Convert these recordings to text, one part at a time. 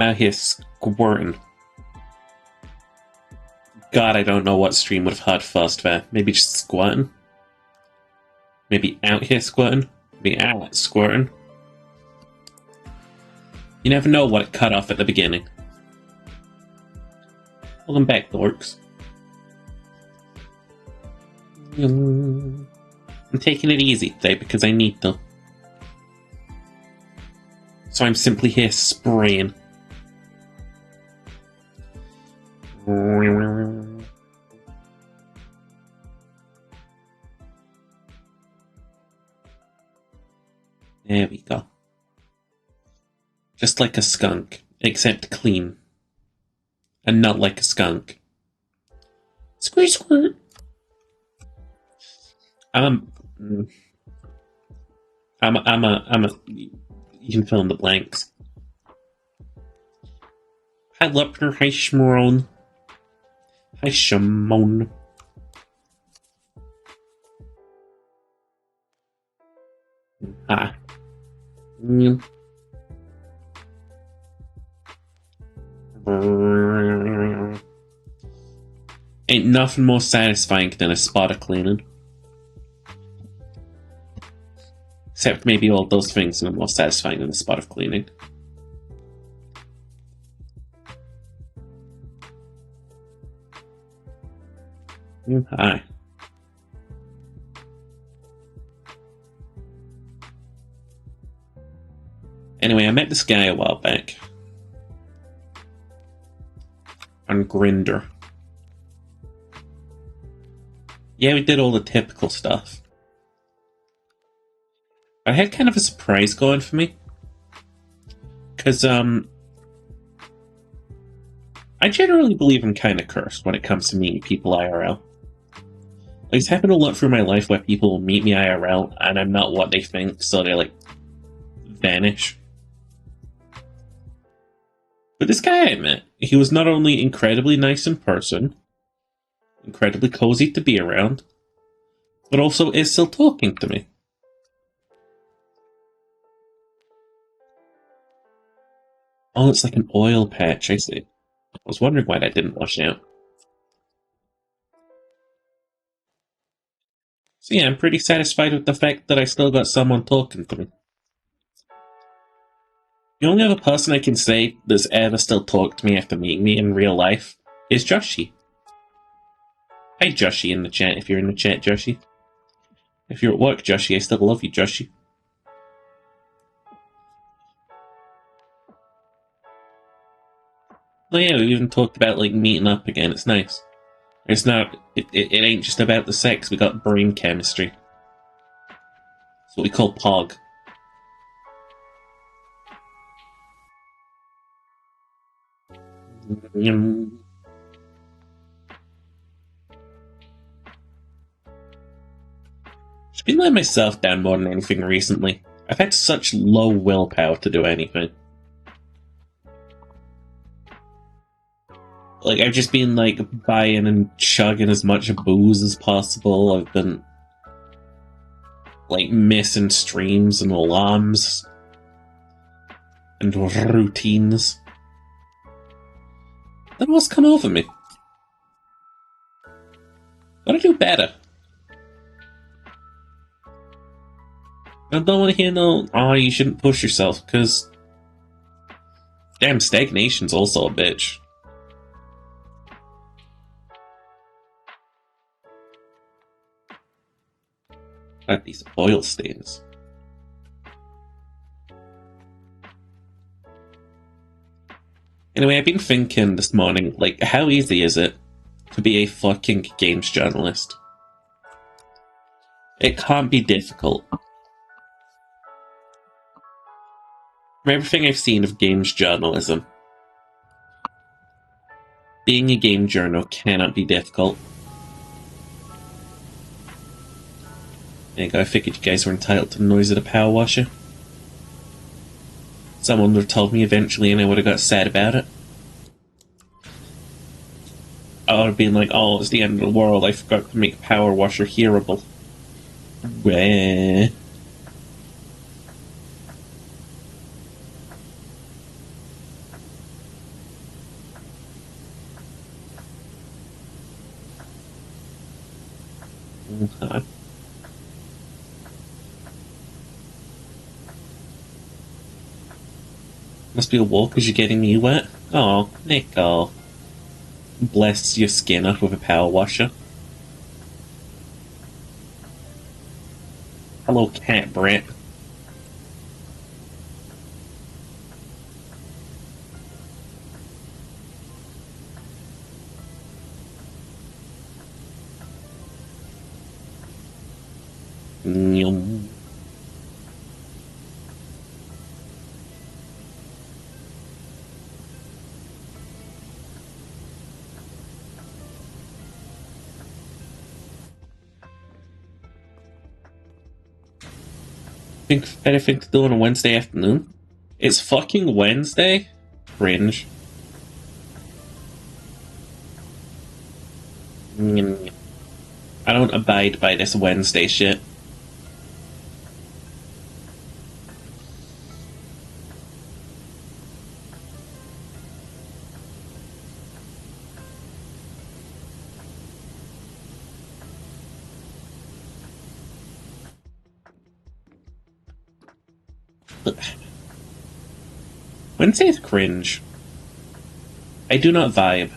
out here squirting. God, I don't know what stream would have had first there. Maybe just squirting? Maybe out here squirting? Maybe out squirting? You never know what it cut off at the beginning. Welcome back, dorks. I'm taking it easy today because I need to. So I'm simply here spraying. There we go. Just like a skunk, except clean. And not like a skunk. Squirt, squirt. I'm a. You can fill in the blanks. Hi, Lepner. Hi, Shmoron. Hi, Shimon. Hi. Ain't nothing more satisfying than a spot of cleaning. Except maybe all those things are more satisfying than a spot of cleaning. Hi. Anyway, I met this guy a while back. On Grindr. Yeah, we did all the typical stuff. I had kind of a surprise going for me. Because, I generally believe I'm kind of cursed when it comes to meeting people IRL. It's happened a lot through my life where people meet me IRL and I'm not what they think, so they, like, vanish. But this guy I met, he was not only incredibly nice in person, incredibly cozy to be around, but also is still talking to me. Oh, it's like an oil patch, I see. I was wondering why that didn't wash out. So yeah, I'm pretty satisfied with the fact that I still got someone talking to me. The only other person I can say that's ever still talked to me after meeting me in real life is Joshi. Hi Joshi in the chat, if you're in the chat, Joshi. If you're at work, Joshi, I still love you, Joshi. Oh yeah, we even talked about, like, meeting up again, it's nice. It's not, it ain't just about the sex, we got brain chemistry. It's what we call POG. Just been letting myself down more than anything recently. I've had such low willpower to do anything. Like, I've just been, like, buying and chugging as much booze as possible. I've been, like, missing streams and alarms and routines. Then what's come over me? Gotta do better. I don't want to hear no, oh, you shouldn't push yourself, because damn, stagnation's also a bitch. Got these oil stains. Anyway, I've been thinking this morning, like, how easy is it to be a fucking games journalist? It can't be difficult. From everything I've seen of games journalism, being a game journal cannot be difficult. There you go, I figured you guys were entitled to the noise of the power washer. Someone would have told me eventually and I would have got sad about it. I would have been like, oh, it's the end of the world, I forgot to make power washer hearable. Wah. Okay. Must be a walk because you're getting me wet. Oh, Nico. Bless your skin up with a power washer. Hello, cat Brett. Yum. Think anything to do on a Wednesday afternoon? It's fucking Wednesday? Cringe. I don't abide by this Wednesday shit. Wednesday is cringe. I do not vibe.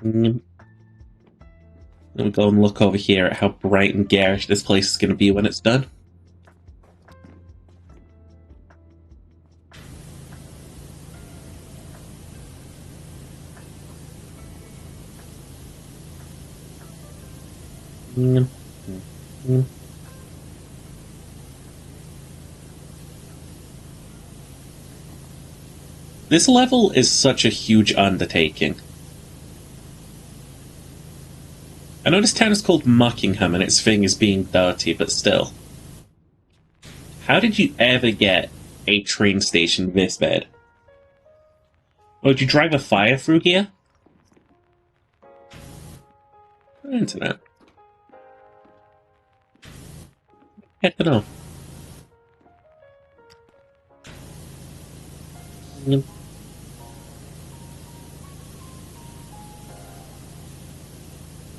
Let me go and look over here at how bright and garish this place is going to be when it's done. This level is such a huge undertaking. I know this town is called Muckingham and its thing is being dirty, but still. How did you ever get a train station this bad? Or did you drive a fire through here? Internet. I don't know.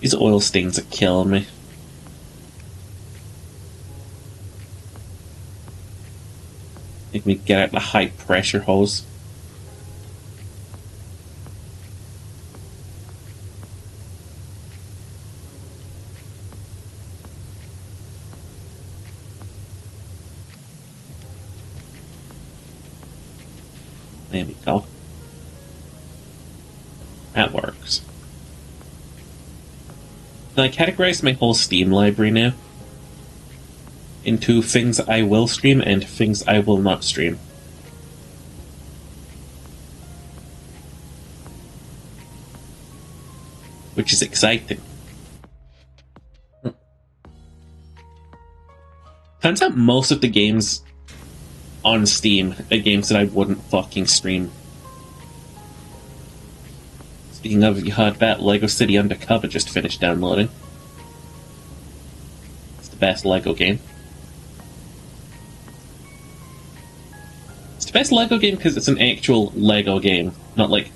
These oil stains are killing me. Make me get out the high pressure hose. There we go. That works. Can I categorize my whole Steam library now into things I will stream and things I will not stream? Which is exciting. Turns out most of the games on Steam are games that I wouldn't fucking stream. Speaking of, you heard that Lego City Undercover just finished downloading. It's the best Lego game. It's the best Lego game because it's an actual Lego game, not like,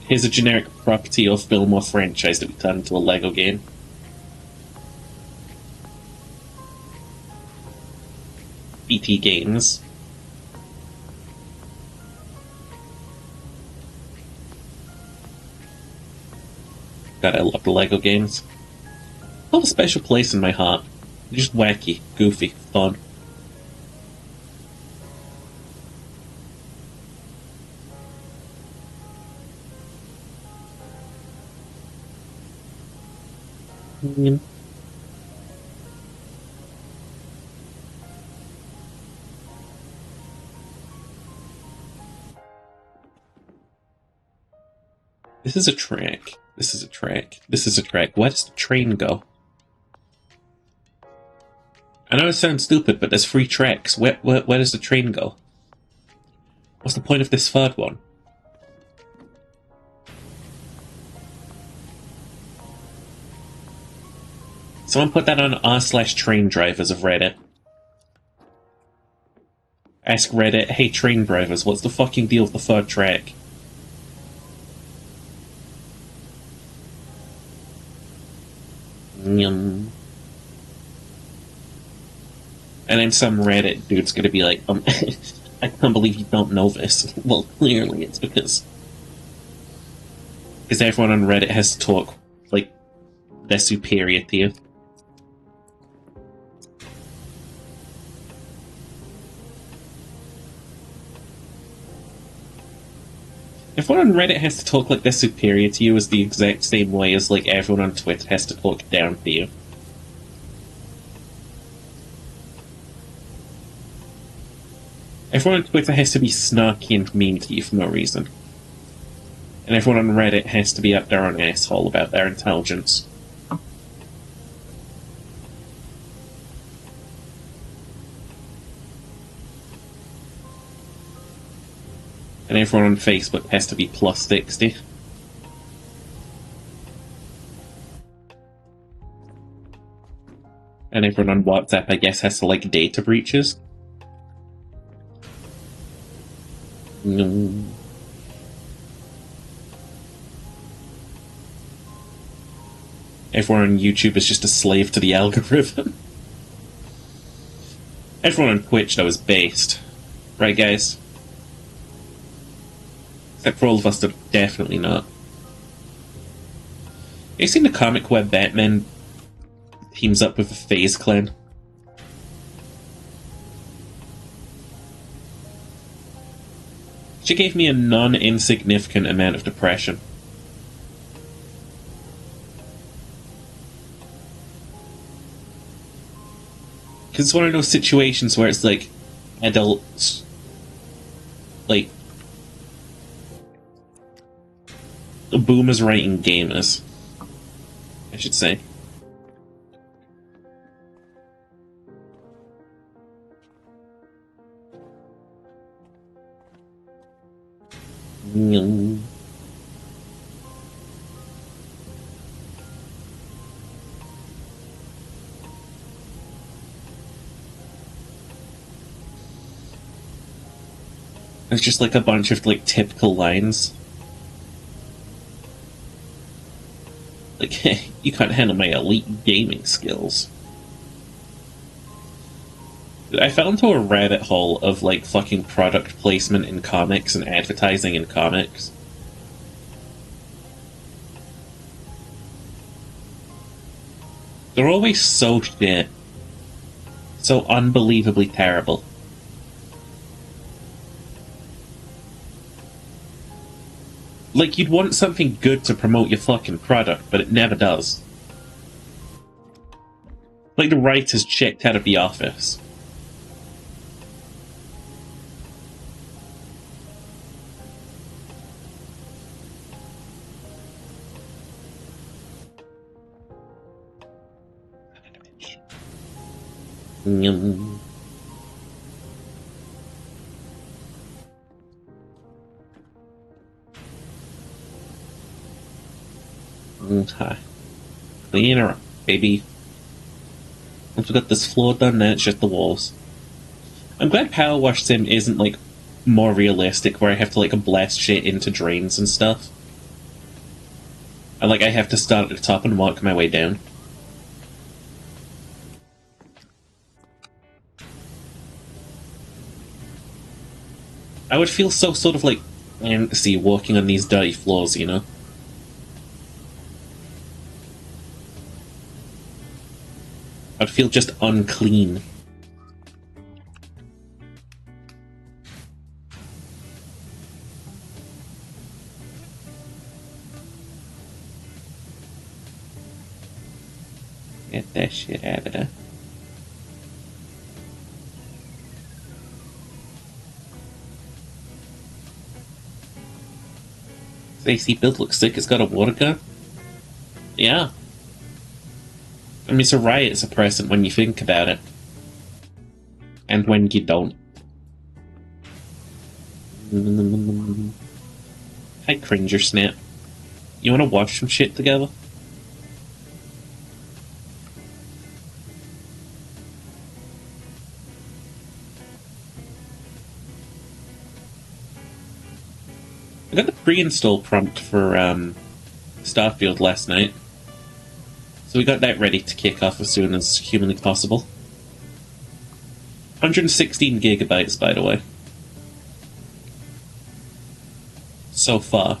here's a generic property or film or franchise that we turn into a Lego game. BT Games. God, I love the Lego games. They have a special place in my heart. They're just wacky, goofy, fun. This is a track. This is a track. This is a track. Where does the train go? I know it sounds stupid, but there's 3 tracks. Where does the train go? What's the point of this third one? Someone put that on r/train drivers of Reddit. Ask Reddit, hey train drivers, what's the fucking deal with the third track? Yum. And then some Reddit dude's gonna be like, I can't believe you don't know this. Well, clearly it's because everyone on Reddit has to talk like they're superior to you. Everyone on Reddit has to talk like they're superior to you is the exact same way as like everyone on Twitter has to talk down to you. Everyone on Twitter has to be snarky and mean to you for no reason. And everyone on Reddit has to be up their own asshole about their intelligence. And everyone on Facebook has to be plus 60. And everyone on WhatsApp, I guess, has to like data breaches. No. Everyone on YouTube is just a slave to the algorithm. Everyone on Twitch, though, is based. Right, guys? Except for all of us that are definitely not. You seen the comic where Batman teams up with the FaZe Clan? She gave me a non-insignificant amount of depression. Because it's one of those situations where it's like adults, like boomers writing gamers, I should say. It's just like a bunch of like typical lines. Like, hey, you can't handle my elite gaming skills. I fell into a rabbit hole of like fucking product placement in comics and advertising in comics. They're always so shit. So unbelievably terrible. Like, you'd want something good to promote your fucking product, but it never does. Like the writers checked out of The Office. Okay. Clean her up, baby. Once we got this floor done, now it's just the walls. I'm glad Power Wash Sim isn't, like, more realistic, where I have to, like, blast shit into drains and stuff. And, like, I have to start at the top and walk my way down. I would feel so sort of, like, antsy walking on these dirty floors, you know? I'd feel just unclean. Get that shit out of there. This AC build looks sick. It's got a water gun. Yeah. I mean, it's a riot suppressant when you think about it. And when you don't. Hi, Cringer Snap. You wanna watch some shit together? I got the pre-install prompt for Starfield last night, so we got that ready to kick off as soon as humanly possible. 116 gigabytes, by the way. So far.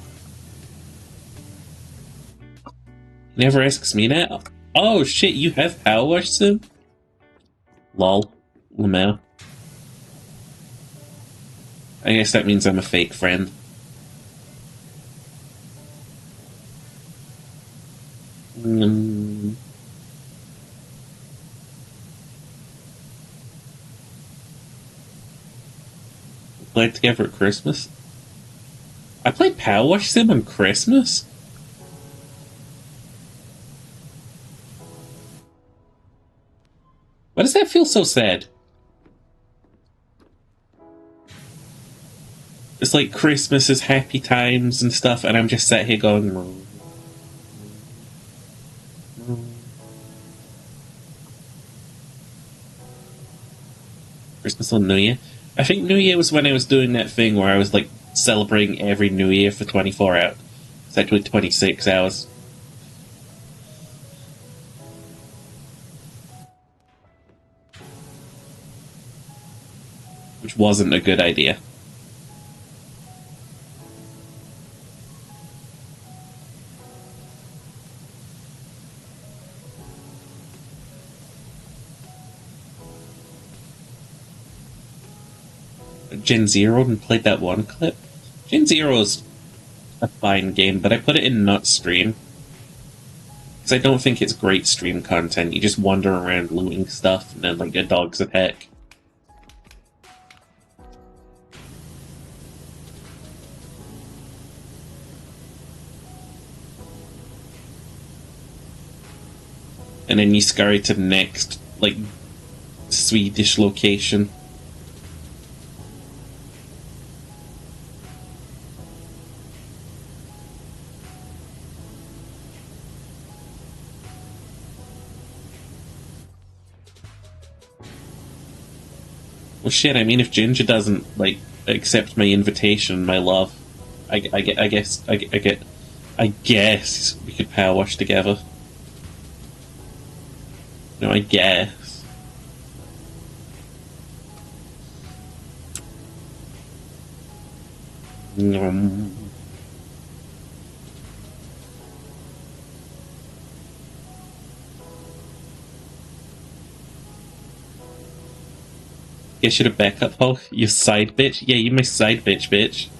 Never asks me that. Oh shit, you have Power Wash Sim? Lol. Lamau. I guess that means I'm a fake friend. Played together at Christmas? I played Power Wash Sim on Christmas? Why does that feel so sad? It's like Christmas is happy times and stuff, and I'm just sat here going... Christmas on New Year? I think New Year was when I was doing that thing where I was like celebrating every New Year for 24 hours. It's actually 26 hours. Which wasn't a good idea. Gen Zero and played that one clip. Gen Zero's a fine game, but I put it in not stream. Because I don't think it's great stream content. You just wander around looting stuff and then like a dog's attack. And then you scurry to the next, like, Swedish location. Well, shit, I mean, if Ginger doesn't, like, accept my invitation, my love, I guess we could power wash together. No, I guess. Guess you're a backup hoe? You side bitch? Yeah, you my side bitch.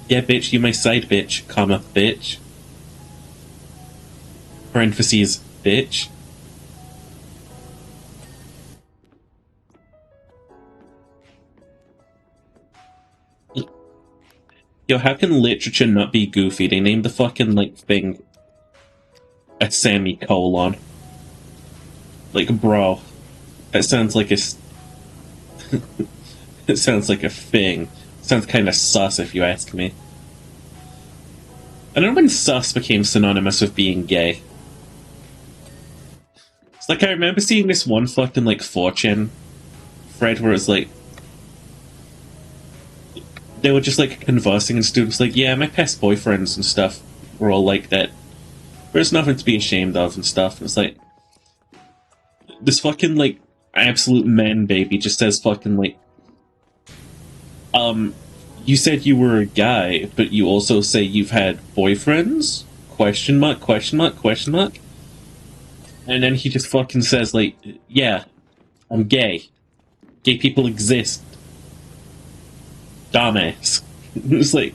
Yeah, bitch, you my side bitch, comma, bitch. Parentheses, bitch. Yo, how can literature not be goofy? They named the fucking, like, thing a semicolon. Like, bro. That sounds like a... it sounds like a thing. It sounds kind of sus, if you ask me. I don't know when sus became synonymous with being gay. It's like, I remember seeing this one fucking, like, 4chan thread where it was like... They were just, like, conversing and students like, yeah, my past boyfriends and stuff were all like that. There's nothing to be ashamed of and stuff. And it's like... This fucking, like, absolute man baby just says fucking, like... You said you were a guy, but you also say you've had boyfriends? Question mark, question mark, question mark? And then he just fucking says, like, yeah, I'm gay. Gay people exist. Dumbass. It's like...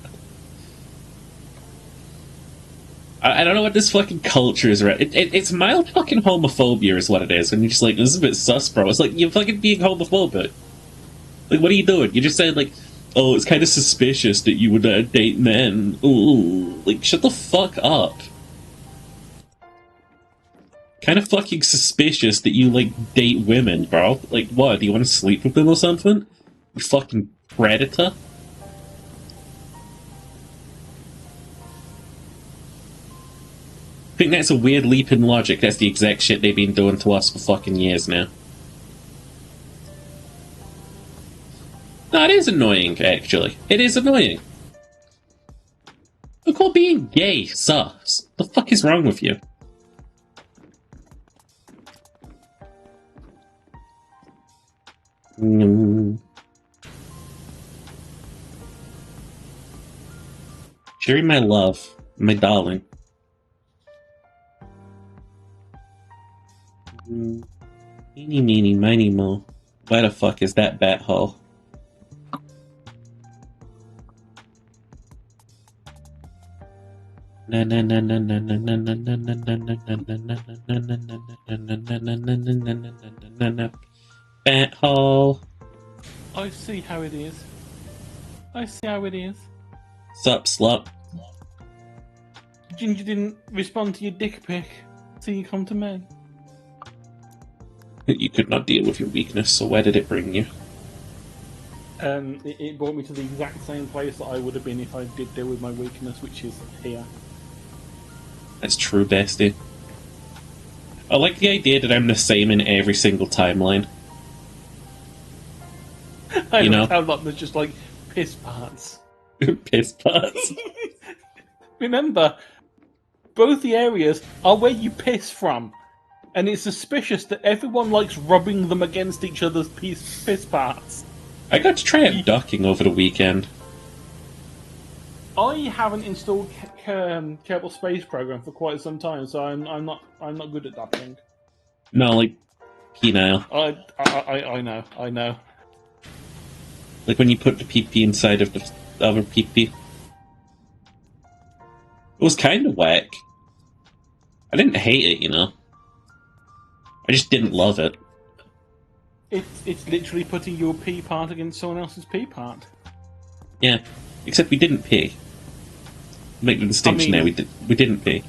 I don't know what this fucking culture is, right? It's mild fucking homophobia is what it is, and you're just like, this is a bit sus, bro. It's like, you're fucking being homophobic. Like, what are you doing? You're just saying, like, oh, it's kind of suspicious that you would date men. Ooh, like, shut the fuck up. Kind of fucking suspicious that you, like, date women, bro. Like, what? Do you want to sleep with them or something? You fucking predator? I think that's a weird leap in logic. That's the exact shit they've been doing to us for fucking years now. No, it is annoying, actually. It is annoying. Look, all being gay sucks. The fuck is wrong with you? Jerry, my love, my darling. Eeny, meeny, miny, mo. Where the fuck is that bat hole? Bat hole. I see how it is. I see how it is. Sup, slut? Ginger didn't respond to your dick pic, so you come to me. You could not deal with your weakness, so where did it bring you? It brought me to the exact same place that I would have been if I did deal with my weakness, which is here. That's true, bestie. I like the idea that I'm the same in every single timeline. I know how like there's just like piss parts. Piss parts. Remember, both the areas are where you piss from, and it's suspicious that everyone likes rubbing them against each other's piss parts. I got to try abducting over the weekend. I haven't installed Kerbal Space Program for quite some time, so I'm not good at that thing. No, like penile. I know. Like when you put the PP inside of the other PP. It was kind of whack. I didn't hate it, you know. I just didn't love it. It's literally putting your pee part against someone else's pee part. Yeah, except we didn't pee. Make the distinction there. We didn't pee.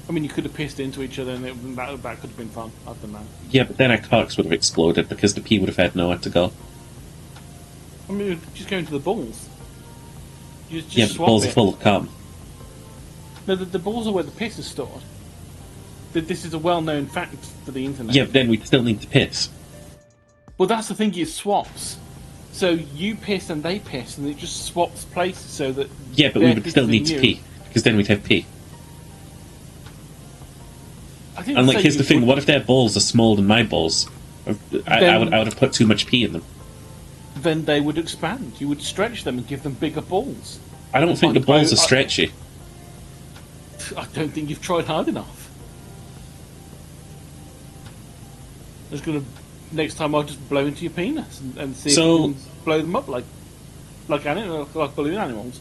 I mean, you could have pissed into each other, and that could have been fun. I don't know. Yeah, but then our cocks would have exploded because the pee would have had nowhere to go. I mean, just go into the balls. Just yeah, but the balls are full of cum. No, the balls are where the piss is stored. This is a well-known fact for the internet. Yeah, but then we still need to piss. Well, that's the thing, it swaps. So you piss and they piss, and it just swaps places so that... Yeah, but we would still need to pee, because then we'd have pee. And like, here's the thing, what if their balls are smaller than my balls? I would have put too much pee in them. Then they would expand. You would stretch them and give them bigger balls. I don't think the balls are stretchy. I don't think you've tried hard enough. I'm just gonna... Next time I'll just blow into your penis and see if you can blow them up like balloon animals.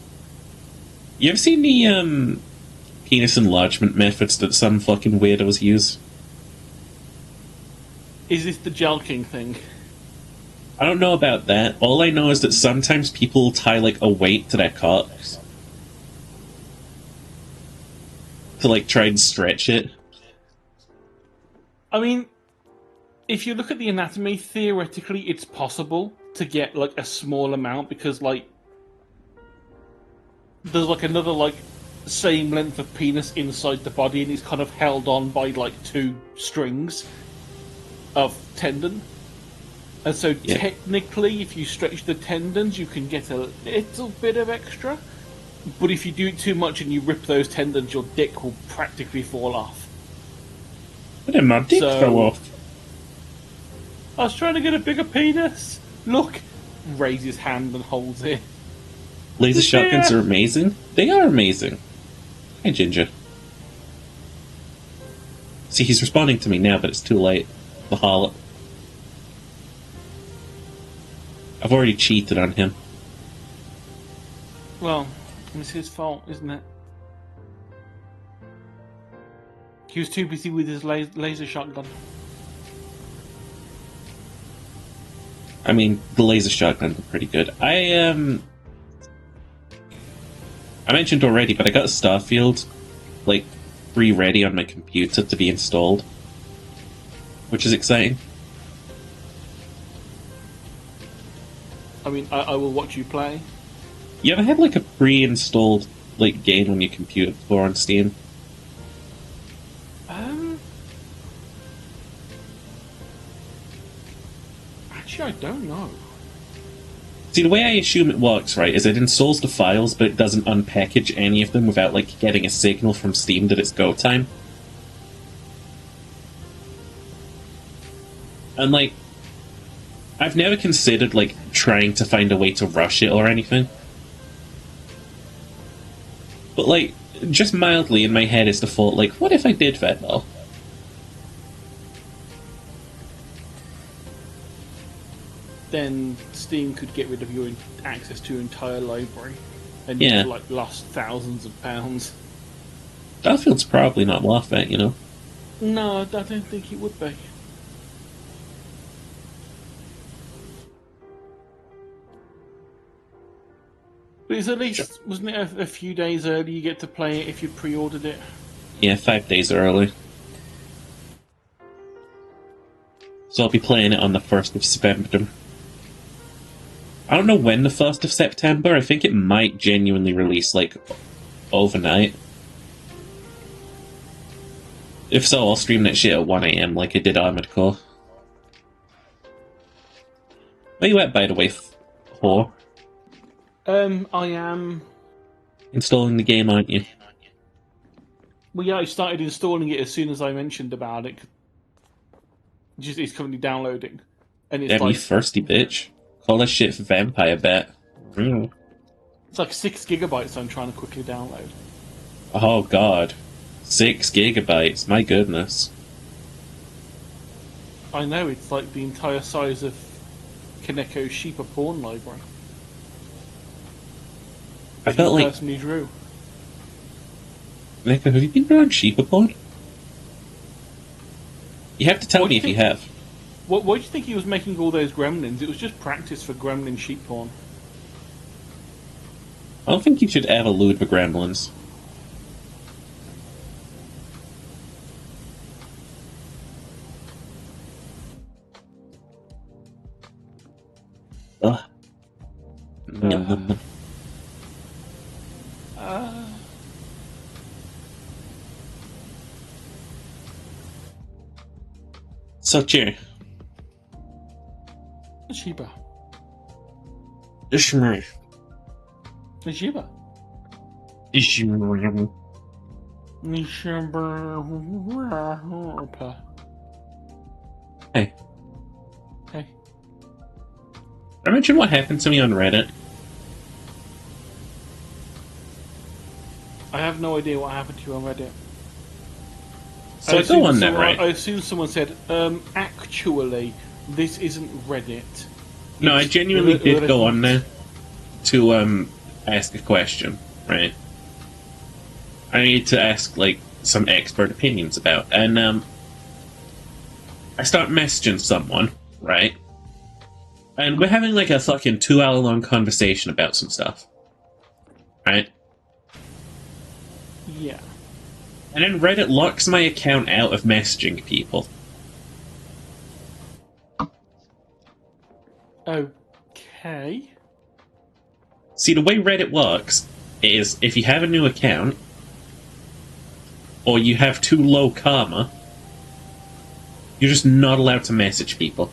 You ever seen the penis enlargement methods that some fucking weirdos use? Is this the jelking thing? I don't know about that. All I know is that sometimes people tie like a weight to their cocks to like try and stretch it. I mean, if you look at the anatomy, theoretically it's possible to get like a small amount because like there's like another like same length of penis inside the body and it's kind of held on by like two strings of tendon. And so technically if you stretch the tendons you can get a little bit of extra. But if you do it too much and you rip those tendons, your dick will practically fall off. But then my dick fell off. I was trying to get a bigger penis. Look, raise his hand and holds it. Laser shotguns are amazing. They are amazing. Hi, Ginger. See, he's responding to me now, but it's too late. The harlot. I've already cheated on him. Well, it's his fault, isn't it? He was too busy with his laser shotgun. I mean, the laser shotguns are pretty good. I mentioned already, but I got Starfield, like, pre-ready on my computer to be installed. Which is exciting. I mean, I will watch you play. You ever had, like, a pre-installed, like, game on your computer before on Steam? Actually, I don't know. See, the way I assume it works, right, is it installs the files, but it doesn't unpackage any of them without, like, getting a signal from Steam that it's go time. And, like, I've never considered, like, trying to find a way to rush it or anything. But, like, just mildly in my head is the thought, like, what if I did that, though? Then Steam could get rid of your access to your entire library, and Yeah. you've like lost thousands of pounds. Battlefield's probably not worth it, you know? No, I don't think it would be. But it's at least, wasn't it a few days early you get to play it if you pre-ordered it? Yeah, 5 days early. So I'll be playing it on the 1st of September. I don't know when the 1st of September, I think it might genuinely release, like, overnight. If so, I'll stream that shit at 1 AM like I did Armored Core. Where you at, by the way, whore? I am... Installing the game, aren't you? Well, yeah, I started installing it as soon as I mentioned about it. It's currently downloading. And it's Damn, you like... thirsty bitch. Call that shit Vampire Bet. Mm. It's like 6 gigabytes I'm trying to quickly download. Oh god. 6 gigabytes, my goodness. I know, it's like the entire size of Kaneko's Sheepa porn library. I felt like... personally drew. Nick, have you been around Sheepapod? You have to tell me if you have. Why do you think he was making all those gremlins? It was just practice for gremlin sheep porn. I don't think you should ever lewd the gremlins. Ugh. So, cheer. Sheepa. Ishmael. Sheepa. Ishmael. Hey. Hey. I mentioned what happened to me on Reddit. I have no idea what happened to you on Reddit. So I go on there, right? I assume someone said, actually, this isn't Reddit. No, I genuinely did go on there to ask a question, right? I need to ask like some expert opinions about, and I start messaging someone, right? And we're having like a fucking 2-hour long conversation about some stuff, right? Yeah. And then Reddit locks my account out of messaging people. Okay. See, the way Reddit works is if you have a new account, or you have too low karma, you're just not allowed to message people.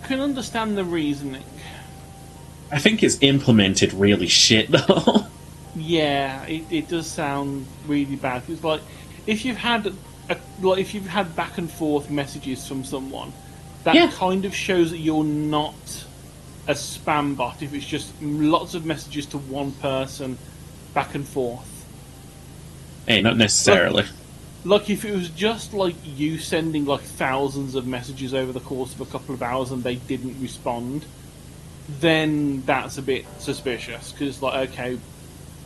Can understand the reasoning. I think it's implemented really shit, though. Yeah, it does sound really bad. It's like if you've had if you've had back and forth messages from someone, that kind of shows that you're not a spam bot. If it's just lots of messages to one person, back and forth. Hey, not necessarily. Like if it was just like you sending like thousands of messages over the course of a couple of hours and they didn't respond, then that's a bit suspicious. Because it's like, okay,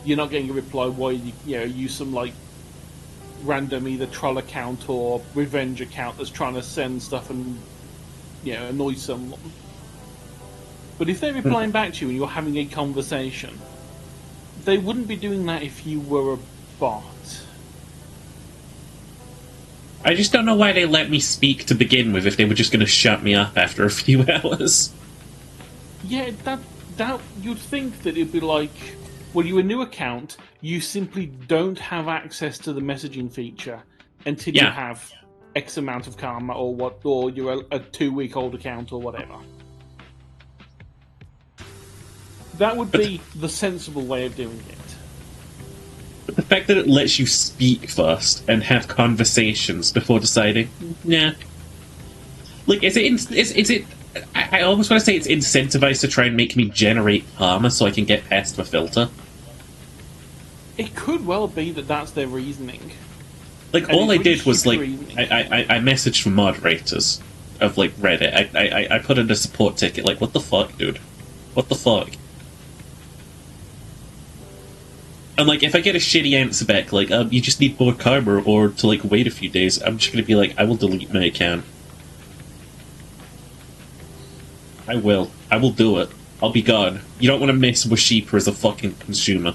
you're not getting a reply. Why use some like random either troll account or revenge account that's trying to send stuff and annoy someone. But if they're replying back to you and you're having a conversation, they wouldn't be doing that if you were a bot. I just don't know why they let me speak to begin with if they were just going to shut me up after a few hours. Yeah, that you'd think that it'd be like, well, you're a new account, you simply don't have access to the messaging feature until you have. X amount of karma, or you're a 2-week-old account or whatever. That would be the sensible way of doing it. But the fact that it lets you speak first and have conversations before deciding, nah. Like, is it? I almost want to say it's incentivized to try and make me generate karma so I can get past the filter. It could well be that that's their reasoning. Like, And all I it's really did was, like, reasoning. I messaged from moderators of, like, Reddit. I put in a support ticket. Like, what the fuck, dude? What the fuck? And, like, if I get a shitty answer back, like, you just need more karma or to, like, wait a few days, I'm just gonna be like, I will delete my account. I will. I will do it. I'll be gone. You don't want to mess with Sheeper as a fucking consumer.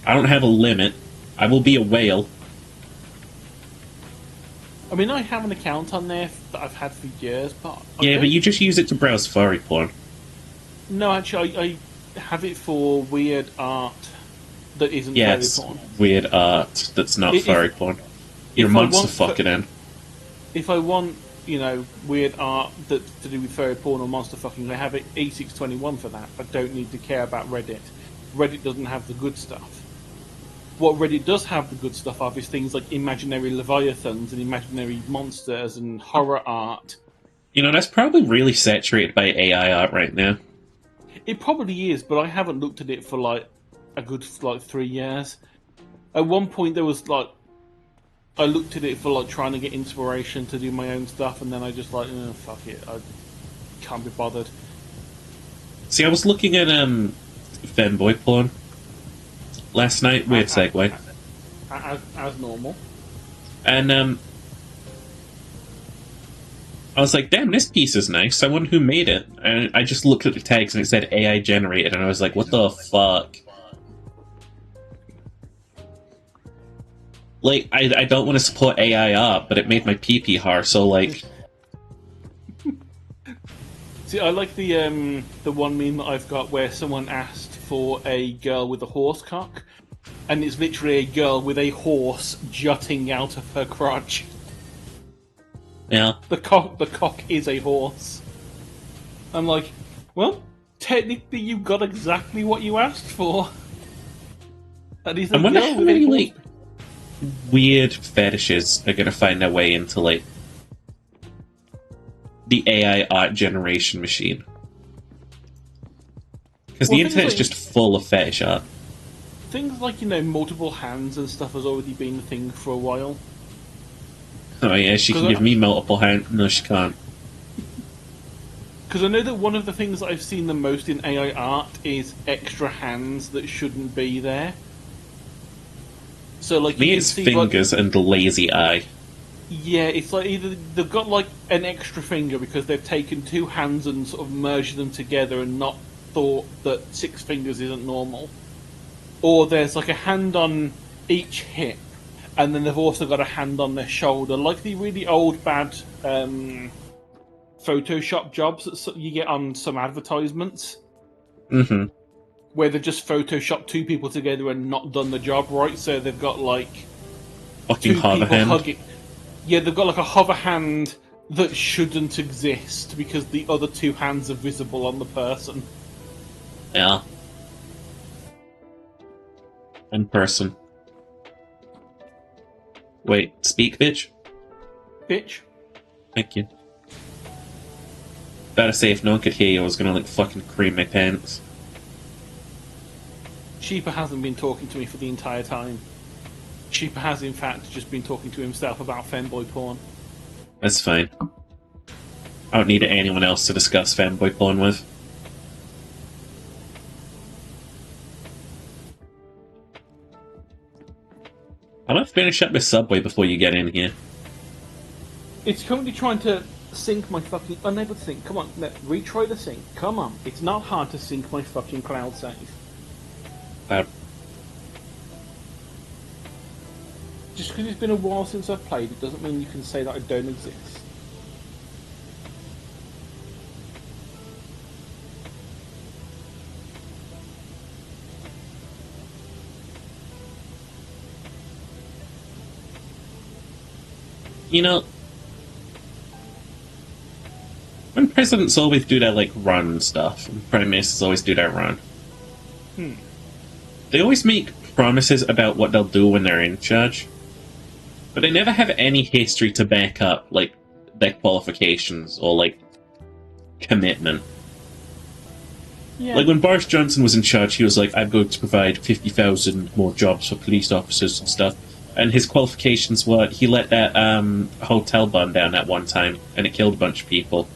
I don't have a limit. I will be a whale. I mean, I have an account on there that I've had for years, but... Yeah, but you just use it to browse furry porn. No, actually, I have it for weird art that isn't Yeah, furry it's porn. weird art that's not furry porn. You're if I monster want- fucking in. If I want, weird art that's to do with furry porn or monster fucking, I have it E621 for that. I don't need to care about Reddit. Reddit doesn't have the good stuff. What Reddit does have the good stuff of is things like imaginary leviathans and imaginary monsters and horror art. You know, that's probably really saturated by AI art right now. It probably is, but I haven't looked at it for like a good 3 years. At one point, there was like I looked at it for like trying to get inspiration to do my own stuff, and then I just like, fuck it, I can't be bothered. See, I was looking at fanboy porn last night. Weird segue. As normal. And I was like, damn, this piece is nice. I wonder who made it. And I just looked at the tags and it said AI generated, and I was like, what the fuck? Like, I don't want to support AI art, but it made my pee-pee hard, so like... See, I like the one meme that I've got where someone asked for a girl with a horse cock, and it's literally a girl with a horse jutting out of her crotch. Yeah. The cock is a horse. I'm like, well, technically you got exactly what you asked for. That is a I wonder girl how with many, a horse. like, weird fetishes are gonna find their way into, like, the AI art generation machine. Because the internet's just full of fetish art. Things like, multiple hands and stuff has already been a thing for a while. Oh yeah, she can give me multiple hands. No, she can't. Because I know that one of the things that I've seen the most in AI art is extra hands that shouldn't be there. So, like, Me, it's fingers and the lazy eye. Yeah, it's like either they've got like an extra finger because they've taken 2 hands and sort of merged them together and not thought that 6 fingers isn't normal, or there's like a hand on each hip, and then they've also got a hand on their shoulder, like the really old bad Photoshop jobs that you get on some advertisements. Mm-hmm. Where they've just photoshopped 2 people together and not done the job right, so they've got like fucking 2 hover people hand. hugging. Yeah, they've got like a hover hand that shouldn't exist because the other 2 hands are visible on the person. Yeah. In person. Wait, speak, bitch? Bitch. Thank you. Better say, if no one could hear you, I was gonna, like, fucking cream my pants. Sheeper hasn't been talking to me for the entire time. Sheeper has, in fact, just been talking to himself about fanboy porn. That's fine. I don't need anyone else to discuss fanboy porn with. I'm gonna finish up this Subway before you get in here. It's currently trying to sync my fucking... Unable to sync. Come on, retry the sync. Come on. It's not hard to sync my fucking cloud save. Just because it's been a while since I've played, it doesn't mean you can say that I don't exist. You know, when presidents always do that, like, run stuff, and prime ministers always do that run, they always make promises about what they'll do when they're in charge, but they never have any history to back up, like, their qualifications or, like, commitment. Yeah. Like, when Boris Johnson was in charge, he was like, I'm going to provide 50,000 more jobs for police officers and stuff. And his qualifications were, he let that hotel burn down at one time, and it killed a bunch of people.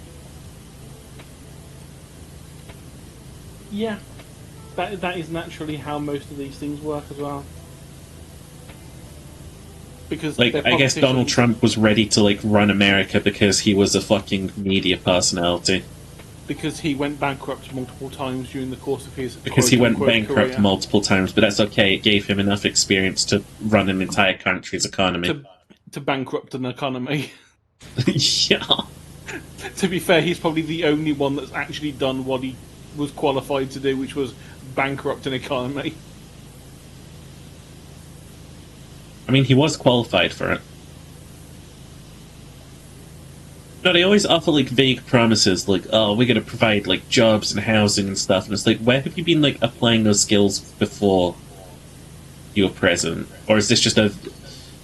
Yeah. That is naturally how most of these things work as well. Because, like, I guess Donald Trump was ready to, like, run America because he was a fucking media personality. Because he went bankrupt multiple times during the course of his because he went bankrupt career. Multiple times, but that's okay. It gave him enough experience to run an entire country's economy. To bankrupt an economy. Yeah. To be fair, he's probably the only one that's actually done what he was qualified to do, which was bankrupt an economy. I mean, he was qualified for it. No, they always offer, like, vague promises, like, oh, we're gonna provide, like, jobs and housing and stuff, and it's like, where have you been, like, applying those skills before you were president? Or is this just a...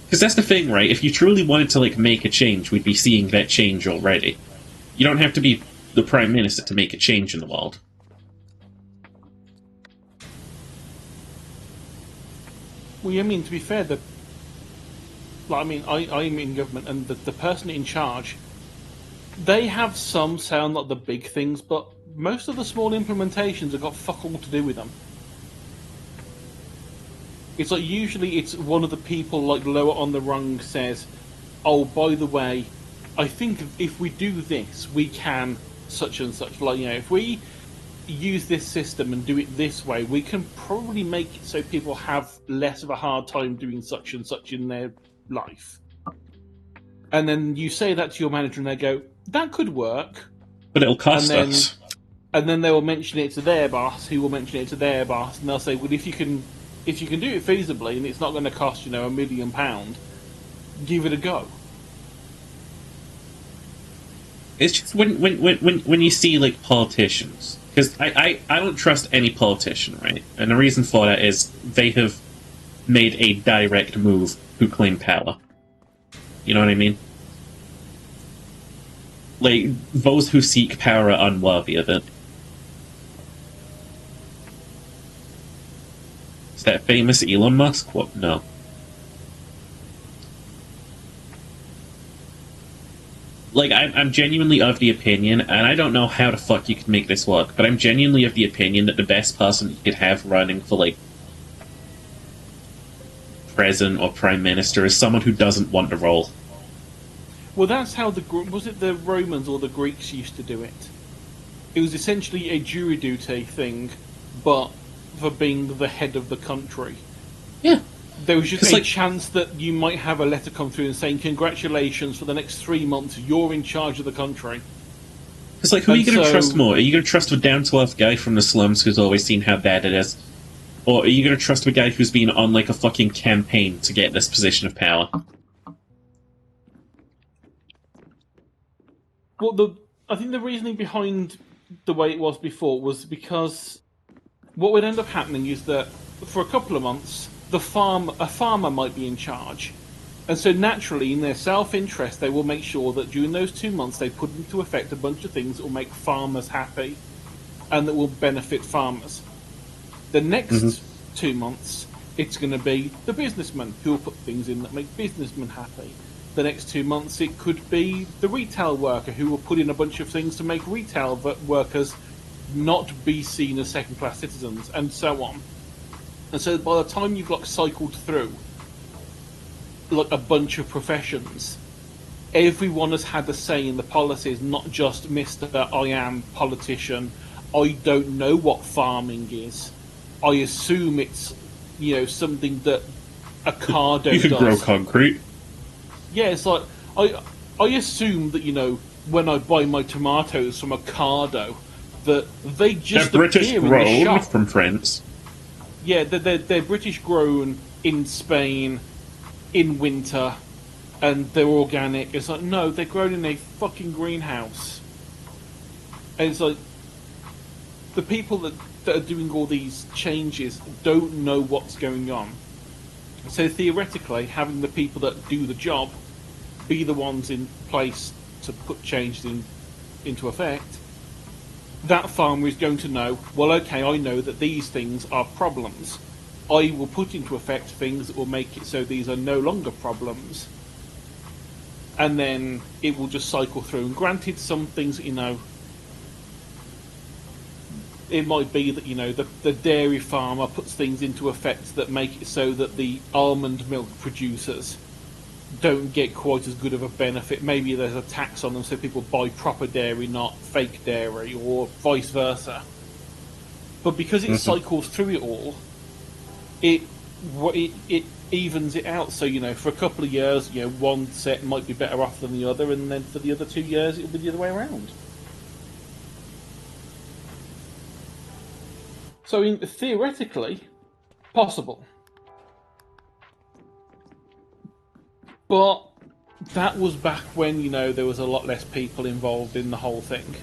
Because that's the thing, right? If you truly wanted to, like, make a change, we'd be seeing that change already. You don't have to be the Prime Minister to make a change in the world. Well, I mean, to be fair, I'm in government, and the person in charge, they have some sound like the big things, but most of the small implementations have got fuck all to do with them. It's like, usually it's one of the people, like, lower on the rung says, oh, by the way, I think if we do this, we can such and such. Like, you know, if we use this system and do it this way, we can probably make it so people have less of a hard time doing such and such in their life. And then you say that to your manager and they go, that could work. But it'll cost us. And then they will mention it to their boss, who will mention it to their boss, and they'll say, well, if you can do it feasibly and it's not going to cost, £1 million, give it a go. It's just when you see, like, politicians, because I don't trust any politician, right? And the reason for that is they have made a direct move to claim power. You know what I mean? Like, those who seek power are unworthy of it. Is that famous Elon Musk? What? No. Like, I'm genuinely of the opinion, and I don't know how the fuck you could make this work, but I'm genuinely of the opinion that the best person you could have running for, like, president or prime minister is someone who doesn't want the role. Well, that's how was it the Romans or the Greeks used to do it? It was essentially a jury duty thing, but for being the head of the country. Yeah. There was just a chance that you might have a letter come through and saying, congratulations, for the next 3 months, you're in charge of the country. It's like, who are you going to trust more? Are you going to trust a down-to-earth guy from the slums who's always seen how bad it is? Or are you going to trust a guy who's been on, like, a fucking campaign to get this position of power? Well, I think the reasoning behind the way it was before was because what would end up happening is that for a couple of months, a farmer might be in charge, and so naturally, in their self-interest, they will make sure that during those 2 months they put into effect a bunch of things that will make farmers happy and that will benefit farmers. The next 2 months, it's going to be the businessmen who will put things in that make businessmen happy. The next 2 months, it could be the retail worker who will put in a bunch of things to make retail workers not be seen as second-class citizens, and so on. And so by the time you've, like, cycled through, like, a bunch of professions, everyone has had a say in the policies, not just Mr. I am politician, I don't know what farming is. I assume it's, something that Ocado does. You can grow concrete. Yeah, it's like, I assume that, when I buy my tomatoes from Ocado, that they just they're British appear grown in the shop. From France. Yeah, they're British grown in Spain, in winter, and they're organic. It's like, no, they're grown in a fucking greenhouse. And it's like, the people that are doing all these changes don't know what's going on. So theoretically, having the people that do the job be the ones in place to put changes into effect, that farmer is going to know, well, okay, I know that these things are problems. I will put into effect things that will make it so these are no longer problems. And then it will just cycle through. And granted, some things, it might be that, the dairy farmer puts things into effect that make it so that the almond milk producers don't get quite as good of a benefit. Maybe there's a tax on them so people buy proper dairy, not fake dairy, or vice versa. But because it cycles through it all, it evens it out. So, for a couple of years, one set might be better off than the other, and then for the other 2 years, it'll be the other way around. So, theoretically, possible. But that was back when, there was a lot less people involved in the whole thing.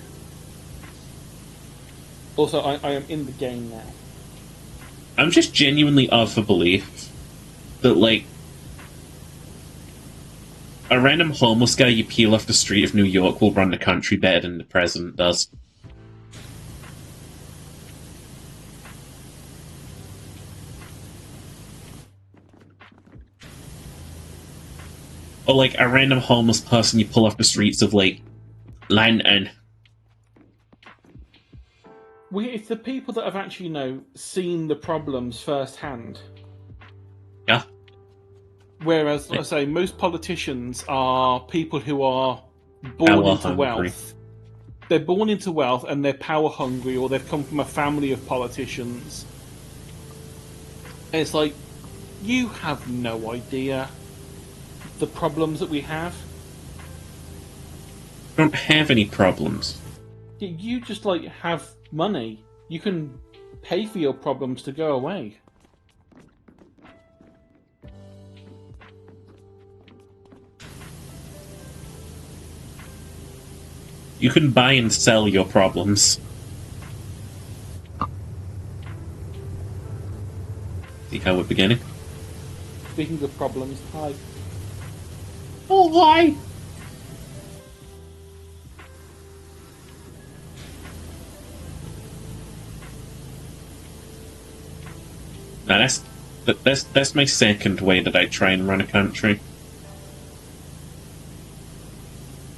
Also, I am in the game now. I'm just genuinely of the belief that, like, a random homeless guy you peel off the street of New York will run the country better than the president does. Or, like, a random homeless person you pull off the streets of, like, London. Well, it's the people that have actually, seen the problems firsthand. Yeah. Whereas, like I say, most politicians are people who are born into wealth. They're born into wealth and they're power hungry, or they've come from a family of politicians. And it's like, you have no idea the problems that we have. We don't have any problems. You just, have money. You can pay for your problems to go away. You can buy and sell your problems. See how we're beginning? Speaking of problems, hi. Oh, hi! Now that's my second way that I try and run a country.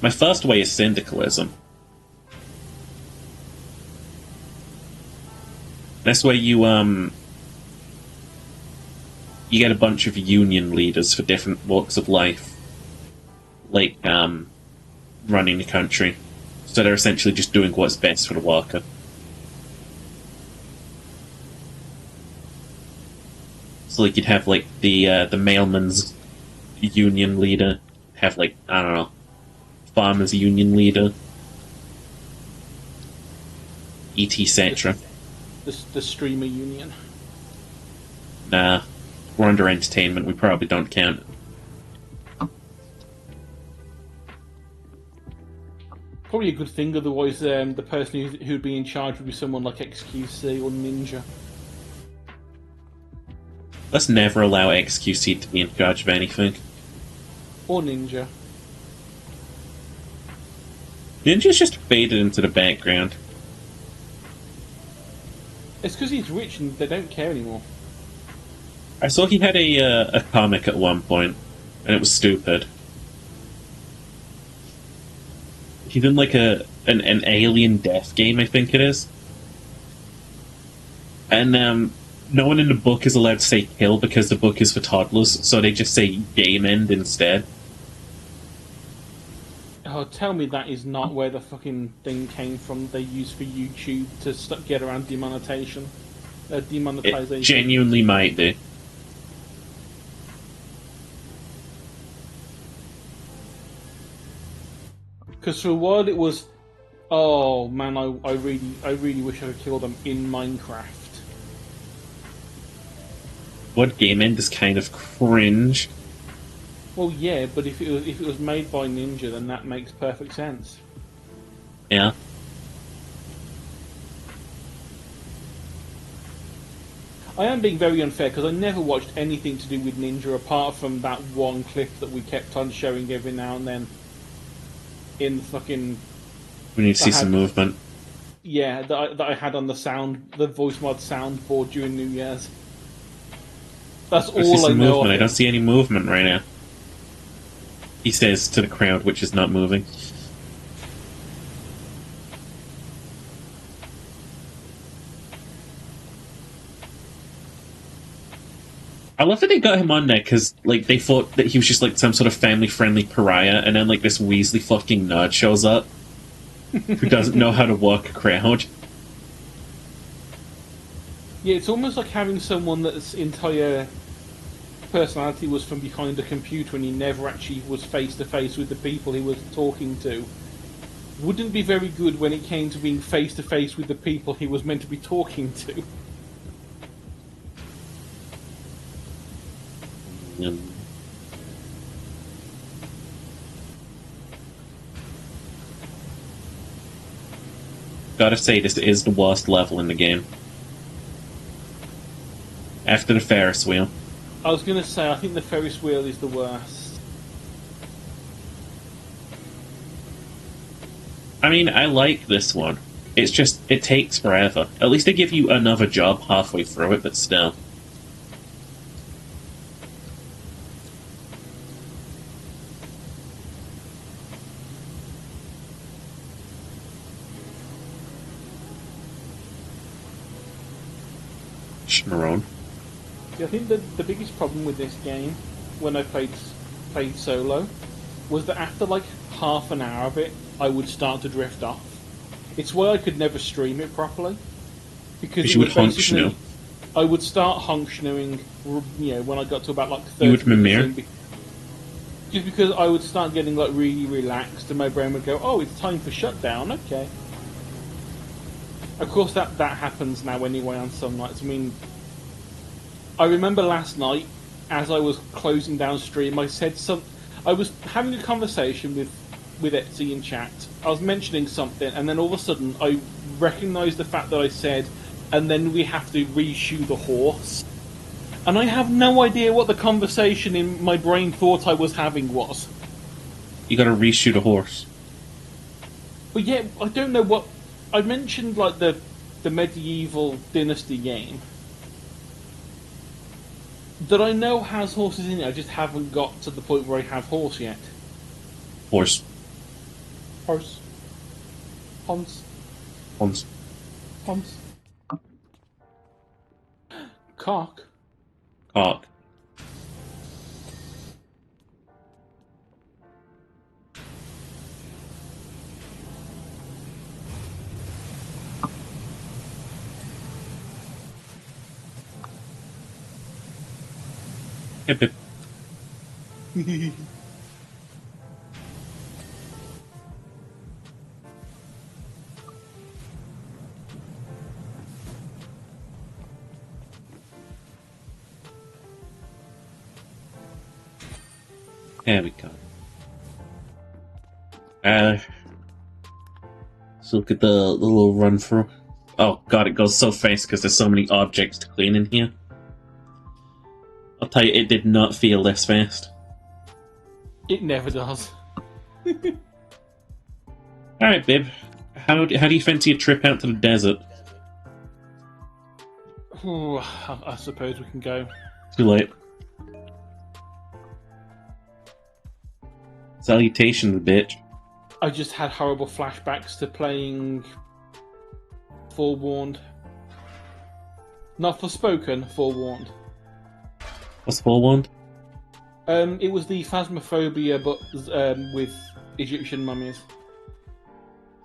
My first way is syndicalism. That's where you get a bunch of union leaders for different walks of life, like running the country. So they're essentially just doing what's best for the worker. So like you'd have like the mailman's union leader, have like, I don't know, farmer's union leader, etc. The streamer union. Nah, we're under entertainment, we probably don't count it. Probably a good thing, otherwise the person who'd be in charge would be someone like XQC or Ninja. Let's never allow XQC to be in charge of anything. Or Ninja. Ninja's just faded into the background. It's because he's rich and they don't care anymore. I saw he had a comic at one point, and it was stupid. He's in like an alien death game, I think it is. And no one in the book is allowed to say kill because the book is for toddlers, so they just say game end instead. Oh, tell me that is not where the fucking thing came from they used for YouTube to get around demonetization. Demonetization. It genuinely might be. Because for a while it was, oh man, I really wish I could kill them in Minecraft. What game end is kind of cringe. Well, yeah, but if it was made by Ninja, then that makes perfect sense. Yeah. I am being very unfair because I never watched anything to do with Ninja apart from that one clip that we kept on showing every now and then. In fucking, We need to see I some had, movement. yeah, that I had on the voice mod soundboard during New Year's. That's I see all I some know movement. of I don't him. see any movement right now. He says to the crowd, which is not moving. I love that they got him on there because, like, they thought that he was just like some sort of family-friendly pariah, and then like this Weasley fucking nerd shows up who doesn't know how to work a crowd. Yeah, it's almost like having someone that's entire personality was from behind a computer and he never actually was face to face with the people he was talking to. Wouldn't be very good when it came to being face to face with the people he was meant to be talking to. Um, Gotta say, this is the worst level in the game. After the Ferris wheel. I was going to say, I think the Ferris wheel is the worst. I mean, I like this one. It's just, it takes forever. At least they give you another job halfway through it, but still. Schmarone. Yeah, I think the biggest problem with this game, when I played solo, was that after like half an hour of it, I would start to drift off. It's why I could never stream it properly, because it You was would honk basically schno. I would start honk snooing, when I got to about like You would 30 minutes mimir. in, just because I would start getting like really relaxed, and my brain would go, "Oh, it's time for shutdown." Okay. Of course, that happens now anyway on some nights. I mean, I remember last night, as I was closing down stream, I said some. I was having a conversation with Etsy in chat. I was mentioning something, and then all of a sudden, I recognised the fact that I said, "And then we have to reshoe the horse." And I have no idea what the conversation in my brain thought I was having was. You gotta reshoot a horse. But yeah, I don't know what I mentioned. Like the medieval dynasty game that I know has horses in it. I just haven't got to the point where I have horse yet. Horse. Horse. Hans. Horse. Hans. Cock. Cock. Hip hip. There we go. Let's look at the little run through. Oh god, it goes so fast because there's so many objects to clean in here. I'll tell you, it did not feel this fast. It never does. Alright, babe. How do you fancy a trip out to the desert? Ooh, I suppose we can go. Too late. Salutations, bitch. I just had horrible flashbacks to playing Forewarned. Not Forspoken, Forewarned. What's forewarned? It was the Phasmophobia, but with Egyptian mummies. Is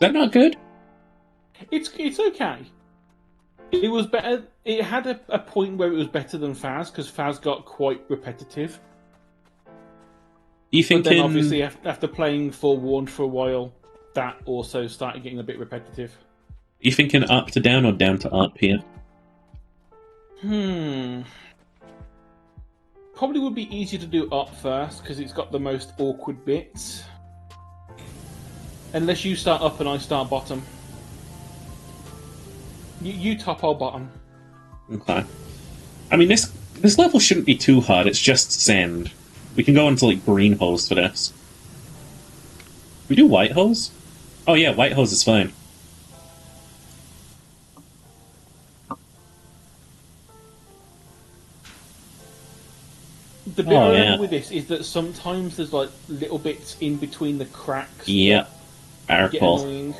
that not good? It's okay. It was better. It had a point where it was better than Phas, because Phas got quite repetitive. You But thinking? then, obviously, after playing Forewarned for a while, that also started getting a bit repetitive. You thinking up to down or down to up here? probably would be easier to do up first because it's got the most awkward bits. Unless you start up and I start bottom. You top, I'll bottom. Okay. I mean, this level shouldn't be too hard. It's just sand. We can go into like green hose for this. We do white hose? Oh yeah, white hose is fine. The bit I remember with this is that sometimes there's like little bits in between the cracks. Yeah, get annoying.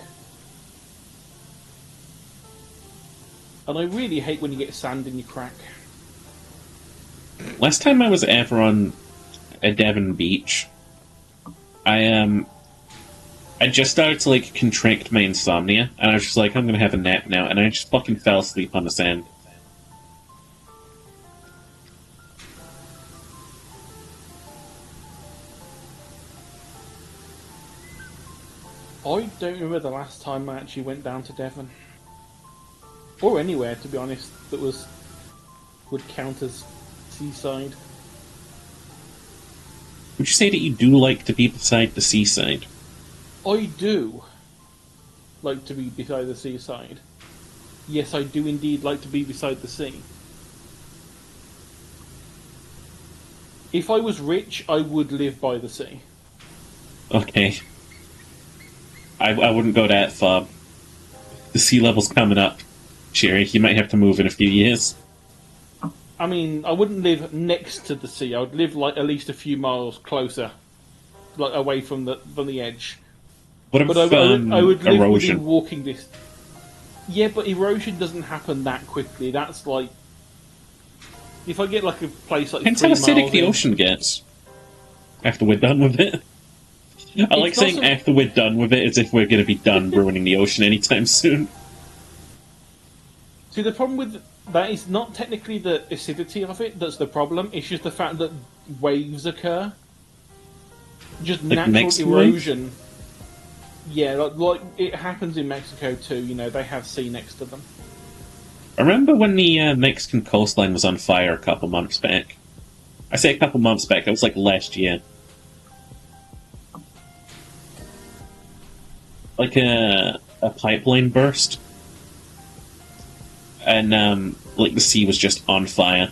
And I really hate when you get sand in your crack. Last time I was ever on a Devon beach, I just started to like contract my insomnia, and I was just like, I'm gonna have a nap now, and I just fucking fell asleep on the sand. I don't remember the last time I actually went down to Devon. Or anywhere, to be honest, that would count as seaside. Would you say that you do like to be beside the seaside? I do like to be beside the seaside. Yes, I do indeed like to be beside the sea. If I was rich, I would live by the sea. Okay. I wouldn't go that far. The sea level's coming up, Sherry. You might have to move in a few years. I mean, I wouldn't live next to the sea. I would live like at least a few miles closer, like away from the edge. What about I would live erosion? Within walking distance. Yeah, but erosion doesn't happen that quickly. That's like if I get like a place like Depends how acidic the ocean gets after we're done with it. I like saying after we're done with it as if we're going to be done ruining the ocean anytime soon. See, the problem with that is not technically the acidity of it that's the problem. It's just the fact that waves occur. Just like natural erosion. Wave? Yeah, like it happens in Mexico too. You know, they have sea next to them. I remember when the Mexican coastline was on fire a couple months back. I say a couple months back. That was like last year. Like a pipeline burst, and like the sea was just on fire.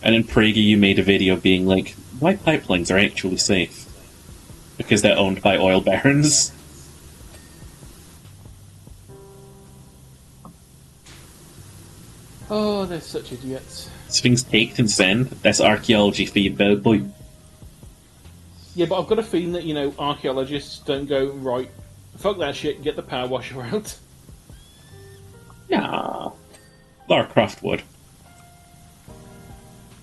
And in Prague, you made a video being like, "Why pipelines are actually safe? Because they're owned by oil barons." Oh, they're such idiots. Things caked in sand. That's archaeology for you, bad boy. Yeah, but I've got a feeling that, you know, archaeologists don't go, right, fuck that shit, get the power washer out. Nah. Lara Croft would.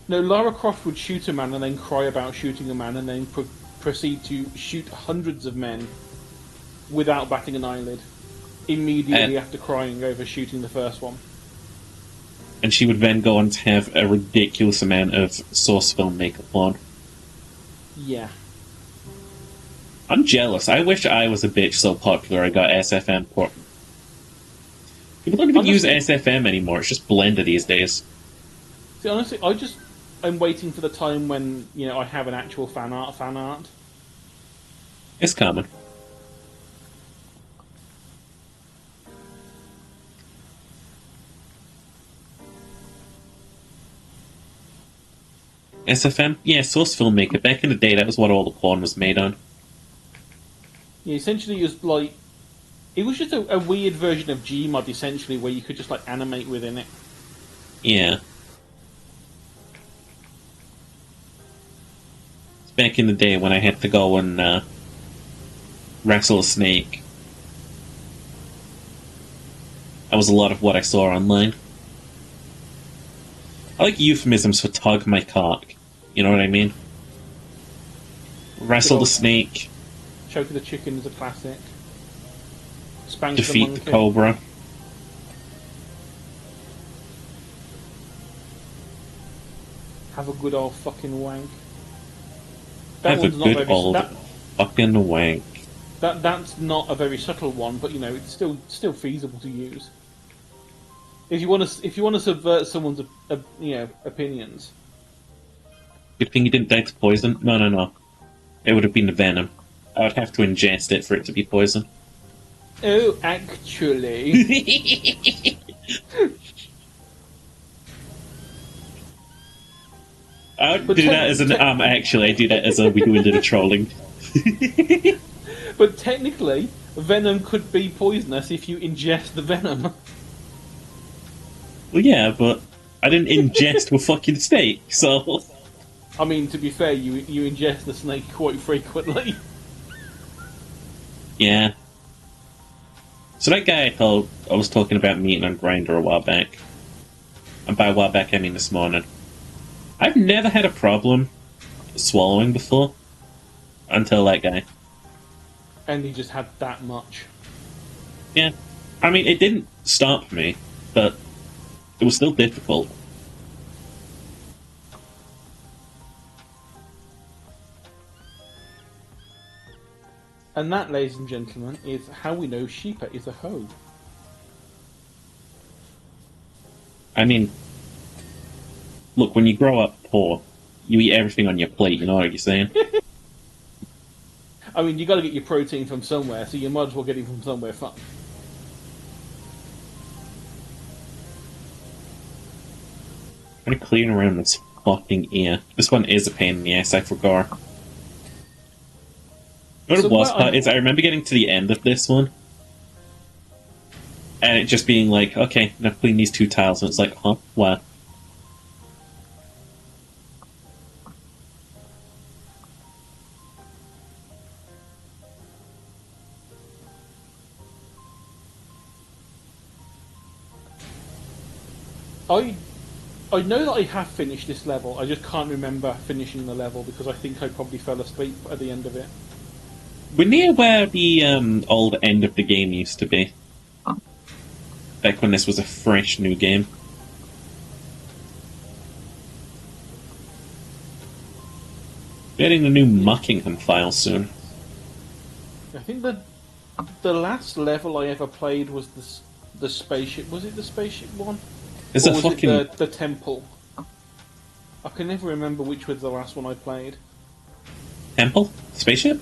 No, Lara Croft would shoot a man and then cry about shooting a man and then proceed to shoot hundreds of men without batting an eyelid. Immediately after crying over shooting the first one. And she would then go on to have a ridiculous amount of source film makeup on. Yeah. I'm jealous. I wish I was a bitch so popular I got SFM port. People don't even use SFM anymore. It's just Blender these days. See, honestly, I'm waiting for the time when, you know, I have an actual fan art. It's coming. SFM? Yeah, source filmmaker. Back in the day, that was what all the porn was made on. Yeah, essentially, it was like... It was just a weird version of Gmod, essentially, where you could just, like, animate within it. Yeah. Back in the day when I had to go and wrestle a snake. That was a lot of what I saw online. I like euphemisms for tug my cock. You know what I mean? Wrestle the snake. Choke the chicken is a classic. Spank defeat the cobra. Have a good old fucking wank. Have a good old fucking wank. That's not a very subtle one, but you know it's still feasible to use. If you want to subvert someone's opinions. Good thing you didn't die to poison. No, no, no. It would have been the venom. I would have to ingest it for it to be poison. Oh, actually. I would do that as an actually I do that as a we do a little trolling. But technically, venom could be poisonous if you ingest the venom. Well, yeah, but I didn't ingest a fucking snake, so. I mean, to be fair, you ingest the snake quite frequently. Yeah. So that guy I was talking about meeting on Grindr a while back. And by a while back, I mean this morning. I've never had a problem swallowing before. Until that guy. And he just had that much. Yeah. I mean, it didn't stop me, but it was still difficult. And that, ladies and gentlemen, is how we know Sheepa is a hoe. I mean, look, when you grow up poor, you eat everything on your plate, you know what I'm saying? I mean, you got to get your protein from somewhere, so you might as well get it from somewhere fun. I'm gonna clean around this fucking ear. This one is a pain in the ass, I forgot. What So it was, what is I remember getting to the end of this one, and it just being like, okay, now clean these 2 tiles, and it's like, huh, what? I know that I have finished this level. I just can't remember finishing the level because I think I probably fell asleep at the end of it. We're near where the old end of the game used to be. Back when this was a fresh new game. Getting the new Muckingham file soon. I think the last level I ever played was the spaceship. Was it the spaceship one? There's or a was fucking it the temple? I can never remember which was the last one I played. temple? Spaceship?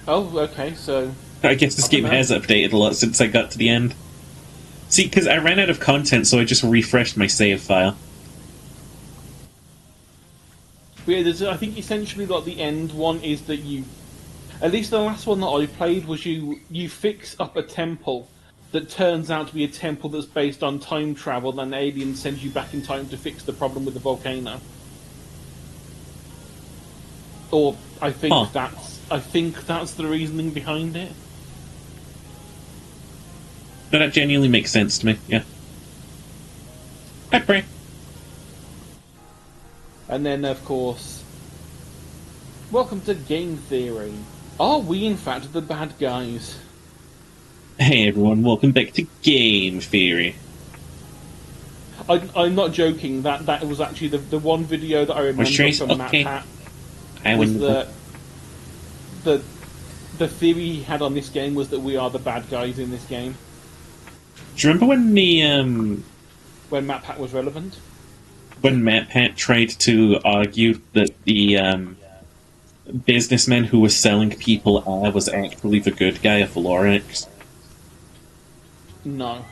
Oh, okay, so... I guess this game has updated a lot since I got to the end. See, because I ran out of content, so I just refreshed my save file. But yeah, I think essentially like the end one is that you... At least the last one that I played was you fix up a temple that turns out to be a temple that's based on time travel, and aliens send you back in time to fix the problem with the volcano. Or I think that's the reasoning behind it. No, that genuinely makes sense to me, yeah. I pray. And then, of course, welcome to Game Theory. Are we, in fact, the bad guys? Hey everyone, welcome back to Game Theory. I'm not joking, that was actually the one video that I remember from MatPat. Was the theory he had on this game was that we are the bad guys in this game. Do you remember when when MatPat was relevant? When MatPat tried to argue that the businessman who was selling people was actually the good guy of Lorax? No.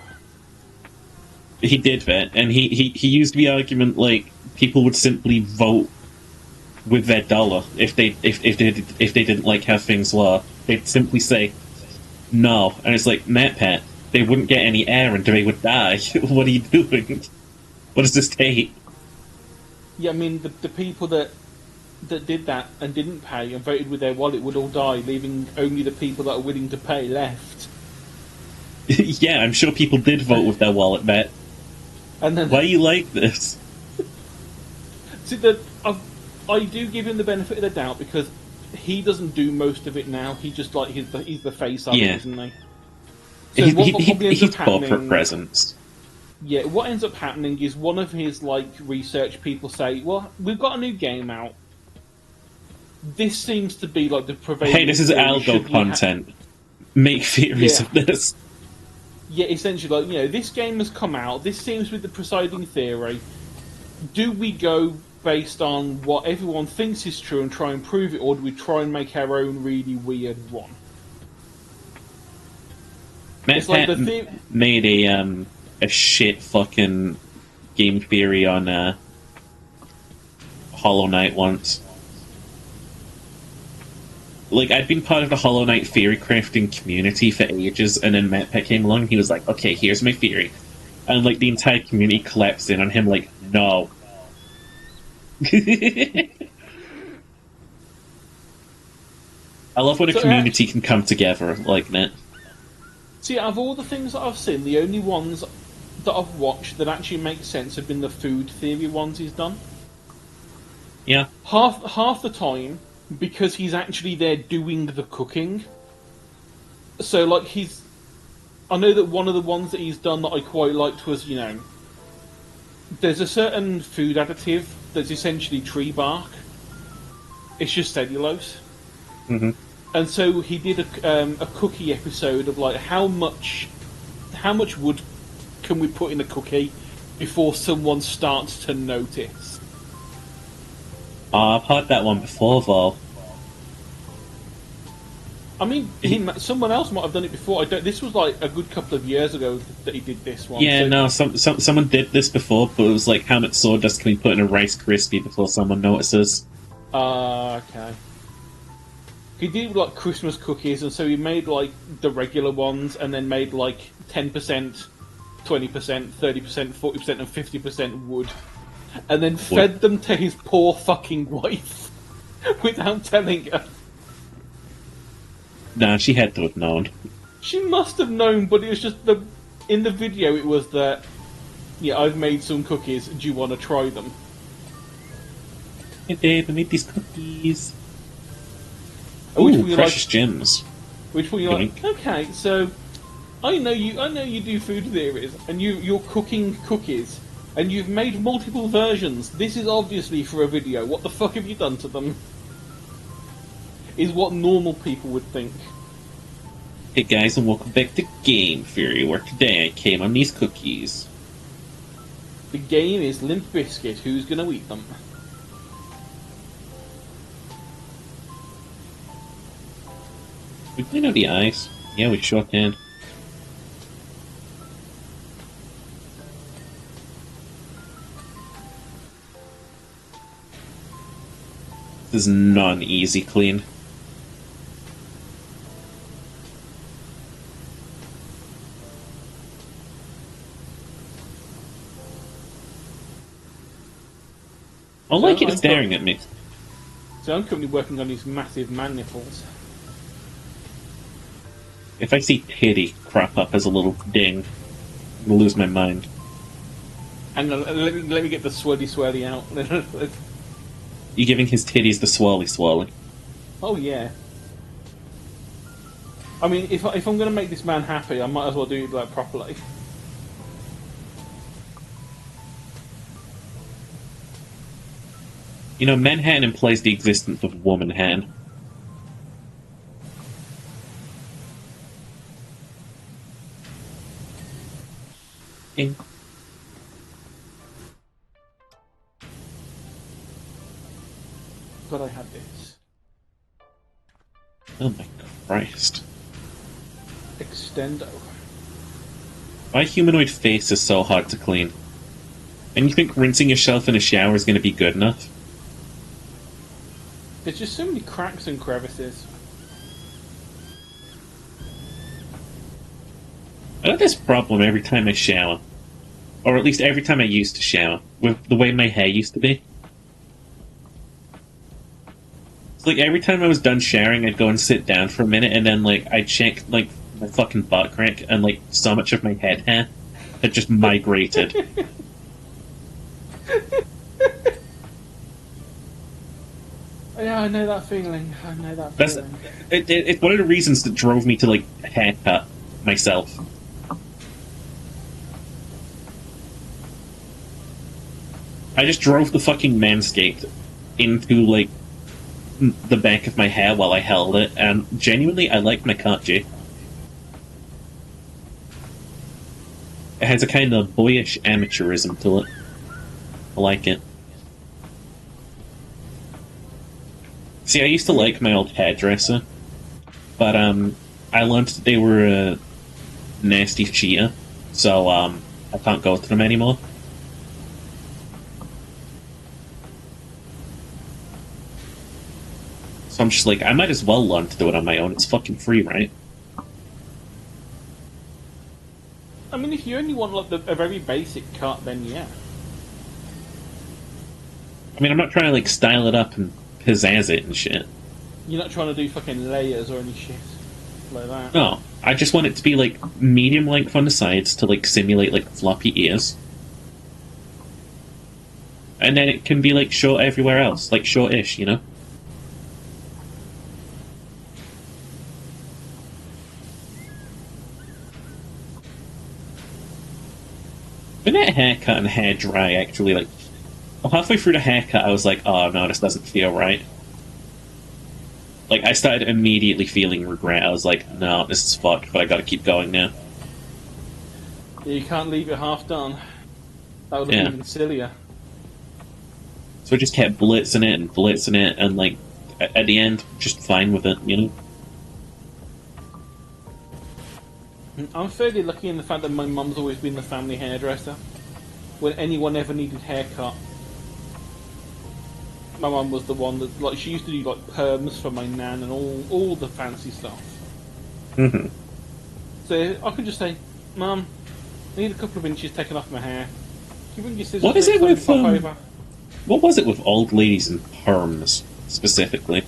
He did that, and he used the argument like people would simply vote with their dollar if they didn't like how things were. They'd simply say no, and it's like, MatPat, they wouldn't get any air and they would die. What are you doing? What does this take? Yeah, I mean the people that did that and didn't pay and voted with their wallet would all die, leaving only the people that are willing to pay left. Yeah, I'm sure people did vote with their wallet, Matt. And then, why are you like this? See, I do give him the benefit of the doubt because he doesn't do most of it now. He just like he's the face of it, isn't he? So he's corporate presence. Yeah, what ends up happening is one of his like research people say, "Well, we've got a new game out. This seems to be like the prevailing." Hey, this is algo content. Make theories of this. yeah, essentially, like, this game has come out. This seems with the presiding theory. Do we go based on what everyone thinks is true and try and prove it, or do we try and make our own really weird one? Matt like made a shit fucking game theory on Hollow Knight once. Like, I'd been part of the Hollow Knight theory crafting community for ages, and then MatPat came along and he was like, okay, here's my theory. And, like, the entire community collapsed in on him, like, no. I love when a community can come together like that. See, out of all the things that I've seen, the only ones that I've watched that actually make sense have been the food theory ones he's done. Yeah. Half the time, because he's actually there doing the cooking. So, like, I know that one of the ones that he's done that I quite liked was, there's a certain food additive that's essentially tree bark. It's just cellulose. Mm-hmm. And so he did a cookie episode of, like, how much wood can we put in a cookie before someone starts to notice? I've heard that one before, though. I mean, someone else might have done it before. This was like a good couple of years ago that he did this one. Yeah, so, no, someone did this before, but it was like, how much sawdust can we put in a Rice Krispie before someone notices? Okay. He did like Christmas cookies, and so he made like the regular ones, and then made like 10%, 20%, 30%, 40%, and 50% wood, and then fed them to his poor fucking wife without telling her. Nah, she had to have known. She must have known, but it was just in the video it was that, yeah, I've made some cookies, do you want to try them? Hey Dave, I made these cookies. Ooh, precious gems. Which one you like, okay, so I know you do food theories, and you're cooking cookies, and you've made multiple versions. This is obviously for a video. What the fuck have you done to them? Is what normal people would think. Hey guys, and welcome back to Game Theory, where today I came on these cookies. The game is Limp Bizkit. Who's gonna eat them? We clean out the eyes. Yeah, we sure can. This is not an easy clean. I like it staring at me. So I'm currently working on these massive man nipples. If I see titty crop up as a little ding, I'm gonna lose my mind. And let me get the swirly out. You giving his titties the swirly? Oh yeah. I mean, if I'm going to make this man happy, I might as well do it like properly. You know, Manhattan implies the existence of Womanhattan. But I had this. Oh my Christ. Extendo. My humanoid face is so hard to clean. And you think rinsing yourself in a shower is going to be good enough? There's just so many cracks and crevices. I have this problem every time I shower. Or at least every time I used to shower. With the way my hair used to be. It's like every time I was done showering, I'd go and sit down for a minute, and then like I'd check like my fucking butt crack, and like so much of my head hair had just migrated. Yeah, I know that feeling. It's one of the reasons that drove me to like haircut myself. I just drove the fucking Manscaped into like the back of my hair while I held it, and genuinely, I liked my cut, G. It has a kind of boyish amateurism to it. I like it. See, I used to like my old hairdresser, but I learned that they were a nasty cheater, so I can't go to them anymore. So I'm just like, I might as well learn to do it on my own. It's fucking free, right? I mean, if you only want like a very basic cut, then yeah. I mean, I'm not trying to like style it up and pizzazz it and shit. You're not trying to do fucking layers or any shit like that. No, I just want it to be like medium length on the sides to like simulate like floppy ears. And then it can be like short everywhere else, like short-ish, you know? When that haircut and hair dry, actually, like, halfway through the haircut, I was like, oh no, this doesn't feel right. Like, I started immediately feeling regret. I was like, no, this is fucked, but I gotta keep going now. You can't leave it half done. That would have been even sillier. So I just kept blitzing it, and like, at the end, just fine with it, you know? I'm fairly lucky in the fact that my mum's always been the family hairdresser. When anyone ever needed haircut, my mum was the one that, like, she used to do like perms for my nan and all the fancy stuff. Mm-hmm. So I could just say, Mum, I need a couple of inches taken off my hair. Can you bring your scissors? What is it with over? What was it with old ladies and perms specifically?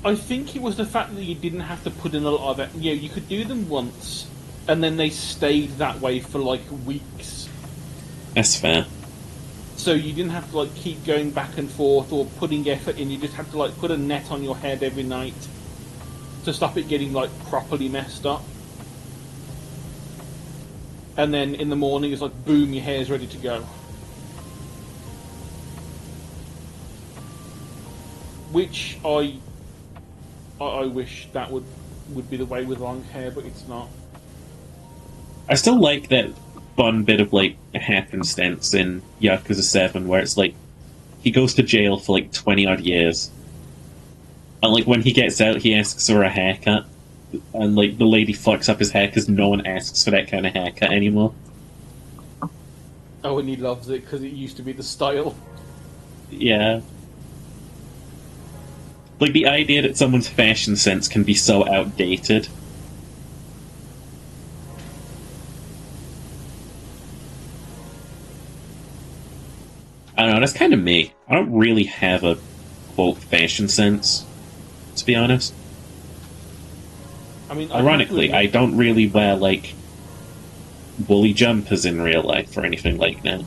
I think it was the fact that you didn't have to put in a lot of it. You know, you could do them once, and then they stayed that way for like weeks. That's fair. So you didn't have to like keep going back and forth or putting effort in. You just had to like put a net on your head every night to stop it getting like properly messed up. And then in the morning, it's like boom, your hair's ready to go. Which I wish that would be the way with long hair, but it's not. I still like that fun bit of like happenstance in Yakuza 7 where it's like he goes to jail for like 20 odd years, and like when he gets out he asks for a haircut, and like the lady fucks up his hair because no one asks for that kind of haircut anymore. Oh, and he loves it because it used to be the style. Yeah. Like, the idea that someone's fashion sense can be so outdated. I don't know, that's kind of me. I don't really have a, quote, fashion sense, to be honest. I mean, ironically, I don't really wear, like, woolly jumpers in real life or anything like that.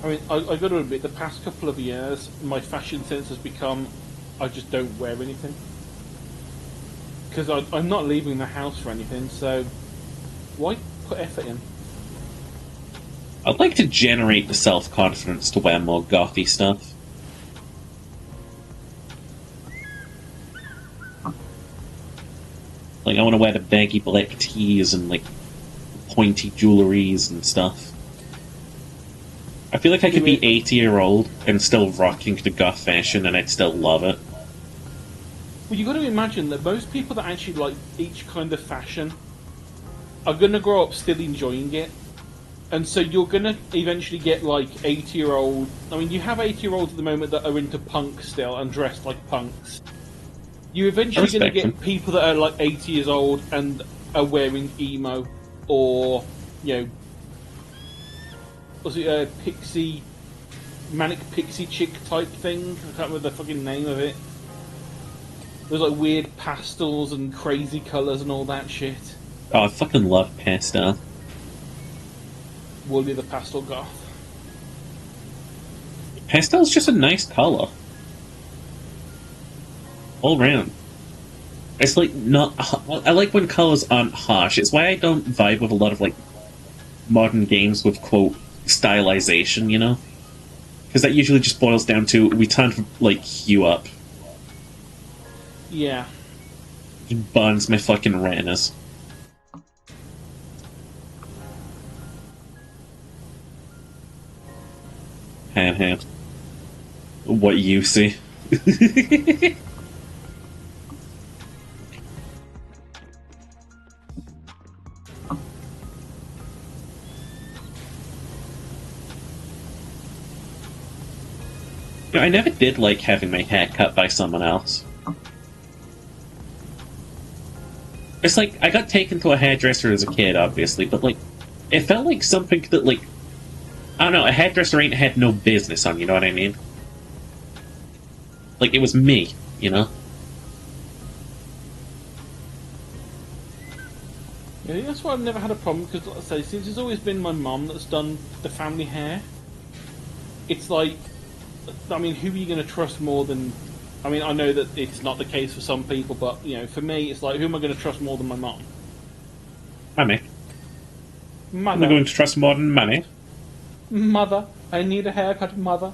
I mean, I got to admit, the past couple of years, my fashion sense has become, I just don't wear anything. Because I'm not leaving the house for anything, so why put effort in? I'd like to generate the self-confidence to wear more gothy stuff. Like, I want to wear the baggy black tees and, like, pointy jewelries and stuff. I feel like I could be 80-year-old and still rocking the goth fashion and I'd still love it. Well, you've got to imagine that most people that actually like each kind of fashion are going to grow up still enjoying it. And so you're going to eventually get like 80-year-old... I mean, you have 80-year-olds at the moment that are into punk still and dressed like punks. You're eventually going to get people that are like 80 years old and are wearing emo or, you know... Was it a pixie... manic pixie chick type thing? I can't remember the fucking name of it. There's like weird pastels and crazy colours and all that shit. Oh, I fucking love pastel. Wooly the pastel goth. Pastel's just a nice colour. All round. It's like not... I like when colours aren't harsh. It's why I don't vibe with a lot of like modern games with, quote, stylization, you know? Because that usually just boils down to, we tend to, like, hue up. Yeah. It burns my fucking retinas. Panhead. What you see. I never did like having my hair cut by someone else. It's like, I got taken to a hairdresser as a kid, obviously, but like, it felt like something that, like, I don't know, a hairdresser ain't had no business on, you know what I mean? Like, it was me, you know? Yeah, that's why I've never had a problem, because, like I say, since it's always been my mum that's done the family hair, it's like, I mean, who are you going to trust more than... I mean, I know that it's not the case for some people, but, you know, for me, it's like, who am I going to trust more than my mum? Money. Mother. I'm going to trust more than money. Mother. I need a haircut, mother.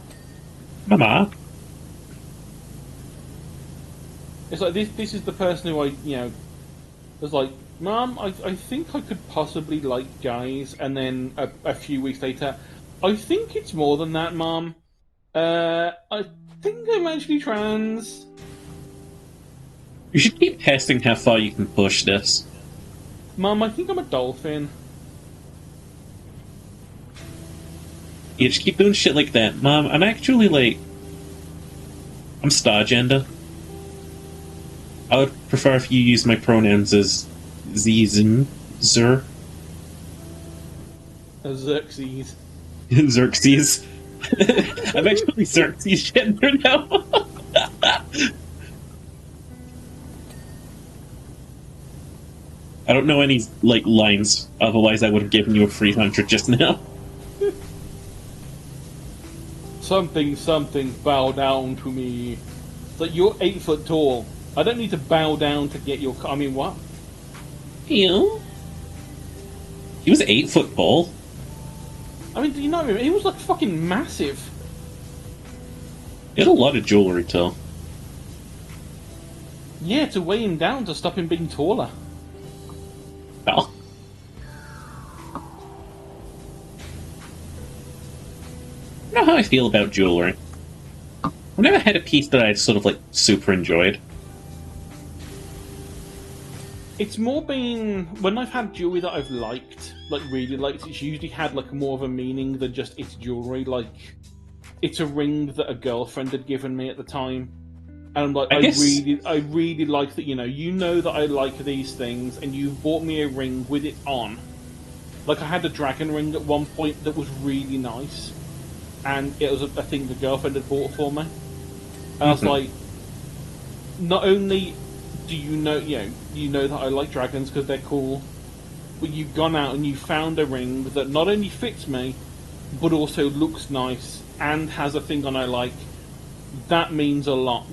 Mama. It's like, this is the person who I, you know, was like, Mum, I think I could possibly like guys, and then a few weeks later, I think it's more than that, Mum. I think I'm actually trans. You should keep testing how far you can push this. Mum, I think I'm a dolphin. You just keep doing shit like that. Mom, I'm actually, like... I'm stargender. I would prefer if you use my pronouns as Zizn, Zer. Xerxes. Xerxes. I'm actually Xerxes gender now. I don't know any, like, lines, otherwise I would have given you a free 100 just now. Something, bow down to me. It's like, you're 8 foot tall. I don't need to bow down to get your... I mean, what? Ew. He was 8 foot tall. I mean, do you know him? He was, like, fucking massive. He had a lot of jewelry, too. Yeah, to weigh him down to stop him being taller. Oh. I don't know how I feel about jewelry. I've never had a piece that I sort of, like, super enjoyed. It's more been... When I've had jewelry that I've liked, like, really liked, it's usually had, like, more of a meaning than just it's jewelry. Like, it's a ring that a girlfriend had given me at the time. And I'm like, I really like that, you know that I like these things, and you bought me a ring with it on. Like, I had a dragon ring at one point that was really nice, and it was a thing the girlfriend had bought for me. And I was like, not only do you know that I like dragons because they're cool, but you've gone out and you found a ring that not only fits me, but also looks nice and has a thing on I like. That means a lot.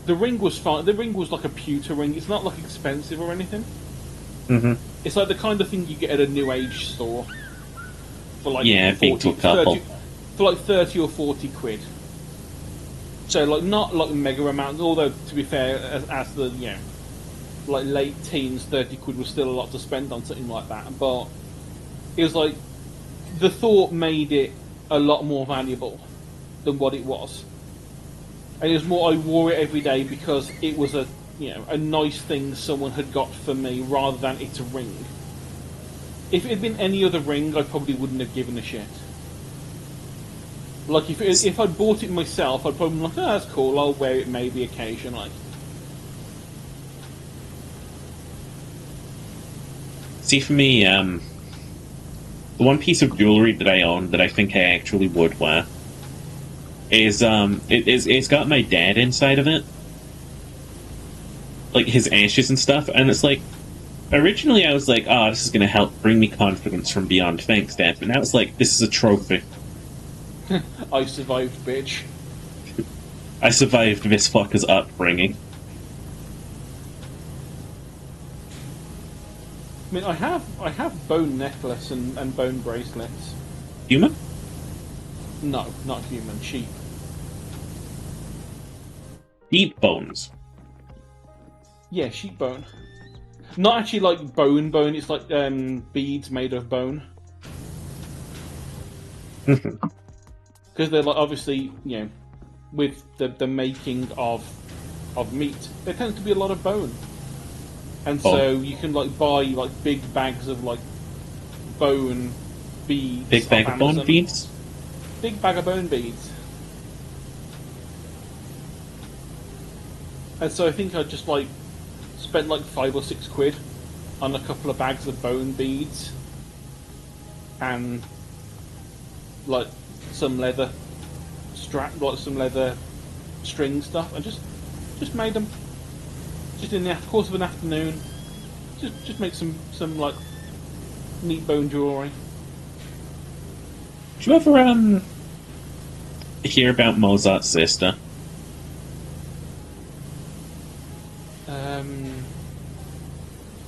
The ring was fine. The ring was like a pewter ring. It's not like expensive or anything. It's like the kind of thing you get at a new age store for like 30 or 40 quid. So like not like mega amounts. Although to be fair, as the like late teens, 30 quid was still a lot to spend on something like that. But it was like the thought made it a lot more valuable than what it was. And it was more, I wore it every day because it was a nice thing someone had got for me rather than it's a ring. If it had been any other ring, I probably wouldn't have given a shit. Like, if I'd bought it myself, I'd probably be like, oh, that's cool, I'll wear it maybe occasionally. See, for me, the one piece of jewelry that I own that I think I actually would wear is it's got my dad inside of it, like his ashes and stuff, and it's like originally I was like, oh, this is gonna help bring me confidence from beyond, thanks Dad, but now it's like, this is a trophy. I survived, bitch. I survived this fucker's upbringing. I mean, I have bone necklace and bone bracelets. Human? No, not human. Sheep. Sheep bones. Yeah, sheep bone. Not actually like bone. It's like beads made of bone. because they're like obviously with the making of meat, there tends to be a lot of bone, and so you can like buy like big bags of like bone beads. Big bag of bone beads. Big bag of bone beads. And so I think I just like spent like £5 or £6 on a couple of bags of bone beads and like some leather strap, like some leather string stuff, and just made them just in the course of an afternoon. Just make some like neat bone jewellery. Did you ever hear about Mozart's sister?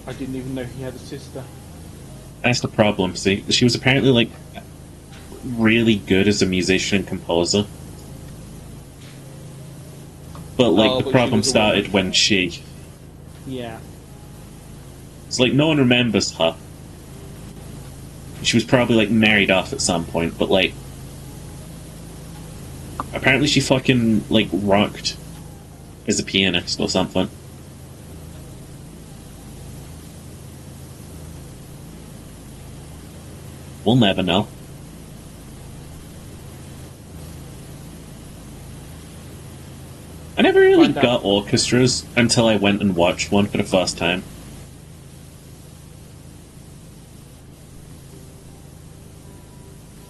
I didn't even know he had a sister. That's the problem. See, she was apparently like really good as a musician and composer, but like the problem started when she. Yeah. It's like no one remembers her. She was probably like married off at some point, but like apparently she fucking like rocked as a pianist or something. We'll never know. I never really got orchestras until I went and watched one for the first time.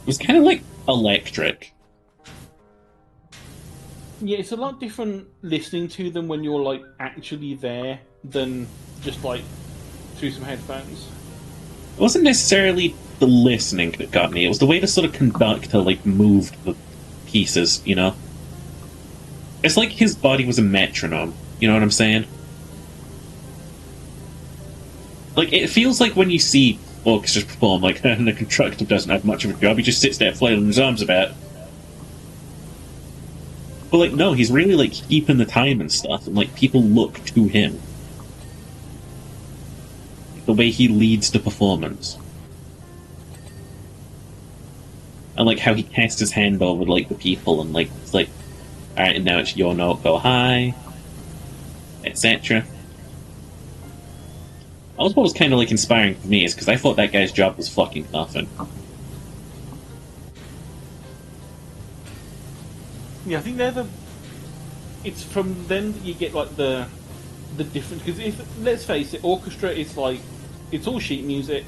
It was kind of like electric. Yeah, it's a lot different listening to them when you're like actually there than just like through some headphones. It wasn't necessarily the listening that got me. It was the way the sort of conductor like moved the pieces, you know? It's like his body was a metronome, you know what I'm saying? Like, it feels like when you see orchestras perform, like, the conductor doesn't have much of a job, he just sits there flailing his arms about. But, like, no, he's really, like, keeping the time and stuff, and, like, people look to him. The way he leads the performance. And, like, how he casts his hand over, like, the people, and, like, it's like, alright, and now it's your note, go high, etc. Also, what was kind of, like, inspiring for me is because I thought that guy's job was fucking nothing. Yeah, I think they're the... It's from then that you get, like, the difference... Because if, let's face it, orchestra is, like... It's all sheet music.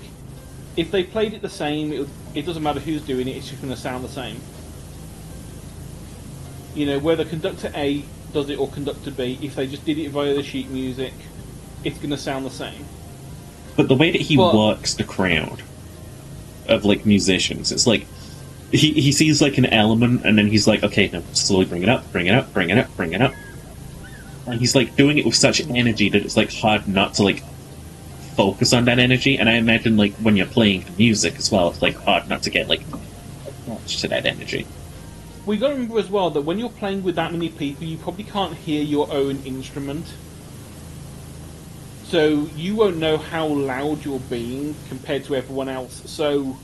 If they played it the same, it doesn't matter who's doing it, it's just going to sound the same. You know, whether conductor A does it or conductor B, if they just did it via the sheet music, it's going to sound the same. But the way that he works the crowd of, like, musicians, it's like, he sees, like, an element, and then he's like, okay, now slowly bring it up, bring it up, bring it up, bring it up. And he's, like, doing it with such energy that it's, like, hard not to, like, focus on that energy. And I imagine, like, when you're playing the music as well, it's, like, hard not to get, like, attached to that energy. We got to remember as well that when you're playing with that many people, you probably can't hear your own instrument. So you won't know how loud you're being compared to everyone else. So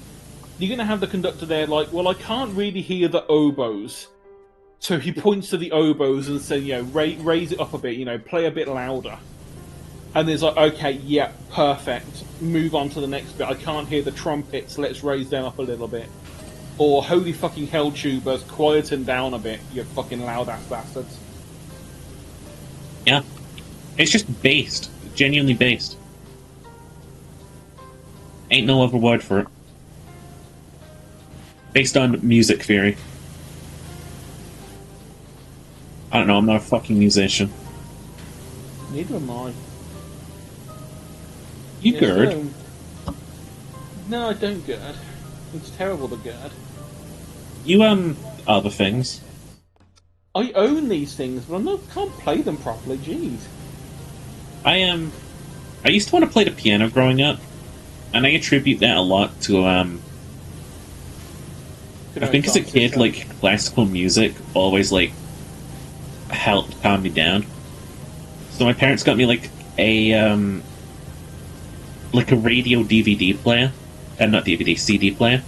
you're going to have the conductor there like, well, I can't really hear the oboes. So he points to the oboes and says, you know, raise it up a bit, you know, play a bit louder. And there's like, okay, yeah, perfect. Move on to the next bit. I can't hear the trumpets, let's raise them up a little bit. Or, holy fucking hell, tubers, quieten down a bit, you fucking loud-ass bastards. Yeah. It's just based. Genuinely based. Ain't no other word for it. Based on music theory. I don't know, I'm not a fucking musician. Neither am I. You gird? No, I don't gird. It's terrible to gird. You, other things. I own these things, but I can't play them properly, jeez. I used to want to play the piano growing up, and I attribute that a lot to, I think as a kid, like, classical music always, like, helped calm me down. So my parents got me, like, a radio DVD player. Not DVD, CD player.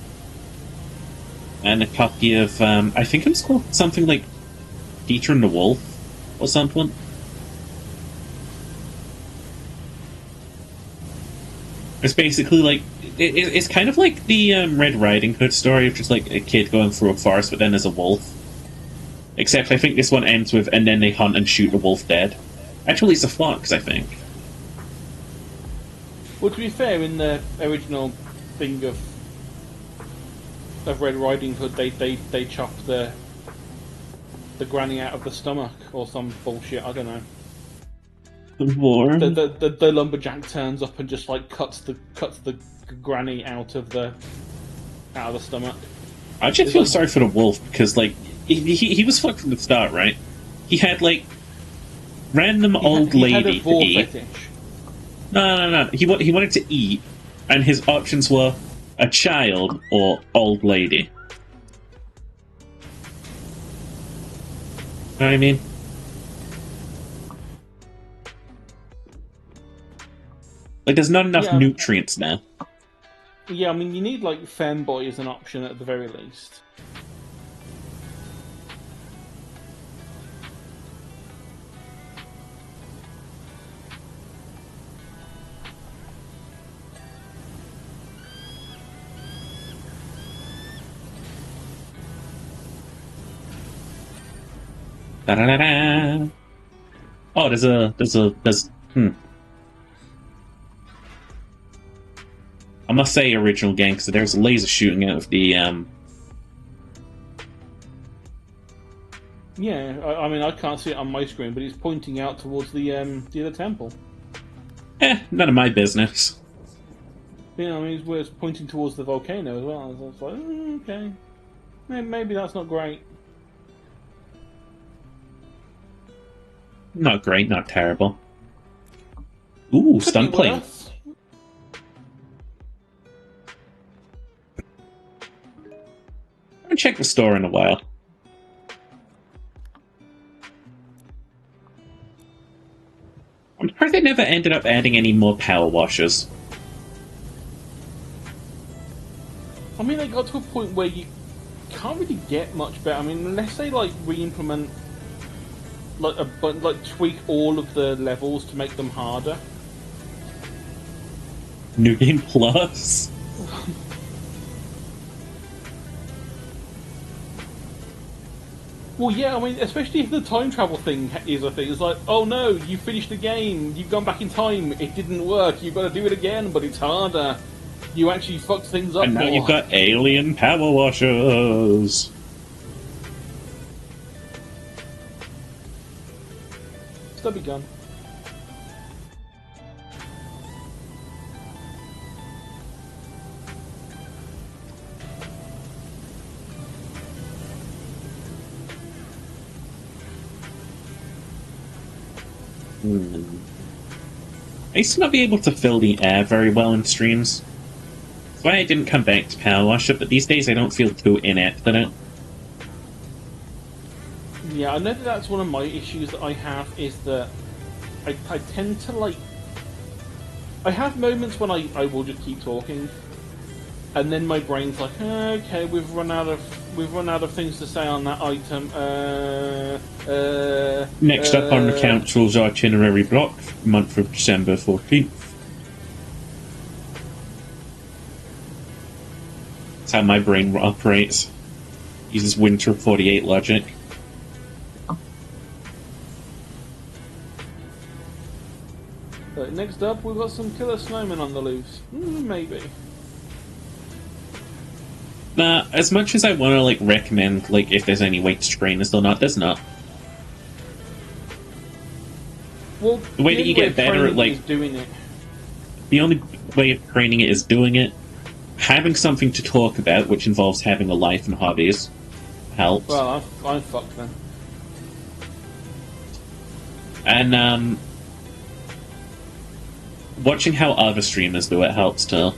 and a copy of I think it was called something like Peter and the Wolf or something. It's basically like it's kind of like the Red Riding Hood story of just like a kid going through a forest, but then there's a wolf. Except I think this one ends with and then they hunt and shoot the wolf dead. Actually, it's a fox, I think. Well, to be fair, in the original thing of Red Riding Hood, they chop the granny out of the stomach or some bullshit. I don't know. The lumberjack turns up and just like cuts the granny out of the stomach. I just feel sorry for the wolf because like he was fucked from the start, right? He had like random old lady to eat. Fetish. No. He wanted to eat, and his options were a child or old lady. Know what I mean? Like, there's not enough nutrients now. Yeah, I mean, you need, like, femboy as an option at the very least. Da-da-da-da. Oh, there's I must say original game, because there's a laser shooting out of the, Yeah, I mean, I can't see it on my screen, but it's pointing out towards the other temple. None of my business. Yeah, I mean, it's pointing towards the volcano as well. I was like, okay. Maybe that's not great. Not great, not terrible. Ooh, stun plane. I haven't checked the store in a while. I'm surprised they never ended up adding any more power washers. I mean, they got to a point where you can't really get much better. I mean, unless they like re-implement, like tweak all of the levels to make them harder. New Game Plus. Well, yeah, I mean, especially if the time travel thing is a thing. It's like, oh no, you finished the game, you've gone back in time, it didn't work, you've got to do it again, but it's harder. You actually fucked things up. And now you've got alien power washers. Stubby gun. I used to not be able to fill the air very well in streams. That's why I didn't come back to Power Washer, but these days I don't feel too inept at it. Yeah, I know that's one of my issues that I have, is that I tend to like... I have moments when I will just keep talking, and then my brain's like, okay, we've run out of things to say on that item. Next up on the council's itinerary block, month of December 14th. That's how my brain operates. Uses Winter 48 logic. Next up, we've got some killer snowmen on the loose. Maybe. Nah, as much as I want to like recommend like if there's any way to train this or not, there's not. Well, the way that you get better at like doing it. The only way of training it is doing it. Having something to talk about, which involves having a life and hobbies, helps. Well, I'm fucked then. And watching how other streamers do it helps too.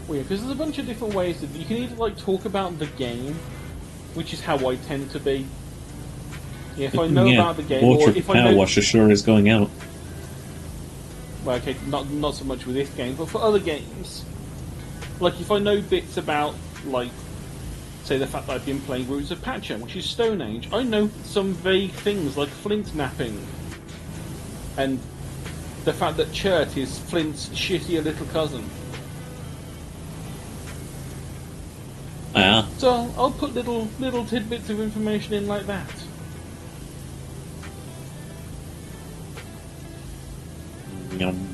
Well, yeah, because there's a bunch of different ways that you can either like talk about the game, which is how I tend to be. Yeah, if I know about the game, Water or if Power I know... Washer sure is going out. well, okay, not so much with this game, but for other games. Like, if I know bits about, like, say the fact that I've been playing Roots of Pacha, which is Stone Age, I know some vague things like flint napping. And the fact that Chert is Flint's shittier little cousin. Yeah. So I'll put little tidbits of information in like that. Yum.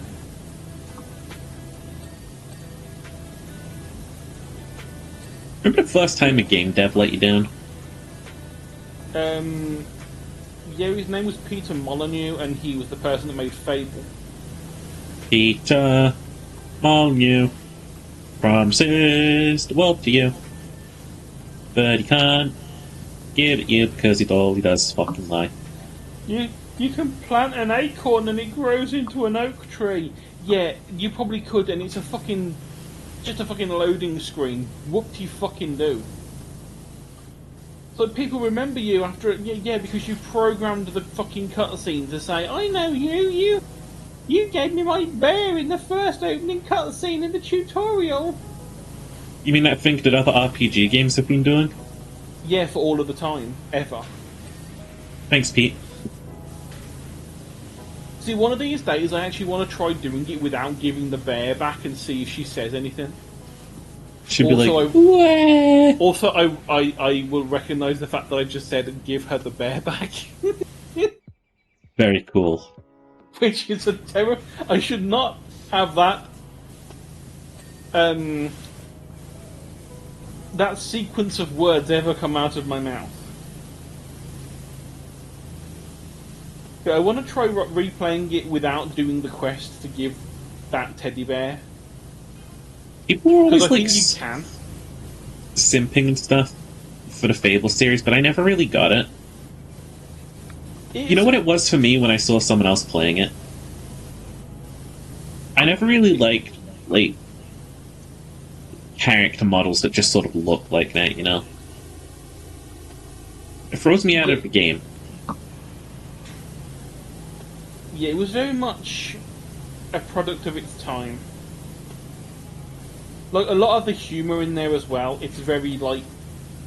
Remember the first time a game dev let you down? Yeah, his name was Peter Molyneux, and he was the person that made Fable. Peter Molyneux promises the world to you, but he can't give it you because all he does is fucking lie. You can plant an acorn and it grows into an oak tree. Yeah, you probably could, and it's just a fucking loading screen. Whoop you fucking do. So people remember you after, yeah, because you programmed the fucking cutscene to say, I know you gave me my bear in the first opening cutscene in the tutorial. You mean that thing that other RPG games have been doing? Yeah, for all of the time, ever. Thanks, Pete. See, one of these days I actually want to try doing it without giving the bear back and see if she says anything. She'd be like, Wah! Also, I will recognise the fact that I just said give her the bear back. Very cool. Which is a terror. I should not have that. That sequence of words ever come out of my mouth. I want to try replaying it without doing the quest to give that teddy bear. People are always I like think you can. simping and stuff for the Fable series, but I never really got it. You know what it was for me when I saw someone else playing it? I never really liked, like, character models that just sort of look like that, you know? It throws me out of the game. Yeah, it was very much a product of its time. Like, a lot of the humour in there as well, it's very, like,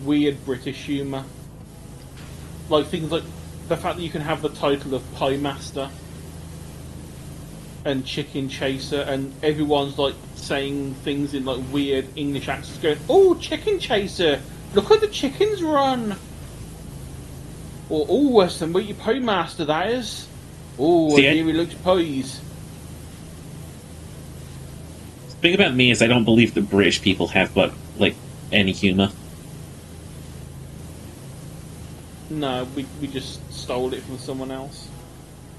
weird British humour. Like, things like the fact that you can have the title of Pie Master and Chicken Chaser, and everyone's, like, saying things in, like, weird English accents, going, "Oh, Chicken Chaser! Look at the chickens run!" Or, "Oh, Western Wheaty Pie Master, that is! Oh, See, here he looks pies." The thing about me is I don't believe that British people have, but, like, any humour. No, we just stole it from someone else.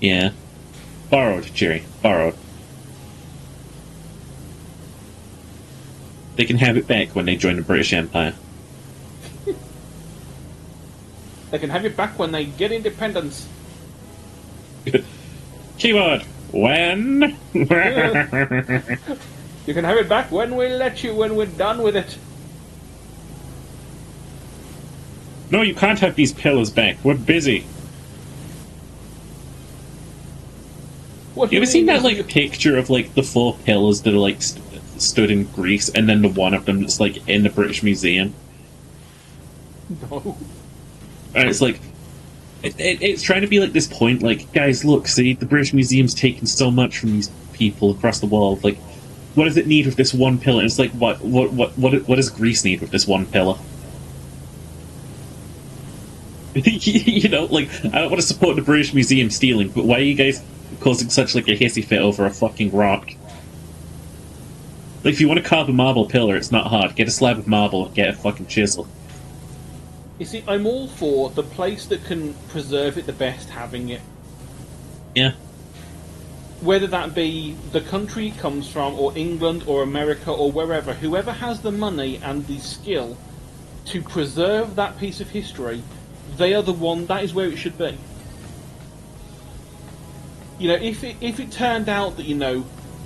Yeah. Borrowed, Jerry. Borrowed. They can have it back when they join the British Empire. They can have it back when they get independence. Keyword. When? You can have it back when we let you, when we're done with it. No, you can't have these pillars back. We're busy. What You ever seen that, like, you... picture of, like, the 4 pillars that are, like, stood in Greece, and then the one of them that's, like, in the British Museum? No. And it's like... It's trying to be, like, this point, like, guys, look, see, the British Museum's taken so much from these people across the world, like, what does it need with this one pillar? And it's like, what does Greece need with this one pillar? You know, like, I don't want to support the British Museum stealing, but why are you guys causing such, like, a hissy fit over a fucking rock? Like, if you want to carve a marble pillar, it's not hard. Get a slab of marble and get a fucking chisel. You see, I'm all for the place that can preserve it the best having it. Yeah. Whether that be the country it comes from, or England, or America, or wherever, whoever has the money and the skill to preserve that piece of history, they are the one, that is where it should be. You know, if it turned out that, you know,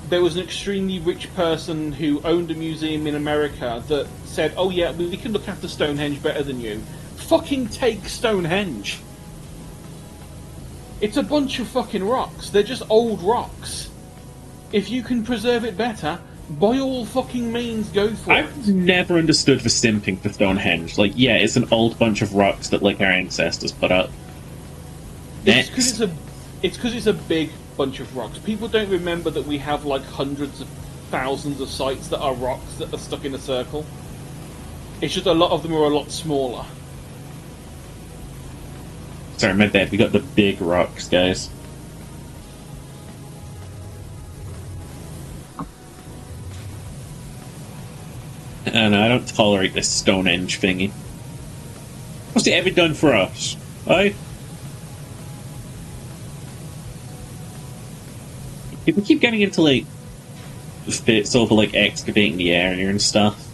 there was an extremely rich person who owned a museum in America that said, oh yeah, we can look after Stonehenge better than you, fucking take Stonehenge. It's a bunch of fucking rocks. They're just old rocks. If you can preserve it better, by all fucking means, go for it. I've never understood the stimping for Stonehenge. Like, yeah, it's an old bunch of rocks that, like, our ancestors put up. It's because it's a big bunch of rocks. People don't remember that we have, like, hundreds of thousands of sites that are rocks that are stuck in a circle. It's just a lot of them are a lot smaller. Sorry, my bad. We got the big rocks, guys. I don't tolerate this Stonehenge thingy. What's it ever done for us? Eh? People keep getting into, like, fits over, like, excavating the area and stuff.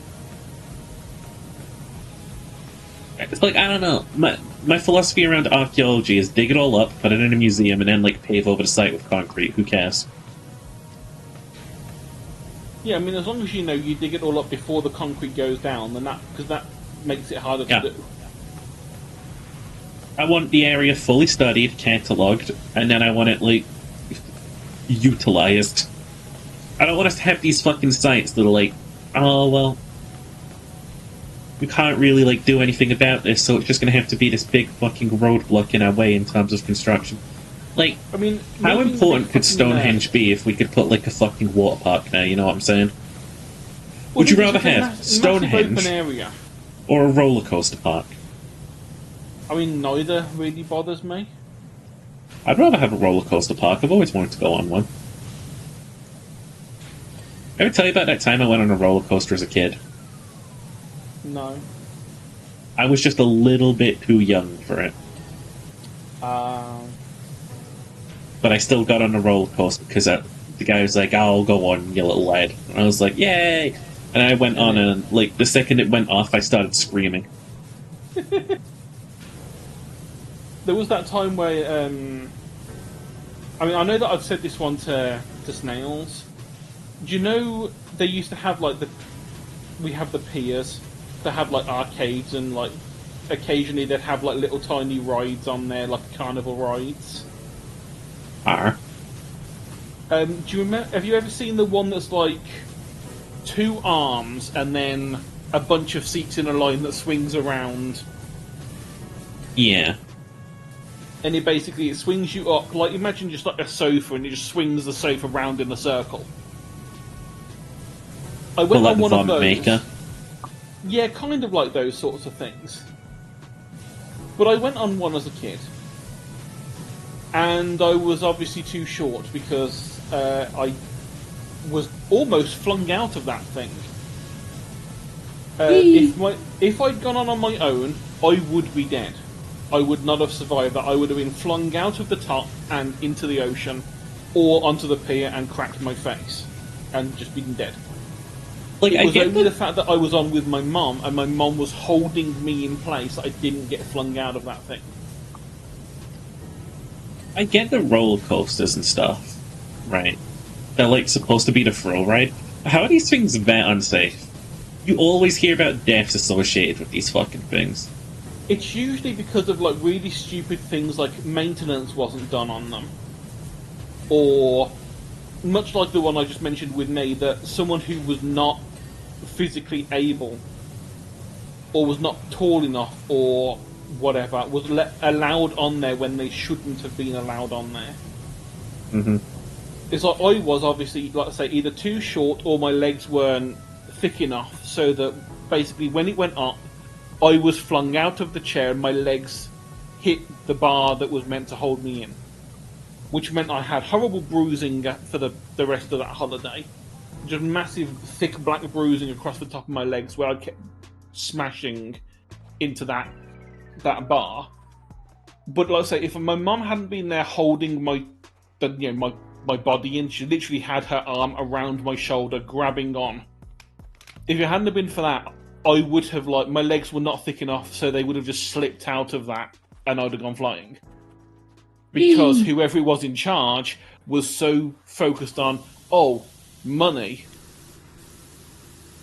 It's like, I don't know. My philosophy around archaeology is dig it all up, put it in a museum, and then, like, pave over the site with concrete. Who cares? Yeah, I mean, as long as you dig it all up before the concrete goes down, then because that makes it harder to do. I want the area fully studied, catalogued, and then I want it, like, utilized. I don't want us to have these fucking sites that are like, oh, well, we can't really, like, do anything about this, so it's just gonna have to be this big fucking roadblock in our way in terms of construction. Like, I mean, how important could Stonehenge be if we could put, like, a fucking water park there, you know what I'm saying? Well, would you rather have Stonehenge area, or a roller coaster park? I mean, neither really bothers me. I'd rather have a roller coaster park. I've always wanted to go on one. Ever tell you about that time I went on a roller coaster as a kid? No. I was just a little bit too young for it. But I still got on the roller coaster because the guy was like, "Oh, go on, you little lad." And I was like, "Yay!" And I went on, and like the second it went off, I started screaming. There was that time where, I mean, I know that I've said this one to Snails. Do you know they used to have like we have the piers that have like arcades and like occasionally they'd have like little tiny rides on there, like carnival rides. Do you remember? Have you ever seen the one that's like 2 arms and then a bunch of seats in a line that swings around? Yeah. And it swings you up, like imagine just like a sofa, and it just swings the sofa round in a circle. I went on one of those. Maker. Yeah, kind of like those sorts of things. But I went on one as a kid, and I was obviously too short because I was almost flung out of that thing. If I'd gone on my own, I would be dead. I would not have survived that. I would have been flung out of the top and into the ocean, or onto the pier and cracked my face, and just been dead. Like, it was only the fact that I was on with my mum, and my mum was holding me in place that I didn't get flung out of that thing. I get the roller coasters and stuff, right? They're like supposed to be the thrill ride. How are these things that unsafe? You always hear about deaths associated with these fucking things. It's usually because of like really stupid things like maintenance wasn't done on them. Or, much like the one I just mentioned with Nate, that someone who was not physically able, or was not tall enough, or whatever, was allowed on there when they shouldn't have been allowed on there. Mm-hmm. It's like I was obviously, like I say, either too short or my legs weren't thick enough, so that basically when it went up, I was flung out of the chair and my legs hit the bar that was meant to hold me in. Which meant I had horrible bruising for the rest of that holiday. Just massive, thick black bruising across the top of my legs where I kept smashing into that bar. But like I say, if my mum hadn't been there holding my body in, she literally had her arm around my shoulder, grabbing on. If it hadn't have been for that, I would have, like, my legs were not thick enough, so they would have just slipped out of that, and I'd have gone flying. Because whoever was in charge was so focused on, money,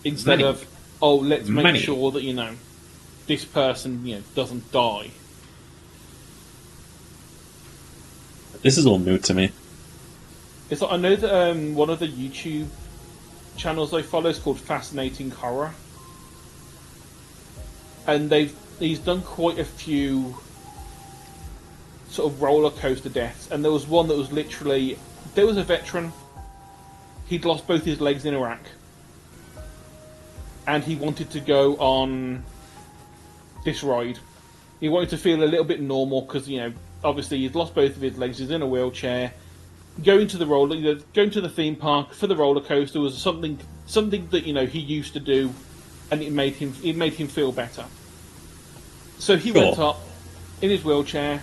instead of, let's make sure that, this person, doesn't die. This is all new to me. It's like, I know that one of the YouTube channels I follow is called Fascinating Horror, and he's done quite a few sort of roller coaster deaths, and there was one that was literally, there was a veteran. He'd lost both his legs in Iraq, and he wanted to go on this ride. He wanted to feel a little bit normal because, you know, obviously he's lost both of his legs. He's in a wheelchair. Going to the theme park for the roller coaster was something that, you know, he used to do, and it made him feel better. So he went up in his wheelchair,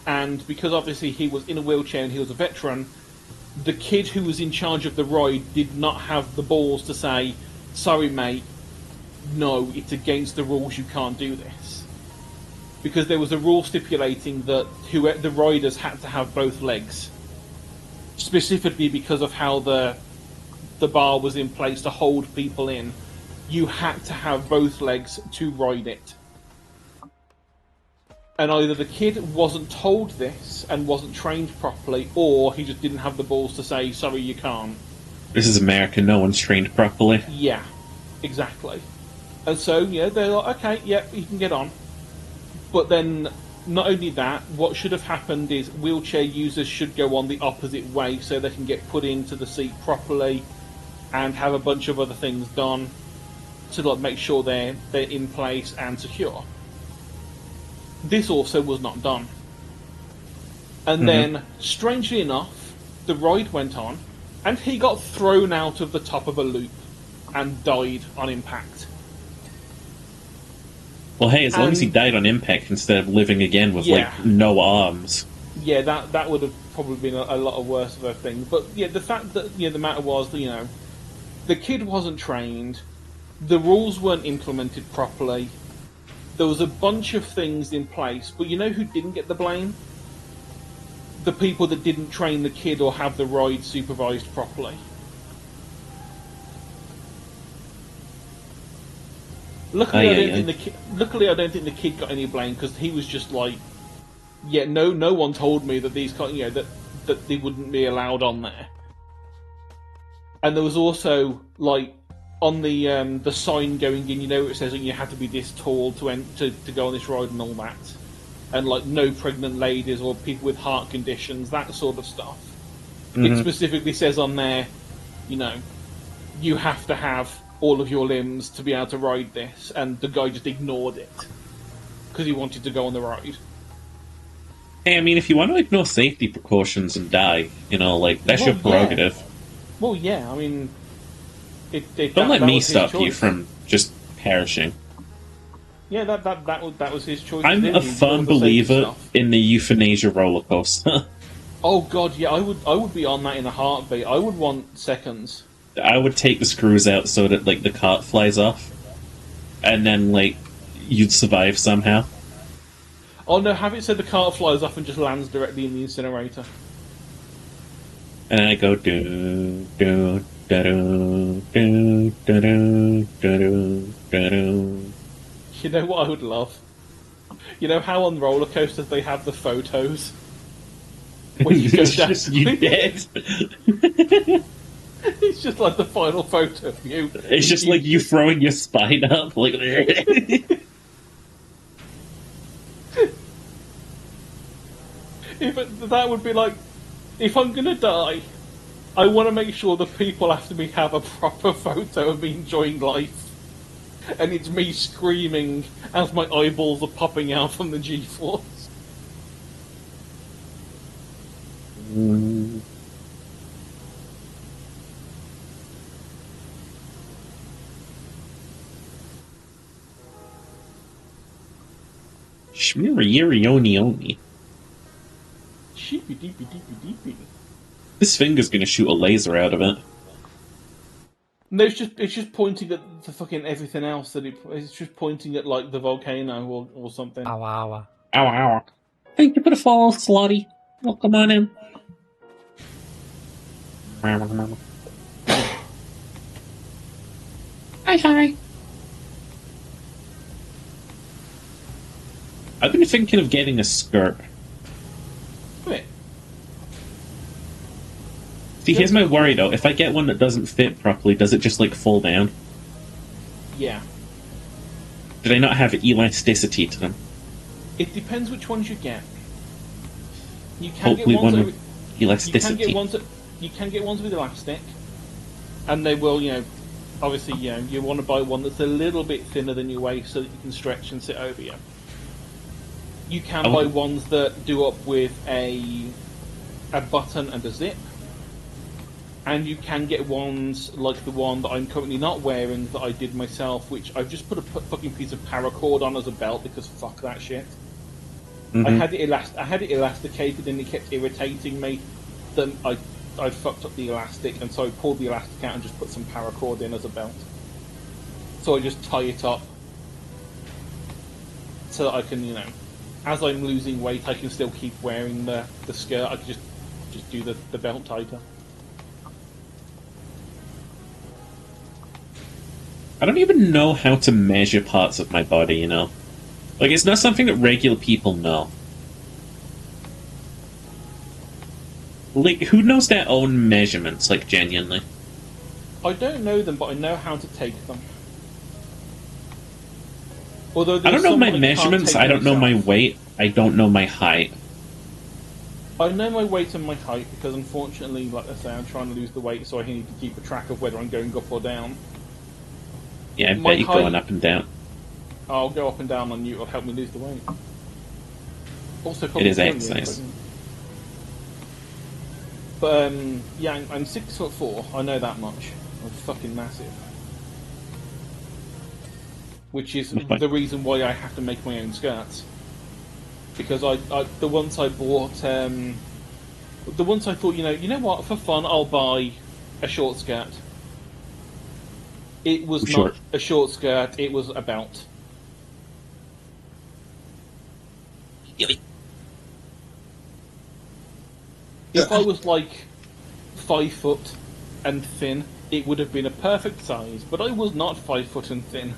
and because obviously he was in a wheelchair and he was a veteran, the kid who was in charge of the ride did not have the balls to say, "Sorry, mate, no, it's against the rules. You can't do this." Because there was a rule stipulating that the riders had to have both legs, specifically because of how the bar was in place to hold people in. You had to have both legs to ride it. And either the kid wasn't told this and wasn't trained properly, or he just didn't have the balls to say, "Sorry, you can't." This is America, no one's trained properly. Yeah, exactly. And so, yeah, they're like, "Okay, yeah, you can get on." But then, not only that, what should have happened is wheelchair users should go on the opposite way so they can get put into the seat properly and have a bunch of other things done to, like, make sure they're in place and secure. This also was not done. And then, strangely enough, the ride went on, and he got thrown out of the top of a loop and died on impact. Well, hey, as long as he died on impact instead of living again with, like, no arms. Yeah, that would have probably been a lot of worse of a thing. But, yeah, the fact that, you know, the matter was that, you know, the kid wasn't trained, the rules weren't implemented properly, there was a bunch of things in place, but you know who didn't get the blame? The people that didn't train the kid or have the ride supervised properly. Luckily, I don't think the kid got any blame because he was just like, yeah, no one told me that these, you know, that they wouldn't be allowed on there. And there was also, like, on the sign going in, you know, it says that you have to be this tall to go on this ride and all that, and like no pregnant ladies or people with heart conditions, that sort of stuff. It specifically says on there, you know, you have to have all of your limbs to be able to ride this, and the guy just ignored it because he wanted to go on the ride. Hey, I mean, if you want to ignore safety precautions and die, you know, like, that's your prerogative. Yeah. Well, yeah, I mean, don't let me stop you from just perishing. Yeah, that was his choice. I'm a firm believer in the euthanasia roller coaster. Oh god, yeah, I would be on that in a heartbeat. I would want seconds. I would take the screws out so that, like, the cart flies off, and then, like, you'd survive somehow. Oh no, have it so the cart flies off and just lands directly in the incinerator. And I go do do da do do da do da do da do. You know what I would love? You know how on roller coasters they have the photos when you go down. You dead. It's just like the final photo of you. It's just like you throwing your spine up, like. That would be like, if I'm gonna die, I want to make sure the people after me have a proper photo of me enjoying life, and it's me screaming as my eyeballs are popping out from the G-force. Shmirionioni. Sheepy deepy deepy deepy. This finger's gonna shoot a laser out of it. No, it's just pointing at the fucking everything else that it's just pointing at like the volcano or something. Ow, ow. Ow, ow. Thank you for the follow, Slotty. Welcome on in. Hi. I've been thinking of getting a skirt. Wait. See, here's my worry though. If I get one that doesn't fit properly, does it just like fall down? Yeah. Did I not have elasticity to them? It depends which ones you get. You can Hopefully get ones one with elasticity. You can get ones with elastic, and they will, obviously, you want to buy one that's a little bit thinner than your waist so that you can stretch and sit over you. You can buy ones that do up with a button and a zip, and you can get ones like the one that I'm currently not wearing that I did myself, which I've just put a fucking piece of paracord on as a belt because fuck that shit. I had it elasticated and it kept irritating me. Then I fucked up the elastic, and so I pulled the elastic out and just put some paracord in as a belt. So I just tie it up so that I can, as I'm losing weight, I can still keep wearing the skirt. I can just do the belt tighter. I don't even know how to measure parts of my body, Like, it's not something that regular people know. Like, who knows their own measurements, like, genuinely? I don't know them, but I know how to take them. Although I don't know my measurements, I don't know my weight, I don't know my height. I know my weight and my height because, unfortunately, like I say, I'm trying to lose the weight, so I need to keep a track of whether I'm going up or down. Yeah, I bet you're going up and down. I'll go up and down on you, it'll help me lose the weight. Also, it is exercise. But, yeah, I'm 6'4", I know that much. I'm fucking massive. Which is the reason why I have to make my own skirts. Because the ones I bought, the ones I thought, you know what, for fun, I'll buy a short skirt. It was not a short skirt, it was a belt. If I was like 5 foot and thin, it would have been a perfect size, but I was not 5 foot and thin.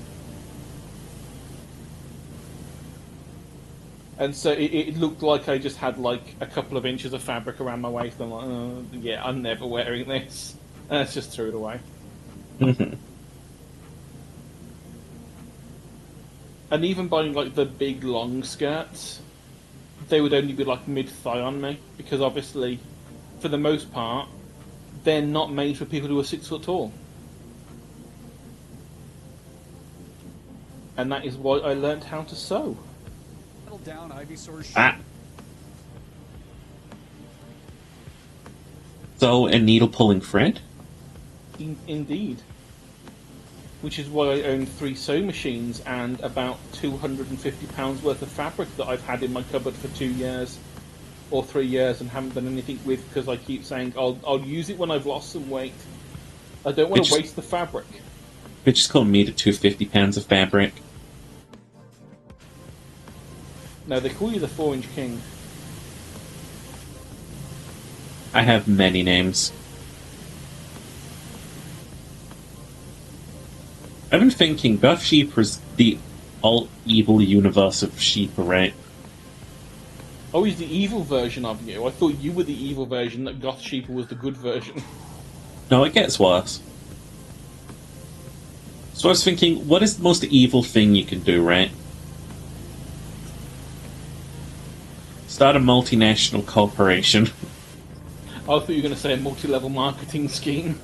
And so it looked like I just had like a couple of inches of fabric around my waist. I'm like, yeah, I'm never wearing this. And I just threw it away. And even buying like the big long skirts, they would only be like mid-thigh on me, because obviously, for the most part, they're not made for people who are 6 foot tall. And that is why I learnt how to sew. Down, So, a needle pulling thread? Indeed. Which is why I own 3 sewing machines and about £250 worth of fabric that I've had in my cupboard for 2 years or 3 years and haven't done anything with, because I keep saying I'll use it when I've lost some weight. I don't want to waste the fabric. They just call me to £250 of fabric. No, they call you the 4-inch king. I have many names. I've been thinking, Goth Sheeper's the all-evil universe of Sheeper, right? Oh, he's the evil version of you. I thought you were the evil version, that Goth Sheeper was the good version. No, it gets worse. So I was thinking, what is the most evil thing you can do, right? Start a multinational corporation. I thought you were going to say a multi-level marketing scheme.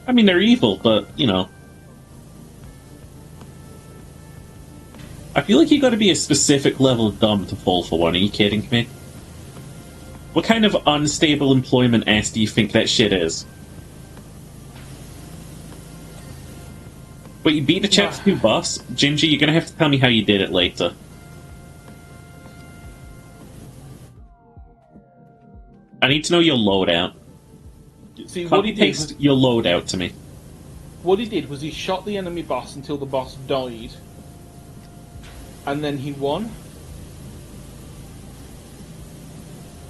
I mean, they're evil, but, I feel like you gotta be a specific level of dumb to fall for one. Are you kidding me? What kind of unstable employment ass do you think that shit is? Wait, you beat the Chapter 2 boss? Ginger, you're gonna have to tell me how you did it later. I need to know your loadout. See, what he did was, your loadout to me. What he did was he shot the enemy boss until the boss died. And then he won.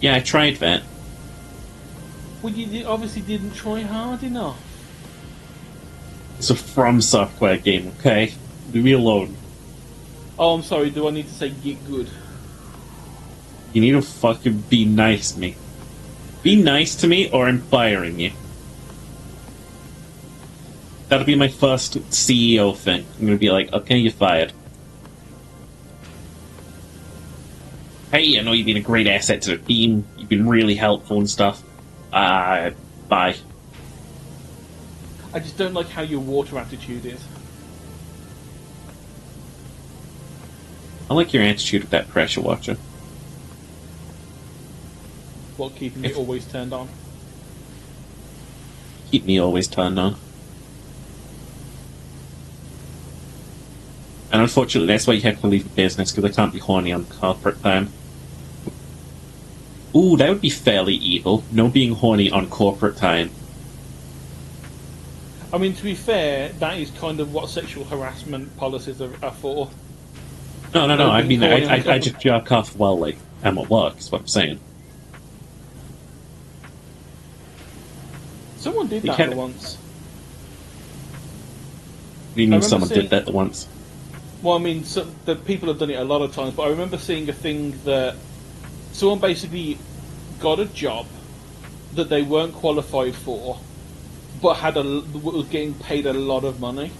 Yeah, I tried that. Well, you obviously didn't try hard enough. It's a From Software game, okay? Leave me alone. Oh, I'm sorry, do I need to say get good? You need to fucking be nice to me. Be nice to me or I'm firing you. That'll be my first CEO thing. I'm gonna be like, okay, you're fired. Hey, I know you've been a great asset to the team. You've been really helpful and stuff. Bye. I just don't like how your water attitude is. I like your attitude with that pressure watcher. What, keeping it always turned on? Keep me always turned on. And unfortunately, that's why you have to leave the business, because I can't be horny on corporate time. Ooh, that would be fairly evil. No being horny on corporate time. I mean, to be fair, that is kind of what sexual harassment policies are for. No. I mean, I just jerk off while, like, I'm at work, is what I'm saying. Someone did that once. What do you mean someone did that once? Well, I mean, the people have done it a lot of times, but I remember seeing a thing that someone basically got a job that they weren't qualified for, but was getting paid a lot of money.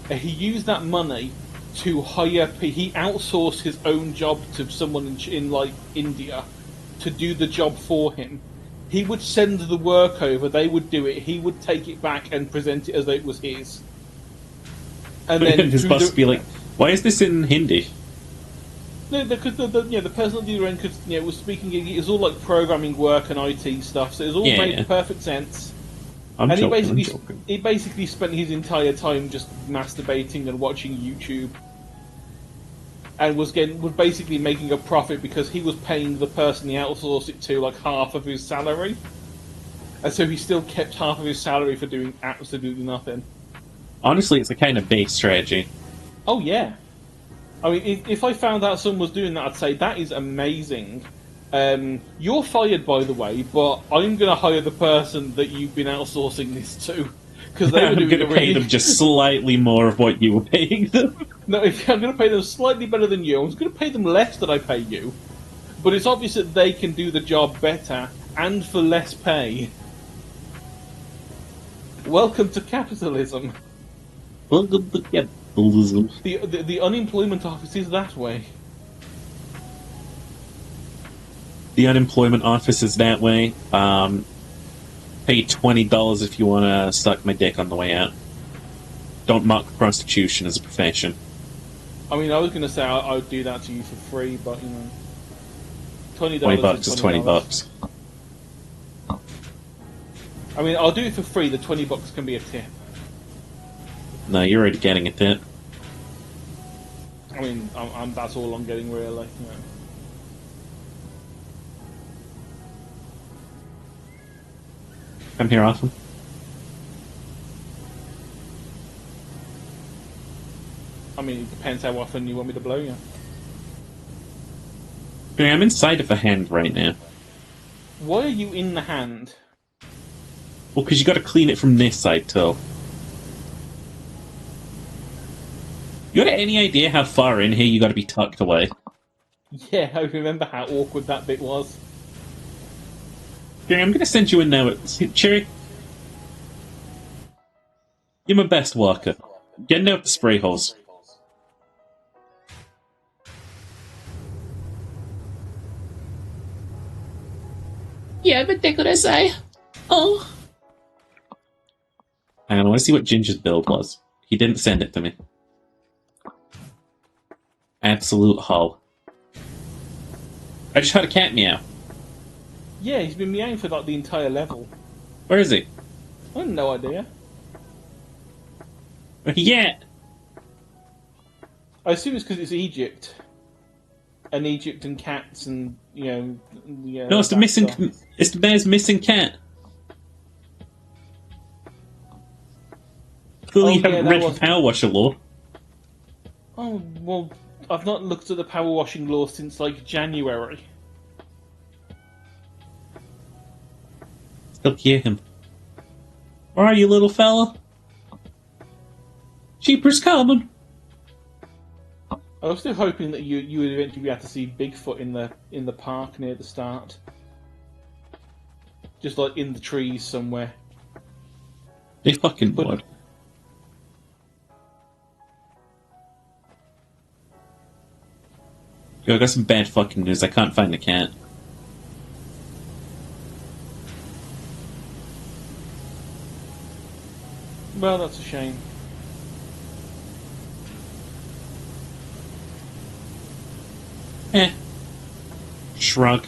And he used that money to hire. He outsourced his own job to someone in like India to do the job for him. He would send the work over, they would do it, he would take it back and present it as though it was his. And then his boss would be like, why is this in Hindi? No, because the person at the other end was speaking. It was all like programming work and IT stuff, so it was all made perfect sense. I'm joking. He basically spent his entire time just masturbating and watching YouTube, and was basically making a profit because he was paying the person he outsourced it to like half of his salary, and so he still kept half of his salary for doing absolutely nothing. Honestly, it's a kind of base strategy. Oh yeah, I mean, if I found out someone was doing that, I'd say that is amazing. You're fired, by the way, but I'm going to hire the person that you've been outsourcing this to. Because I'm going to pay them just slightly more of what you were paying them. No, I'm going to pay them slightly better than you. I'm going to pay them less than I pay you. But it's obvious that they can do the job better and for less pay. Welcome to capitalism. Welcome to capitalism. The unemployment office is that way. The unemployment office is that way. Pay $20 if you want to suck my dick on the way out. Don't mock prostitution as a profession. I mean, I was going to say I would do that to you for free, but you know, $20 is $20. I mean, I'll do it for free. The $20 can be a tip. No, you're already getting a tip. I mean, that's all I'm getting, really. You know. Come here often. I mean, it depends how often you want me to blow you. Okay, I'm inside of a hand right now. Why are you in the hand? Well, because you got to clean it from this side too. You got any idea how far in here you got to be tucked away? Yeah, I remember how awkward that bit was. Okay, I'm going to send you in now. Cherry, you're my best worker. Getting out the spray hose. Yeah, but they're gonna say, oh. Hang on, I want to see what Ginger's build was. He didn't send it to me. Absolute hull. I just heard a cat meow. Yeah, he's been meowing for like the entire level. Where is he? I have no idea. Yeah. I assume it's because it's Egypt. And Egypt and cats and, you know... no, it's the missing... Stuff. It's the bear's missing cat. Clearly you haven't read the Power Washer law. Oh, well, I've not looked at the power washing law since, like, January. Still hear him. Where are you, little fella? Jeepers coming. I was still hoping that you would eventually be able to see Bigfoot in the park near the start, just like in the trees somewhere. They fucking But would. Yo, I got some bad fucking news. I can't find the cat. well, that's a shame. Eh. Shrug.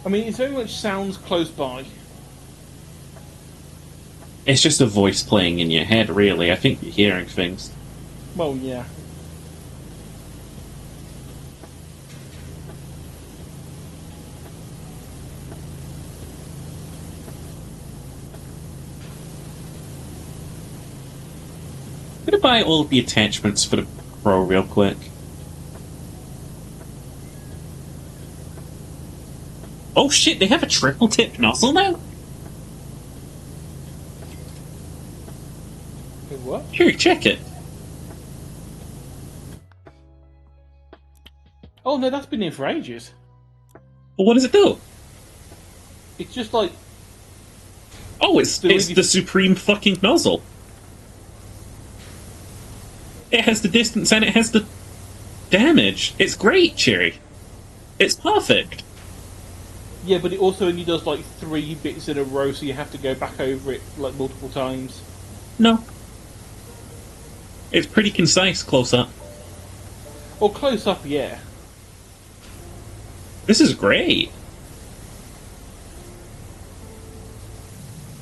I mean, it very much sounds close by. It's just a voice playing in your head, really. I think you're hearing things. Well, yeah. I'm gonna buy all of the attachments for the Pro real quick. Oh shit, they have a triple tip nozzle now? Wait, what? Here, check it. Oh no, that's been in for ages. Well, what does it do? It's just like Oh, it's the supreme fucking nozzle. It has the distance and it has the damage. It's great, Cherry. It's perfect. yeah, but it also only does like 3 bits in a row, so you have to go back over it like multiple times. No. It's pretty concise close up. Or close up, yeah. This is great.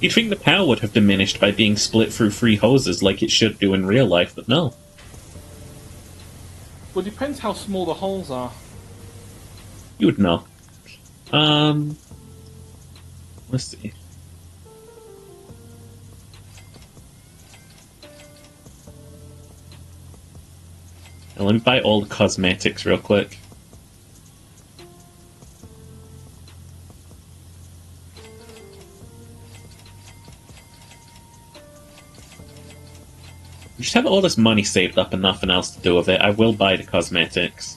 You'd think the power would have diminished by being split through 3 hoses like it should do in real life, but no. Well, it depends how small the holes are. You would know. Let's see. Now let me buy all the cosmetics real quick. I just have all this money saved up and nothing else to do with it. I will buy the cosmetics.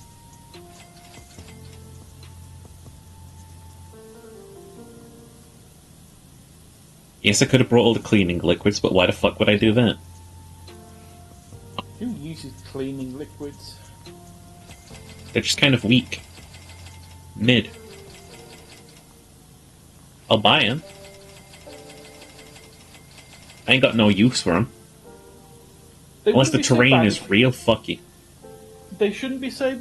Yes, I could have brought all the cleaning liquids, but why the fuck would I do that? Who uses cleaning liquids? They're just kind of weak. Mid. I'll buy them. I ain't got no use for them. Unless the terrain is real fucky. They shouldn't be so.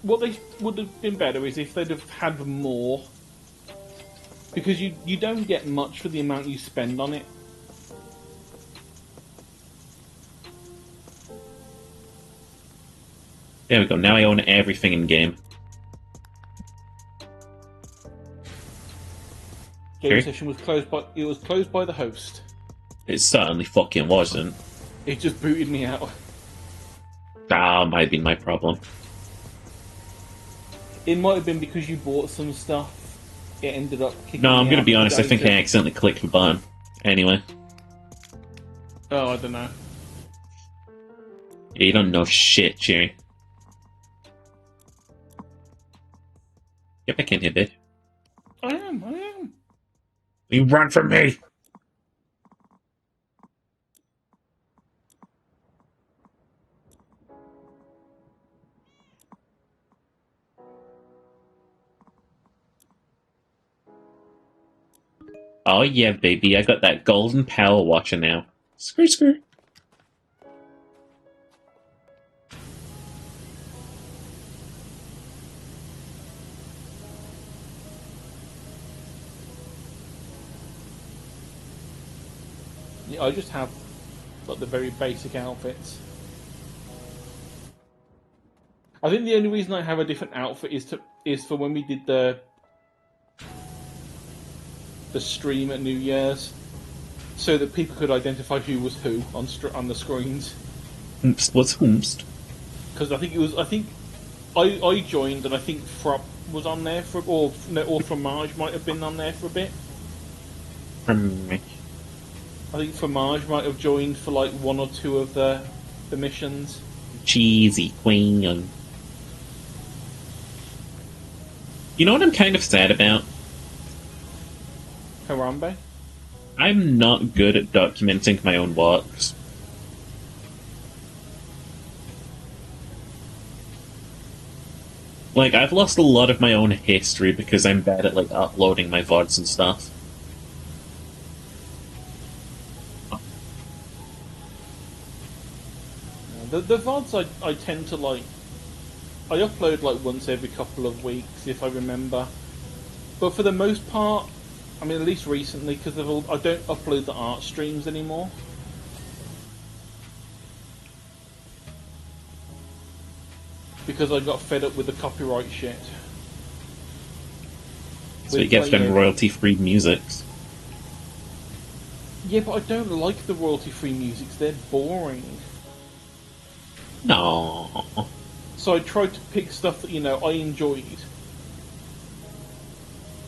What they would have been better is if they'd have had more. Because you don't get much for the amount you spend on it. There we go, now I own everything in game. Game session was closed by. It was closed by the host. It certainly fucking wasn't. It just booted me out. Ah, might be my problem. It might have been because you bought some stuff. It ended up kicking No, I'm me gonna out be honest, I think I today. accidentally clicked the button. Anyway. Oh, I don't know. Yeah, you don't know shit, Cherry. Get back in here, bitch. I am. You run from me! Oh yeah, baby, I got that golden power watcher now. Screw, screw. Yeah, I just have like the very basic outfits. I think the only reason I have a different outfit is for when we did the stream at New Year's, so that people could identify who was who on the screens. What's hoomst? Because I think I joined, and I think was on there for, or no, or Fromage might have been on there for a bit. From I think Fromage might have joined for like one or two of the missions. Cheesy Queen. You know what I'm kind of sad about? Harambe? I'm not good at documenting my own works. Like, I've lost a lot of my own history because I'm bad at, like, uploading my VODs and stuff. The VODs I tend to like. I upload like once every couple of weeks if I remember. But for the most part, I mean, at least recently, because I don't upload the art streams anymore. Because I got fed up with the copyright shit. So you get them royalty-free musics. Yeah, but I don't like the royalty-free musics. They're boring. No. So I tried to pick stuff that, you know, I enjoyed.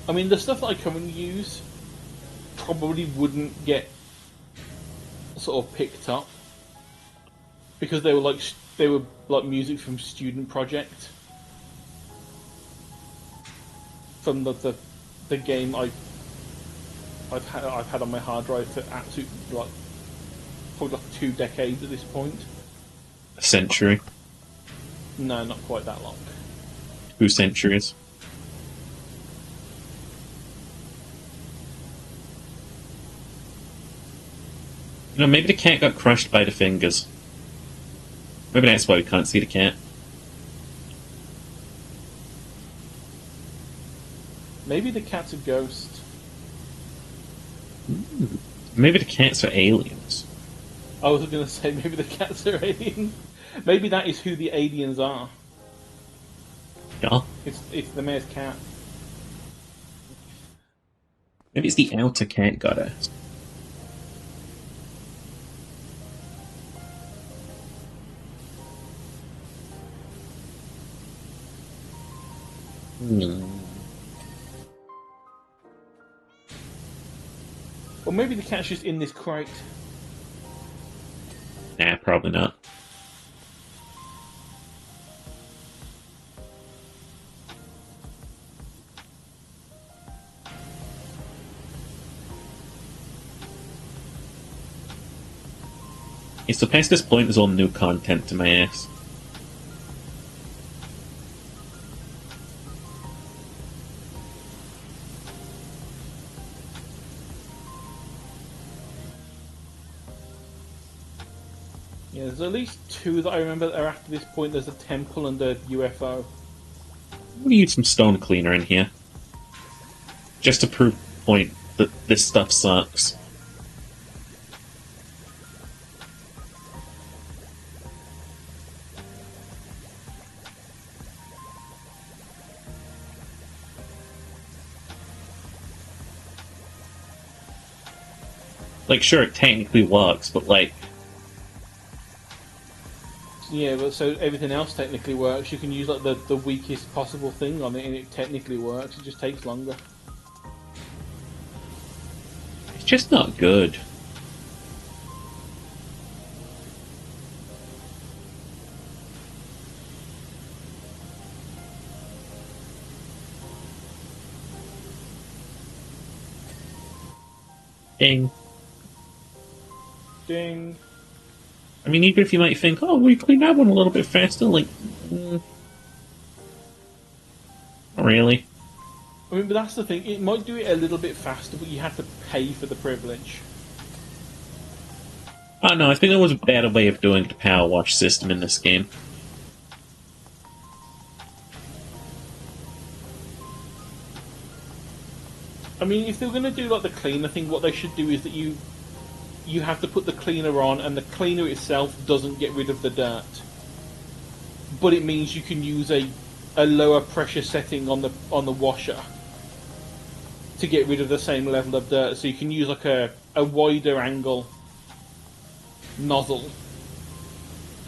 I mean, the stuff that I currently use probably wouldn't get sort of picked up because they were like music from Student Project, from the game I've had on my hard drive for absolute like probably like 2 decades at this point. A century. No, not quite that long. 2 centuries. You know, maybe the cat got crushed by the fingers. Maybe that's why we can't see the cat. Maybe the cat's a ghost. Maybe the cats are aliens. I was going to say maybe the cats are aliens. Maybe that is who the aliens are. Yeah. It's the mayor's cat. Maybe it's the outer cat goddess. Or maybe the cat's just in this crate. Nah, probably not. Yeah, so past this point, there's all new content to my ass. Yeah, there's at least 2 that I remember that are after this point. There's a temple and a UFO. We need some stone cleaner in here. Just to prove the point that this stuff sucks. Like, sure, it technically works, but like... Yeah, but so everything else technically works. You can use like the weakest possible thing on it and it technically works. It just takes longer. It's just not good. Ding. Ding. I mean, even if you might think, oh, we clean that one a little bit faster, like... not really. I mean, but that's the thing. It might do it a little bit faster, but you have to pay for the privilege. Oh no, I think there was a better way of doing the power wash system in this game. I mean, if they're going to do like the cleaner thing, what they should do is that you have to put the cleaner on, and the cleaner itself doesn't get rid of the dirt. But it means you can use a lower pressure setting on the washer to get rid of the same level of dirt. So you can use like a wider angle nozzle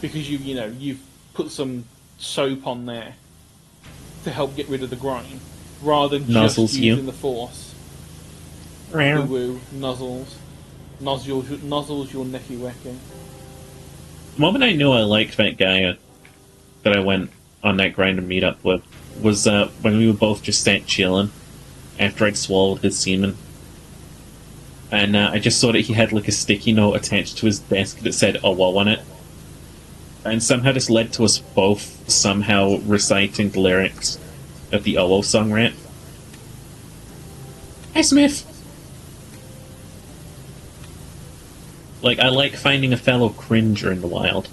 because you've put some soap on there to help get rid of the grime, rather than Nuzzles just you. using the force. Woo-woo, nuzzles. Nuzzles your necky wecky. The moment I knew I liked that guy that I went on that grind and meetup with was when we were both just sat chilling after I'd swallowed his semen. And I just saw that he had like a sticky note attached to his desk that said "OWO" on it. And somehow this led to us both somehow reciting the lyrics of the OWO song rap. Hey, Smith! Like, I like finding a fellow cringer in the wild.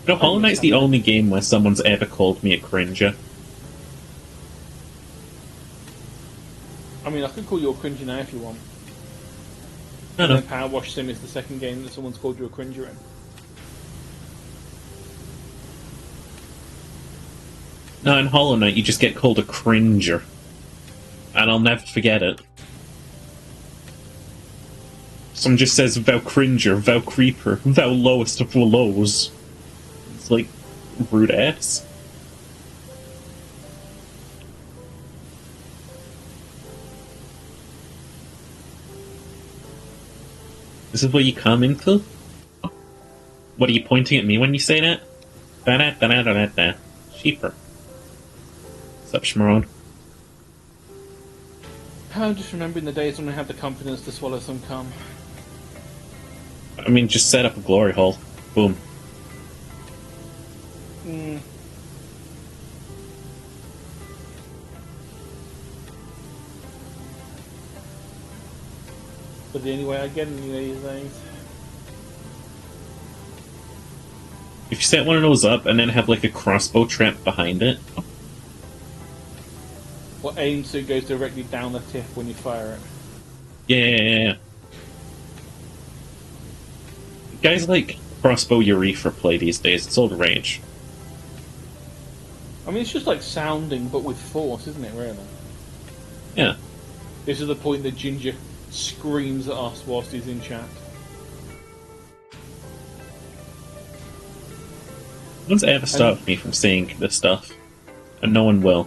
No, Hollow Knight's the only game where someone's ever called me a cringer. I mean, I could call you a cringer now if you want. No, And no. then Power Wash Sim is the second game that someone's called you a cringer in. No, in Hollow Knight you just get called a cringer. And I'll never forget it. Someone just says, "Thou cringer, thou creeper, thou lowest of the lows." It's like, rude ass. This is what you come into? What are you pointing at me when you say that? Da-da-da-da-da-da. Sheeper. What's up, Shmaron? I'm just remembering the days when I had the confidence to swallow some cum. I mean, just set up a glory hole. Boom. Mm. But the only way I get any of these things. If you set one of those up and then have like a crossbow trap behind it. What aims so it goes directly down the tip when you fire it. Yeah. Guys like crossbow urethra play these days. It's all the rage. I mean, it's just like sounding, but with force, isn't it, really? Yeah. This is the point that Ginger screams at us whilst he's in chat. No one's ever stopped me from saying this stuff. And no one will.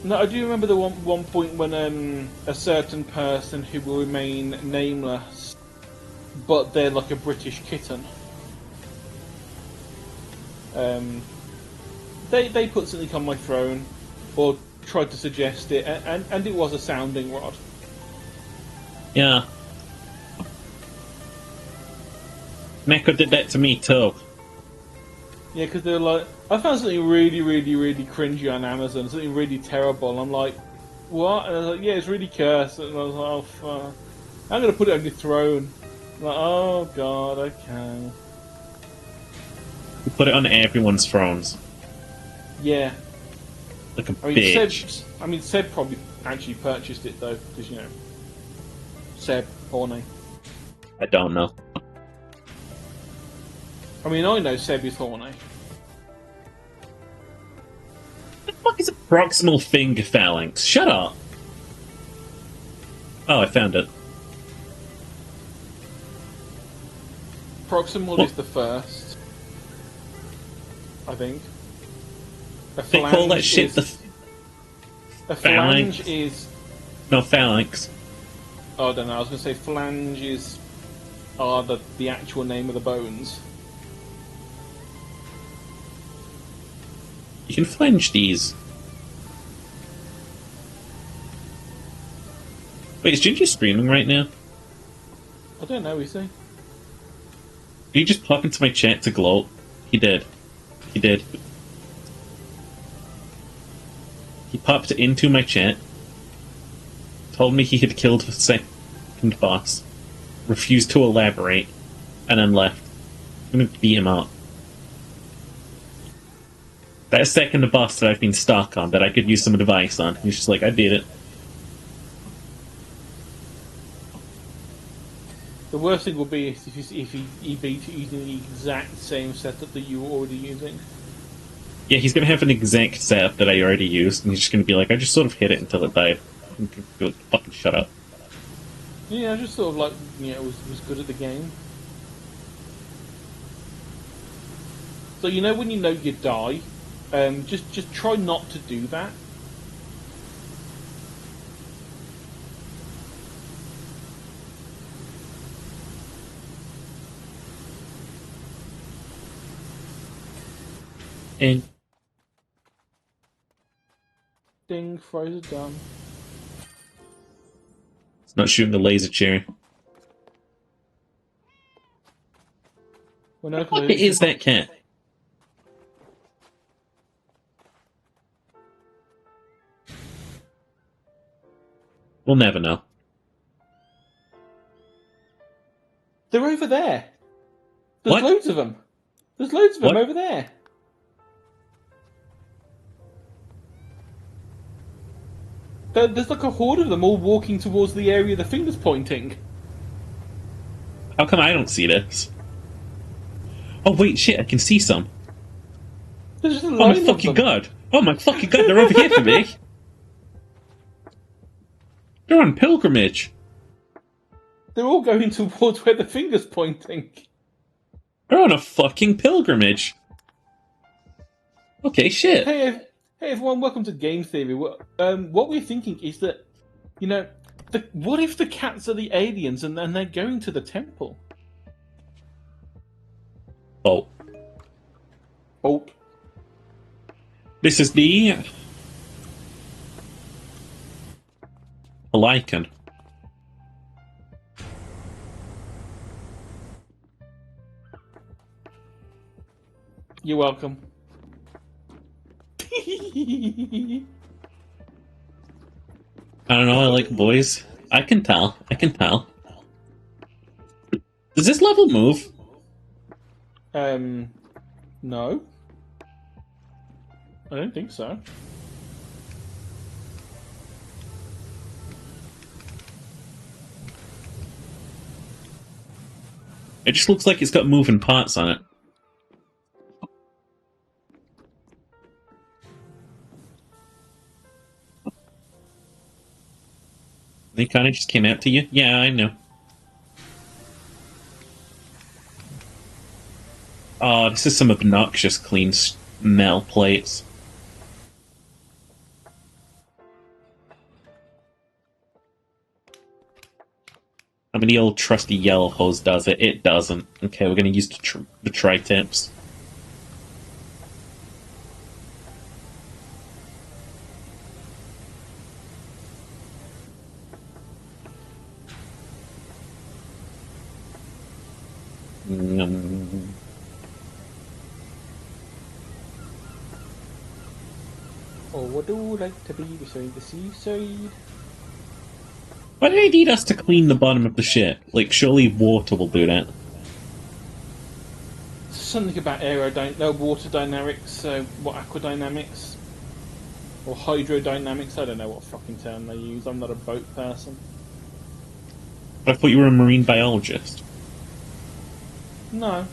No, I do remember the one point when a certain person who will remain nameless, but they're like a British kitten. They put something on my throne, or tried to suggest it, and it was a sounding rod. Yeah. Neko did that to me too. Yeah, because they're like, I found something really, really, really cringy on Amazon, something really terrible. And I'm like, what? And I was like, yeah, it's really cursed. And I was like, oh fuck, I'm gonna put it on your throne. I'm like, oh god, okay. We put it on everyone's thrones. Yeah. Like a I mean, bitch. Seb probably actually purchased it though, because you know, Seb, horny. I don't know. I mean, I know Seb is horny. What the fuck is a proximal finger phalanx? Shut up! Oh, I found it. Proximal What? is the first, I think. A They call that shit the... A phalanx? phalange is... No, phalanx. Oh, I don't know, I was going to say phalanges are the actual name of the bones. You can flange these. Wait, is Ginger streaming right now? I don't know, is he? Did he just pop into my chat to gloat? He did. He did. He popped into my chat, told me he had killed the second boss, refused to elaborate, and then left. I'm gonna beat him up. That second boss that I've been stuck on, that I could use some advice on. He's just like, I did it. The worst thing would be if he beat you using the exact same setup that you were already using. Yeah, he's gonna have an exact setup that I already used, and he's just gonna be like, I just sort of hit it until it died. Fucking shut up. Yeah, I just sort of like, was good at the game. So when you die, just try not to do that. And Ding, Fraser done. it's not shooting the laser, Cherry. Well, no, What because the fuck is that cat? We'll never know. they're over there. There's What? loads of them. There's loads of them What? over there. There's like a horde of them all walking towards the area the finger's pointing. How come I don't see this? Oh wait, shit! I can see some. There's just a Oh my line of fucking them. god! Oh my fucking god! They're over here for me. They're on pilgrimage. They're all going towards where the finger's pointing. They're on a fucking pilgrimage. Okay, shit. Hey everyone, welcome to Game Theory. What we're thinking is that, what if the cats are the aliens and then they're going to the temple? Oh, Oh, this is the Lycan. you're welcome. I don't know. I like boys. I can tell. I can tell. Does this level move? No. I don't think so. It just looks like it's got moving parts on it. They kind of just came out to you? Yeah, I know. Oh, this is some obnoxious clean metal plates. I mean, the old trusty yellow hose does it. It doesn't. Okay, we're going to use the tri-tips. Oh, I do like to be beside the seaside. Why do they need us to clean the bottom of the ship? Like, surely water will do that. Something about water dynamics, what aquadynamics? Or hydrodynamics, I don't know what fucking term they use. I'm not a boat person. I thought you were a marine biologist. No.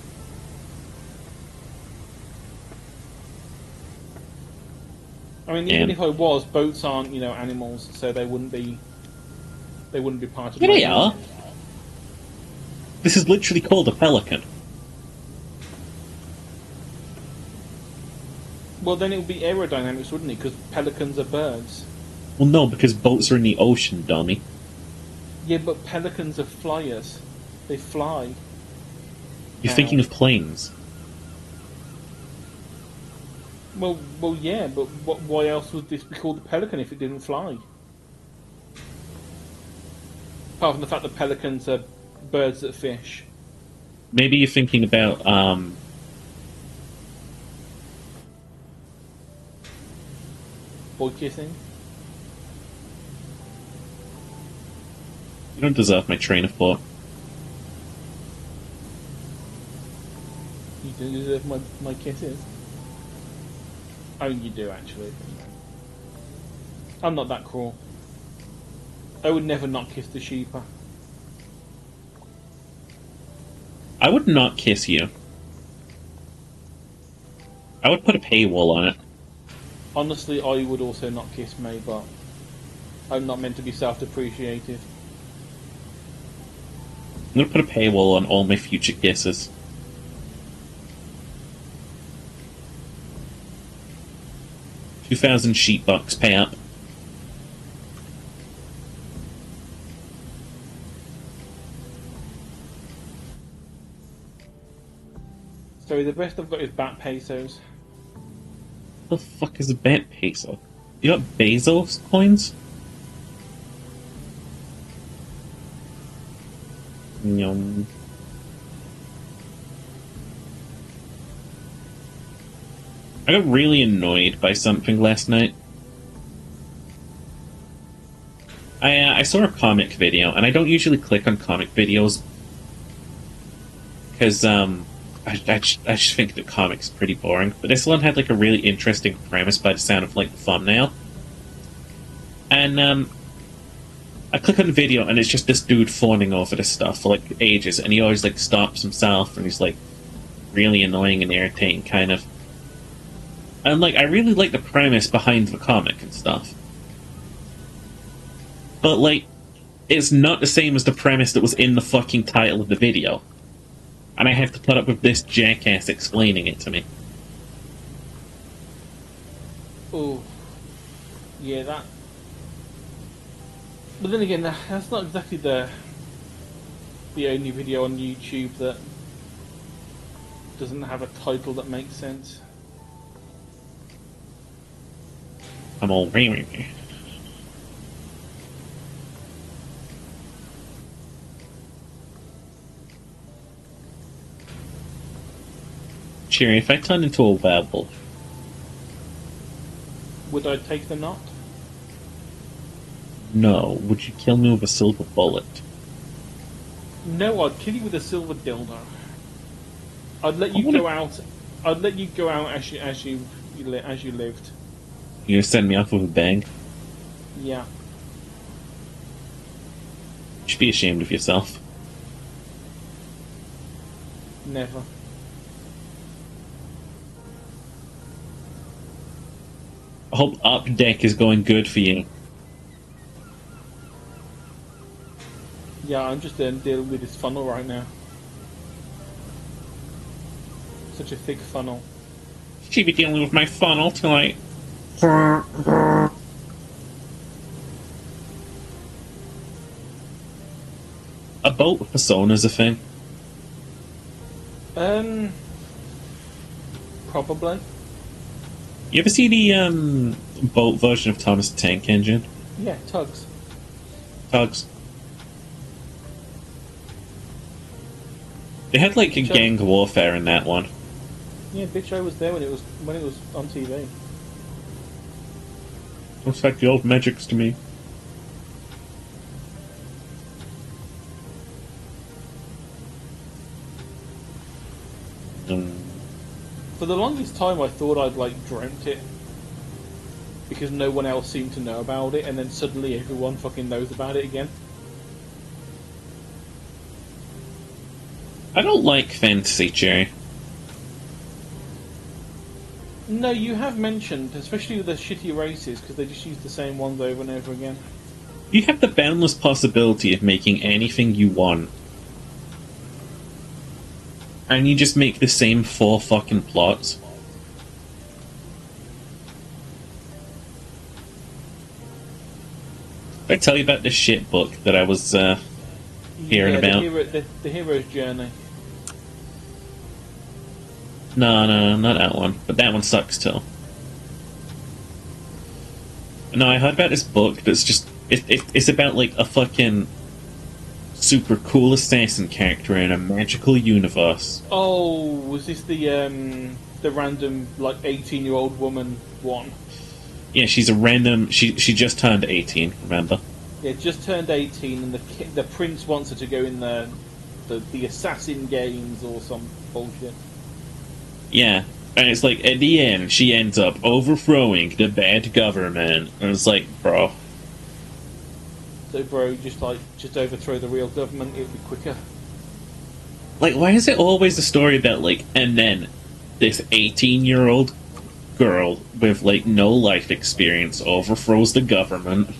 I mean, even if I was, boats aren't, animals, so they wouldn't be part of Yeah, my they are. unit. This is literally called a pelican. Well, then it would be aerodynamics, wouldn't it? Because pelicans are birds. Well, no, because boats are in the ocean, dummy. Yeah, but pelicans are flyers. They fly. You're thinking of planes. Well, yeah, but why else would this be called a pelican if it didn't fly? Apart from the fact that pelicans are birds that fish. Maybe you're thinking about, Boy kissing. You don't deserve my train of thought. You do deserve my kisses. Oh, you do actually. I'm not that cruel. I would never not kiss the sheeper. I would not kiss you. I would put a paywall on it. Honestly, I would also not kiss May, but I'm not meant to be self-depreciative. I'm gonna put a paywall on all my future kisses. $2,000 pay up. So the best I've got is bat pesos. What the fuck is a bat peso? You got Bezos coins? Yum. I got really annoyed by something last night. I saw a comic video, and I don't usually click on comic videos because I just think the comic's pretty boring. But this one had like a really interesting premise by the sound of like the thumbnail, and I click on the video, and it's just this dude fawning over this stuff for like ages, and he always like stops himself, and he's like really annoying and irritating, kind of. And like, I really like the premise behind the comic and stuff. But like, it's not the same as the premise that was in the fucking title of the video. And I have to put up with this jackass explaining it to me. Oh, yeah, that. But then again, that's not exactly the only video on YouTube that doesn't have a title that makes sense. I'm all Cheery, if I turn into a werewolf, would I take the knot? no, would you kill me with a silver bullet? No, I'd kill you with a silver dildo. I'd let you go out. I'd let you go out as you lived. You're gonna send me off with a bang? Yeah. You should be ashamed of yourself. Never. I hope Up Deck is going good for you. Yeah, I'm just dealing with this funnel right now. Such a thick funnel. She'd be dealing with my funnel tonight. A boat persona's a thing. Probably. You ever see the boat version of Thomas the Tank Engine? Yeah, tugs. Tugs. They had like a gang warfare in that one. Yeah, bitch, I was there when it was on TV. Looks like the old magics to me. For the longest time, I thought I'd like dreamt it because no one else seemed to know about it, and then suddenly everyone fucking knows about it again. I don't like fantasy, Jerry. No, you have mentioned, especially with the shitty races, because they just use the same ones over and over again. You have the boundless possibility of making anything you want. And you just make the same 4 fucking plots. Did I tell you about this shit book that I was hearing about? The hero's journey. No, not that one. But that one sucks too. No, I heard about this book that's just... It's about, like, a fucking super cool assassin character in a magical universe. Oh, was this the random, like, 18-year-old woman one? Yeah, she's a random... She just turned 18, remember? Yeah, just turned 18, and the prince wants her to go in the assassin games or some bullshit. Yeah, and it's like, at the end, she ends up overthrowing the bad government. And it's like, bro. So, bro, just overthrow the real government, it'll be quicker. Like, why is it always a story about, like, and then this 18-year-old girl with, like, no life experience overthrows the government?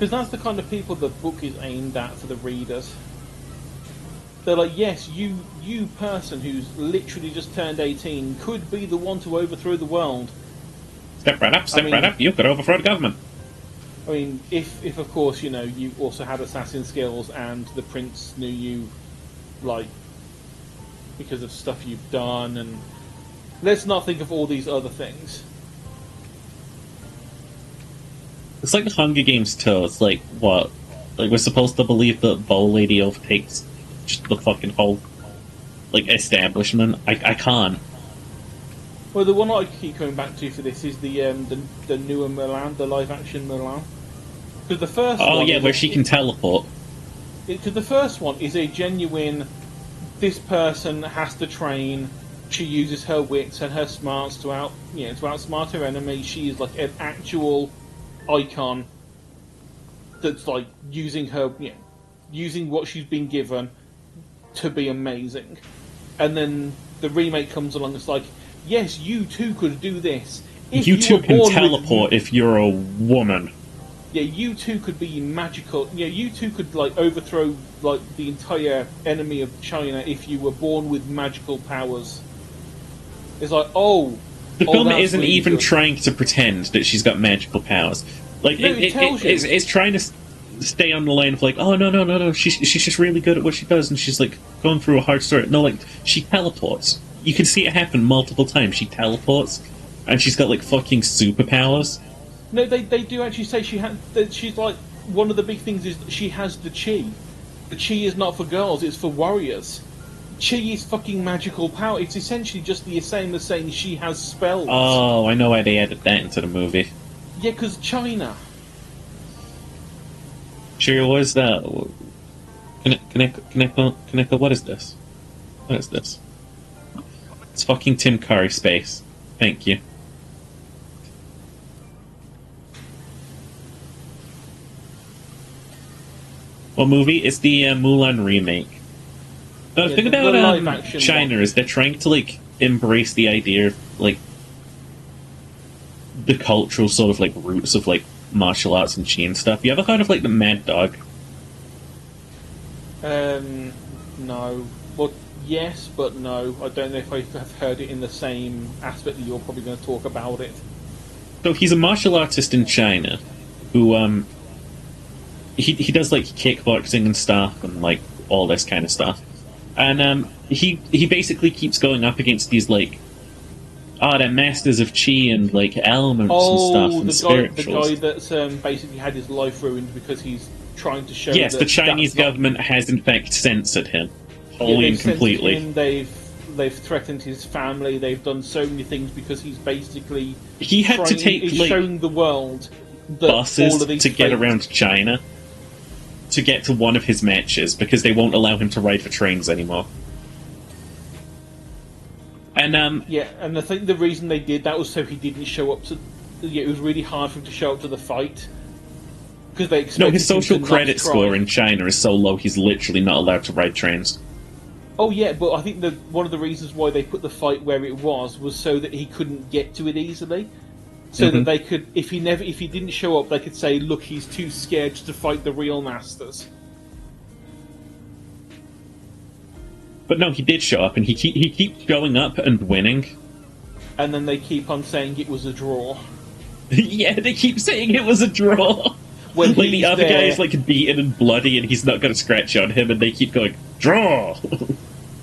Because that's the kind of people the book is aimed at for the readers. They're like, yes, you person who's literally just turned 18 could be the one to overthrow the world. Step right up, you could overthrow the government. I mean, if of course, you also had assassin skills and the prince knew you, like, because of stuff you've done, and let's not think of all these other things. It's like the Hunger Games too. It's like, what? Like, we're supposed to believe that Bow Lady overtakes just the fucking whole, like, establishment? I can't. Well, the one I keep coming back to for this is the newer Mulan, the live-action Mulan. Because the first one... Oh, yeah, where she can teleport. Because the first one is a genuine, this person has to train, she uses her wits and her smarts to outsmart her enemy. She is like an actual icon that's like using what she's been given to be amazing. And then the remake comes along, it's like, yes, you too could do this. If you too can born teleport if you're a woman. Yeah, you too could be magical. Yeah, you too could like overthrow like the entire enemy of China if you were born with magical powers. It's like, the film that's isn't really even good. trying to pretend that she's got magical powers. Like, No, it tells you. it's trying to stay on the line of like, oh no, she's just really good at what she does, and she's like going through a hard story. No, like, she teleports. You can see it happen multiple times. She teleports, and she's got like fucking superpowers. No, they do actually say she's like, one of the big things is that she has the chi. The chi is not for girls, it's for warriors. Chi is fucking magical power. It's essentially just the same as saying she has spells. Oh, I know why they added that into the movie. Yeah, because China. Sure, what is that? Kaneko, what is this? What is this? It's fucking Tim Curry space. Thank you. What movie? It's the Mulan remake. The thing about China is they're trying to like embrace the idea of like the cultural sort of like roots of like martial arts and chi and stuff. You ever heard of like the Mad Dog? No. Well, yes, but no. I don't know if I have heard it in the same aspect that you're probably going to talk about it. So he's a martial artist in China who he does like kickboxing and stuff and like all this kind of stuff. And he basically keeps going up against these like they're masters of chi and like elements and stuff and spirituals. The guy that's basically had his life ruined because he's trying to show. Yes, the Chinese government has in fact censored him wholly and completely. They've threatened his family. They've done so many things because he's basically showing the world that buses all of these to get around China to get to one of his matches because they won't allow him to ride for trains anymore. And and I think the reason they did that was so he didn't show up to. Yeah, it was really hard for him to show up to the fight because they expected his social him to credit not try. score in China is so low he's literally not allowed to ride trains. Oh yeah, but I think that one of the reasons why they put the fight where it was so that he couldn't get to it easily, so that they could, if he didn't show up, they could say, "Look, he's too scared to fight the real masters." But no, he did show up, and he keeps showing up and winning. And then they keep on saying it was a draw. Yeah, they keep saying it was a draw. When like the other guy is like beaten and bloody, and he's not got a scratch on him, and they keep going draw.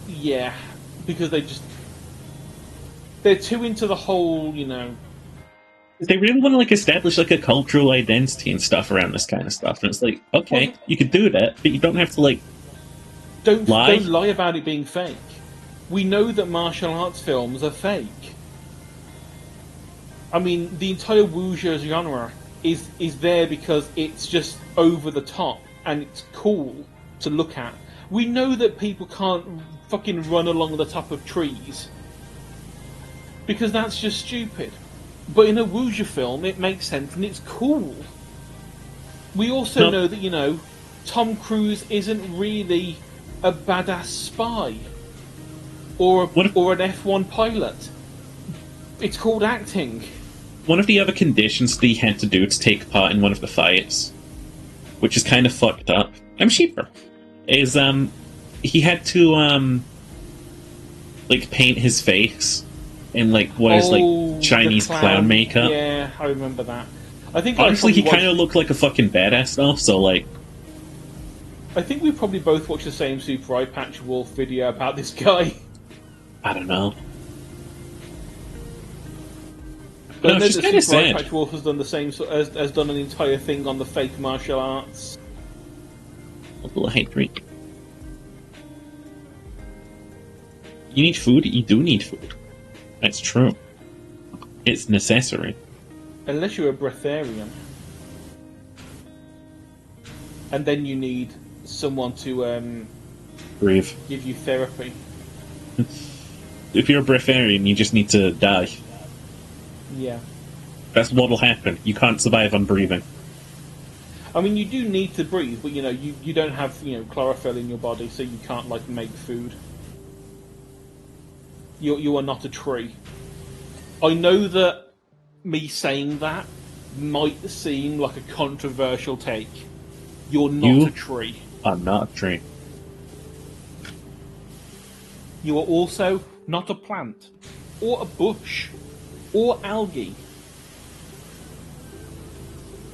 Yeah, because they're too into the whole, They really want to like establish like a cultural identity and stuff around this kind of stuff, and it's like, okay, you could do that, but you don't have to like don't lie about it being fake. We know that martial arts films are fake. I mean, the entire wuxia genre is there because it's just over the top and it's cool to look at. We know that people can't fucking run along the top of trees because that's just stupid. But in a wuxia film, it makes sense and it's cool. We also know that, Tom Cruise isn't really a badass spy or an F1 pilot. It's called acting. One of the other conditions that he had to do to take part in one of the fights which is kind of fucked up. I'm Sheeper. Is he had to like paint his face in like what is like Chinese clown makeup. Yeah, I remember that. I think honestly he kind of looked like a fucking badass though. So like, I think we probably both watched the same Super Eye Patch Wolf video about this guy. I don't know. But no, the Super Eye Patch Wolf has done the same. Has done an entire thing on the fake martial arts. A little hate drink. You need food. You do need food. That's true. It's necessary. Unless you're a breatharian, and then you need someone to breathe. Give you therapy. If you're a breatharian, you just need to die. Yeah. That's what'll happen. You can't survive on breathing. I mean, you do need to breathe, but you don't have chlorophyll in your body, so you can't like make food. You are not a tree. I know that me saying that might seem like a controversial take. You're not a tree. I'm not a tree. You are also not a plant, or a bush, or algae.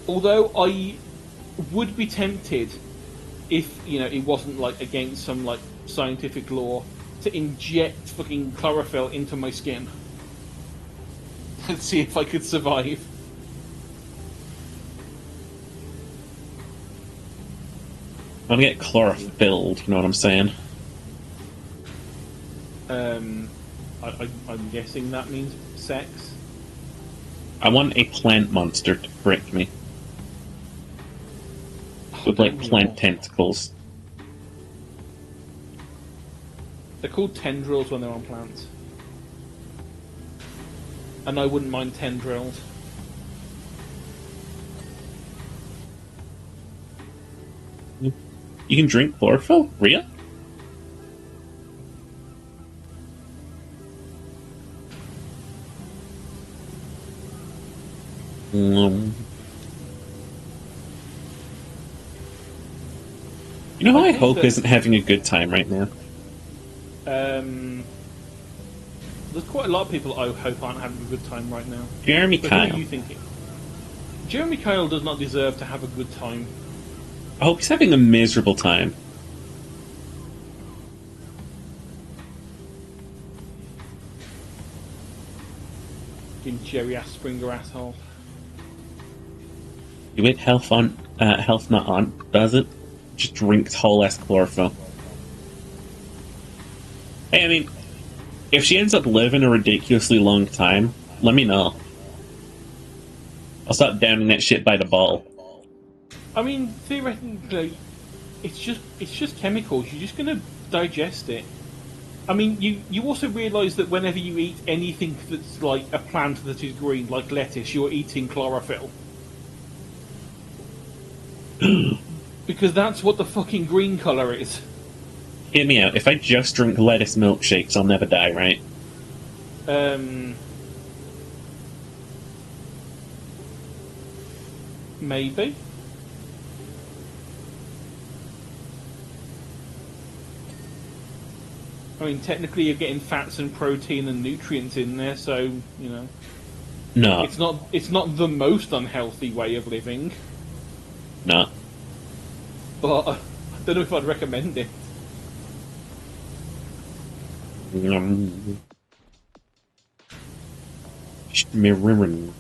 Although I would be tempted, if it wasn't like against some like scientific law, to inject fucking chlorophyll into my skin and see if I could survive. I'm gonna get chlorophylled, you know what I'm saying? I'm guessing that means sex. I want a plant monster to prick me. With like plant tentacles. They're called tendrils when they're on plants. And I wouldn't mind tendrils. You can drink chlorophyll? Real? You know who I hope isn't having a good time right now? There's quite a lot of people I hope aren't having a good time right now. Jeremy Kyle. Who are you thinking? Jeremy Kyle does not deserve to have a good time. I hope he's having a miserable time. Fucking Jerry Springer asshole. You wait, health not on, does it? Just drinks whole ass chlorophyll. Hey, I mean, if she ends up living a ridiculously long time, let me know. I'll start downing that shit by the ball. I mean, theoretically, it's just chemicals. You're just gonna digest it. I mean, you also realise that whenever you eat anything that's like a plant that is green, like lettuce, you're eating chlorophyll. Because that's what the fucking green colour is. Hear me out. If I just drink lettuce milkshakes, I'll never die, right? Maybe. I mean, technically you're getting fats and protein and nutrients in there, so, No. It's not the most unhealthy way of living. No. But I don't know if I'd recommend it. Schmirren.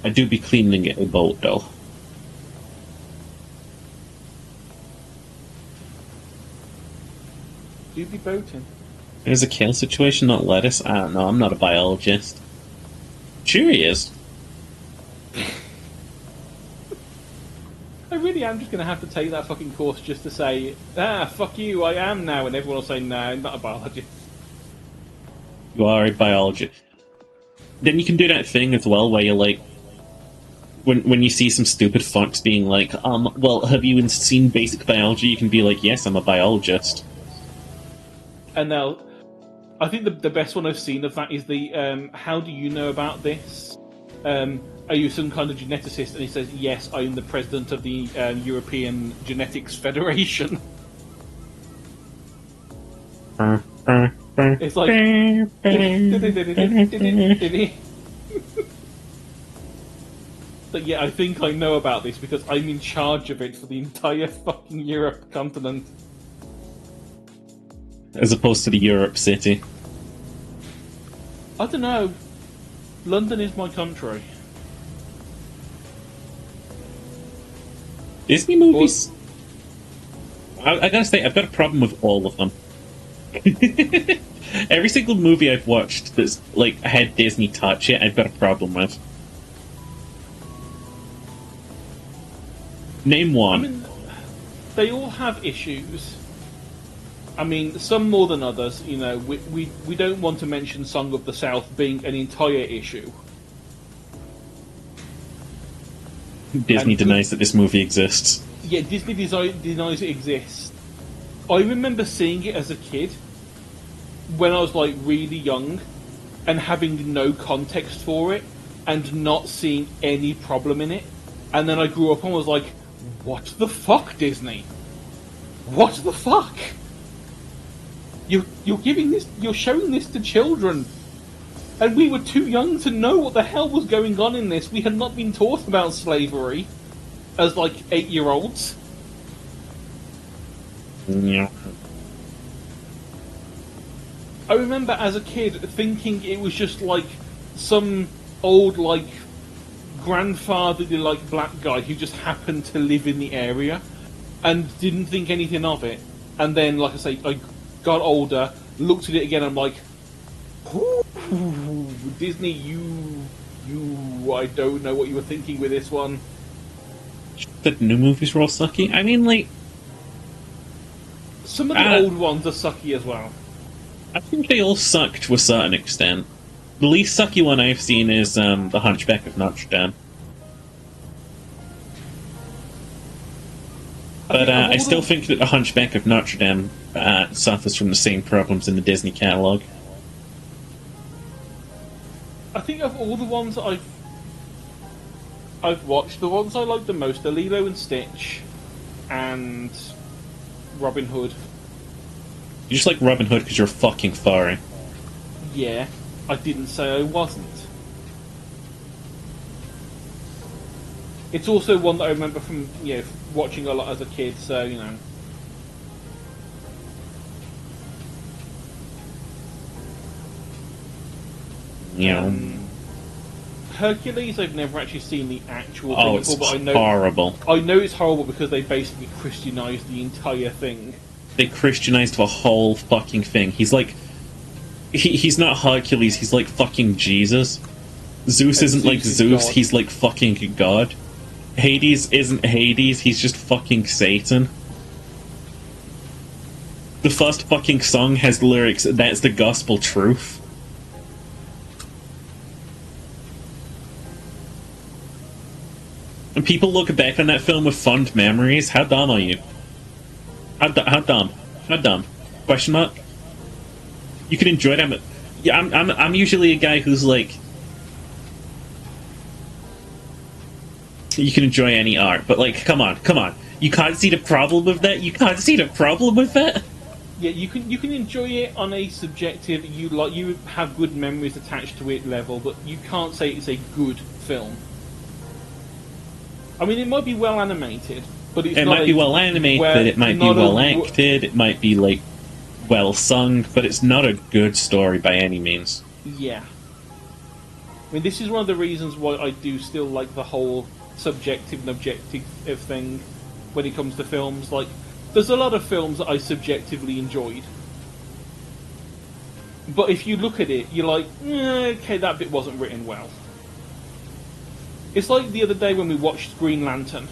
I do be cleaning a boat, though. Do be boating. There's a kale situation, not lettuce? I don't know, I'm not a biologist. Sure he is. I really am just going to have to take that fucking course just to say, fuck you, I am now, and everyone will say, no, I'm not a biologist. You are a biologist. Then you can do that thing as well where you're like, when you see some stupid fucks being like, well, have you seen basic biology? You can be like, yes, I'm a biologist. And they'll I think the best one I've seen of that is the how do you know about this? Are you some kind of geneticist? And he says, yes, I'm the president of the European Genetics Federation. It's like... But yeah, I think I know about this because I'm in charge of it for the entire fucking Europe continent. As opposed to the Europe city. I don't know. London is my country. Disney movies? I gotta say, I've got a problem with all of them. Every single movie I've watched that's like had Disney touch it, I've got a problem with. Name one. I mean, they all have issues. I mean, some more than others. You know, we don't want to mention Song of the South being an entire issue. Disney denies that this movie exists. Yeah, Disney denies it exists. I remember seeing it as a kid when I was like really young and having no context for it and not seeing any problem in it. And then I grew up and was like, what the fuck, Disney? What the fuck? You're showing this to children. And we were too young to know what the hell was going on in this. We had not been taught about slavery as like 8-year-olds. Yeah. I remember as a kid thinking it was just like some old like grandfatherly like black guy who just happened to live in the area and didn't think anything of it. And then, like I say, I got older, looked at it again, and I'm like, ooh, Disney, you, I don't know what you were thinking with this one. The new movies were all sucky. I mean, like, some of the old ones are sucky as well. I think they all suck to a certain extent. The least sucky one I've seen is The Hunchback of Notre Dame. But I still think that The Hunchback of Notre Dame suffers from the same problems in the Disney catalogue. I think of all the ones that I've watched, the ones I like the most are Lilo and Stitch and Robin Hood. You just like Robin Hood because you're fucking furry. Yeah, I didn't say I wasn't. It's also one that I remember from watching a lot as a kid, so you know. Yeah. Hercules, I've never actually seen the actual thing before, but I know horrible. I know it's horrible because they basically Christianized the entire thing. They Christianized the whole fucking thing. He's like, he's not Hercules. He's like fucking Jesus. Zeus isn't like Zeus. God. He's like fucking God. Hades isn't Hades. He's just fucking Satan. The first fucking song has lyrics. That's the gospel truth. And people look back on that film with fond memories. How dumb are you? How dumb? How dumb? Question mark? You can enjoy them. Yeah, I'm usually a guy who's like, you can enjoy any art, but like, come on. You can't see the problem with that. You can't see the problem with that. Yeah, you can enjoy it on a subjective, you have good memories attached to it level, but you can't say it's a good film. I mean, it might be well animated, but it's it not might be well animated. It might be well acted. It might be like well sung, but it's not a good story by any means. Yeah. I mean, this is one of the reasons why I do still like the whole subjective and objective thing when it comes to films. Like, there's a lot of films that I subjectively enjoyed, but if you look at it, you're like, okay, that bit wasn't written well. It's like the other day when we watched Green Lantern.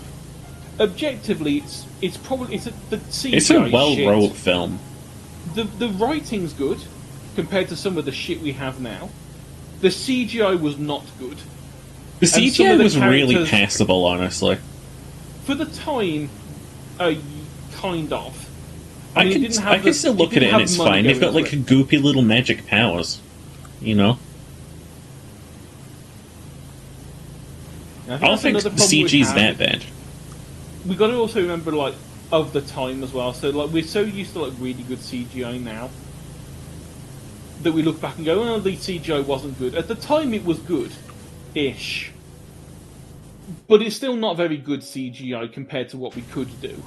Objectively, it's probably the CGI. It's a well-wrote film. The writing's good compared to some of the shit we have now. The CGI was not good. The CGI was really passable, honestly. For the time, kind of. I mean, it didn't have I can still look at it and it's fine. They've got like goopy little magic powers, you know. I don't think the CG's that bad. We got to also remember, like, of the time as well. So, like, we're so used to like really good CGI now that we look back and go, "Oh, the CGI wasn't good." At the time, it was good-ish, but it's still not very good CGI compared to what we could do.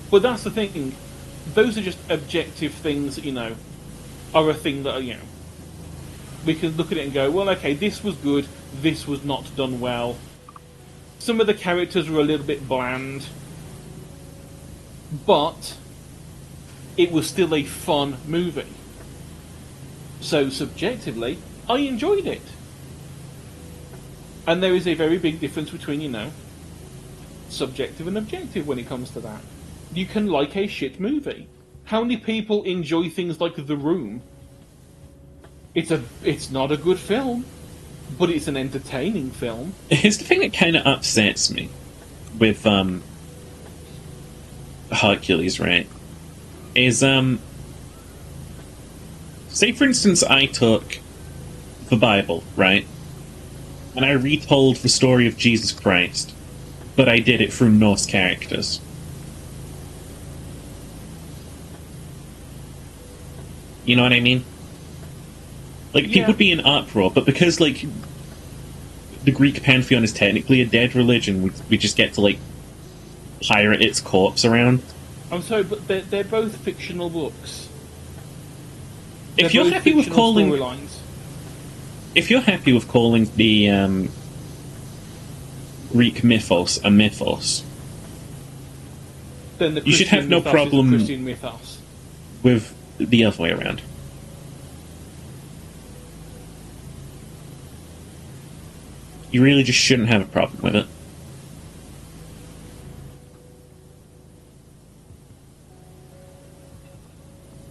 But that's the thing; those are just objective things that, you know, are a thing that are, you know, we can look at it and go, "Well, okay, this was good. This was not done well." Some of the characters were a little bit bland, but it was still a fun movie. So subjectively, I enjoyed it. And there is a very big difference between, you know, subjective and objective when it comes to that. You can like a shit movie. How many people enjoy things like The Room? It's not a good film, but it's an entertaining film. Here's the thing that kind of upsets me with Hercules, right? Is say for instance I took the Bible, right? And I retold the story of Jesus Christ, but I did it through Norse characters. You know what I mean? Like, people would be in uproar, but because, like, the Greek pantheon is technically a dead religion, we just get to, like, pirate its corpse around. I'm sorry, but they're both fictional books. If you're happy with calling... If you're happy with calling the Greek mythos a mythos, then the you should have no problem Christian mythos with the other way around. You really just shouldn't have a problem with it.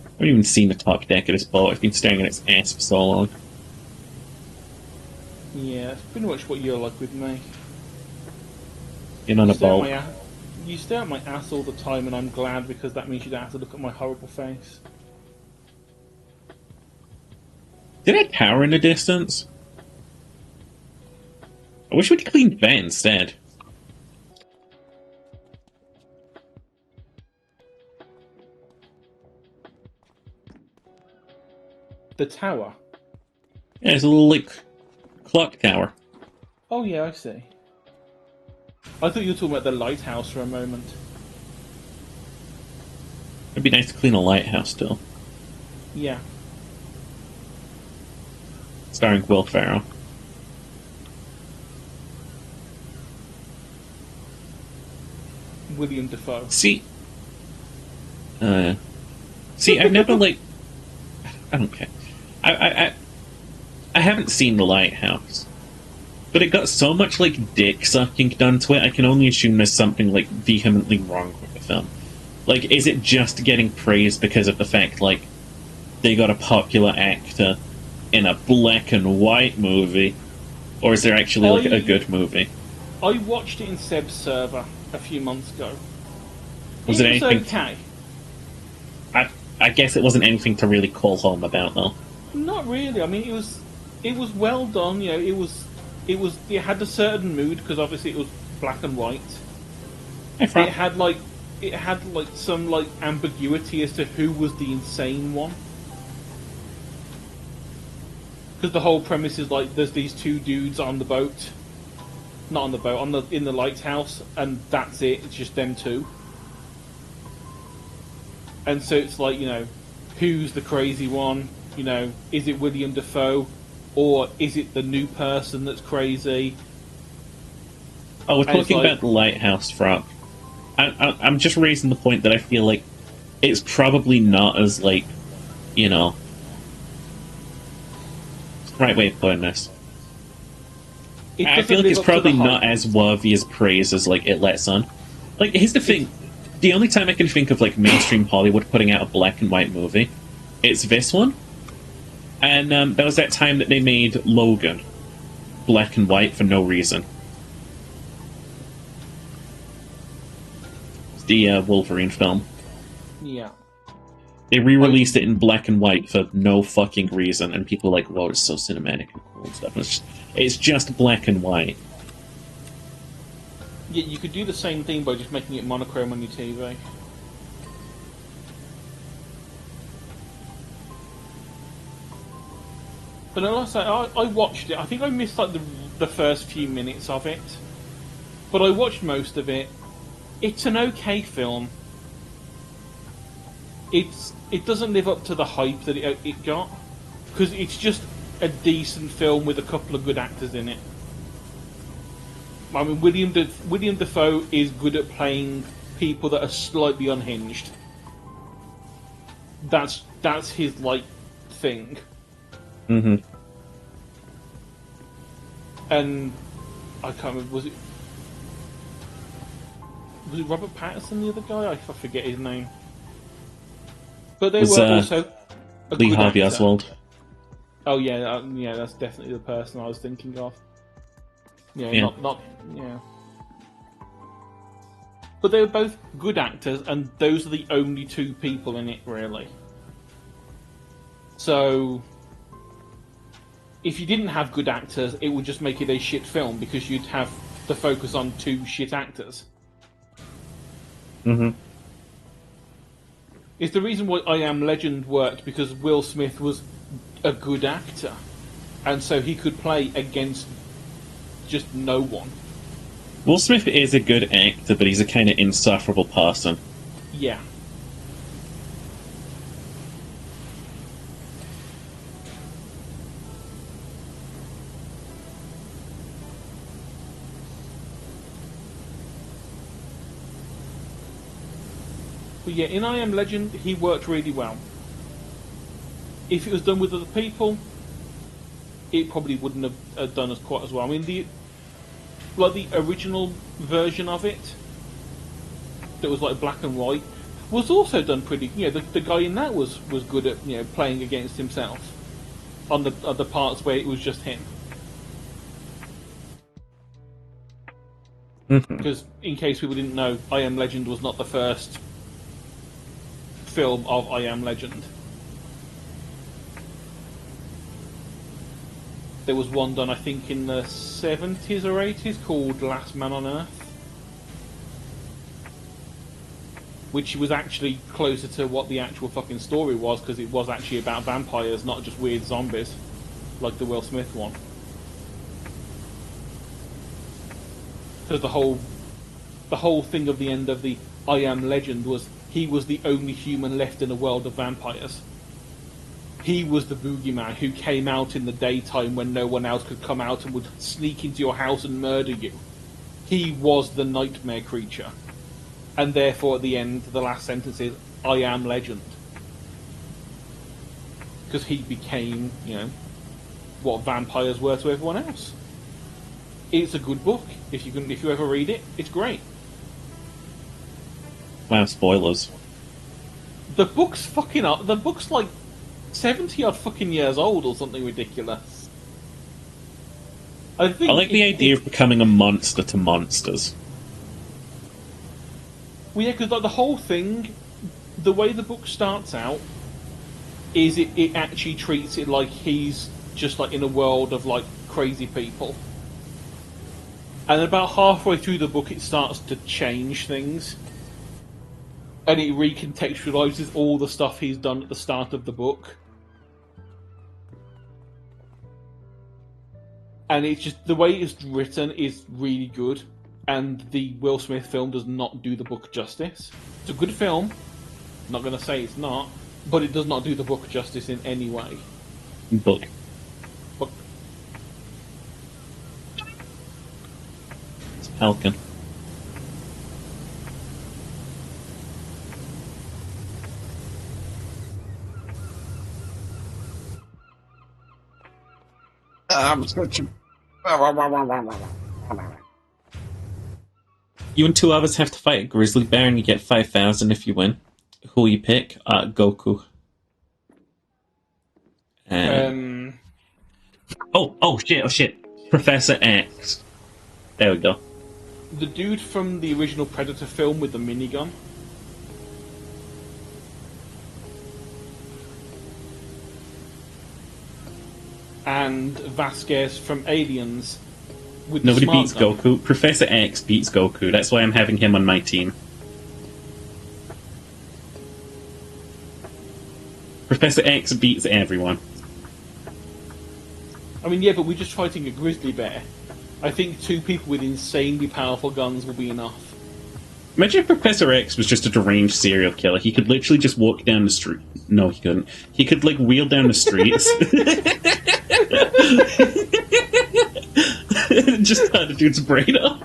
I haven't even seen the top deck of this boat. I've been staring at its ass for so long. Yeah, it's pretty much what you're like with me. In on a boat. You stare at my ass all the time, and I'm glad, because that means you don't have to look at my horrible face. Did I tower in the distance? I wish we'd cleaned that instead. The tower? Yeah, it's a little, like, clock tower. Oh yeah, I see. I thought you were talking about the lighthouse for a moment. It'd be nice to clean a lighthouse still. Yeah. Starring Will Ferrell. William Dafoe. See, I've never, like... I don't care. I haven't seen The Lighthouse. But it got so much, like, dick-sucking done to it, I can only assume there's something, like, vehemently wrong with the film. Like, is it just getting praised because of the fact, like, they got a popular actor in a black and white movie? Or is there actually, like, a good movie? I watched it in Seb's server a few months ago. Was it anything... okay. I guess it wasn't anything to really call home about, though. Not really. I mean, it was well done. You know, it had a certain mood, because obviously it was black and white. It had like some like ambiguity as to who was the insane one. Because the whole premise is like there's these two dudes on the boat, not on the boat, in the lighthouse, and that's it. It's just them two. And so it's like, you know, who's the crazy one? You know, is it William Dafoe, or is it the new person that's crazy? Oh, we're talking about the lighthouse, Frog. I'm just raising the point that I feel like it's probably not as, like, you know... Right way of putting this. I feel like it's probably not as worthy as praise as, like, it lets on. Like, here's the thing. The only time I can think of, like, mainstream Hollywood putting out a black and white movie, it's this one. And there was that time that they made Logan black and white for no reason. the Wolverine film. Yeah. They re-released it in black and white for no fucking reason, and people are like, "Whoa, it's so cinematic and cool and stuff." It's just black and white. Yeah, you could do the same thing by just making it monochrome on your TV. But like I say, I watched it. I think I missed like the first few minutes of it, but I watched most of it. It's an okay film. It doesn't live up to the hype that it got, because it's just a decent film with a couple of good actors in it. I mean, William Dafoe is good at playing people that are slightly unhinged. That's his like thing. Mm-hmm. And I can't remember, was it Robert Pattinson, the other guy? I forget his name. But they were also a Lee good Harvey actor. Oswald. Oh yeah, yeah, that's definitely the person I was thinking of. Yeah. Not yeah. But they were both good actors, and those are the only two people in it, really. So, if you didn't have good actors, it would just make it a shit film, because you'd have to focus on two shit actors. Mm-hmm. It's the reason why I Am Legend worked, because Will Smith was a good actor, and so he could play against just no one. Will Smith is a good actor, but he's a kind of insufferable person. Yeah. But yeah, in I Am Legend, he worked really well. If it was done with other people, it probably wouldn't have done as quite as well. I mean, the original version of it, that was like black and white, was also done pretty. The guy in that was good at playing against himself on the parts where it was just him. Because in case people didn't know, I Am Legend was not the first film of I Am Legend. There was one done, I think, in the 70s or 80s called Last Man on Earth, which was actually closer to what the actual fucking story was, because it was actually about vampires, not just weird zombies, like the Will Smith one. Because the whole thing of the end of the I Am Legend was he was the only human left in a world of vampires. He was the boogeyman who came out in the daytime when no one else could come out and would sneak into your house and murder you. He was the nightmare creature. And therefore, at the end, the last sentence is, I am legend. Because he became, what vampires were to everyone else. It's a good book. If you ever read it, it's great. Wow, spoilers. The book's fucking up. The book's like 70 odd fucking years old or something ridiculous. I like the idea of becoming a monster to monsters. Well, yeah, because like the whole thing, the way the book starts out, is it actually treats it like he's just like in a world of like crazy people. And about halfway through the book, it starts to change things. And it recontextualizes all the stuff he's done at the start of the book. And it's just, the way it's written is really good. And the Will Smith film does not do the book justice. It's a good film. I'm not going to say it's not. But it does not do the book justice in any way. Book. It's Falcon. I'm switching. You and two others have to fight a grizzly bear, and you get 5,000 if you win. Who will you pick? Goku. Oh shit! Professor X. There we go. the dude from the original Predator film with the minigun. And Vasquez from Aliens with the Nobody smart beats gun. Goku. Professor X beats Goku. That's why I'm having him on my team. Professor X beats everyone. I mean, yeah, but we're just fighting a grizzly bear. I think 2 people with insanely powerful guns will be enough. Imagine if Professor X was just a deranged serial killer. He could literally just walk down the street. No, he couldn't. He could, like, wheel down the streets. Just cut a dude's brain off.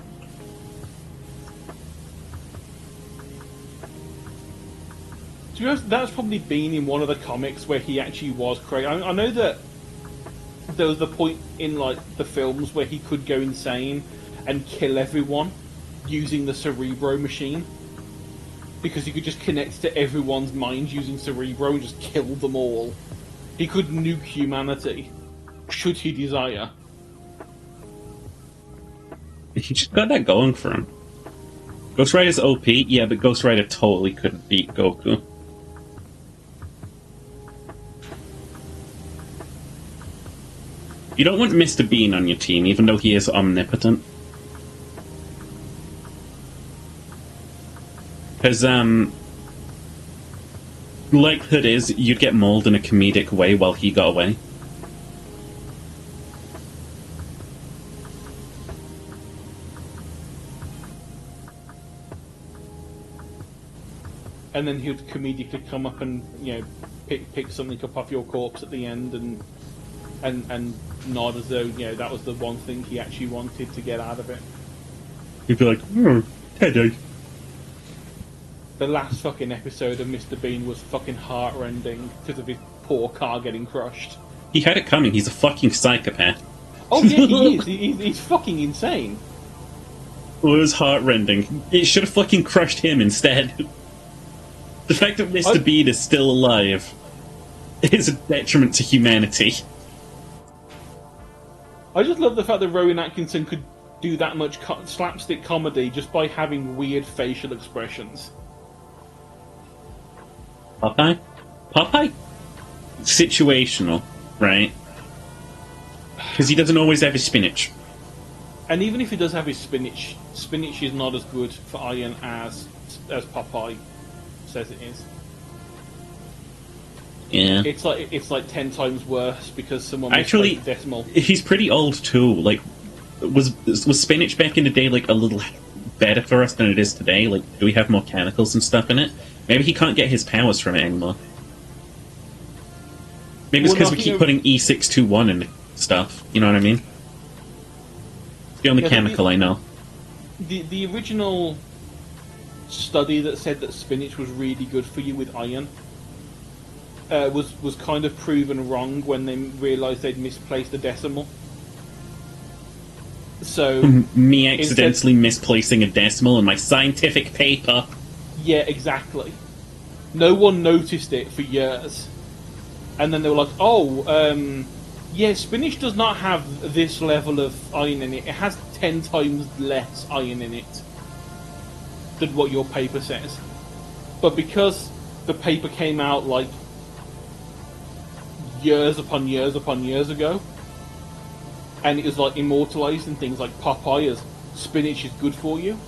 To be honest, that's probably been in one of the comics where he actually was crazy. I know that there was the point in like the films where he could go insane and kill everyone using the Cerebro machine, because he could just connect to everyone's mind using Cerebro and just kill them all. He could nuke humanity, should he desire. He just got that going for him. Ghost Rider's OP, yeah, but Ghost Rider totally couldn't beat Goku. You don't want Mr. Bean on your team, even though he is omnipotent. Because, likelihood is you'd get mauled in a comedic way while he got away. And then he would comedically come up and, you know, pick something up off your corpse at the end and nod as though, you know, that was the one thing he actually wanted to get out of it. He'd be like, Teddy. The last fucking episode of Mr. Bean was fucking heart-rending because of his poor car getting crushed. He had it coming, he's a fucking psychopath. Oh yeah, he is. He's fucking insane. Well, it was heart-rending. It should have fucking crushed him instead. The fact that Mr. Bean is still alive is a detriment to humanity. I just love the fact that Rowan Atkinson could do that much slapstick comedy just by having weird facial expressions. Popeye? Popeye? Situational, right? Because he doesn't always have his spinach. And even if he does have his spinach, spinach is not as good for iron as Popeye says it is. Yeah. It's like 10 times worse because someone Actually, misplaced the decimal. He's pretty old too. Like, was spinach back in the day like a little better for us than it is today? Like, do we have more chemicals and stuff in it? Maybe he can't get his powers from it anymore. Maybe it's because we keep putting E621 in stuff. You know what I mean? It's the only chemical I know. The original study that said that spinach was really good for you with iron was kind of proven wrong when they realised they'd misplaced the decimal. So me accidentally misplacing a decimal in my scientific paper. Yeah, exactly. No one noticed it for years, and then they were like, "Oh, yeah, spinach does not have this level of iron in it. It has 10 times less iron in it than what your paper says." But because the paper came out like years upon years upon years ago, and it was like immortalized in things like Popeye as spinach is good for you,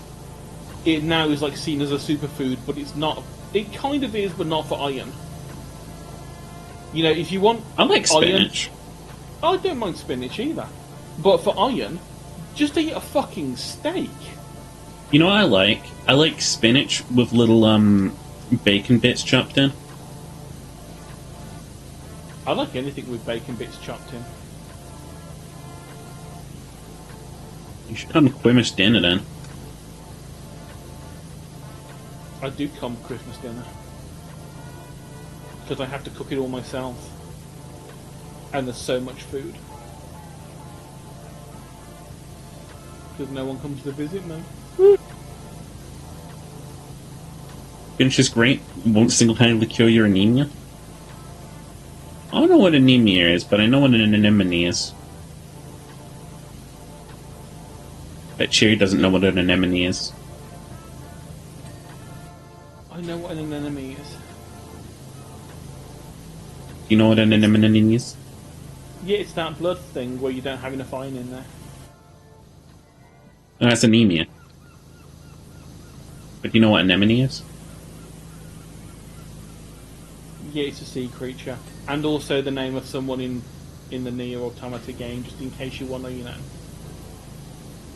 it now is like seen as a superfood, but it's not. It kind of is, but not for iron. You know, if you want, I like spinach. Iron, I don't mind spinach either, but for iron, just eat a fucking steak. You know what I like? I like spinach with little bacon bits chopped in. I like anything with bacon bits chopped in. You should come to Christmas dinner then. I do come Christmas dinner because I have to cook it all myself, and there's so much food because no one comes to visit me. Spinach is great. Won't single-handedly cure your anemia. I don't know what anemia is, but I know what an anemone is. Bet Cheery doesn't know what an anemone is. I know what an anemone is. You know what an anemone is? Yeah, it's that blood thing where you don't have enough iron in there. Oh, that's anemia. But you know what anemone is? Yeah, it's a sea creature. And also the name of someone in the Nier Automata game, just in case you want to, you know,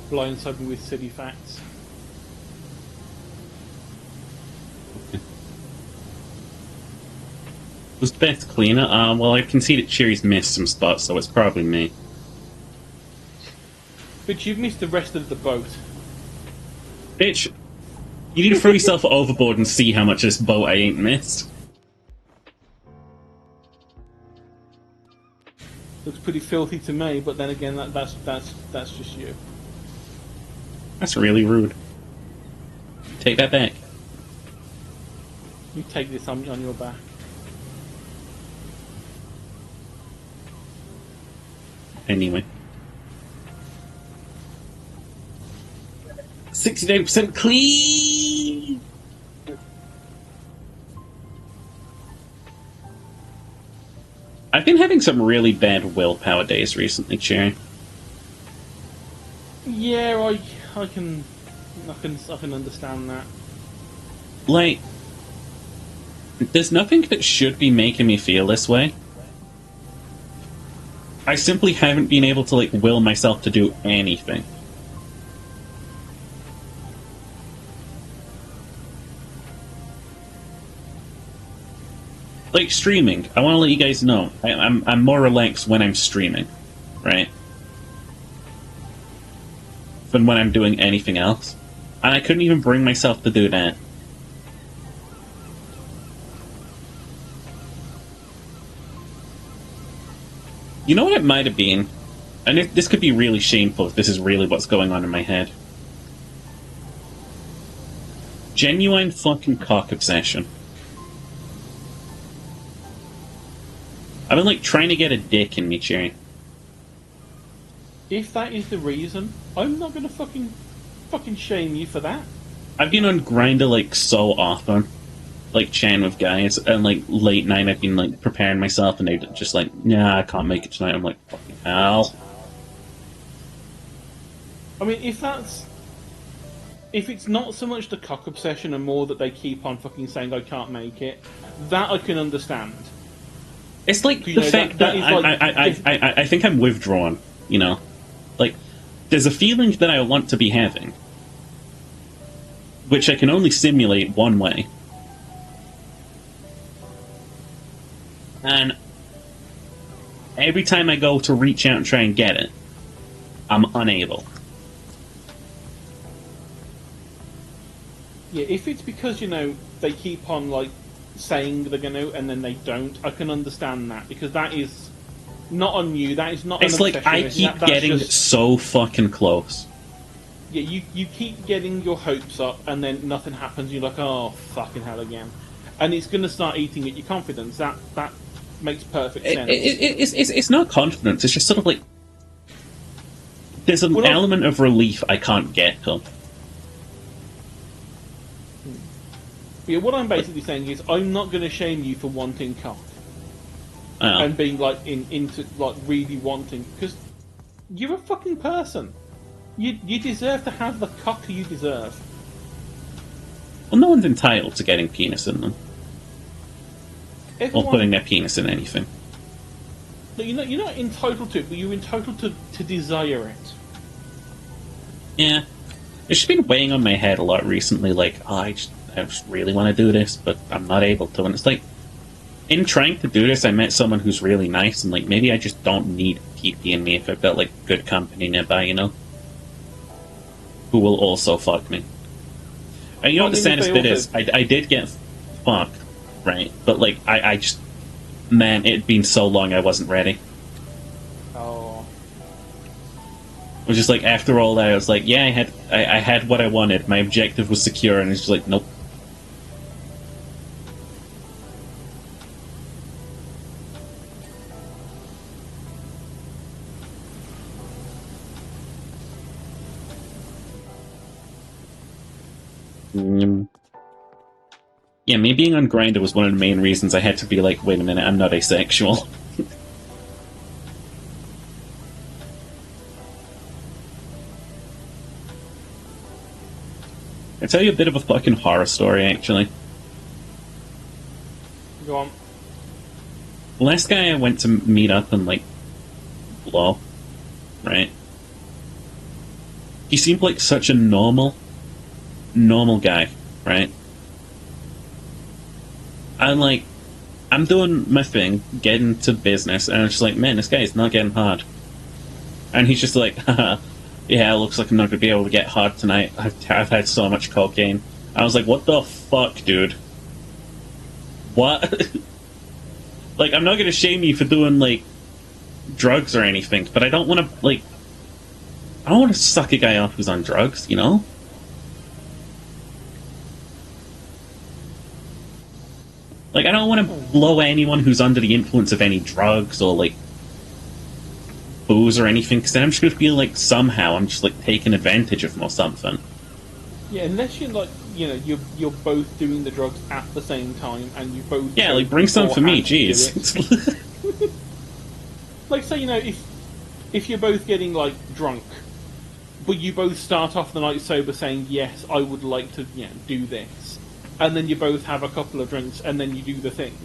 blindside me with silly facts. Was Beth cleaner? Well, I can see that Cheery's missed some spots, so it's probably me. But you've missed the rest of the boat. Bitch, you need to throw yourself overboard and see how much of this boat I ain't missed. Looks pretty filthy to me, but then again, that's just you. That's really rude. Take that back. You take this on your back. Anyway. 69% clean! I've been having some really bad willpower days recently, Cherry. Yeah, I can understand that. Like, there's nothing that should be making me feel this way. I simply haven't been able to, like, will myself to do anything. Like, streaming. I want to let you guys know. I'm more relaxed when I'm streaming, right? Than when I'm doing anything else. And I couldn't even bring myself to do that. You know what it might have been? And this could be really shameful if this is really what's going on in my head. Genuine fucking cock obsession. I've been, like, trying to get a dick in me, Cherry. If that is the reason, I'm not gonna fucking shame you for that. I've been on Grindr, like, so often. Like, chatting with guys, and, like, late night I've been, like, preparing myself, and they're just like, nah, I can't make it tonight. I'm like, fucking hell. I mean, if it's not so much the cock obsession and more that they keep on fucking saying I can't make it, that I can understand. It's like You the know, fact that that is like- I think I'm withdrawn, you know? Like, there's a feeling that I want to be having, which I can only simulate one way. And every time I go to reach out and try and get it, I'm unable. Yeah, if it's because, you know, they keep on, like, saying they're going to and then they don't, I can understand that, because that is not on you, that is not It's an like obsession, I keep that's getting just, so fucking close. yeah, you keep getting your hopes up and then nothing happens, you're like, oh, fucking hell again. And it's going to start eating at your confidence. That makes perfect sense. It's not confidence, it's just sort of like there's an element of relief I can't get to. Yeah, what I'm basically saying is I'm not going to shame you for wanting cock. Oh. And being like into like really wanting, because you're a fucking person. You deserve to have the cock you deserve. Well, no one's entitled to getting penis in them. Everyone, Or putting their penis in anything. No, you're not entitled to it, but you're entitled to desire it. Yeah. It's just been weighing on my head a lot recently, like, oh, I just really want to do this, but I'm not able to. And it's like, in trying to do this, I met someone who's really nice, and like, maybe I just don't need PP in me if I've got like good company nearby, you know? Who will also fuck me. And you know what the saddest bit is? I did get fucked, right? But like, I just, man, it'd been so long I wasn't ready. Oh. It was just like, after all that, I was like, yeah, I had what I wanted. My objective was secure, and it's just like, nope. Yeah, me being on Grindr was one of the main reasons I had to be like, wait a minute, I'm not asexual. I'll tell you a bit of a fucking horror story, actually. Go on. The last guy I went to meet up and, like, blow, right? He seemed like such a normal guy, right? I'm doing my thing, getting to business, and I'm just like, man, this guy's not getting hard. And he's just like, haha, yeah, it looks like I'm not going to be able to get hard tonight. I've had so much cocaine. I was like, what the fuck, dude? What? Like, I'm not going to shame you for doing, like, drugs or anything, but I don't want to, like... I don't want to suck a guy off who's on drugs, you know? Like, I don't want to blow anyone who's under the influence of any drugs or, like, booze or anything, because then I'm just going to feel like somehow I'm just, like, taking advantage of them or something. Yeah, unless you're, like, you know, you're both doing the drugs at the same time, and you both... Yeah, like, bring some for me, jeez. Like, say, you know, if you're both getting, like, drunk, but you both start off the night sober saying, yes, I would like to, you know, do this, and then you both have a couple of drinks, and then you do the thing.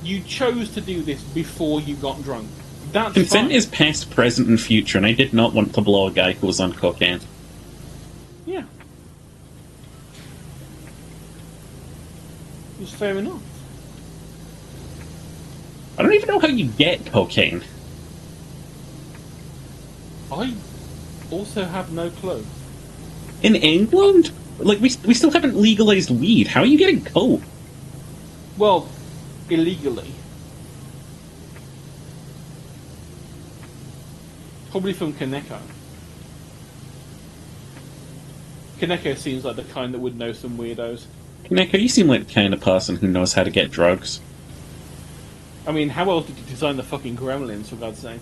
You chose to do this before you got drunk. That's Consent fine. is past, present, and future, and I did not want to blow a guy who was on cocaine. Yeah. It's fair enough. I don't even know how you get cocaine. I also have no clue. In England? Like, we still haven't legalized weed. How are you getting coke? Well, illegally. Probably from Kaneko. Kaneko seems like the kind that would know some weirdos. Neko, you seem like the kind of person who knows how to get drugs. I mean, how else did you design the fucking gremlins, for God's sake?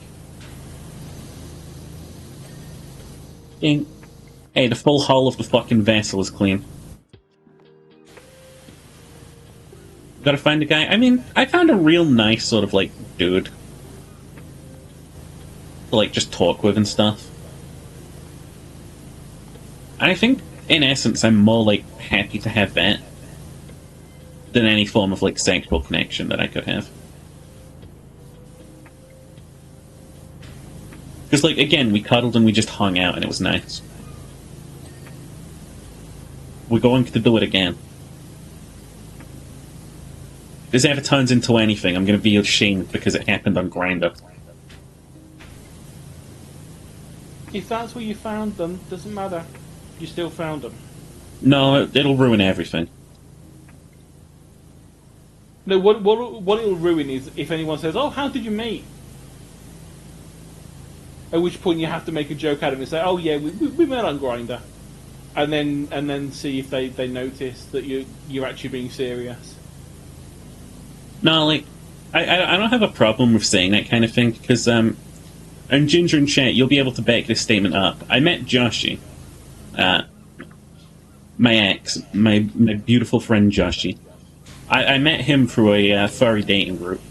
Hey, the full hull of the fucking vessel is clean. Gotta find a guy. I mean, I found a real nice sort of, like, dude to, like, just talk with and stuff. And I think, in essence, I'm more, like, happy to have that than any form of, like, sexual connection that I could have. Because, like, again, we cuddled and we just hung out and it was nice. We're going to do it again. If this ever turns into anything, I'm going to be ashamed because it happened on Grindr. If that's where you found them, doesn't matter. You still found them. No, it'll ruin everything. No, what it'll ruin is if anyone says, "Oh, how did you meet?" At which point you have to make a joke out of it and say, "Oh yeah, we met on Grindr," and then see if they notice that you're actually being serious. No, like, I don't have a problem with saying that kind of thing, because, and Ginger and chat, you'll be able to back this statement up. I met Joshi, my ex, my beautiful friend Joshi. I met him through a furry dating group.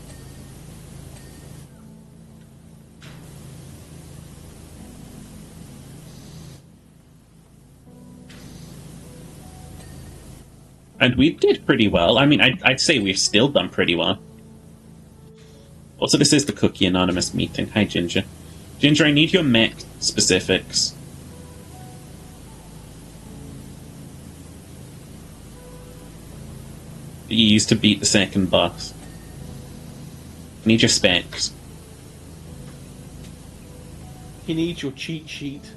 And we did pretty well. I mean, I'd say we've still done pretty well. Also, this is the Cookie Anonymous meeting. Hi, Ginger. Ginger, I need your mech specifics. That you used to beat the second boss. I need your specs. He needs your cheat sheet.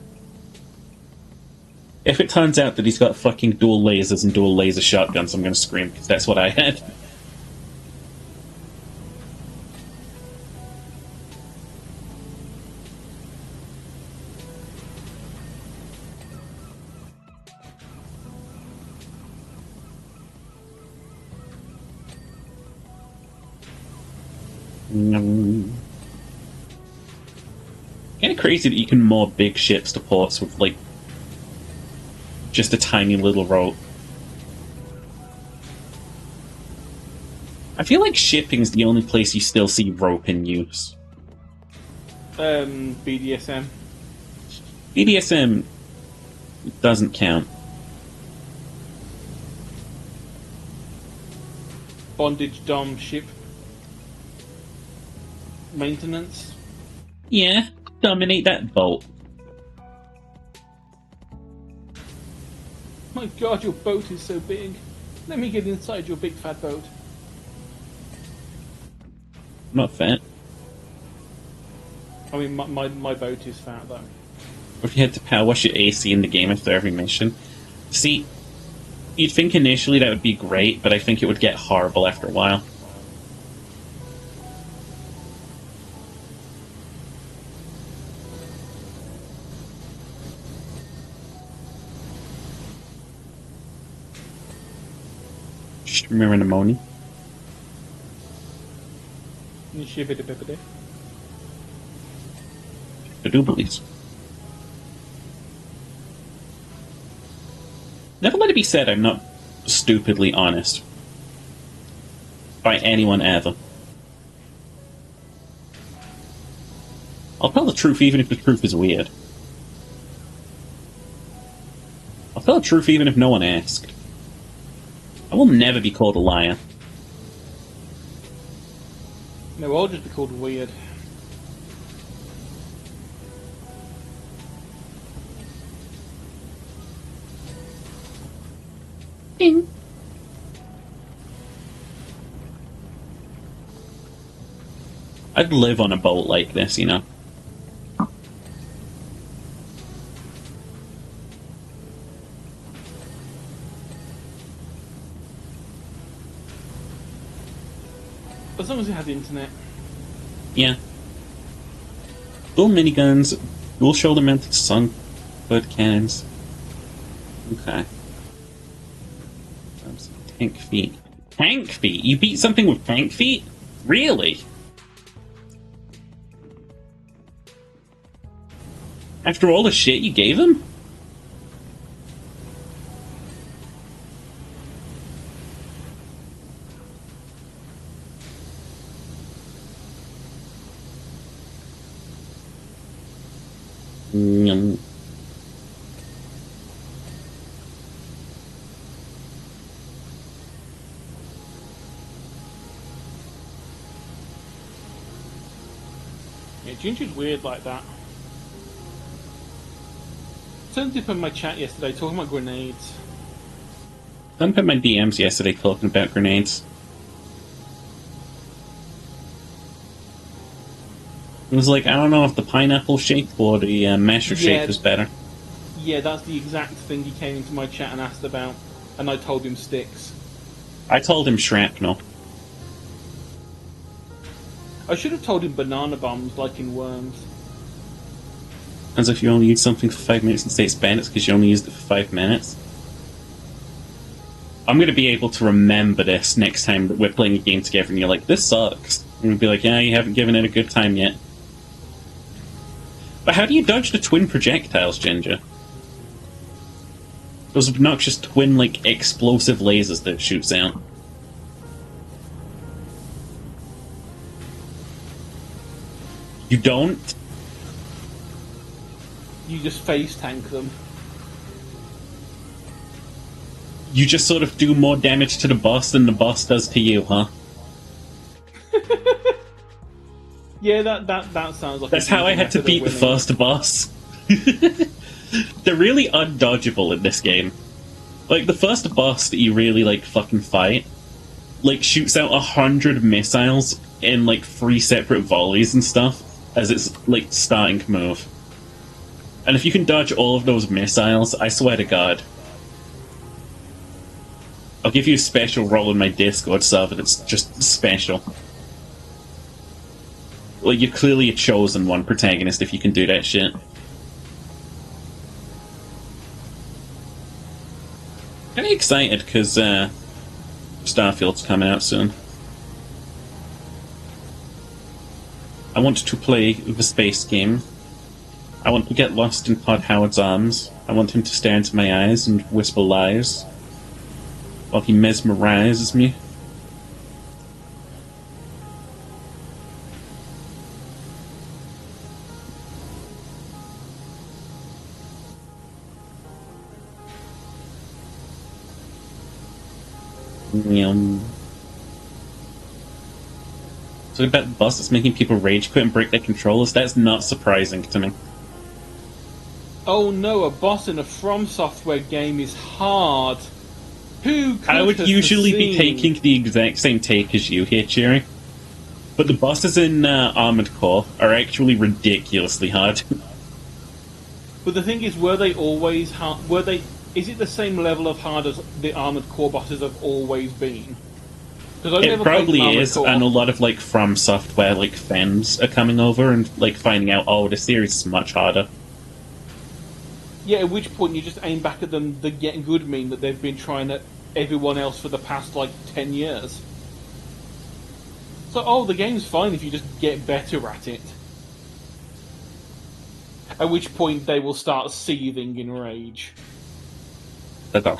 If it turns out that he's got fucking dual lasers and dual laser shotguns, I'm gonna scream, because that's what I had. Kinda crazy that you can moor big ships to ports with, like, just a tiny little I feel like shipping's the only place you still see rope in use. BDSM. BDSM doesn't count. Bondage, dom, ship. Maintenance. Yeah, dominate that boat. My god, your boat is so big. Let me get inside your big fat boat. Not fat. I mean, my boat is fat, though. Or if you had to power wash your AC in the game after every mission. See, you'd think initially that would be great, but I think it would get horrible after a while. Shimmer and ammonia. Shibbity-bibbity. The Dooblies. Never let it be said I'm not stupidly honest. By anyone ever. I'll tell the truth even if the truth is weird. I'll tell the truth even if no one asked. I will never be called a liar. No, I'll just be called weird. Ding. I'd live on a boat like this, you know. As long as it had the internet. Yeah. Dual miniguns, dual shoulder mounted sunk foot cannons. Okay. Tank feet. Tank feet? You beat something with tank feet? Really? After all the shit you gave him? Nyum. Yeah, Ginger's weird like that. Sent up in my chat yesterday talking about grenades. Don't put my DMs yesterday talking about grenades. It was like, I don't know if the pineapple shape or the masher shape is better. Yeah, that's the exact thing he came into my chat and asked about, and I told him sticks. I told him shrapnel. I should have told him banana bombs, like in Worms. As if you only use something for 5 minutes and say it's bad, it's because you only used it for 5 minutes. I'm going to be able to remember this next time that we're playing a game together and you're like, this sucks. And we'll be like, yeah, you haven't given it a good time yet. But how do you dodge the twin projectiles, Ginger? Those obnoxious twin, like, explosive lasers that it shoots out. You don't? You just face tank them. You just sort of do more damage to the boss than the boss does to you, huh? Yeah, that sounds like... That's how I had to beat the first boss. They're really undodgeable in this game. Like, the first boss that you really, like, fucking fight, like, shoots out 100 missiles in, like, 3 separate volleys and stuff as its, like, starting move. And if you can dodge all of those missiles, I swear to God, I'll give you a special role in my Discord server that's just special. Well, you're clearly a chosen one protagonist if you can do that shit. Kind of excited because Starfield's coming out soon. I want to play the space game. I want to get lost in Todd Howard's arms. I want him to stare into my eyes and whisper lies while he mesmerizes me. So about the boss that's making people rage quit and break their controllers, that's not surprising to me. Oh no, a boss in a From Software game is hard. Who could I would have usually be foreseen? taking the exact same take as you here, Cherry. But the bosses in Armored Core are actually ridiculously hard. But the thing is, were they always hard? Were they? Is it the same level of hard as the Armored Core bosses have always been? Because It probably is, and a lot of like From Software like fans are coming over and like finding out, oh, the series is much harder. Yeah, at which point you just aim back at them the getting good meme that they've been trying at everyone else for the past like 10 years. So, oh, the game's fine if you just get better at it. At which point they will start seething in rage. They go.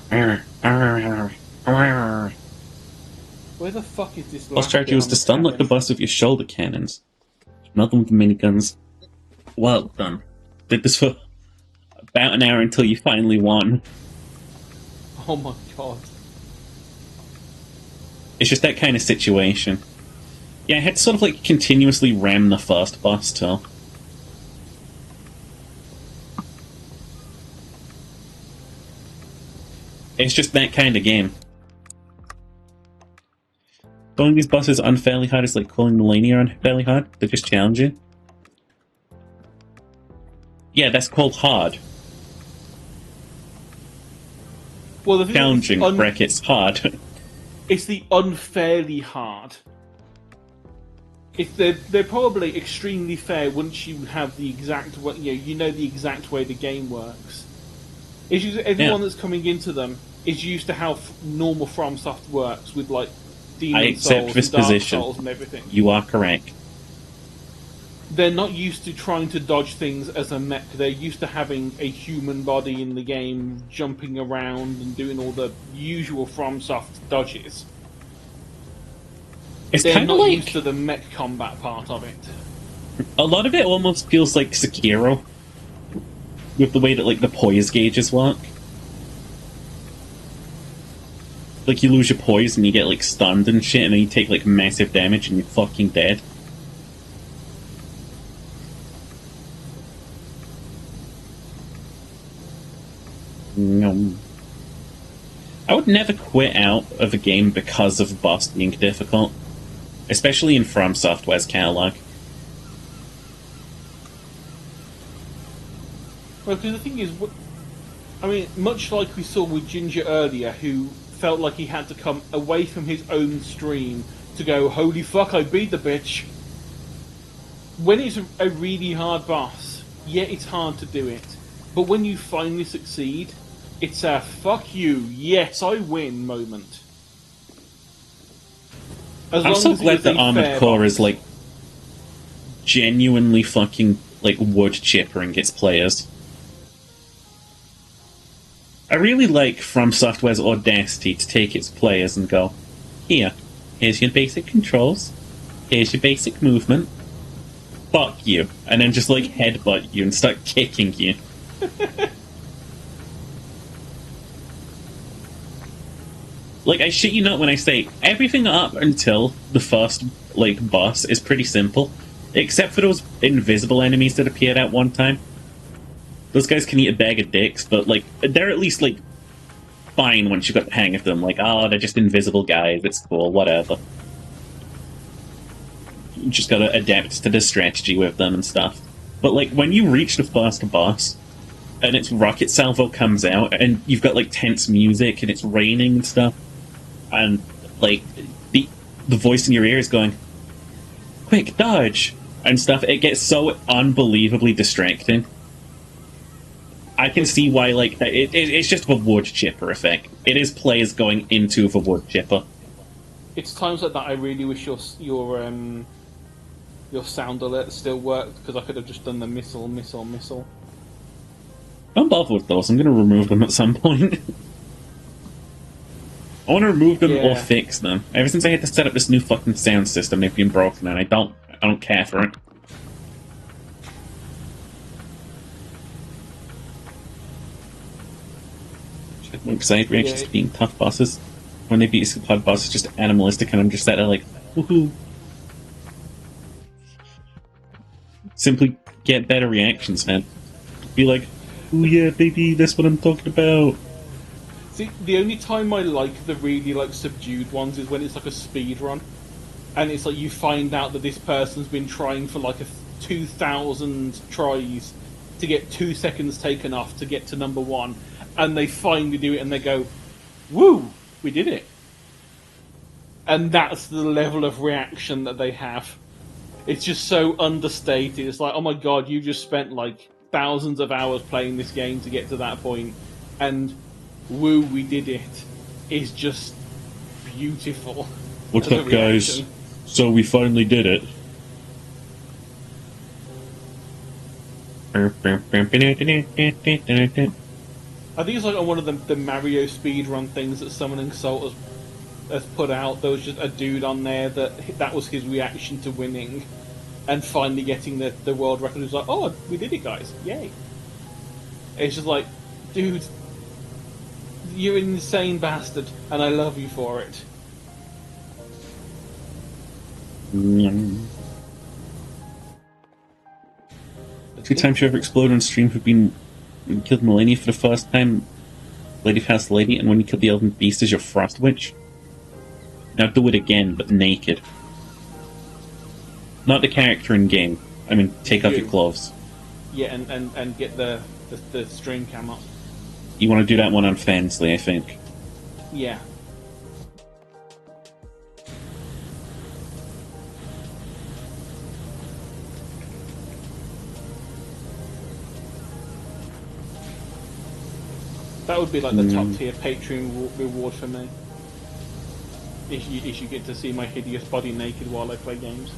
Where the fuck is this? Boss strategy was to stun like the boss with your shoulder cannons. Another with the miniguns. Well done. Did this for about an hour until you finally won. Oh my god. It's just that kind of situation. Yeah, I had to sort of like continuously ram the first boss too. It's just that kind of game. Calling these bosses unfairly hard is like calling Melania unfairly hard. They just challenge you. Yeah, that's called hard. Well, the thing Challenging is, brackets hard. it's the unfairly hard. If they're probably extremely fair once you have the exact way, you know the exact way the game works. It's just everyone that's coming into them is used to how normal FromSoft works with like Demon I accept Souls this and Dark position. Souls and everything. You are correct. They're not used to trying to dodge things as a mech. They're used to having a human body in the game, jumping around and doing all the usual FromSoft dodges. It's They're kind of not like used to the mech combat part of it. a lot of it almost feels like Sekiro, with the way that like the poise gauges work. Like you lose your poise and you get like stunned and shit, and then you take like massive damage and you're fucking dead. No. I would never quit out of a game because of boss being difficult, especially in From Software's catalog. Well, because the thing is, I mean, much like we saw with Ginger earlier, who felt like he had to come away from his own stream to go, holy fuck, I beat the bitch. When it's a really hard boss, yeah, it's hard to do it. But when you finally succeed, it's a fuck you, yes, I win moment. I'm so glad that Armored Core is like genuinely fucking like wood chippering its players. I really like From Software's audacity to take its players and go, here's your basic controls, here's your basic movement, fuck you, and then just like headbutt you and start kicking you. Like, I shit you not when I say everything up until the first like boss is pretty simple, except for those invisible enemies that appeared at one time. Those guys can eat a bag of dicks, but like they're at least like fine once you got the hang of them. Like, oh, they're just invisible guys. It's cool, whatever. You just gotta adapt to the strategy with them and stuff. But like when you reach the first boss, and its rocket salvo comes out, and you've got like tense music, and it's raining and stuff, and like the voice in your ear is going, "Quick, dodge!" and stuff. It gets so unbelievably distracting. I can see why, like, it's just a wood chipper effect. It is players going into the wood chipper. It's times like that I really wish your sound alert still worked, because I could have just done the missile. Don't bother with those. I'm going to remove them at some point. I want to remove them or fix them. Ever since I had to set up this new fucking sound system, they've been broken, and I don't care for it. I'm excited reactions to being tough bosses. when they beat Scapod boss, it's just animalistic, and I'm just sat there like, woohoo. Simply get better reactions, man. Be like, oh yeah, baby, that's what I'm talking about. See, the only time I like the really like subdued ones is when it's like a speed run, and it's like you find out that this person's been trying for like 2,000 tries to get 2 seconds taken off to get to number one, and they finally do it, and they go, "Woo, we did it!" And that's the level of reaction that they have. It's just so understated. It's like, oh my god, you just spent like thousands of hours playing this game to get to that point, and woo, we did it. Is just beautiful. What's as a up, guys? reaction. So we finally did it. I think it's like on one of the Mario speedrun things that Summoning Salt has put out. There was just a dude on there that was his reaction to winning and finally getting the world record. He was like, oh, we did it, guys. Yay. It's just like, dude, you're an insane bastard, and I love you for it. Two times you ever exploded on stream have been when you killed Millennia for the first time, Lady Past Lady, and when you killed the Elven Beast as your Frost Witch. Now do it again, but naked. Not the character in game. I mean, take off your gloves. Yeah, and get the stream cam up. You want to do that one on Fensley, I think. Yeah. That would be like the top tier Patreon reward for me. If you get to see my hideous body naked while I play games.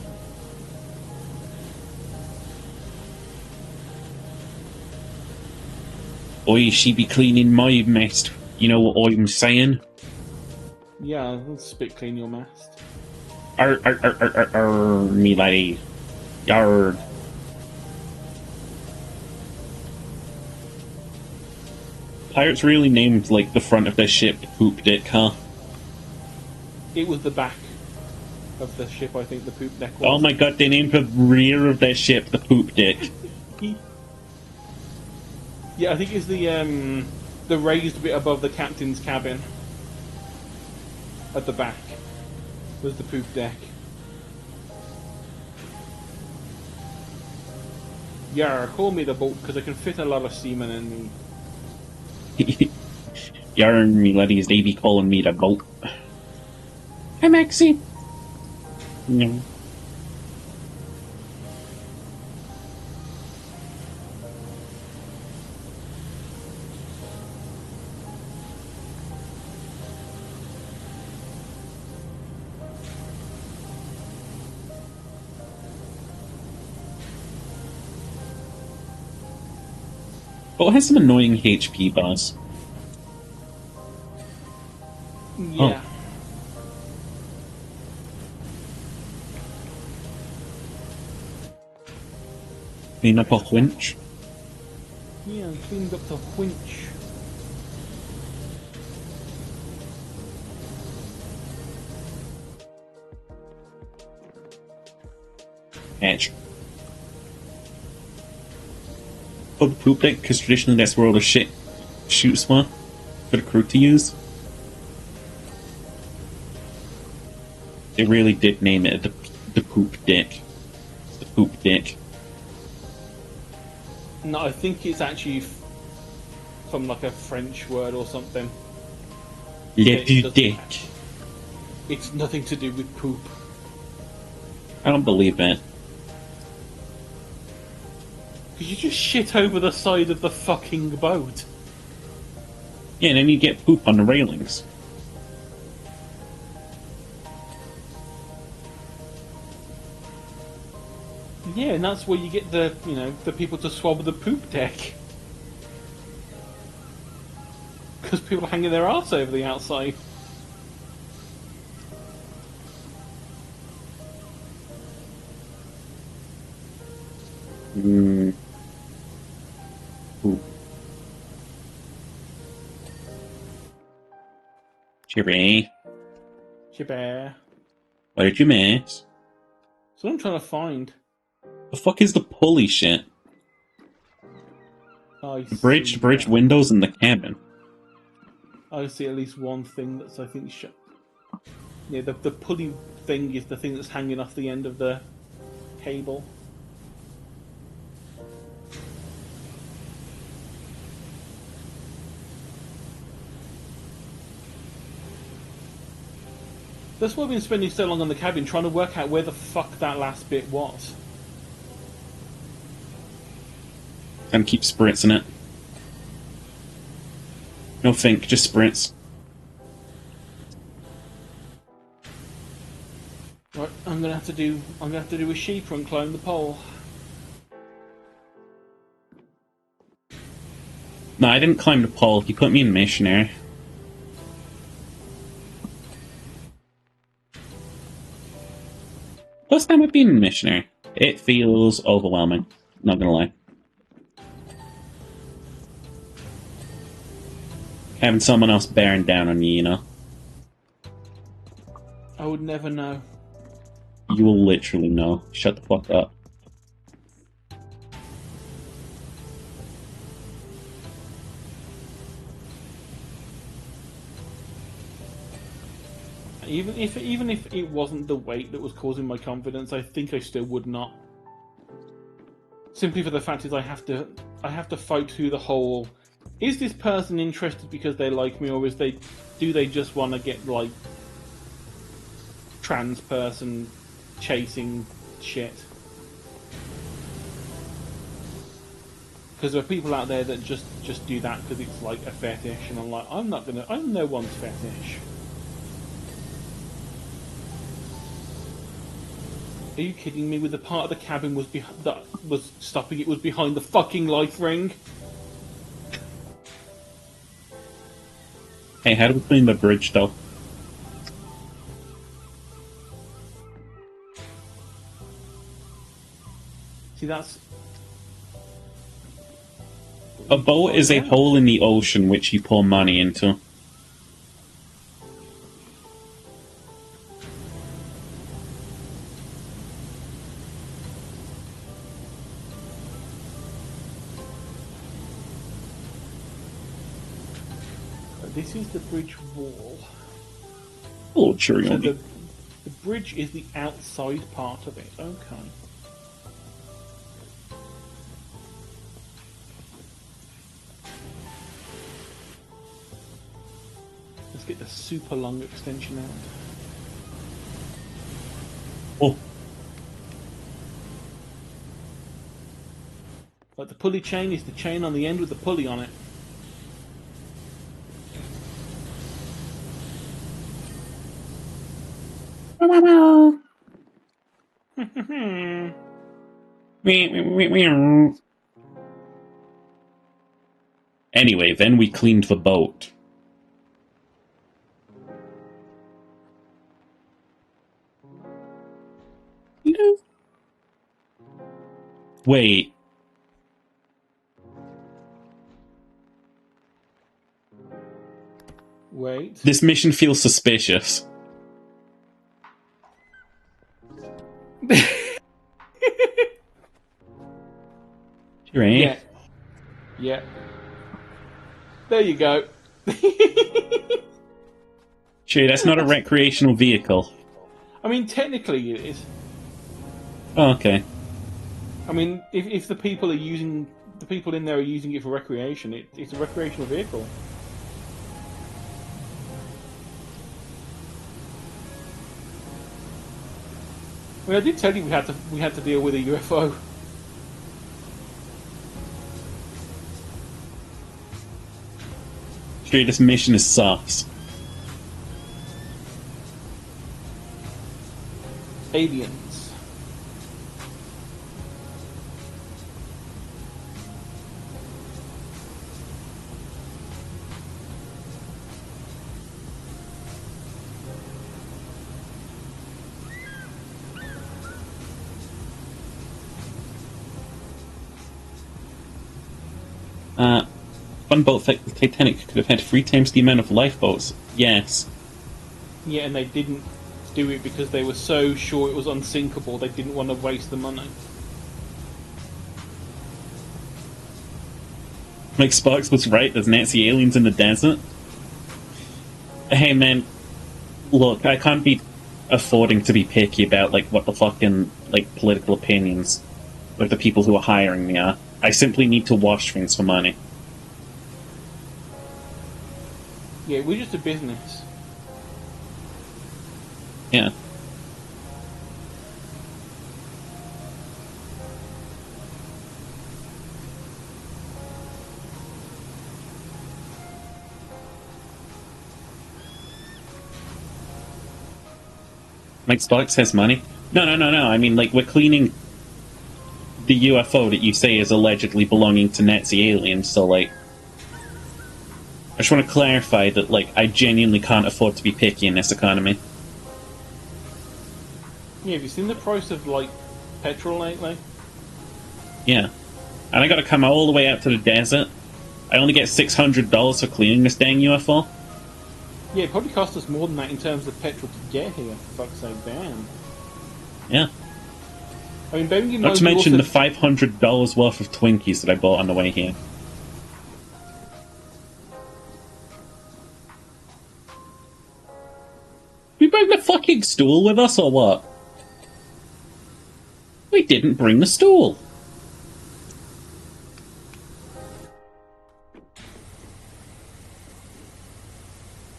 Oi, she be cleaning my mess. You know what I'm saying? Yeah, I'll spit clean your mast. Me lady. Yard. Pirates really named, like, the front of their ship Poop Dick, huh? It was the back of the ship, I think, the poop deck was. Oh my god, they named the rear of their ship the Poop Dick. Yeah, I think it's the raised bit above the captain's cabin. At the back was the poop deck. Yeah, call me the boat because I can fit a lot of semen in me. Yarn me laddies, they be calling me the boat. Hi Maxie. No. But it has some annoying HP bars. Yeah. Oh. Clean up a winch. Yeah, I cleaned up the winch. Edge. For the poop deck, because traditionally that's where all the shit shoots were for the crew to use. They really did name it the poop deck. The poop deck. No, I think it's actually from like a French word or something. Le It poop doesn't- deck. It's nothing to do with poop. I don't believe that. Because you just shit over the side of the fucking boat. Yeah, and then you get poop on the railings. Yeah, and that's where you get the people to swab the poop deck. Because people are hanging their arse over the outside. Poop. Cheery. Bear. What did you miss? So I'm trying to find. The fuck is the pulley shit? Bridge, windows in the cabin. I see at least one thing that's, I think, yeah, the pulley thing is the thing that's hanging off the end of the cable. That's why I've been spending so long on the cabin, trying to work out where the fuck that last bit was. And keep spritzing it. No think, just spritz. Right, I'm gonna have to do a sheeper and climb the pole. No, I didn't climb the pole. He put me in missionary. First time I've been in missionary. It feels overwhelming. Not gonna lie. Having someone else bearing down on you, you know? I would never know. You will literally know. Shut the fuck up. Even if it wasn't the weight that was causing my confidence, I think I still would not. Simply for the fact is I have to fight through the whole. Is this person interested because they like me, or do they just want to get like trans person chasing shit? Because there are people out there that just do that because it's like a fetish, and I'm like, I'm no one's fetish. Are you kidding me? With the part of the cabin that was stopping it was behind the fucking life ring. Hey, how do we clean the bridge, though? See, that's... A boat is a hole in the ocean which you pour money into. This is the bridge wall. Oh, cherry So on the bridge is the outside part of it. Okay. Let's get the super long extension out. Oh. Like the pulley chain is the chain on the end with the pulley on it. Anyway, then we cleaned the boat. No. Wait. Wait. This mission feels suspicious. Right? Yeah. Yeah. There you go. Sure, that's not a recreational vehicle. I mean, technically it is. Oh, okay. I mean, if the people in there are using it for recreation, it's a recreational vehicle. I mean, I did tell you we had to deal with a UFO. Sure, this mission is sauce. Aliens. One boat like the Titanic could have had 3 times the amount of lifeboats. Yes. Yeah, and they didn't do it because they were so sure it was unsinkable. They didn't want to waste the money. Like Sparks was right. There's Nazi aliens in the desert. Hey man, look, I can't be affording to be picky about like what the fucking like political opinions of the people who are hiring me are. I simply need to wash things for money. Yeah, we're just a business. Yeah. Like Sparks has money? No. I mean, like, we're cleaning the UFO that you say is allegedly belonging to Nazi aliens, so, like... I just want to clarify that, like, I genuinely can't afford to be picky in this economy. Yeah, have you seen the price of, like, petrol lately? Yeah. And I gotta come all the way out to the desert. I only get $600 for cleaning this dang UFO. Yeah, it probably cost us more than that in terms of petrol to get here, for fuck's sake, damn. Yeah. I mean, bearing in Not mind to mention also... the $500 worth of Twinkies that I bought on the way here. We bring the fucking stool with us or what? We didn't bring the stool.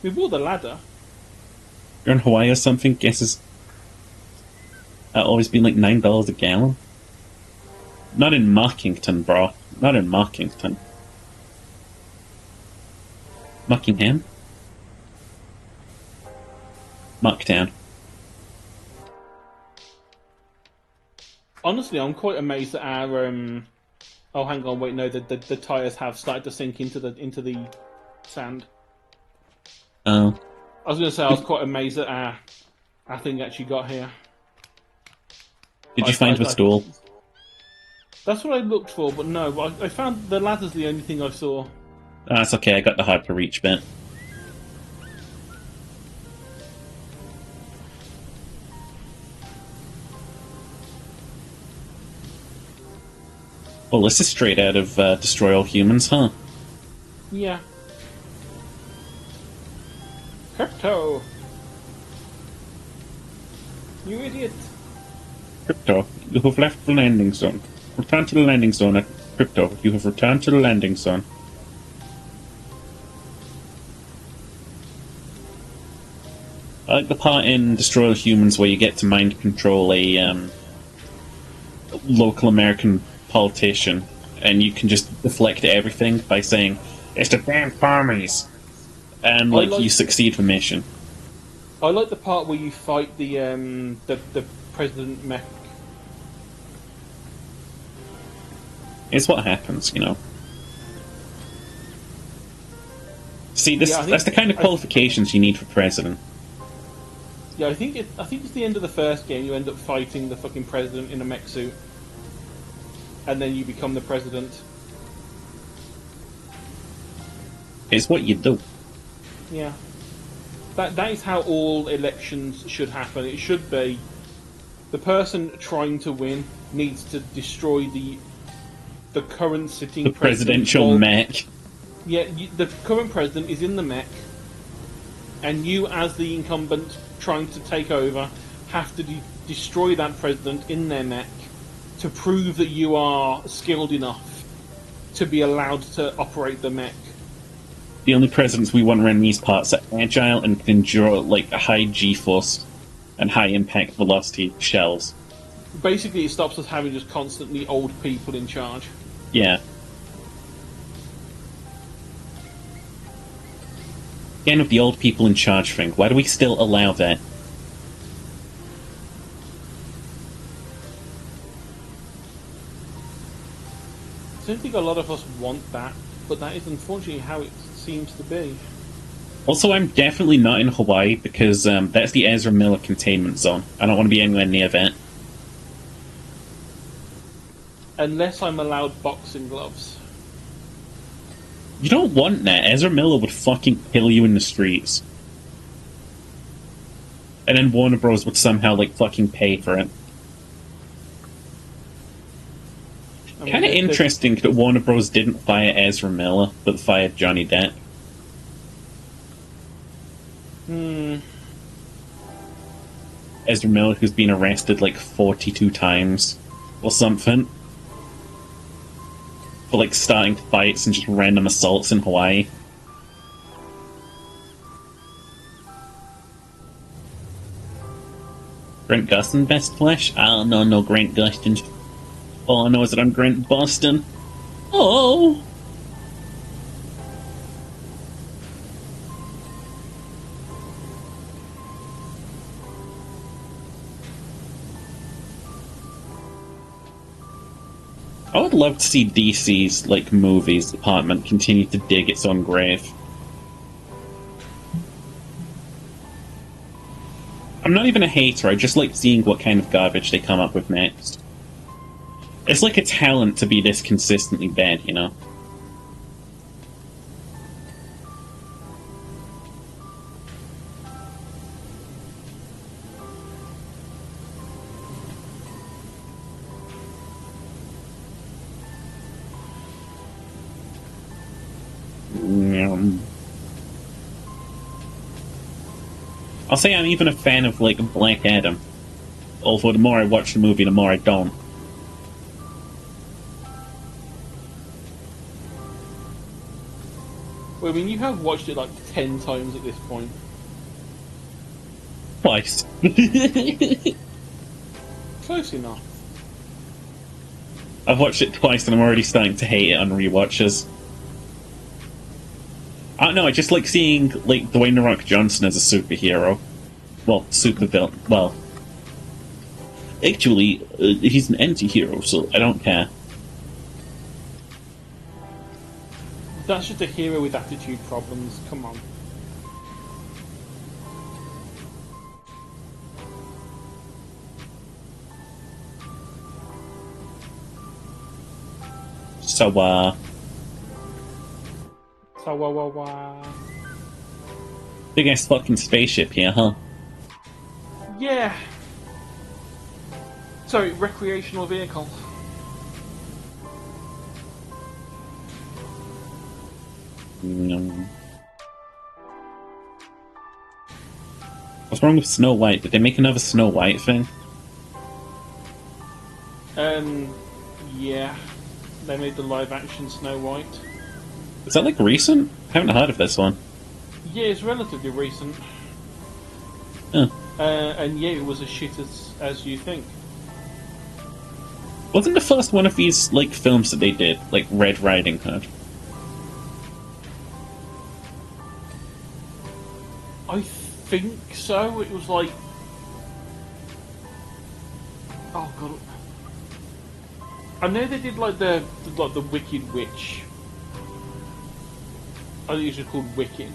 We bought the ladder. You're in Hawaii or something? Guesses always been like $9 a gallon. Not in Mockington, bro. Not in Mockington. Muckingham? Mucktown. Honestly, I'm quite amazed that our oh, hang on, wait, no, the tires have started to sink into the sand. Oh. I was going to say I was quite amazed that our thing actually got here. Did you find the stool? That's what I looked for, but no, I found the ladder's the only thing I saw. That's okay, I got the hard to reach bit. Well, this is straight out of Destroy All Humans, huh? Yeah. Crypto! You idiot! Crypto, you have left the landing zone. Return to the landing zone at Crypto. You have returned to the landing zone. I like the part in Destroy All Humans where you get to mind control a local American politician, and you can just deflect everything by saying, "It's the damn farmies," and you succeed the mission. I like the part where you fight the president mech. It's what happens, you know. See, that's the kind of qualifications you need for president. Yeah, I think it's the end of the first game. You end up fighting the fucking president in a mech suit, and then you become the president. It's what you do. Yeah, that is how all elections should happen. It should be the person trying to win needs to destroy the current sitting presidential mech. Yeah, the current president is in the mech, and you, as the incumbent trying to take over, have to destroy that president in their mech to prove that you are skilled enough to be allowed to operate the mech. The only presidents we want around these parts are agile and can endure like a high G-force and high impact velocity shells. Basically, it stops us having just constantly old people in charge. Yeah. Again, with the old people in charge thing, why do we still allow that? I don't think a lot of us want that, but that is unfortunately how it seems to be. Also, I'm definitely not in Hawaii because that's the Ezra Miller containment zone. I don't want to be anywhere near that. Unless I'm allowed boxing gloves. You don't want that. Ezra Miller would fucking kill you in the streets. And then Warner Bros. Would somehow, like, fucking pay for it. I mean, Kind of they- interesting that Warner Bros. Didn't fire Ezra Miller, but fired Johnny Depp. Hmm. Ezra Miller, who's been arrested like 42 times or something for like starting fights and just random assaults in Hawaii. Grant Gustin, best flesh? I don't know, no Grant Gustin. All I know is that I'm Grant Boston. Oh! I would love to see DC's like movies department continue to dig its own grave. I'm not even a hater, I just like seeing what kind of garbage they come up with next. It's like a talent to be this consistently bad, you know? I'll say I'm even a fan of, like, Black Adam. Although the more I watch the movie, the more I don't. Well, I mean, you have watched it like 10 times at this point. Twice. Close enough. I've watched it twice and I'm already starting to hate it on rewatches. I don't know, I just like seeing, like, Dwayne "The Rock" Johnson as a superhero. Well, supervillain. Well, actually, he's an anti-hero, so I don't care. That's just a hero with attitude problems. Come on. So, So, wah. big ass fucking spaceship here, huh? Yeah. Sorry, recreational vehicle. Mm. What's wrong with Snow White? Did they make another Snow White thing? Yeah. They made the live action Snow White. Is that like recent? I haven't heard of this one. Yeah, it's relatively recent. Huh. And yeah, it was as shit as you think. Wasn't the first one of these like films that they did, like Red Riding Hood? I think so. It was like, oh god, I know they did like the Wicked Witch. I think it's just called Wicked.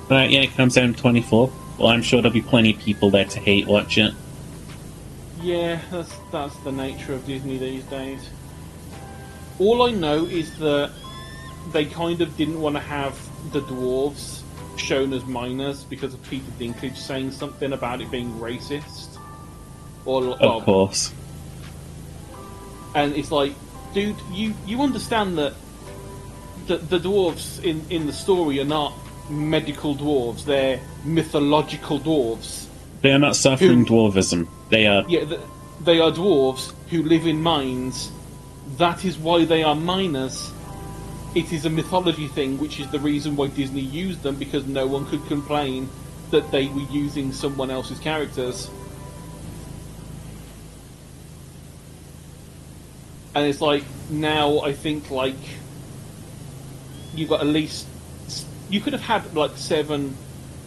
Right, yeah, it comes out in 24. Well, I'm sure there'll be plenty of people there to hate watch it. Yeah, that's the nature of Disney these days. All I know is that they kind of didn't want to have the dwarves shown as minors because of Peter Dinklage saying something about it being racist. Of course. And it's like, dude, you understand that the dwarves in the story are not medical dwarves; they're mythological dwarves. They are not suffering dwarvism. They are. Yeah, they are dwarves who live in mines. That is why they are minors. It is a mythology thing, which is the reason why Disney used them, because no one could complain that they were using someone else's characters. And it's like, now I think, like, you've got at least... You could have had, like, 7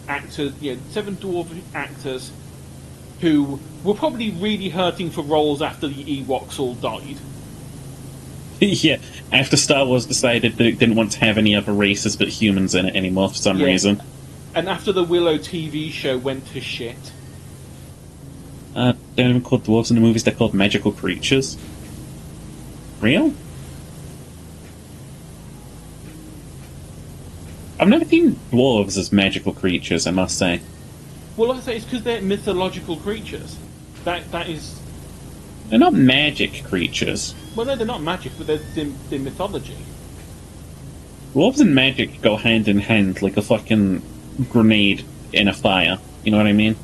actors, 7 dwarf actors who were probably really hurting for roles after the Ewoks all died. Yeah, after Star Wars decided they didn't want to have any other races but humans in it anymore for some reason. And after the Willow TV show went to shit. They're not even called dwarves in the movies, they're called magical creatures. Real? I've never seen dwarves as magical creatures, I must say. Well, like I say, it's because they're mythological creatures. That is... They're not magic creatures. Well, no, they're not magic, but they're mythology. Dwarves and magic go hand in hand like a fucking grenade in a fire. You know what I mean?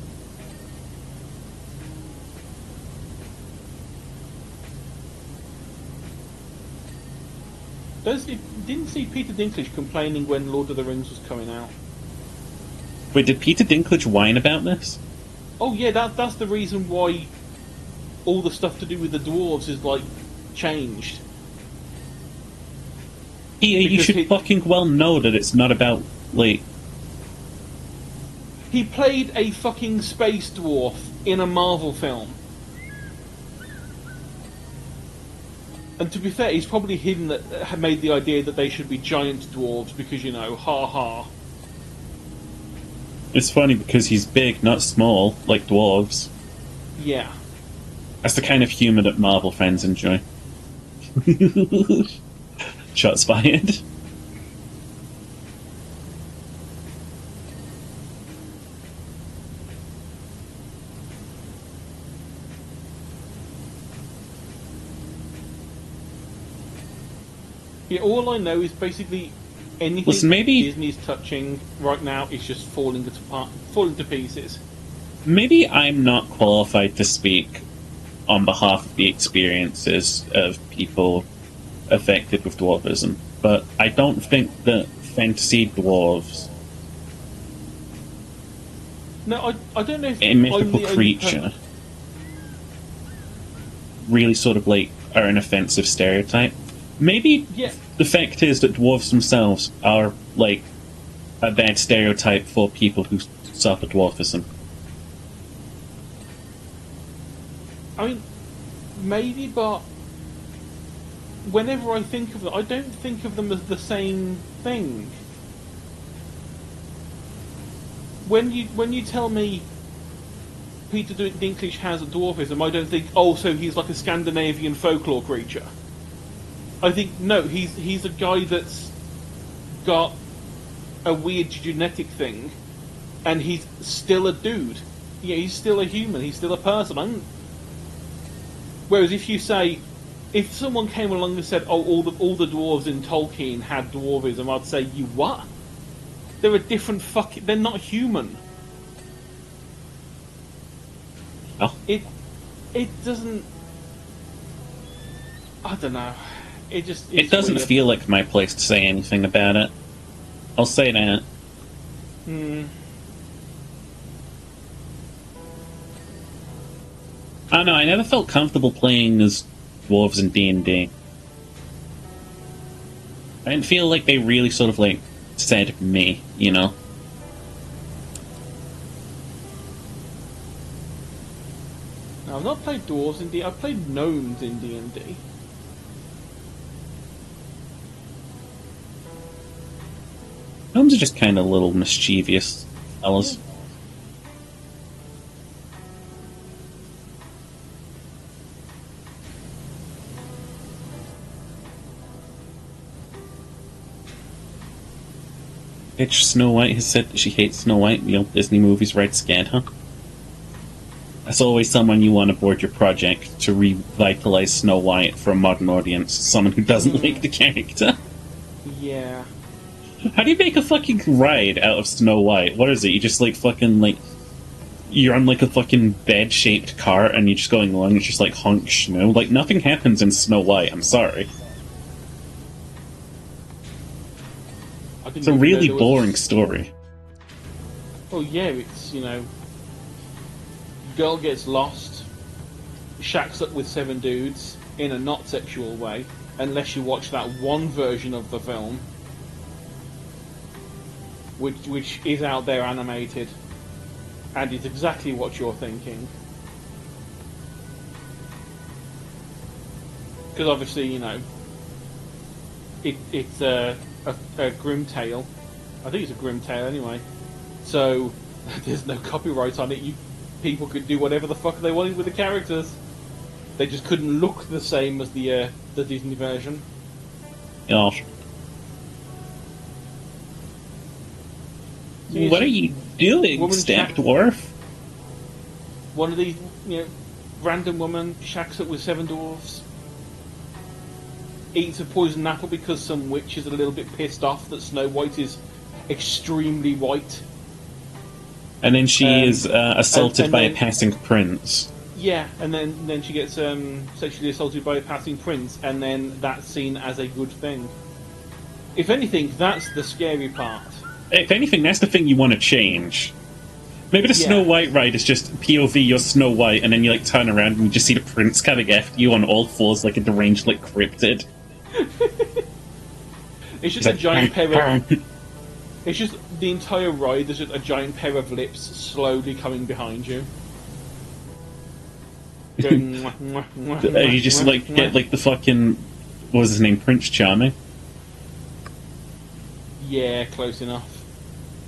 Didn't see Peter Dinklage complaining when Lord of the Rings was coming out. Wait, did Peter Dinklage whine about this? Oh yeah, that's the reason why all the stuff to do with the dwarves is like changed. You should fucking well know that it's not about, like... He played a fucking space dwarf in a Marvel film. And to be fair, he's probably hidden that had made the idea that they should be giant dwarves because, you know, ha ha. It's funny because he's big, not small, like dwarves. Yeah. That's the kind of humour that Marvel fans enjoy. Shots fired. Yeah, all I know is basically anything Listen, maybe... Disney's touching right now is just falling to pieces. Maybe I'm not qualified to speak on behalf of the experiences of people affected with dwarvism, but I don't think that fantasy dwarves, No, I don't know if a I'm mythical the only creature, really sort of like are an offensive stereotype. Maybe Yeah. the fact is that dwarves themselves are like a bad stereotype for people who suffer dwarfism. I mean, maybe, but whenever I think of them, I don't think of them as the same thing. When you tell me Peter Dinklage has a dwarfism, I don't think, oh, so he's like a Scandinavian folklore creature. I think, no, he's a guy that's got a weird genetic thing, and he's still a dude. Yeah, he's still a human, he's still a person. Whereas if you say, if someone came along and said, oh, all the dwarves in Tolkien had dwarvism, I'd say, you what? They're a different they're not human. Oh. It doesn't... I don't know. It doesn't weird. feel like my place to say anything about it. I'll say that. I don't know, I never felt comfortable playing as dwarves in D&D. I didn't feel like they really sort of, like, said me, you know? No, I've not played dwarves in D&D. I've played gnomes in D&D. Gnomes are just kind of little mischievous fellas. Yeah. Bitch Snow White has said that she hates Snow White. You know, Disney movies right scared her. That's always someone you want aboard your project to revitalize Snow White for a modern audience. Someone who doesn't like the character. Yeah. How do you make a fucking ride out of Snow White? What is it? You just like fucking like... You're on like a fucking bed-shaped cart and you're just going along and it's just like honk snow. Like nothing happens in Snow White, I'm sorry. It's a really boring story. Oh yeah, it's, you know, girl gets lost, shacks up with 7 dudes in a not sexual way, unless you watch that one version of the film, which is out there animated, and is exactly what you're thinking. Because obviously, you know, it's a grim tale. I think it's a grim tale anyway. So there's no copyright on it. People could do whatever the fuck they wanted with the characters. They just couldn't look the same as the Disney version. Gosh. So What are you doing, Woman Stamp Shack- Dwarf? One of these, random woman shacks up with 7 dwarves. Eats a poison apple because some witch is a little bit pissed off that Snow White is extremely white. And then she is assaulted and by a then- passing prince. Yeah, and then she gets sexually assaulted by a passing prince, and then that's seen as a good thing. If anything, that's the scary part. If anything, that's the thing you want to change. Maybe the Yeah. Snow White ride is just POV, you're Snow White, and then you like turn around and you just see the prince coming after you on all fours like a deranged like cryptid. It's just It's a like, giant pair of... It's just the entire ride, there's just a giant pair of lips slowly coming behind you. Going, mwah, mwah, mwah, mwah, You just mwah, like get mwah. like the fucking, what was his name, Prince Charming? Yeah, close enough.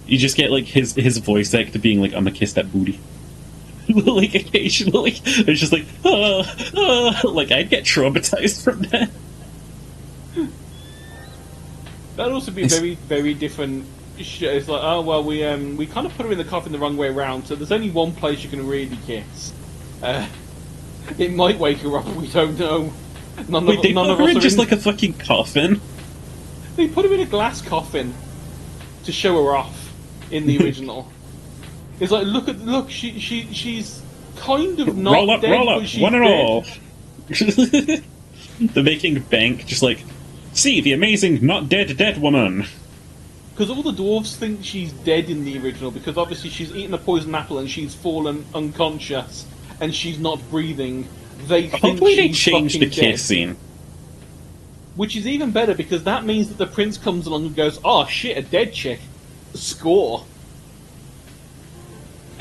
You just get like his voice actor being like, "I'm gonna kiss that booty." Like occasionally, it's just like, like I'd get traumatized from that. That'd also be very, very different. It's like, oh well, we kind of put her in the coffin the wrong way around, so there's only one place you can really kiss. It might wake her up. We don't know. Wait, they put of her us in are just like a fucking coffin. They put her in a glass coffin to show her off in the original. It's like, look, she's kind of not Roll up, dead, roll up, but she's one and dead. all. They're making bank, just like, see the amazing not dead woman. Because all the dwarves think she's dead in the original, because obviously she's eaten a poison apple and she's fallen unconscious and she's not breathing. They think Hopefully they she's changed the fucking kiss dead. scene. Which is even better, because that means that the prince comes along and goes, oh shit, a dead chick. Score.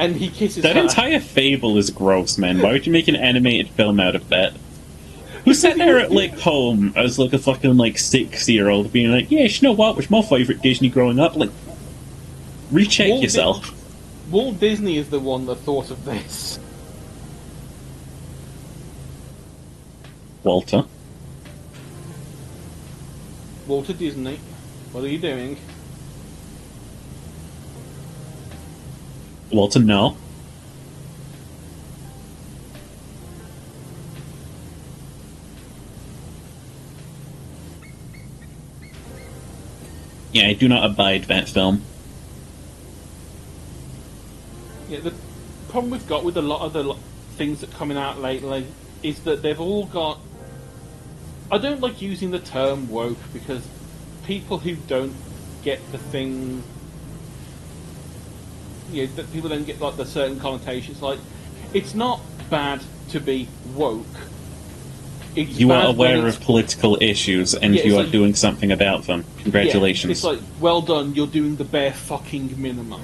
And he kisses That her. entire fable is gross, man. Why would you make an animated film out of that? Who sat there at like home as like a fucking like 6-year-old being like, yeah, you know what was my favourite Disney growing up? Like, recheck Walt yourself. Walt Disney is the one that thought of this. Walter. Walter Disney, what are you doing? Walter, no. Yeah, I do not abide that film. Yeah, the problem we've got with a lot of the things that are coming out lately is that they've all got... I don't like using the term woke, because people who don't get the thing... that people don't get like the certain connotations. Like, it's not bad to be woke. It's You are bad when aware it's- of political issues and Yeah, you it's are like- doing something about them. Congratulations. Yeah, it's like, well done, you're doing the bare fucking minimum.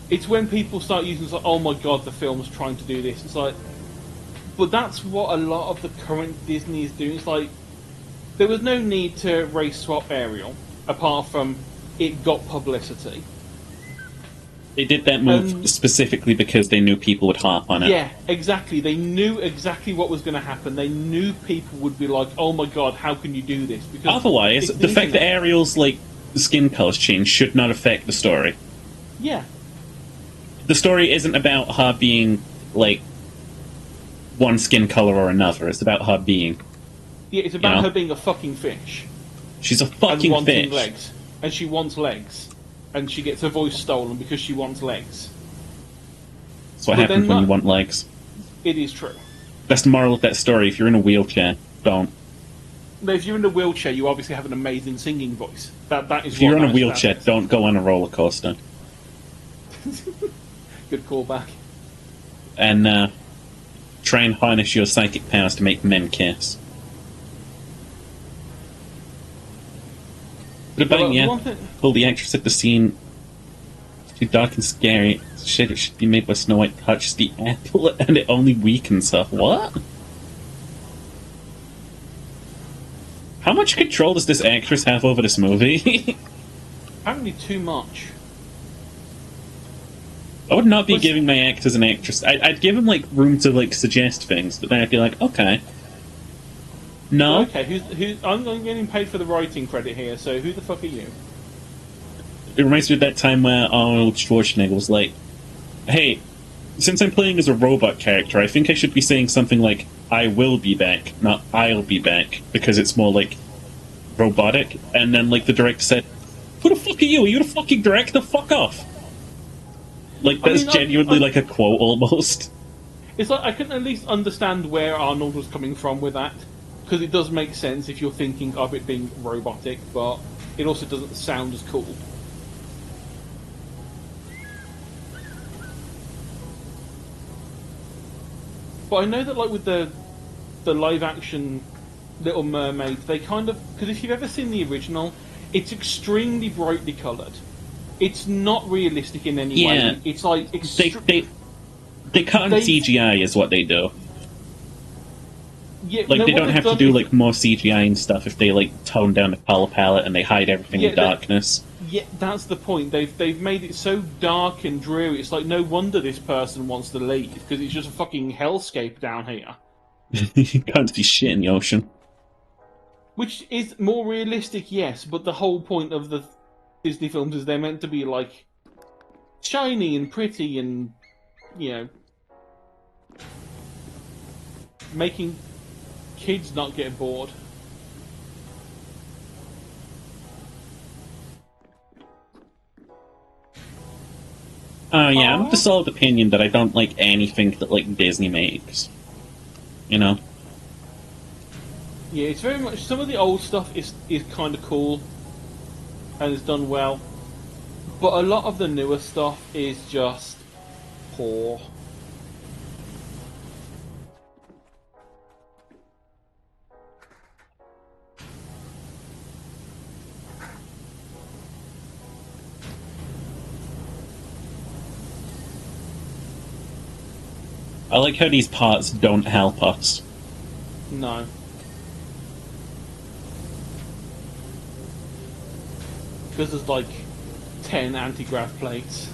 It's when people start using it's like, oh my god, the film's trying to do this. It's like, but that's what a lot of the current Disney is doing. It's like, there was no need to race swap Ariel, apart from it got publicity. They did that move specifically because they knew people would harp on it. Yeah, exactly. They knew exactly what was going to happen. They knew people would be like, "Oh my god, how can you do this?" Because Otherwise, it's the fact that internet. Ariel's like skin colors change should not affect the story. Yeah, The story isn't about her being like one skin color or another. It's about her being. yeah, it's about know? her being a fucking fish She's a and fucking wanting fish. legs, and she wants legs, and she gets her voice stolen because she wants legs. That's what But happens then when you that- want legs. It is true. That's the moral of that story. If you're in a wheelchair, don't. Now, if you're in a wheelchair, you obviously have an amazing singing voice. That is. If you're what on a that wheelchair, establishes. don't go on a roller coaster. Good callback. And try and harness your psychic powers to make men kiss. But Well, about, yeah, one thing- pull the actress at the scene. It's too dark and scary. Shit, it should be made by Snow White touches the apple and it only weakens her. What? How much control does this actress have over this movie? Apparently, too much. I would not be Was- giving my actors an actress. I'd give them like room to like suggest things, but then I'd be like, okay, no, Okay, I'm getting paid for the writing credit here. So who the fuck are you? It reminds me of that time where Arnold Schwarzenegger was like, "Hey, since I'm playing as a robot character, I think I should be saying something like "I will be back," not "I'll be back," because it's more like robotic." And then like the director said, "Who the fuck are you? Are you the fucking director? Fuck off!" Like that's genuinely like a quote almost. It's like I can at least understand where Arnold was coming from with that, because it does make sense if you're thinking of it being robotic, but it also doesn't sound as cool. But I know that, like with the live action Little Mermaid, they kind of, because if you've ever seen the original, it's extremely brightly coloured. It's not realistic in any way. It's like they cut on CGI is what they do. Yeah, like no, they don't have to do like more CGI and stuff if they like tone down the color palette and they hide everything in darkness. Yeah, that's the point. They've made it so dark and dreary. It's like no wonder this person wants to leave, because it's just a fucking hellscape down here. You can't see shit in the ocean. Which is more realistic, yes, but the whole point of the Disney films is they're meant to be like shiny and pretty and, you know, making kids not get bored. I'm of the solid opinion that I don't like anything that like Disney makes. You know? Yeah, it's very much, some of the old stuff is kind of cool and is done well, but a lot of the newer stuff is just poor. I like how these parts don't help us. No. Because there's like 10 anti-grav plates.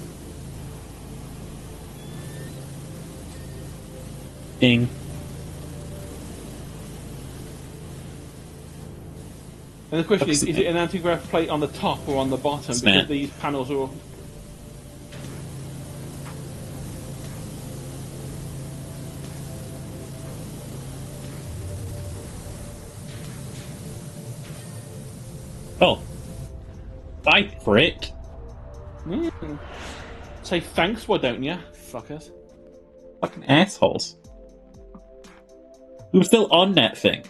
Ding. And the question is it an anti-grav plate on the top or on the bottom? Because these panels are... Oh. Bye, prick. Say thanks, why don't you, fuckers? Fucking assholes. We were still on that thing.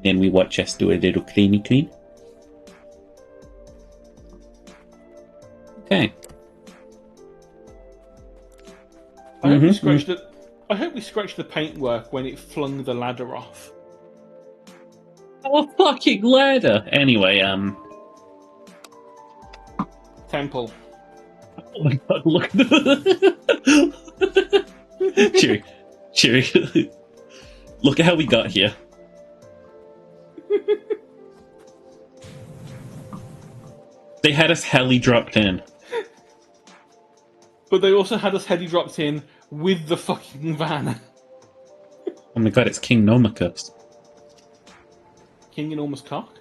Then we watch us do a little cleany clean. Okay. I hope we scratched the paintwork when it flung the ladder off. Oh, fucking ladder! Anyway, Temple. Oh my god, look. Cheery. Look at how we got here. They had us heli dropped in. But they also had us heli dropped in with the fucking van. Oh my god, it's King Nomicus. King Enormous Cock?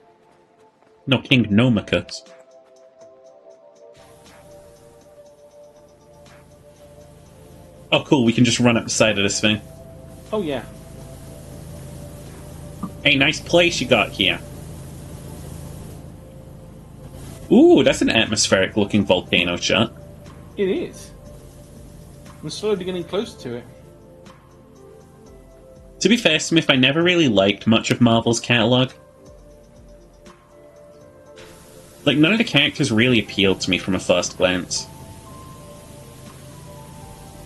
No, King Nomicus. Oh cool, we can just run up the side of this thing. Oh yeah. Hey, nice place you got here. Ooh, that's an atmospheric looking volcano shot. It is. I'm slowly getting closer to it. To be fair, Smith, I never really liked much of Marvel's catalogue. Like, none of the characters really appealed to me from a first glance.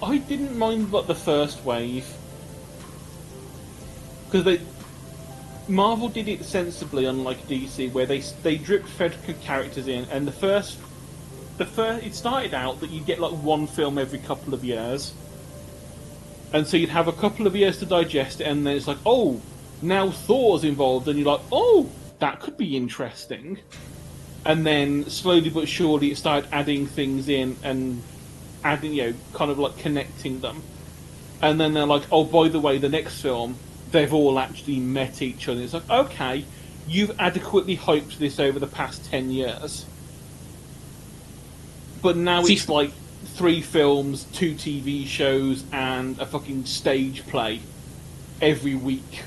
I didn't mind like the first wave. Because Marvel did it sensibly, unlike DC, where they drip fed characters in, and the first it started out that you'd get like one film every couple of years, and so you'd have a couple of years to digest it, and then it's like, oh, now Thor's involved, and you're like, oh, that could be interesting, and then slowly but surely it started adding things in and adding, you know, kind of like connecting them, and then they're like, oh, by the way, the next film, they've all actually met each other. It's like, okay, you've adequately hyped this over the past 10 years. But now it's like 3 films, 2 TV shows, and a fucking stage play every week.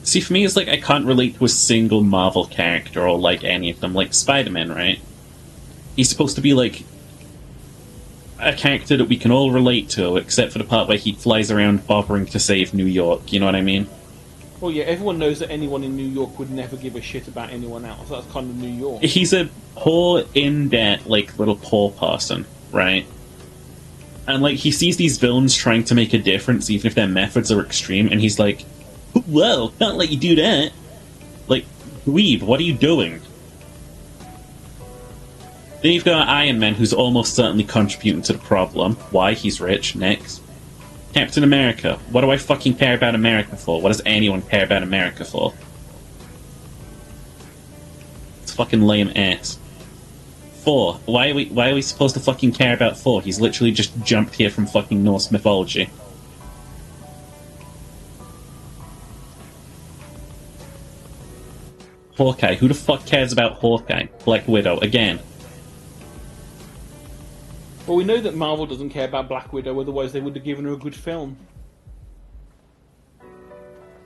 See, for me, it's like I can't relate to a single Marvel character or like any of them. Like Spider-Man, right? He's supposed to be like a character that we can all relate to, except for the part where he flies around bothering to save New York. You know what I mean? Well, yeah, everyone knows that anyone in New York would never give a shit about anyone else. That's kind of New York. He's a poor, in-debt, like, little poor person, right? And, like, he sees these villains trying to make a difference, even if their methods are extreme, and he's like, whoa, can't let you do that. Like, dweeb, what are you doing? Then you've got Iron Man, who's almost certainly contributing to the problem. Why? He's rich. Next. Captain America. What do I fucking care about America for? What does anyone care about America for? It's fucking lame ass. Thor. Why are we supposed to fucking care about Thor? He's literally just jumped here from fucking Norse mythology. Hawkeye. Who the fuck cares about Hawkeye? Black Widow. Again. Well, we know that Marvel doesn't care about Black Widow, otherwise they would have given her a good film.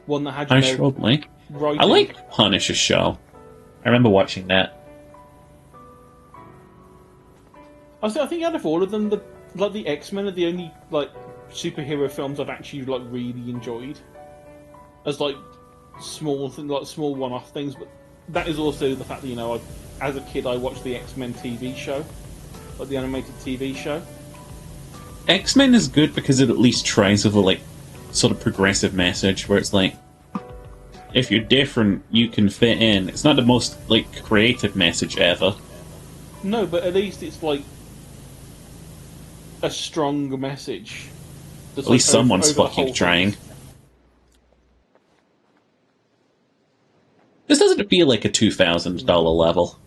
One that had, Writing. I like Punisher's show. I remember watching that. I think out of all of them, the X-Men are the only like superhero films I've actually like really enjoyed. As like small one-off things, but that is also the fact that as a kid I watched the X-Men TV show. Like the animated TV show. X-Men is good because it at least tries with a like sort of progressive message where it's like, if you're different, you can fit in. It's not the most like creative message ever. No, but at least it's like a strong message. At least someone's fucking trying. This doesn't feel like a $2,000 level.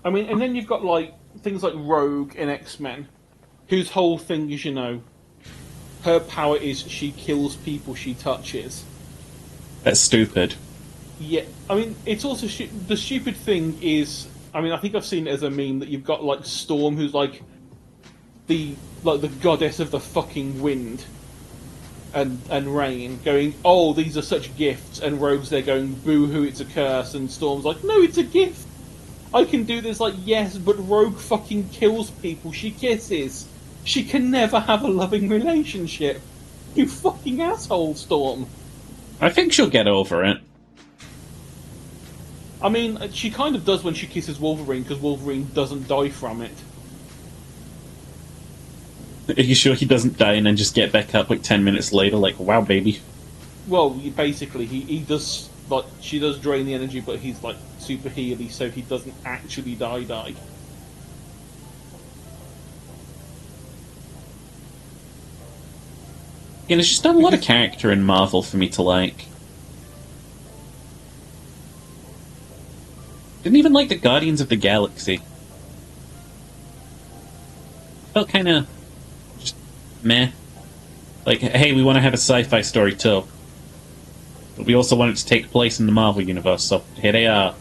I mean, and then you've got like things like Rogue in X-Men, whose whole thing is, her power is she kills people she touches. That's stupid. Yeah, I mean, it's also the stupid thing is, I mean, I think I've seen it as a meme that you've got like Storm, who's like the goddess of the fucking wind and rain, going, oh, these are such gifts, and Rogue's there going, boo-hoo, it's a curse, and Storm's like, no, it's a gift. I can do this, like, yes, but Rogue fucking kills people she kisses. She can never have a loving relationship. You fucking asshole, Storm. I think she'll get over it. I mean, she kind of does when she kisses Wolverine, because Wolverine doesn't die from it. Are you sure he doesn't die and then just get back up like 10 minutes later, like, wow, baby? Well, basically, he does, like, she does drain the energy, but he's, like, super healy, so he doesn't actually die. Yeah, there's just not a lot of character in Marvel for me to like. Didn't even like the Guardians of the Galaxy. Felt kind of just meh. Like, hey, we want to have a sci-fi story too. But we also want it to take place in the Marvel universe, so here they are.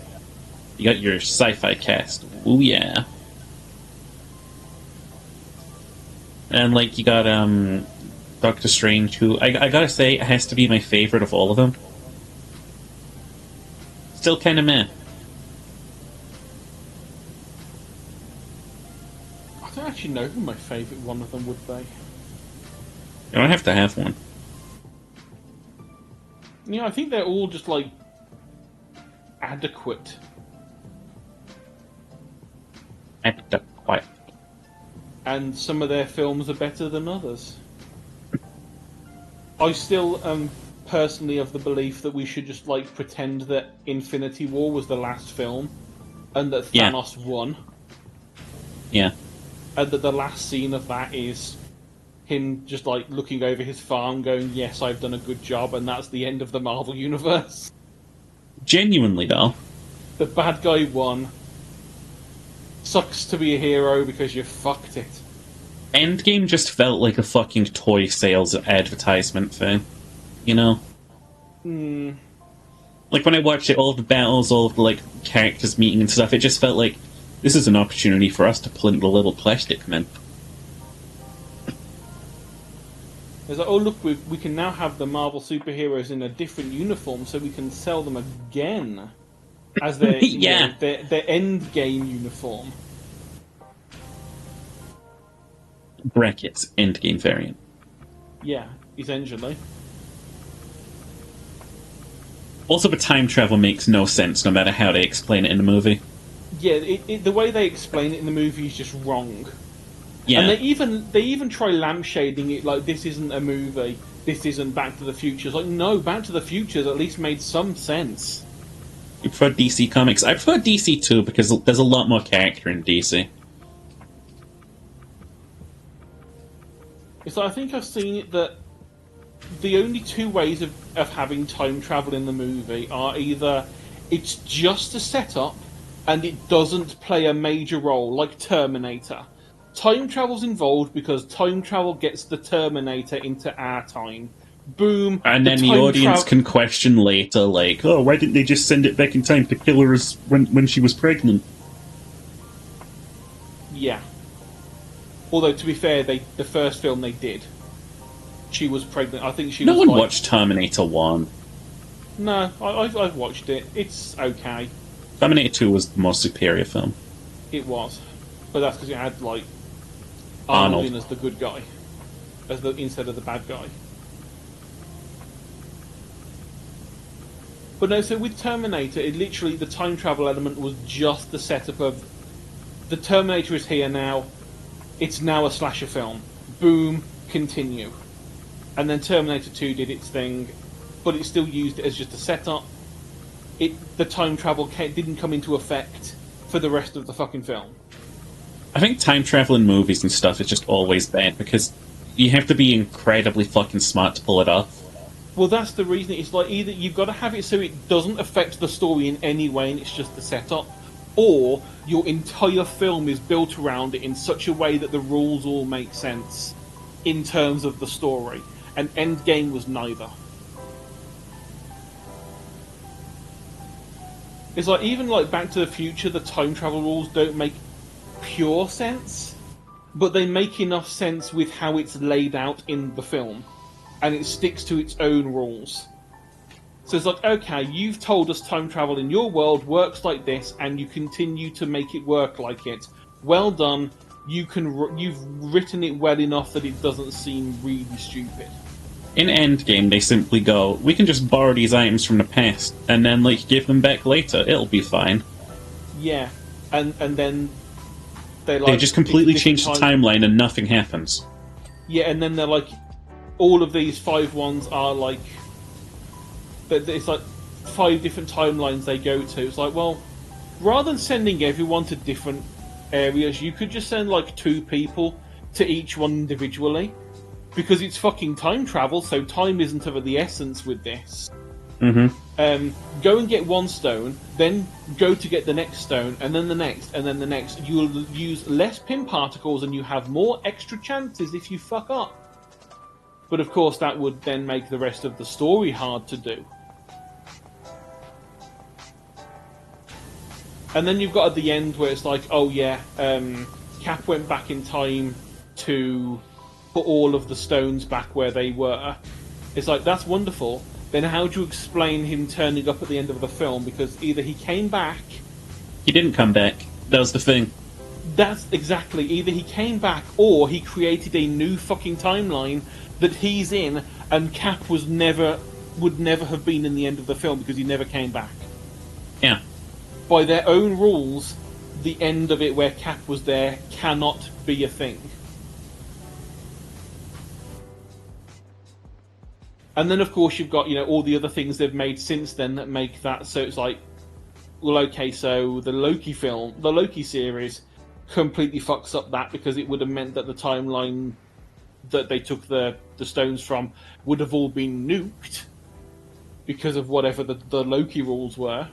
You got your sci-fi cast. Ooh, yeah. And, like, you got, Doctor Strange, who, I gotta say, has to be my favorite of all of them. Still kind of meh. I don't actually know who my favourite one of them would be. You don't have to have one. I think they're all just, like, adequate. Adequate. And some of their films are better than others. I still am personally of the belief that we should just, like, pretend that Infinity War was the last film, and that Thanos won. Yeah. And that the last scene of that is him just, like, looking over his farm going, yes, I've done a good job, and that's the end of the Marvel Universe. Genuinely, though. The bad guy won. Sucks to be a hero because you fucked it. Endgame just felt like a fucking toy sales advertisement thing. You know? Hmm. Like, when I watched it, all of the battles, all of the, like, characters meeting and stuff, it just felt like this is an opportunity for us to pull in the little plastic men. It's like, oh look, we can now have the Marvel superheroes in a different uniform, so we can sell them again as their Yeah. their end game uniform. Brackets, endgame variant. Yeah, essentially. Also, the time travel makes no sense no matter how they explain it in the movie. Yeah, the way they explain it in the movie is just wrong. Yeah. And they even try lampshading it like this isn't a movie, this isn't Back to the Future. It's like, no, Back to the Future at least made some sense. You prefer DC Comics? I prefer DC too, because there's a lot more character in DC. It's like, I think I've seen it that the only two ways of having time travel in the movie are either it's just a setup and it doesn't play a major role, like Terminator. Time travel's involved because time travel gets the Terminator into our time. Boom. And then the audience can question later, like, oh, why didn't they just send it back in time to kill her when she was pregnant? Yeah. Although, to be fair, the first film they did, she was pregnant. I think she was. No one watched Terminator 1. No, I've watched it. It's okay. Terminator 2 was the most superior film. It was. But that's because it had, like, Arnold Arnold in as the good guy, instead of the bad guy. But no, so with Terminator, it literally, the time travel element was just the setup of the Terminator is here now, it's now a slasher film. Boom, continue. And then Terminator 2 did its thing, but it still used it as just a setup. The time travel didn't come into effect for the rest of the fucking film. I think time travel in movies and stuff is just always bad, because you have to be incredibly fucking smart to pull it off. Well, that's the reason. It's like, either you've got to have it so it doesn't affect the story in any way and it's just the setup, or your entire film is built around it in such a way that the rules all make sense in terms of the story. And Endgame was neither. It's like, even like Back to the Future, the time travel rules don't make pure sense, but they make enough sense with how it's laid out in the film, and it sticks to its own rules. So it's like, okay, you've told us time travel in your world works like this, and you continue to make it work like it. Well done. You've written it well enough that it doesn't seem really stupid. In Endgame, they simply go, we can just borrow these items from the past, and then, like, give them back later. It'll be fine. Yeah, and then they just completely change the timeline and nothing happens. Yeah, and then they're like, all of these 5 ones are like, it's like 5 different timelines they go to. It's like, well, rather than sending everyone to different areas, you could just send like 2 people to each one individually, because it's fucking time travel, so time isn't of the essence with this. Mm-hmm. Go and get 1 stone, then go to get the next stone, and then the next, and then the next. You'll use less pin particles, and you have more extra chances if you fuck up. But of course, that would then make the rest of the story hard to do. And then you've got at the end where it's like, oh yeah, Cap went back in time to put all of the stones back where they were. It's like, that's wonderful. Then how do you explain him turning up at the end of the film? Because either he came back... He didn't come back. That was the thing. That's exactly. Either he came back, or he created a new fucking timeline that he's in, and Cap would never have been in the end of the film because he never came back. Yeah. By their own rules, the end of it where Cap was there cannot be a thing. And then, of course, you've got, all the other things they've made since then that make that. So it's like, well, okay, so the Loki series completely fucks up that, because it would have meant that the timeline that they took the stones from would have all been nuked because of whatever the Loki rules were.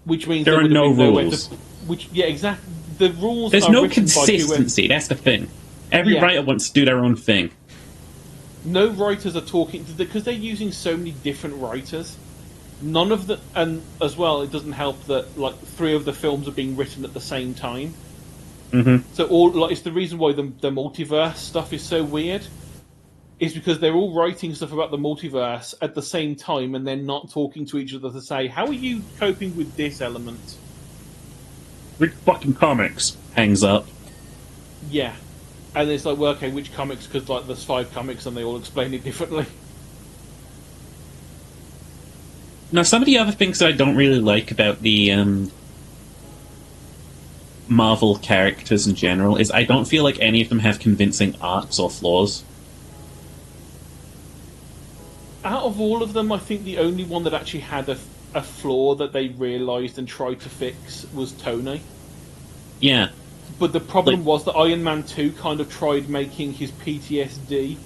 Which means there are no rules. Exactly. The rules. There's are no written consistency. That's the thing. Every writer wants to do their own thing. No writers are talking, because they're using so many different writers. None of the, and as well, it doesn't help that like 3 of the films are being written at the same time. Mm-hmm. So all like it's the reason why the multiverse stuff is so weird, is because they're all writing stuff about the multiverse at the same time, and they're not talking to each other to say, "How are you coping with this element?" Which fucking comics? Hangs up. Yeah, and it's like, well, okay, which comics? Because like there's 5 comics, and they all explain it differently. Now, some of the other things that I don't really like about the Marvel characters in general is I don't feel like any of them have convincing arcs or flaws. Out of all of them, I think the only one that actually had a flaw that they realised and tried to fix was Tony. Yeah. But the problem was that Iron Man 2 kind of tried making his PTSD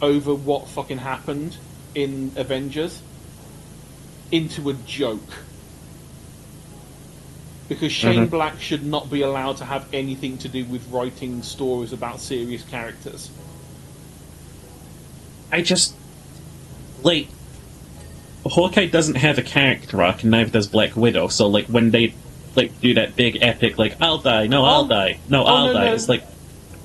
over what fucking happened in Avengers into a joke. Because Shane Black should not be allowed to have anything to do with writing stories about serious characters. I just... Like... Hawkeye doesn't have a character arc, and neither does Black Widow, so, like, when they, like, do that big epic, like, I'll die, no, I'll die, no, I'll die, it's like,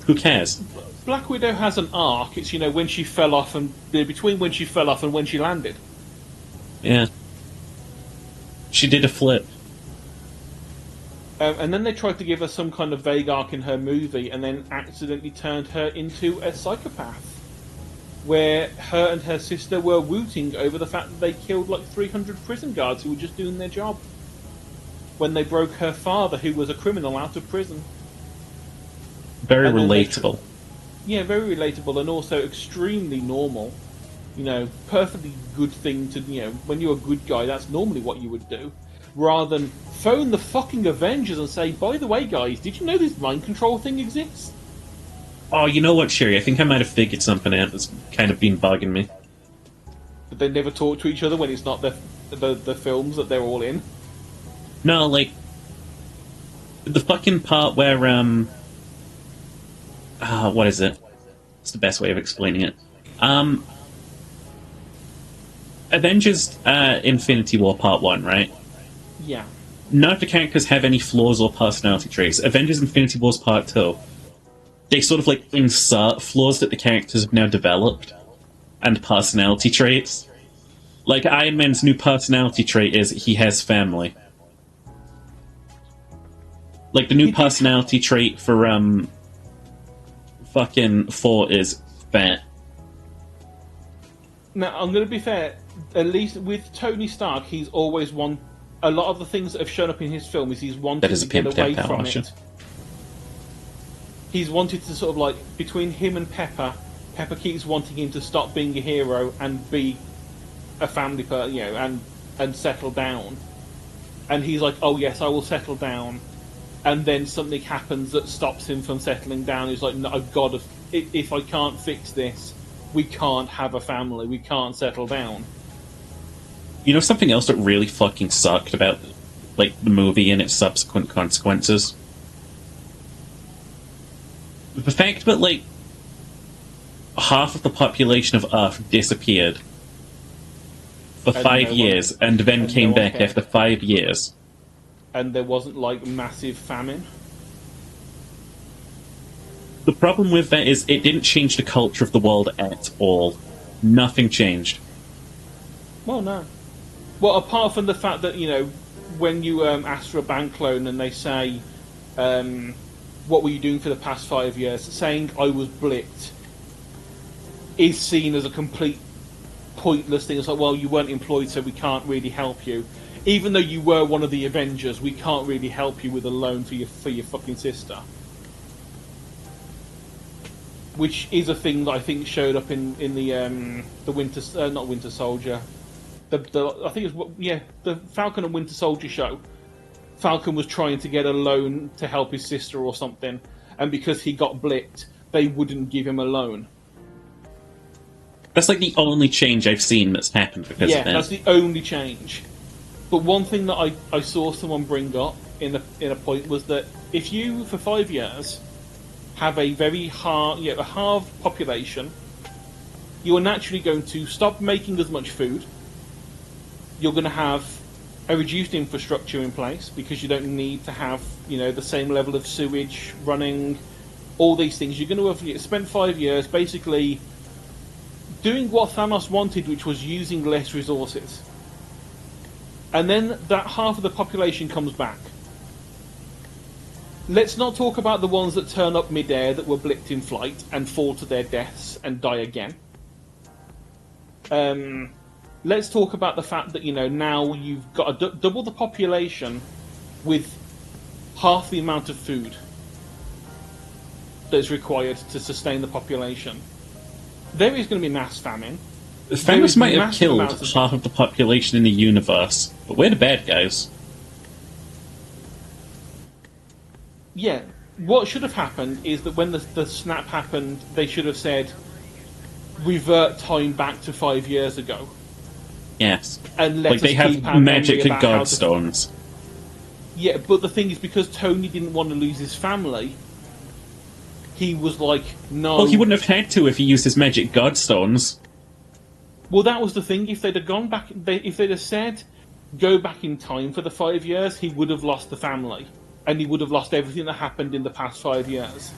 who cares? Black Widow has an arc, it's, you know, when she fell off and... between when she fell off and when she landed. Yeah. She did a flip. And then they tried to give her some kind of vague arc in her movie, and then accidentally turned her into a psychopath. Where her and her sister were wooting over the fact that they killed like 300 prison guards who were just doing their job. When they broke her father, who was a criminal, out of prison. Very relatable. Yeah, very relatable, and also extremely normal. You know, perfectly good thing to, you know, when you're a good guy, that's normally what you would do. Rather than phone the fucking Avengers and say, by the way, guys, did you know this mind control thing exists? Oh, you know what, Sherry? I think I might have figured something out that's kind of been bugging me. But they never talk to each other when it's not the films that they're all in. No, like... The fucking part where, what is it? What's the best way of explaining it? Avengers Infinity War Part 1, right? Yeah. None of the characters have any flaws or personality traits. Avengers Infinity Wars Part 2, they sort of like insert flaws that the characters have now developed and personality traits. Like Iron Man's new personality trait is he has family. Like the new personality trait for fucking Thor is fat. Now, I'm going to be fair. At least with Tony Stark, he's always a lot of the things that have shown up in his film is he's wanted to get away from it. He's wanted to sort of like, between him and Pepper keeps wanting him to stop being a hero and be a family person, you know, and settle down. And he's like, oh yes, I will settle down. And then something happens that stops him from settling down. He's like, no, I've got to, if I can't fix this, we can't have a family, we can't settle down. You know something else that really fucking sucked about, like, the movie and its subsequent consequences? The fact that, like, half of the population of Earth disappeared for 5 years and then came back after 5 years. And there wasn't, like, massive famine? The problem with that is it didn't change the culture of the world at all. Nothing changed. Well, no. Well, apart from the fact that, you know, when you ask for a bank loan and they say, what were you doing for the past 5 years, saying I was blipped is seen as a complete pointless thing. It's like, well, you weren't employed, so we can't really help you. Even though you were one of the Avengers, we can't really help you with a loan for your fucking sister. Which is a thing that I think showed up in the Winter, not Winter Soldier. I think it was, yeah, the Falcon and Winter Soldier show. Falcon was trying to get a loan to help his sister or something, and because he got blipped, they wouldn't give him a loan. That's like the only change I've seen that's happened because of that. Yeah, that's the only change. But one thing that I saw someone bring up in a point was that if you, for 5 years, have a very a halved population, you are naturally going to stop making as much food. you're going to have a reduced infrastructure in place because you don't need to have, the same level of sewage running, all these things. You're going to have spent 5 years basically doing what Thanos wanted, which was using less resources. And then that half of the population comes back. Let's not talk about the ones that turn up mid-air that were blipped in flight and fall to their deaths and die again. Let's talk about the fact that, now you've got double the population with half the amount of food that's required to sustain the population. There is going to be mass famine. Thanos might have killed half of the population in the universe, but we're the bad guys. Yeah. What should have happened is that when the snap happened, they should have said, revert time back to 5 years ago. Yes. And let like they have magic godstones. Yeah, but the thing is, because Tony didn't want to lose his family, he was like, no. Well, he wouldn't have had to if he used his magic godstones. Well, that was the thing. If they'd have gone back, if they'd have said, go back in time for the 5 years, he would have lost the family. And he would have lost everything that happened in the past 5 years.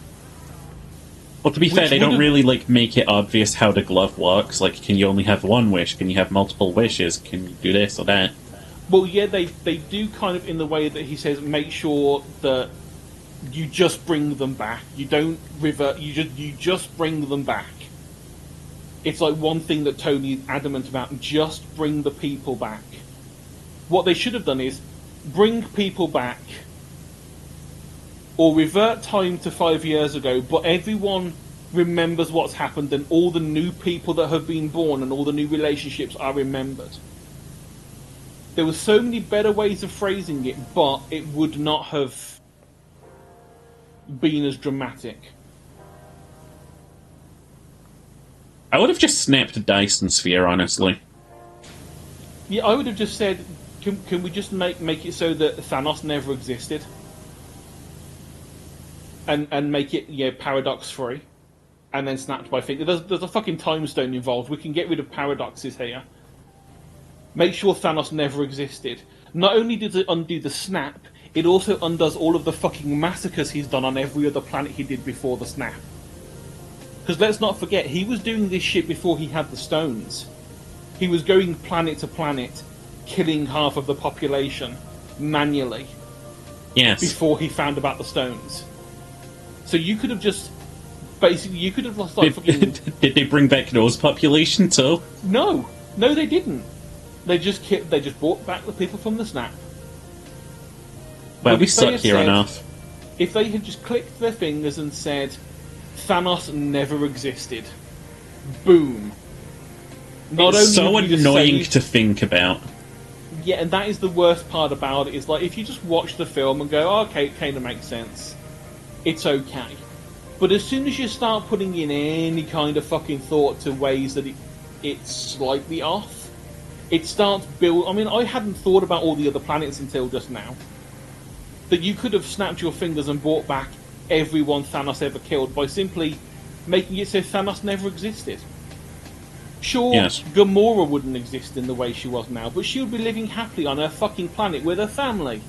Well, to be fair, they don't really make it obvious how the glove works. Like, can you only have one wish? Can you have multiple wishes? Can you do this or that? Well, yeah, they do kind of in the way that he says, make sure that you just bring them back. You don't revert. You just bring them back. It's like one thing that Tony is adamant about: just bring the people back. What they should have done is bring people back, or revert time to 5 years ago, but everyone remembers what's happened, and all the new people that have been born and all the new relationships are remembered. There were so many better ways of phrasing it, but it would not have been as dramatic. I would have just snapped a Dyson sphere, honestly. Yeah, I would have just said, can we just make it so that Thanos never existed? And make it, paradox free. And then snapped by finger. There's a fucking time stone involved. We can get rid of paradoxes here. Make sure Thanos never existed. Not only does it undo the snap, it also undoes all of the fucking massacres he's done on every other planet he did before the snap. Because let's not forget, he was doing this shit before he had the stones. He was going planet to planet, killing half of the population manually. Yes. Before he found about the stones. So you could have just basically lost like fucking. Did they bring back those population too? No, they didn't. They just brought back the people from the snap. Well, we suck here on Earth. If they had just clicked their fingers and said, Thanos never existed, boom. It's so annoying to think about. Yeah, and that is the worst part about it. Is like if you just watch the film and go, oh, okay, it kind of makes sense. It's okay. But as soon as you start putting in any kind of fucking thought to ways that it's slightly off, it starts build. I mean, I hadn't thought about all the other planets until just now. That you could have snapped your fingers and brought back everyone Thanos ever killed by simply making it so Thanos never existed. Sure, yes. Gamora wouldn't exist in the way she was now, but she would be living happily on her fucking planet with her family.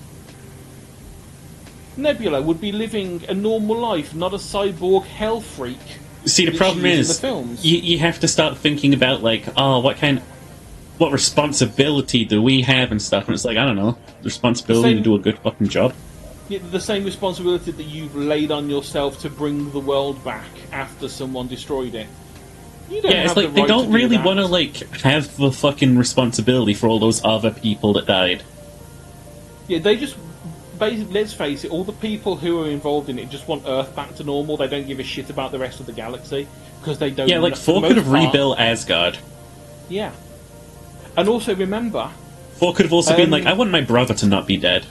Nebula would be living a normal life, not a cyborg hell freak. See, the problem is, you have to start thinking about, like, what responsibility do we have and stuff, and it's like, I don't know, the responsibility to do a good fucking job. Yeah, the same responsibility that you've laid on yourself to bring the world back after someone destroyed it. It's like they don't really want to have the fucking responsibility for all those other people that died. Yeah, they just basically, let's face it, all the people who are involved in it just want Earth back to normal. They don't give a shit about the rest of the galaxy because they don't. Yeah, like Thor could have rebuilt Asgard. Yeah, and also remember, Thor could have also been like, I want my brother to not be dead.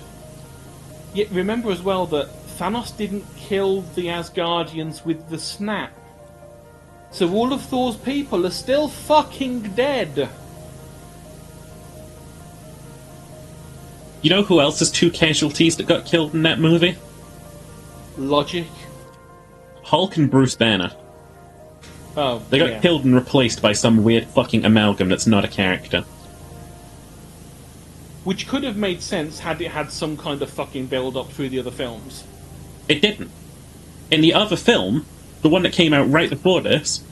Yeah, remember as well that Thanos didn't kill the Asgardians with the snap. So all of Thor's people are still fucking dead. You know who else is two casualties that got killed in that movie? Logic. Hulk and Bruce Banner. Oh, they got killed and replaced by some weird fucking amalgam that's not a character. which could have made sense had it had some kind of fucking build-up through the other films. It didn't. In the other film, the one that came out right before this,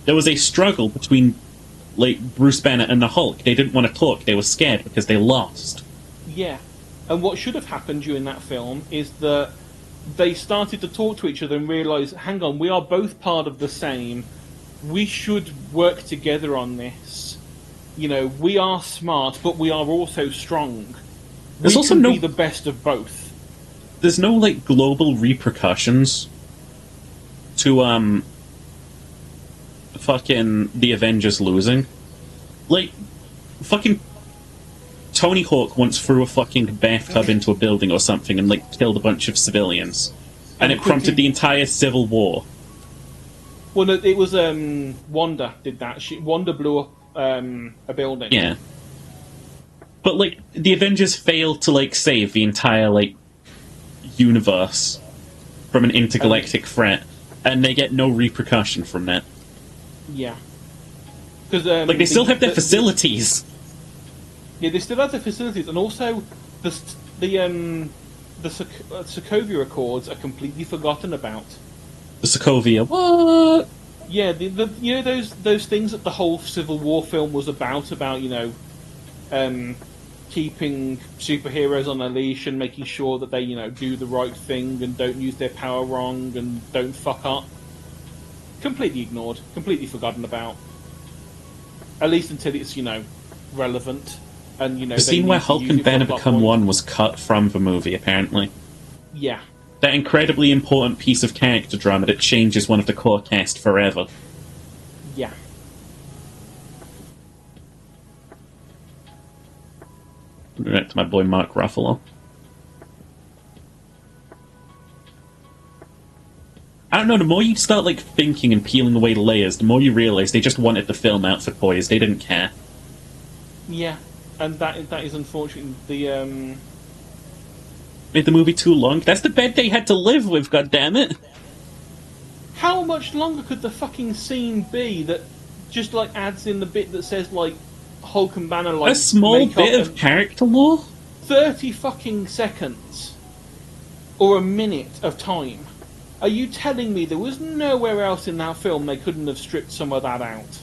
there was a struggle between, like, Bruce Banner and the Hulk. They didn't want to talk. They were scared because they lost. Yeah. And what should have happened during that film is that they started to talk to each other and realise, hang on, we are both part of the same. We should work together on this. You know, we are smart, but we are also strong. There's we also can no... be the best of both. There's no, like, global repercussions to, fucking the Avengers losing. Like, fucking Tony Hawk once threw a fucking bathtub into a building or something and, like, killed a bunch of civilians. And it prompted the entire Civil War. Well, no, it was, Wanda did that. Wanda blew up, a building. Yeah. But, like, the Avengers failed to, like, save the entire, like, universe from an intergalactic threat, and they get no repercussion from that. Yeah. Because like, they still have their facilities. Yeah, they still have their facilities, and also the Sokovia Accords are completely forgotten about. The Sokovia, what? Yeah, you know those things that the whole Civil War film was about, you know, keeping superheroes on a leash and making sure that they, you know, do the right thing and don't use their power wrong and don't fuck up. Completely ignored, completely forgotten about. At least until it's, you know, relevant. And, you know, the scene where Hulk and Banner become one was cut from the movie, apparently. Yeah. That incredibly important piece of character drama that changes one of the core cast forever. Yeah. Back to my boy Mark Ruffalo. I don't know, the more you start, like, thinking and peeling away the layers, the more you realise they just wanted the film out for toys. They didn't care. Yeah, and that is unfortunate. Made the movie too long. That's the bed they had to live with, goddammit! How much longer could the fucking scene be that just, like, adds in the bit that says, like, Hulk and Banner, like... A small bit of character lore? 30 fucking seconds. Or a minute of time. Are you telling me there was nowhere else in that film they couldn't have stripped some of that out?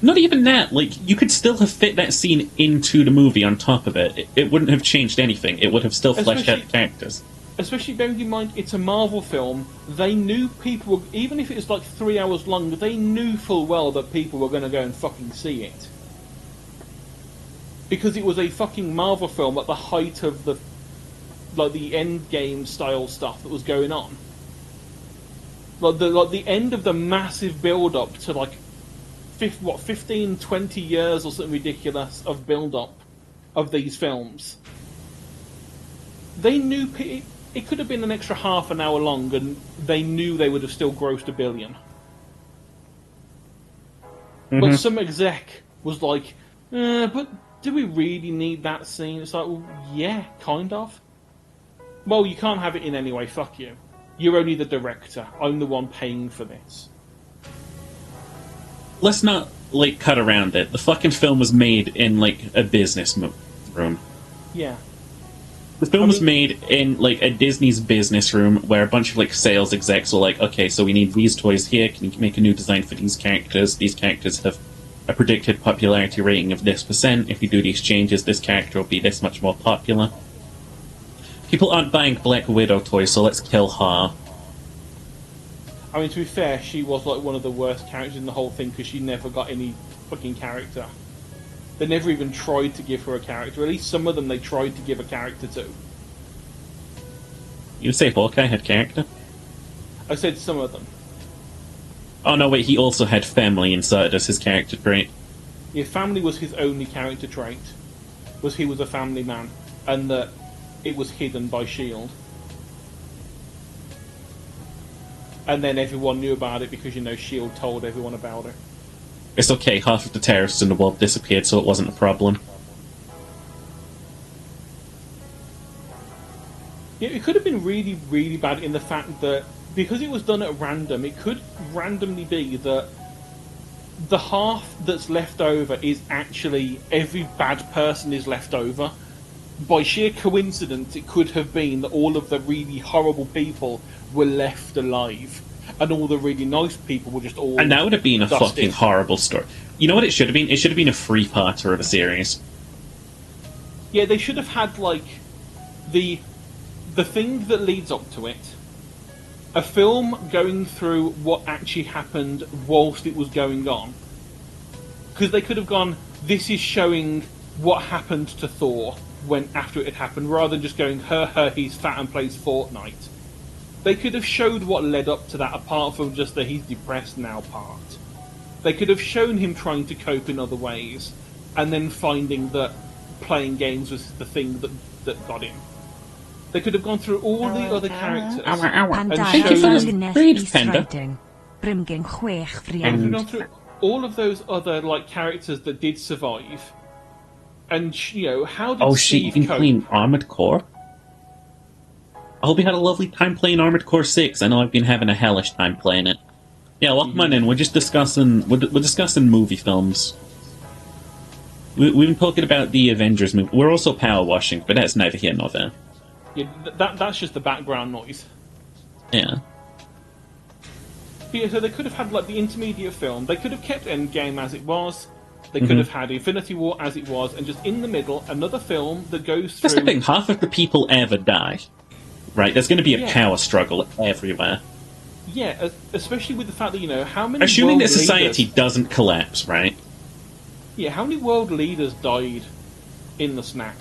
Not even that. Like, you could still have fit that scene into the movie on top of it. It wouldn't have changed anything. It would have still fleshed out the characters. Especially bearing in mind it's a Marvel film, they knew people, even if it was like 3 hours long, they knew full well that people were going to go and fucking see it. Because it was a fucking Marvel film at the height of the Endgame style stuff that was going on. Like the end of the massive build-up to, like, 15, 20 years or something ridiculous of build-up of these films. They knew it could have been an extra half an hour long, and they knew they would have still grossed $1 billion. Mm-hmm. But some exec was like, but do we really need that scene? It's like, well, yeah, kind of. Well, you can't have it in anyway, fuck you. You're only the director. I'm the one paying for this. Let's not, like, cut around it. The fucking film was made in, like, a business room. Yeah. The film was made in, like, a Disney's business room where a bunch of, like, sales execs were like, okay, so we need these toys here, can you make a new design for these characters? These characters have a predicted popularity rating of this %. If you do these changes, this character will be this much more popular. People aren't buying Black Widow toys, so let's kill her. I mean, to be fair, she was, like, one of the worst characters in the whole thing because she never got any fucking character. They never even tried to give her a character. At least some of them they tried to give a character to. You say Hawkeye had character? I said some of them. Oh no, wait, he also had family inserted as his character trait. Yeah, family was his only character trait. Was he was a family man. And that it was hidden by S.H.I.E.L.D. And then everyone knew about it because, you know, S.H.I.E.L.D. told everyone about it. It's okay, half of the terrorists in the world disappeared, so it wasn't a problem. Yeah, it could have been really, really bad in the fact that, because it was done at random, it could randomly be that the half that's left over is actually every bad person is left over. By sheer coincidence, it could have been that all of the really horrible people were left alive, and all the really nice people were just all. And that would have been a dusted. fucking horrible story. You know what it should have been? It should have been a three-parter of a series. Yeah, they should have had like the thing that leads up to it, a film going through what actually happened whilst it was going on. Because they could have gone, this is showing what happened to Thor when after it had happened, rather than just going, he's fat and plays Fortnite. They could have showed what led up to that, apart from just the he's depressed now part. They could have shown him trying to cope in other ways, and then finding that playing games was the thing that got him. They could have gone through all the other characters and gone through all of those other like characters that did survive. And how did Steve you've been cope? playing Armored Core? I hope you had a lovely time playing Armored Core 6. I know I've been having a hellish time playing it. Yeah, welcome on in. We're just discussing we're discussing movie films. We've been talking about the Avengers movie. We're also power washing, but that's neither here nor there. Yeah, that's just the background noise. Yeah. But yeah, so they could have had like the intermediate film. They could have kept Endgame as it was. They could have had Infinity War as it was, and just in the middle, another film that goes through. That's the thing. Half of the people ever die. Right? There's going to be a power struggle everywhere. Yeah, especially with the fact that how many. Assuming world that society leaders, doesn't collapse, right? Yeah, how many world leaders died in the snap?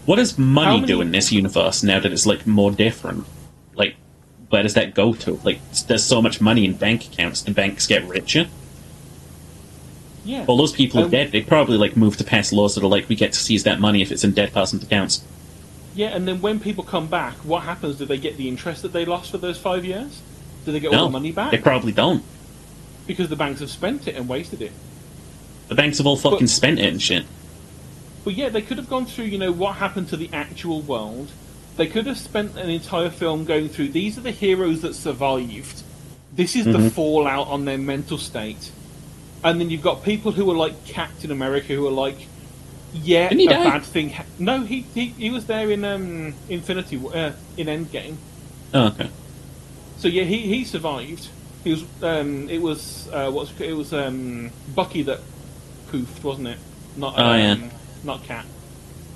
What does money do in this universe now that it's like more different? Like, where does that go to? Like, there's so much money in bank accounts. Do banks get richer? Yeah. Well, those people are dead. They probably like move to pass laws that are like, we get to seize that money if it's in dead person's accounts. Yeah, and then when people come back, what happens? Do they get the interest that they lost for those 5 years? Do they get all the money back? They probably don't. Because the banks have spent it and wasted it. The banks have all fucking spent it and shit. But yeah, they could have gone through, what happened to the actual world. They could have spent an entire film going through, these are the heroes that survived. This is the fallout on their mental state. And then you've got people who are like Captain America, who are like, yeah, Didn't he die? bad thing. No, he was there in Infinity War, in Endgame. Oh, okay. So yeah, he survived. He was it was Bucky that poofed, wasn't it? Not not Cap.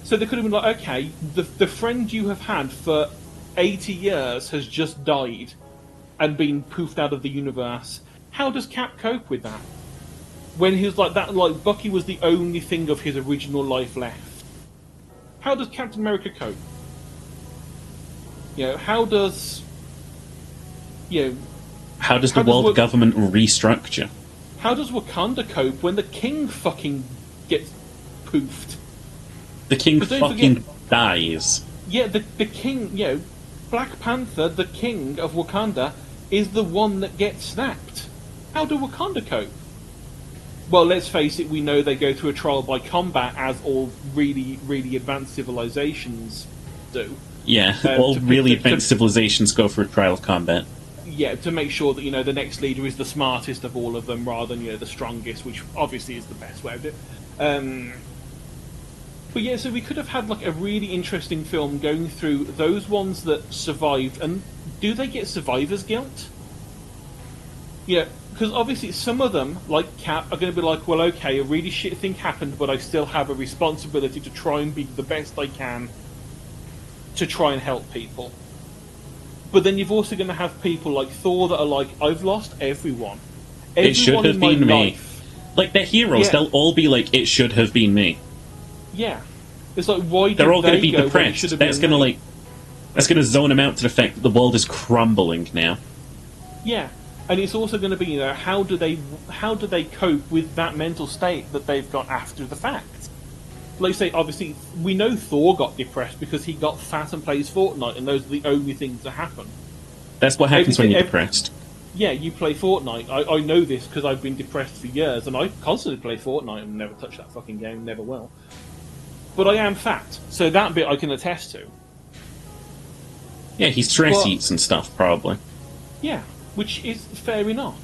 So they could have been like, okay, the friend you have had for 80 years has just died and been poofed out of the universe. How does Cap cope with that? When he was like that, like Bucky was the only thing of his original life left. How does Captain America cope? How does How does the world government restructure? How does Wakanda cope when the king fucking gets poofed? The king fucking dies. Yeah, the king, Black Panther, the king of Wakanda, is the one that gets snapped. How do Wakanda cope? Well, let's face it, we know they go through a trial by combat, as all really, really advanced civilizations do. Yeah, all really advanced civilizations go through a trial of combat. Yeah, to make sure that, the next leader is the smartest of all of them, rather than, the strongest, which obviously is the best way of it. But yeah, so we could have had, like, a really interesting film going through those ones that survived, and do they get survivor's guilt? Because obviously some of them, like Cap, are going to be like, well, okay, a really shit thing happened, but I still have a responsibility to try and be the best I can to try and help people. But then you've also going to have people like Thor that are like, I've lost everyone. It should have been me. Like, they're heroes, they'll all be like, it should have been me. Yeah. It's like, why did they're all going to be depressed. That's going to, that's going to zone them out to the fact that the world is crumbling now. Yeah. And it's also going to be, how do they cope with that mental state that they've got after the fact? Like you say, obviously, we know Thor got depressed because he got fat and plays Fortnite, and those are the only things that happen. That's what happens when you're depressed. Yeah, you play Fortnite. I know this because I've been depressed for years, and I constantly play Fortnite and never touch that fucking game, never will. But I am fat, so that bit I can attest to. Yeah, he stress eats and stuff, probably. Yeah, which is fair enough.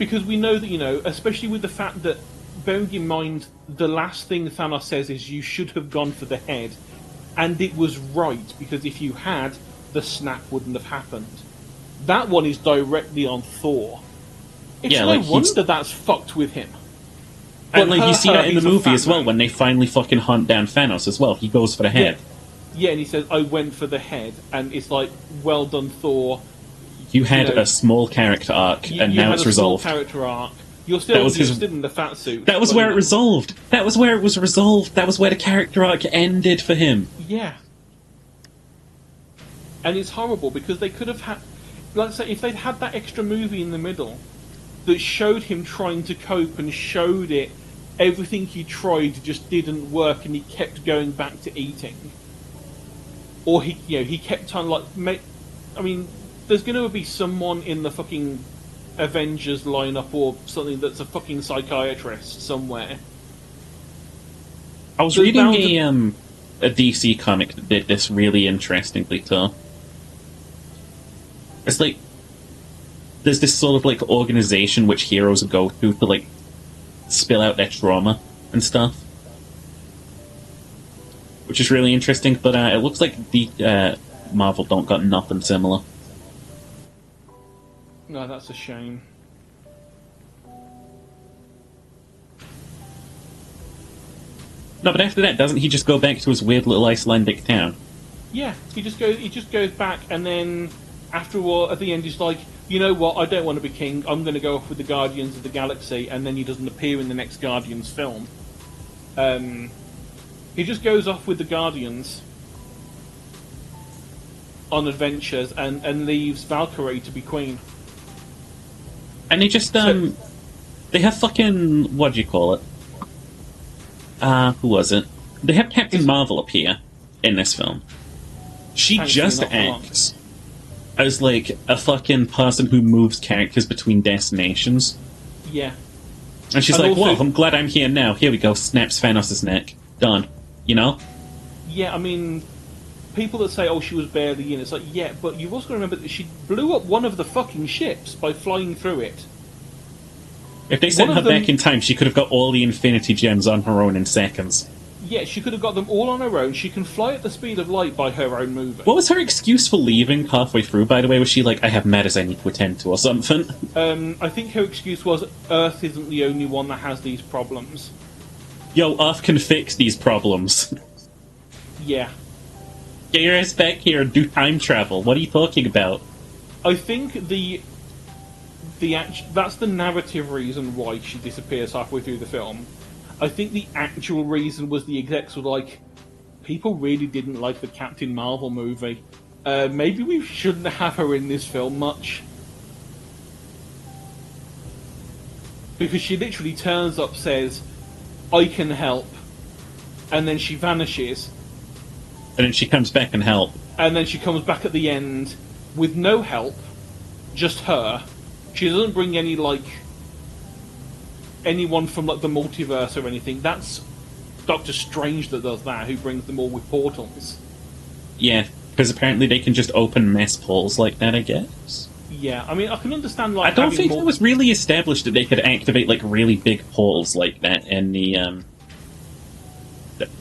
Because we know that, especially with the fact that, bearing in mind, the last thing Thanos says is you should have gone for the head, and it was right, because if you had, the snap wouldn't have happened. That one is directly on Thor. It's Yeah, no like, wonder that's fucked with him. And But like you see that in the he's a movie fat as well, man. when they finally fucking hunt down Thanos as well. He goes for the head. Yeah, and he says, I went for the head, and it's like, well done, Thor. You had You know, a small character arc, and you now had it's a small resolved. character arc. You're That still, was his- still in the fat suit. That was but, where it resolved. That was where it was resolved. That was where the character arc ended for him. Yeah. And it's horrible, because they could have had... Like I say, if they'd had that extra movie in the middle that showed him trying to cope and showed it, everything he tried just didn't work and he kept going back to eating. Or he kept on I mean, there's going to be someone in the fucking Avengers lineup or something that's a fucking psychiatrist somewhere. I was There's reading bound a DC comic that did this really interestingly too. It's like there's this sort of like organization which heroes go to like spill out their trauma and stuff, which is really interesting. But it looks like the Marvel don't got nothing similar. No, that's a shame. No, but after that, doesn't he just go back to his weird little Icelandic town? Yeah, he just goes back, and then after a while, at the end, he's like, you know what? I don't want to be king. I'm going to go off with the Guardians of the Galaxy, and then he doesn't appear in the next Guardians film. He just goes off with the Guardians on adventures, and leaves Valkyrie to be queen. And they just they have fucking what do you call it? Who was it? They have Captain Marvel appear in this film. She Thankfully just not for long. acts as like a fucking person who moves characters between destinations. Yeah. And she's And like, also- "Well, I'm glad I'm here now. Here we go." Snaps Thanos' neck. Done. You know? Yeah, I mean, people that say, oh, she was barely in, it's like, yeah, but you've also got to remember that she blew up one of the fucking ships by flying through it. If they sent One her of them- back in time, she could have got all the Infinity Gems on her own in seconds. Yeah, she could have got them all on her own. She can fly at the speed of light by her own moving. What was her excuse for leaving halfway through, by the way? Was she like, I have matters I need to attend to or something? I think her excuse was Earth isn't the only one that has these problems. Yo, Earth can fix these problems. Yeah. Get your ass back here and do time travel. What are you talking about? I think that's the narrative reason why she disappears halfway through the film. I think the actual reason was the execs were like, people really didn't like the Captain Marvel movie. Maybe we shouldn't have her in this film much. Because she literally turns up, says, I can help, and then she vanishes, And then she comes back and help. and then she comes back at the end with no help, just her. She doesn't bring any, anyone from, the multiverse or anything. That's Doctor Strange that does that, who brings them all with portals. Yeah, because apparently they can just open mass portals like that, I guess. Yeah, I mean, I can understand, I don't having think more... it was really established that they could activate, really big portals like that in the,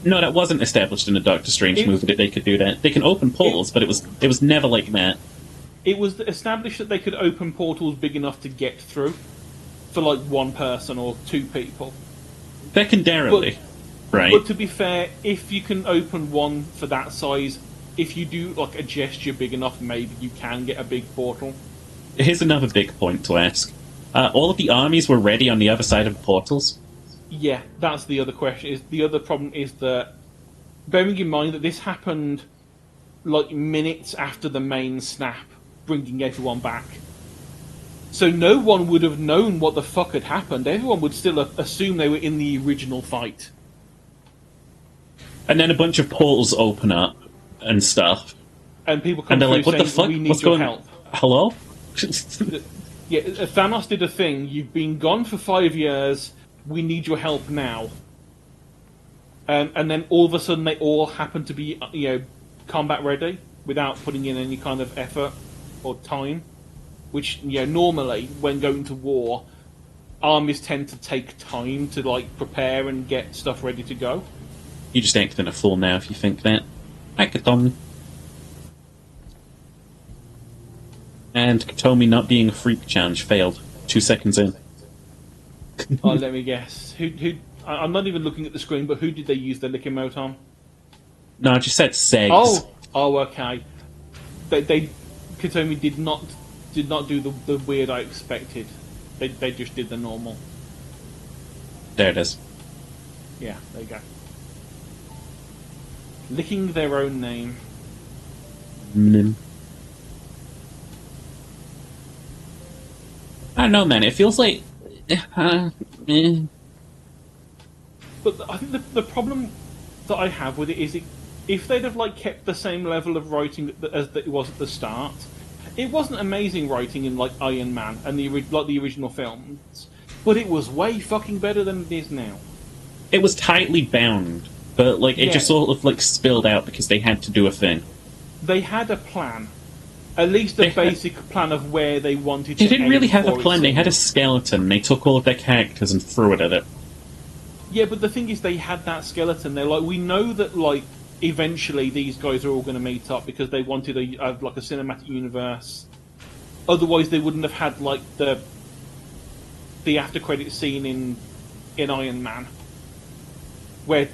No, that wasn't established in the Doctor Strange movie that they could do that. They can open portals, but it was never like that. It was established that they could open portals big enough to get through for, one person or two people. Secondarily, right? But to be fair, if you can open one for that size, if you do, a gesture big enough, maybe you can get a big portal. Here's another big point to ask. All of the armies were ready on the other side of the portals. Yeah, that's the other question. The other problem is that, bearing in mind that this happened, minutes after the main snap, bringing everyone back. So no one would have known what the fuck had happened. Everyone would still assume they were in the original fight. And then a bunch of portals open up and stuff. And people come And they're through like, what saying, the fuck? we need What's your going help. Hello? Yeah, Thanos did a thing. You've been gone for 5 years. We need your help now. And then all of a sudden, they all happen to be, combat ready without putting in any kind of effort or time. Which, normally when going to war, armies tend to take time to like prepare and get stuff ready to go. You just acting a fool now if you think that. Hackathon. And Katomi not being a freak challenge failed. 2 seconds in. Oh, let me guess. Who? I'm not even looking at the screen, but who did they use the lick emote on? No, I just said segs. Oh, okay. They Katomi did not do the weird I expected. They just did the normal. There it is. Yeah, there you go. Licking their own name. I don't know, man. It feels like... But I think the problem that I have with it is if they'd have like kept the same level of writing as it was at the start, it wasn't amazing writing in like Iron Man and the original films, but it was way fucking better than it is now. It was tightly bound, but like it Yeah. just sort of like spilled out because they had to do a thing. They had a plan, at least a basic plan of where they wanted to. They didn't really have a for it, plan. They so- had a skeleton. They took all of their characters and threw it at it. Yeah, but the thing is, they had that skeleton. They're like, we know that like eventually these guys are all going to meet up because they wanted a cinematic universe. Otherwise, they wouldn't have had like the after credit scene in Iron Man, where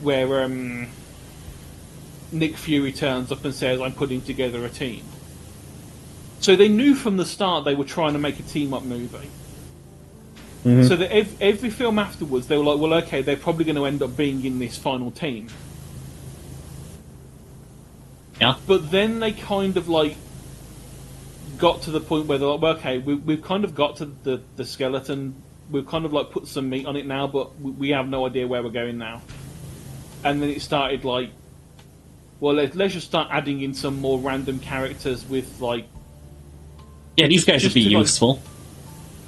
Nick Fury turns up and says, "I'm putting together a team." So they knew from the start they were trying to make a team up movie. So that every film afterwards, they were like, well, okay, they're probably going to end up being in this final team. Yeah. But then they kind of like got to the point where they're like, well, okay, we've kind of got to the skeleton. We've kind of like put some meat on it now, but we have no idea where we're going now. And then it started like, well, let's just start adding in some more random characters with like... Yeah, these guys would Just be to, like- useful.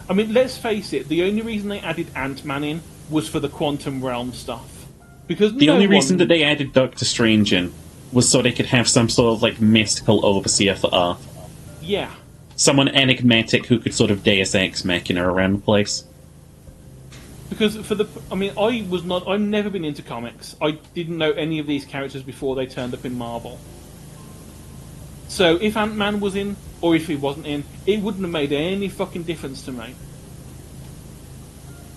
I mean, let's face it, the only reason they added Ant-Man in was for the Quantum Realm stuff. Because The only reason that they added Doctor Strange in was so they could have some sort of like mystical overseer for Earth. Yeah. Someone enigmatic who could sort of Deus Ex Machina around the place. Because I've never been into comics. I didn't know any of these characters before they turned up in Marvel. So if Ant-Man was in, or if he wasn't in, it wouldn't have made any fucking difference to me.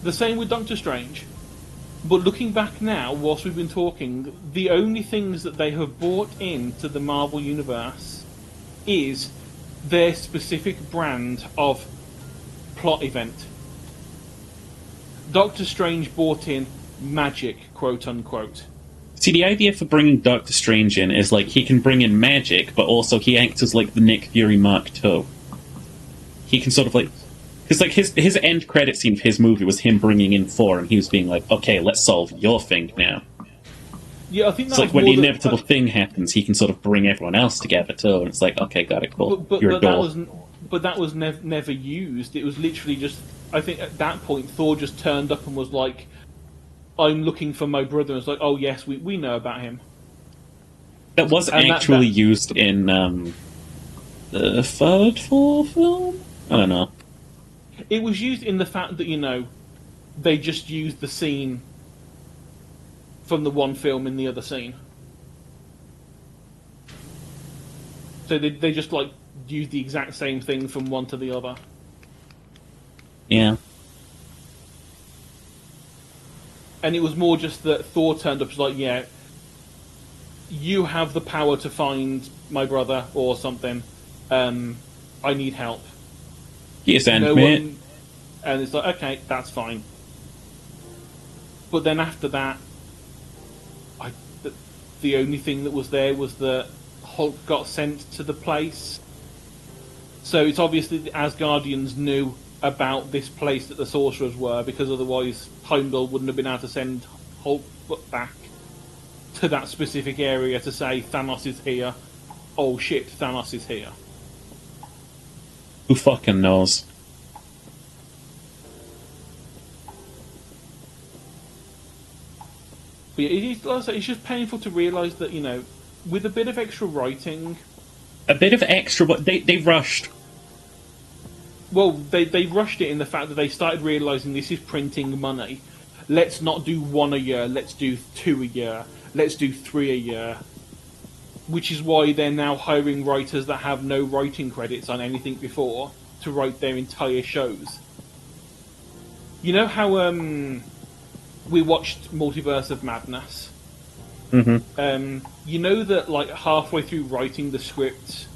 The same with Doctor Strange. But looking back now, whilst we've been talking, the only things that they have brought into the Marvel Universe is their specific brand of plot event. Doctor Strange brought in magic, quote unquote. See, the idea for bringing Doctor Strange in is like he can bring in magic, but also he acts as like the Nick Fury Mark II. He can sort of like, because like his end credit scene for his movie was him bringing in Thor, and he was being like, "Okay, let's solve your thing now." Yeah, I think It's that like was when the more inevitable thing happens, he can sort of bring everyone else together too, and it's like, "Okay, got it, cool. You're a doll." that was never used. It was literally just, I think at that point Thor just turned up and was like, "I'm looking for my brother." And it's like, "Oh yes, we know about him." That was And actually used in the third Thor film. I don't know. It was used in the fact that, they just used the scene from the one film in the other scene. So they just like used the exact same thing from one to the other. Yeah. And it was more just that Thor turned up and was like, yeah, you have the power to find my brother or something. I need help. Yes, and No mate. one, and it's like, okay, that's fine. But then after that, the only thing that was there was that Hulk got sent to the place. So it's obviously the Asgardians knew about this place that the sorcerers were, because otherwise Heimdall wouldn't have been able to send Hulk back to that specific area to say Thanos is here. Oh shit, Thanos is here. Who fucking knows? But yeah, like I say, it's just painful to realise that, with a bit of extra writing, A bit of extra, but they rushed. Well, they rushed it in the fact that they started realizing this is printing money. Let's not do 1 a year. Let's do 2 a year. Let's do 3 a year. Which is why they're now hiring writers that have no writing credits on anything before to write their entire shows. You know how we watched Multiverse of Madness? Mm-hmm. You know that like halfway through writing the script,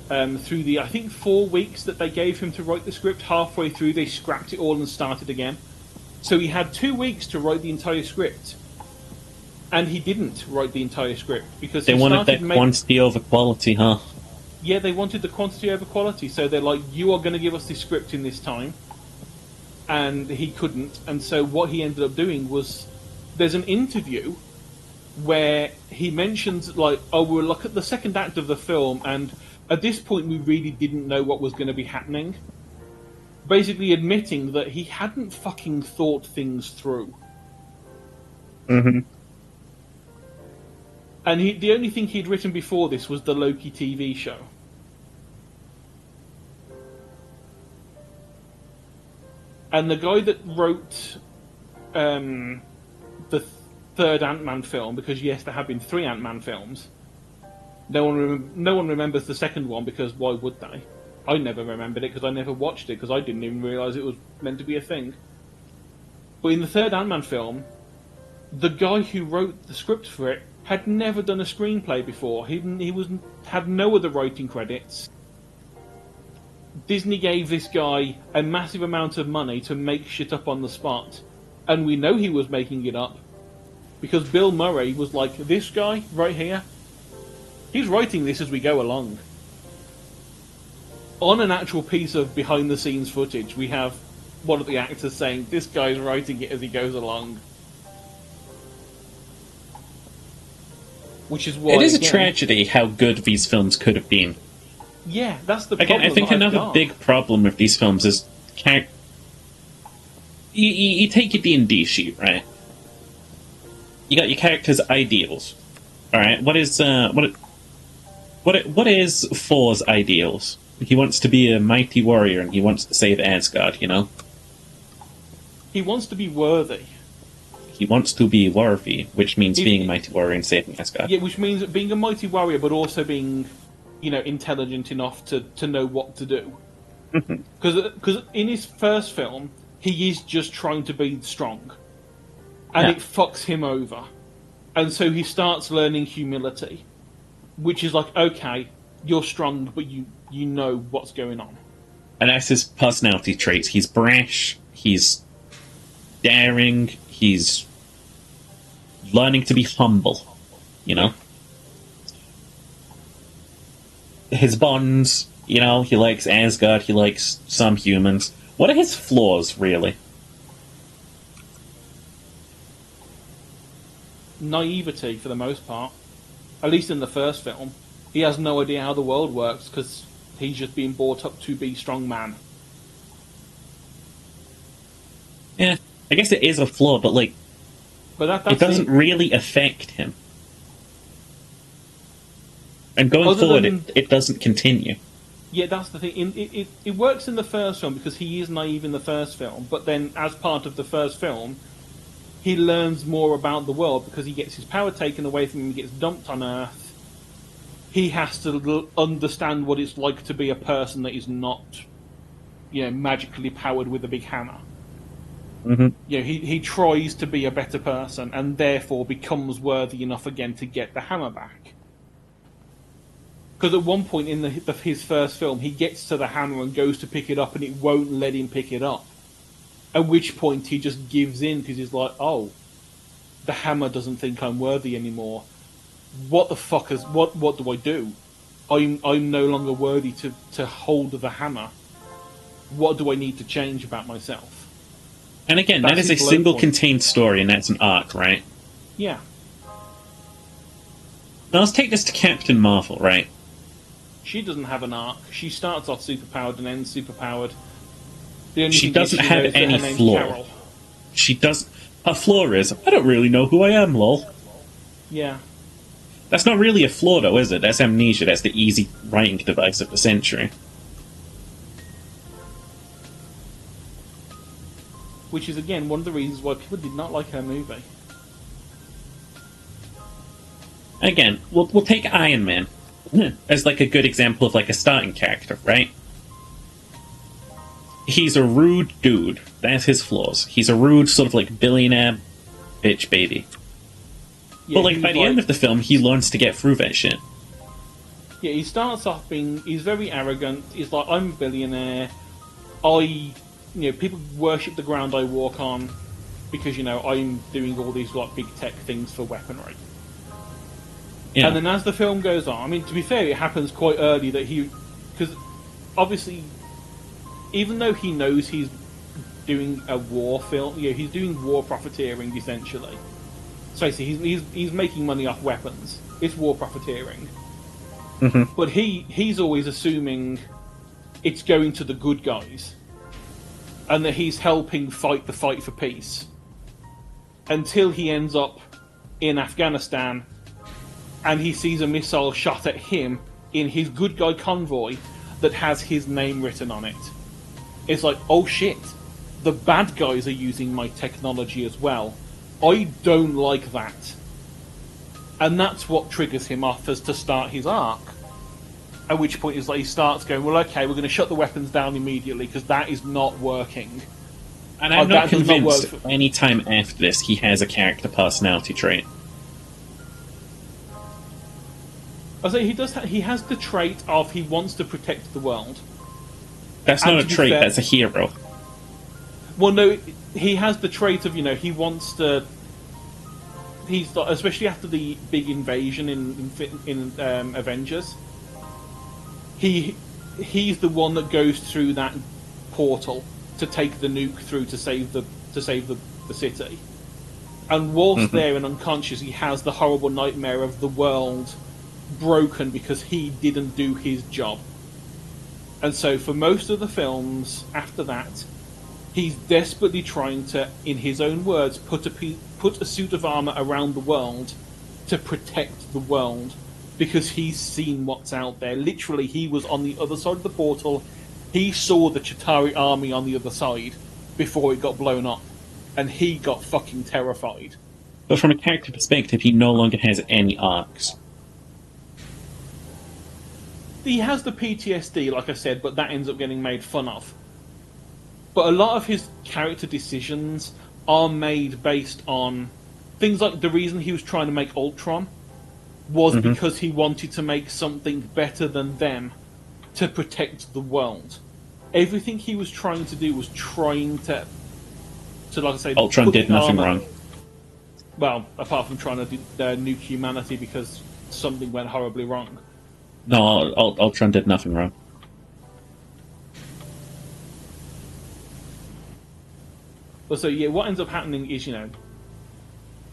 through the I think 4 weeks that they gave him to write the script, halfway through they scrapped it all and started again. So he had 2 weeks to write the entire script, and he didn't write the entire script because They wanted that quantity over quality, huh? Yeah, they wanted the quantity over quality. So they're like, you are going to give us this script in this time, and he couldn't. And so what he ended up doing was, there's an interview where he mentions like, oh, we'll look at the second act of the film, and at this point we really didn't know what was going to be happening. Basically admitting that he hadn't fucking thought things through. Mm-hmm. And the only thing he'd written before this was the Loki TV show. And the guy that wrote the third Ant-Man film, because yes, there have been 3 Ant-Man films. No one remembers the second one, because why would they? I never remembered it because I never watched it, because I didn't even realise it was meant to be a thing. But in the third Ant-Man film, the guy who wrote the script for it had never done a screenplay before. He had no other writing credits. Disney gave this guy a massive amount of money to make shit up on the spot, and we know he was making it up because Bill Murray was like, this guy right here, he's writing this as we go along. On an actual piece of behind-the-scenes footage, we have one of the actors saying, this guy's writing it as he goes along. Which is why, it is a tragedy how good these films could have been. Yeah, that's the problem. Again, I think another big problem with these films is you take your D&D sheet, right? You got your character's ideals. All right, what is Thor's ideals? He wants to be a mighty warrior and he wants to save Asgard. You know, he wants to be worthy. He wants to be worthy, which means being a mighty warrior and saving Asgard. Yeah, which means being a mighty warrior, but also being, intelligent enough to know what to do. Because in his first film, he is just trying to be strong, and it fucks him over, and so he starts learning humility, which is like, okay, you're strong, but you know what's going on. And that's his personality traits. He's brash. He's daring. He's learning to be humble, you know? His bonds, he likes Asgard, he likes some humans. What are his flaws, really? Naivety, for the most part. At least in the first film. He has no idea how the world works, because he's just being brought up to be strong man. Yeah, I guess it is a flaw, but it doesn't really affect him. And going forward, it doesn't continue. Yeah, that's the thing. It works in the first film because he is naive in the first film, but then as part of the first film, he learns more about the world because he gets his power taken away from him, he gets dumped on Earth. He has to understand what it's like to be a person that is not, magically powered with a big hammer. Mm-hmm. He tries to be a better person and therefore becomes worthy enough again to get the hammer back. Because at one point in his first film, he gets to the hammer and goes to pick it up and it won't let him pick it up. At which point he just gives in because he's like, oh, the hammer doesn't think I'm worthy anymore. What the fuck what do I do? I'm no longer worthy to hold the hammer. What do I need to change about myself? And again, that is a single contained story, and that's an arc, right? Yeah. Now let's take this to Captain Marvel, right? She doesn't have an arc. She starts off superpowered and ends superpowered. She doesn't have any flaw. She does. Her flaw is, I don't really know who I am, lol. Yeah. That's not really a flaw, though, is it? That's amnesia. That's the easy writing device of the century. which is again one of the reasons why people did not like her movie. Again, we'll take Iron Man as like a good example of like a starting character, right? He's a rude dude. That's his flaws. He's a rude sort of like billionaire bitch baby. Yeah, but like by the end of the film, he learns to get through that shit. Yeah, he starts off he's very arrogant. He's like, I'm a billionaire. People worship the ground I walk on because, I'm doing all these like big tech things for weaponry. Yeah. And then as the film goes on, I mean, to be fair, it happens quite early that because obviously, even though he knows he's doing a war film, he's doing war profiteering essentially. So he's making money off weapons. It's war profiteering. Mm-hmm. But he's always assuming it's going to the good guys, and that he's helping fight the fight for peace. Until he ends up in Afghanistan, and he sees a missile shot at him in his good guy convoy that has his name written on it. It's like, oh shit, the bad guys are using my technology as well. I don't like that. And that's what triggers him off as to start his arc. At which point is like he starts going, well, okay, we're going to shut the weapons down immediately because that is not working. And I'm not convinced not any time after this he has a character personality trait. I say he has the trait of he wants to protect the world. That's not a trait, that's a hero. Well, no, he has the trait of, he wants to... He's especially after the big invasion in Avengers. He's the one that goes through that portal to take the nuke through to save the city. And whilst there and unconscious, he has the horrible nightmare of the world broken because he didn't do his job. And so for most of the films after that, he's desperately trying to, in his own words, put a suit of armor around the world to protect the world, because he's seen what's out there. Literally, he was on the other side of the portal. He saw the Chitauri army on the other side before it got blown up, and he got fucking terrified. But from a character perspective, he no longer has any arcs. He has the PTSD, like I said, but that ends up getting made fun of. But a lot of his character decisions are made based on things like the reason he was trying to make Ultron was because he wanted to make something better than them to protect the world. Everything he was trying to do was trying to like I say... Ultron did nothing wrong. Well, apart from trying to nuke humanity because something went horribly wrong. No, Ultron did nothing wrong. But so, what ends up happening is,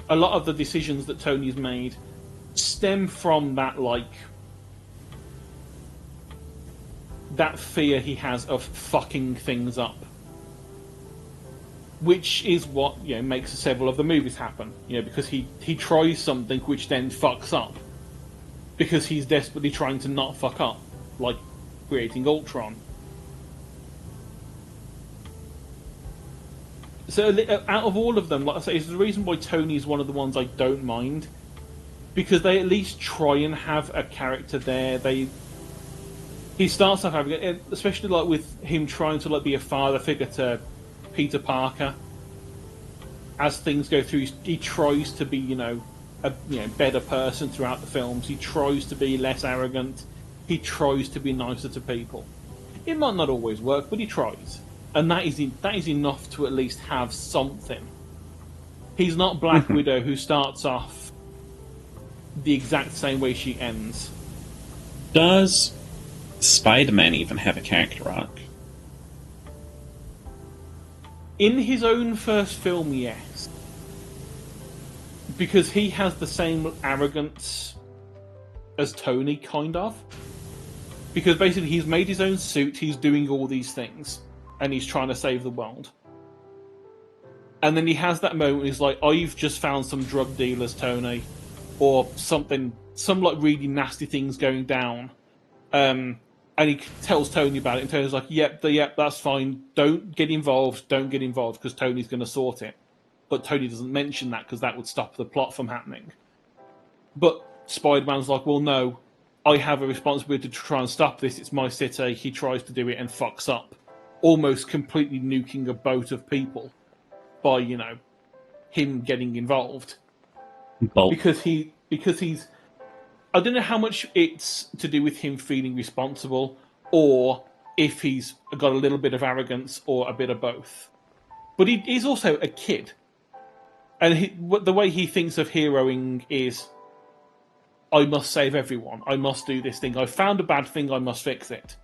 a lot of the decisions that Tony's made stem from that, that fear he has of fucking things up. Which is what, makes several of the movies happen. Because he tries something which then fucks up. Because he's desperately trying to not fuck up. Like creating Ultron. So, out of all of them, like I say, it's the reason why Tony's one of the ones I don't mind. Because they at least try and have a character there. He starts off having it, especially like with him trying to be a father figure to Peter Parker. As things go through, he tries to be, a better person throughout the films. He tries to be less arrogant. He tries to be nicer to people. It might not always work, but he tries. And that is enough to at least have something. He's not Black Widow, who starts off the exact same way she ends. Does Spider-Man even have a character arc? In his own first film, yes. Because he has the same arrogance as Tony, kind of. Because basically he's made his own suit, he's doing all these things. And he's trying to save the world. And then he has that moment where he's like, I've just found some drug dealers, Tony. Or something, some really nasty things going down. And And he tells Tony about it, and Tony's like, yep, that's fine. Don't get involved, because Tony's going to sort it. But Tony doesn't mention that, because that would stop the plot from happening. But Spider-Man's like, well, no, I have a responsibility to try and stop this. It's my city. He tries to do it and fucks up, almost completely nuking a boat of people by, him getting involved. Bolt. Because he's... I don't know how much it's to do with him feeling responsible, or if he's got a little bit of arrogance, or a bit of both. But he's also a kid. And the way he thinks of heroing is, I must save everyone. I must do this thing. I found a bad thing. I must fix it.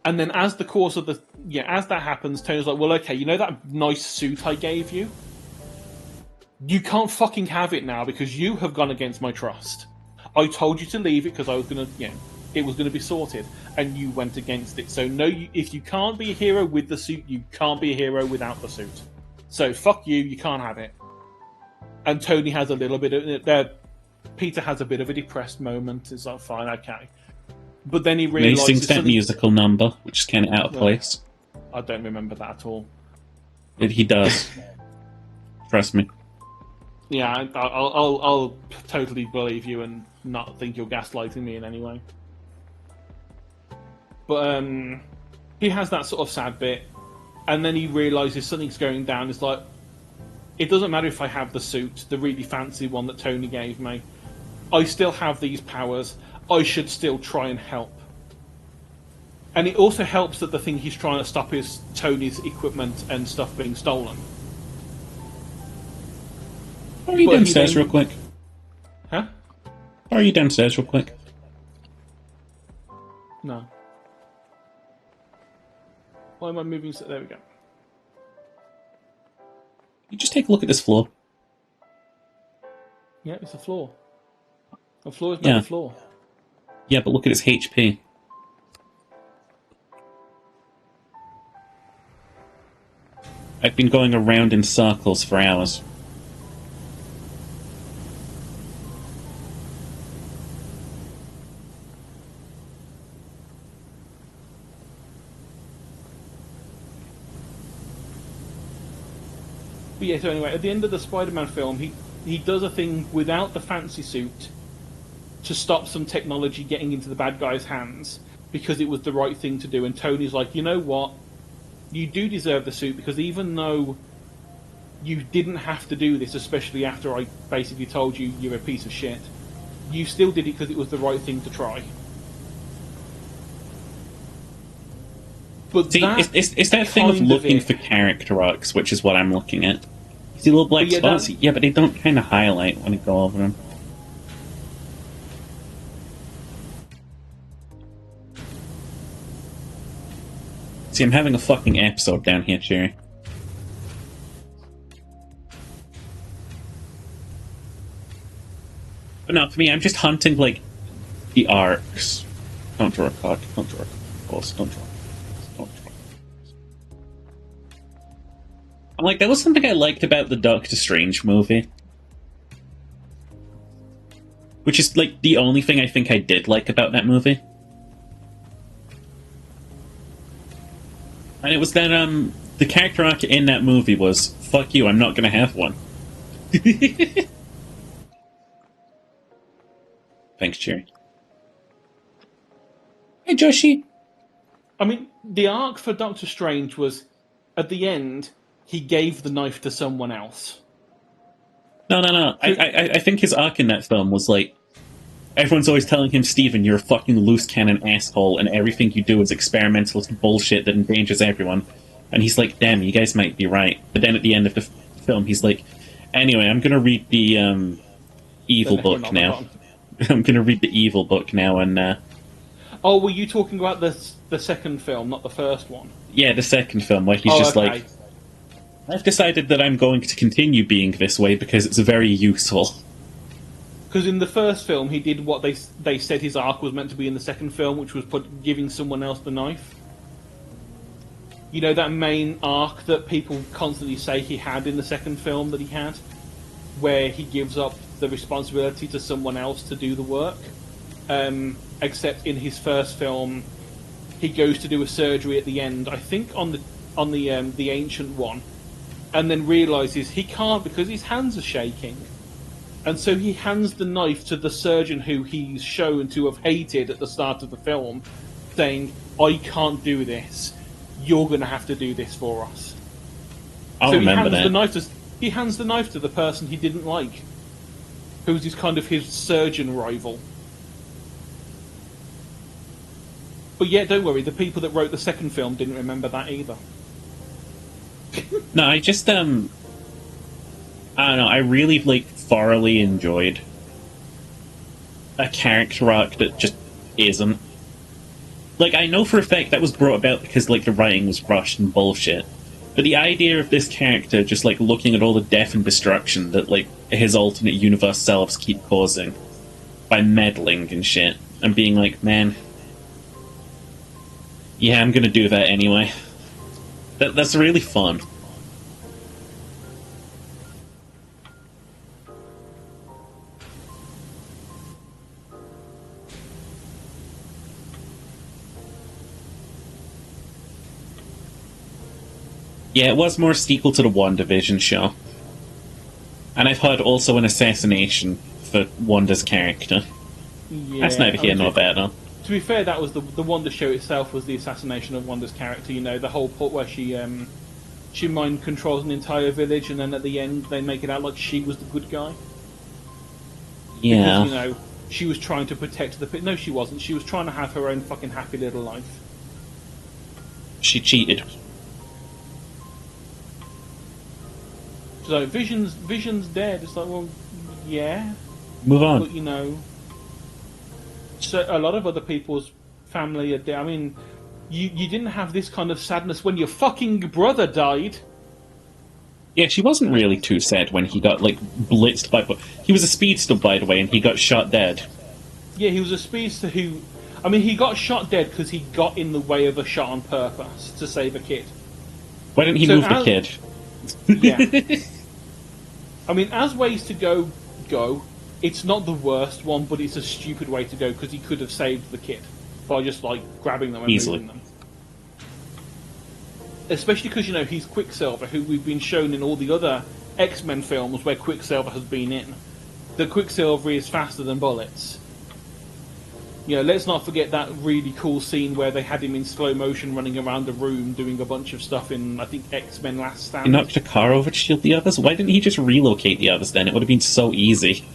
And then as the course of as that happens, Tony's like, well, okay, that nice suit I gave you? You can't fucking have it now because you have gone against my trust. I told you to leave it because I was going to, it was going to be sorted, and you went against it. So no, if you can't be a hero with the suit, you can't be a hero without the suit. So fuck you, you can't have it. And Tony has a little bit of... Peter has a bit of a depressed moment. It's like, fine, okay. But then he realizes... He sings that musical number, which is kind of out of place. I don't remember that at all. He does. Trust me. Yeah, I'll totally believe you and not think you're gaslighting me in any way. But he has that sort of sad bit, and then he realizes something's going down. It's like, it doesn't matter if I have the suit, the really fancy one that Tony gave me. I still have these powers. I should still try and help. And it also helps that the thing he's trying to stop is Tony's equipment and stuff being stolen. Are you downstairs real quick? Huh? Are you downstairs real quick? No. Why am I moving? There we go. You just take a look at this floor. Yeah, it's a floor. A floor is not a floor. Yeah, but look at its HP. I've been going around in circles for hours. But yeah, so anyway, at the end of the Spider-Man film, he does a thing without the fancy suit to stop some technology getting into the bad guy's hands, because it was the right thing to do. And Tony's like, you know what? You do deserve the suit, because even though you didn't have to do this, especially after I basically told you you're a piece of shit, you still did it because it was the right thing to try. But see, it's that thing of looking for character arcs, which is what I'm looking at. See little black spots? Yeah, but they don't kind of highlight when I go over them. See, I'm having a fucking episode down here, Cherry. But no, for me, I'm just hunting, like, the arcs. Don't draw a card, don't draw a card, don't draw. I'm like, that was something I liked about the Doctor Strange movie. Which is, like, the only thing I think I did like about that movie. And it was that, the character arc in that movie was, fuck you, I'm not gonna have one. Thanks, Cherry. Hey, Joshi. I mean, the arc for Doctor Strange was, at the end, he gave the knife to someone else. No. I think his arc in that film was like, everyone's always telling him, Steven, you're a fucking loose cannon asshole, and everything you do is experimentalist bullshit that endangers everyone. And he's like, damn, you guys might be right. But then at the end of the film, he's like, anyway, I'm gonna read the evil book now. I'm gonna read the evil book now, and oh, were you talking about the second film, not the first one? Yeah, the second film, where he's just like, I've decided that I'm going to continue being this way because it's very useful. Because in the first film, he did what they said his arc was meant to be in the second film, which was giving someone else the knife. You know, that main arc that people constantly say he had in the second film that he had? Where he gives up the responsibility to someone else to do the work. except in his first film, he goes to do a surgery at the end. I think on the ancient one, and then realizes he can't because his hands are shaking, and so he hands the knife to the surgeon who he's shown to have hated at the start of the film, saying, "I can't do this. You're going to have to do this for us." I so remember that. He hands the knife to the person he didn't like, who's his surgeon rival. But yeah, don't worry, the people that wrote the second film didn't remember that either. No, I just I don't know. I really thoroughly enjoyed a character arc that just isn't. Like, I know for a fact that was brought about because the writing was rushed and bullshit. But the idea of this character just looking at all the death and destruction that his alternate universe selves keep causing by meddling and shit, and being like, man, yeah, I'm gonna do that anyway. That's really fun. Yeah, it was more sequel to the WandaVision show. And I've heard also an assassination for Wanda's character. Yeah, that's neither here nor there, though. To be fair, that was the Wanda show itself was the assassination of Wanda's character. You know, the whole part where she mind controls an entire village, and then at the end they make it out like she was the good guy. Yeah. Because, she was trying to protect the... No, she wasn't. She was trying to have her own fucking happy little life. She cheated. So Vision's dead. It's like, well, yeah. Move on. But, so a lot of other people's family are dead. I mean, you didn't have this kind of sadness when your fucking brother died. Yeah, she wasn't really too sad when he got, blitzed by... He was a speedster, by the way, and he got shot dead. Yeah, he was a speedster who... I mean, he got shot dead because he got in the way of a shot on purpose to save a kid. Why didn't he move the kid? Yeah. I mean, as ways to go, it's not the worst one, but it's a stupid way to go because he could have saved the kid by just, grabbing them and easily moving them. Especially because, he's Quicksilver, who we've been shown in all the other X-Men films where Quicksilver has been in. The Quicksilver is faster than bullets. Let's not forget that really cool scene where they had him in slow motion running around the room doing a bunch of stuff in, I think, X-Men Last Stand. He knocked a car over to shield the others? Why didn't he just relocate the others then? It would have been so easy.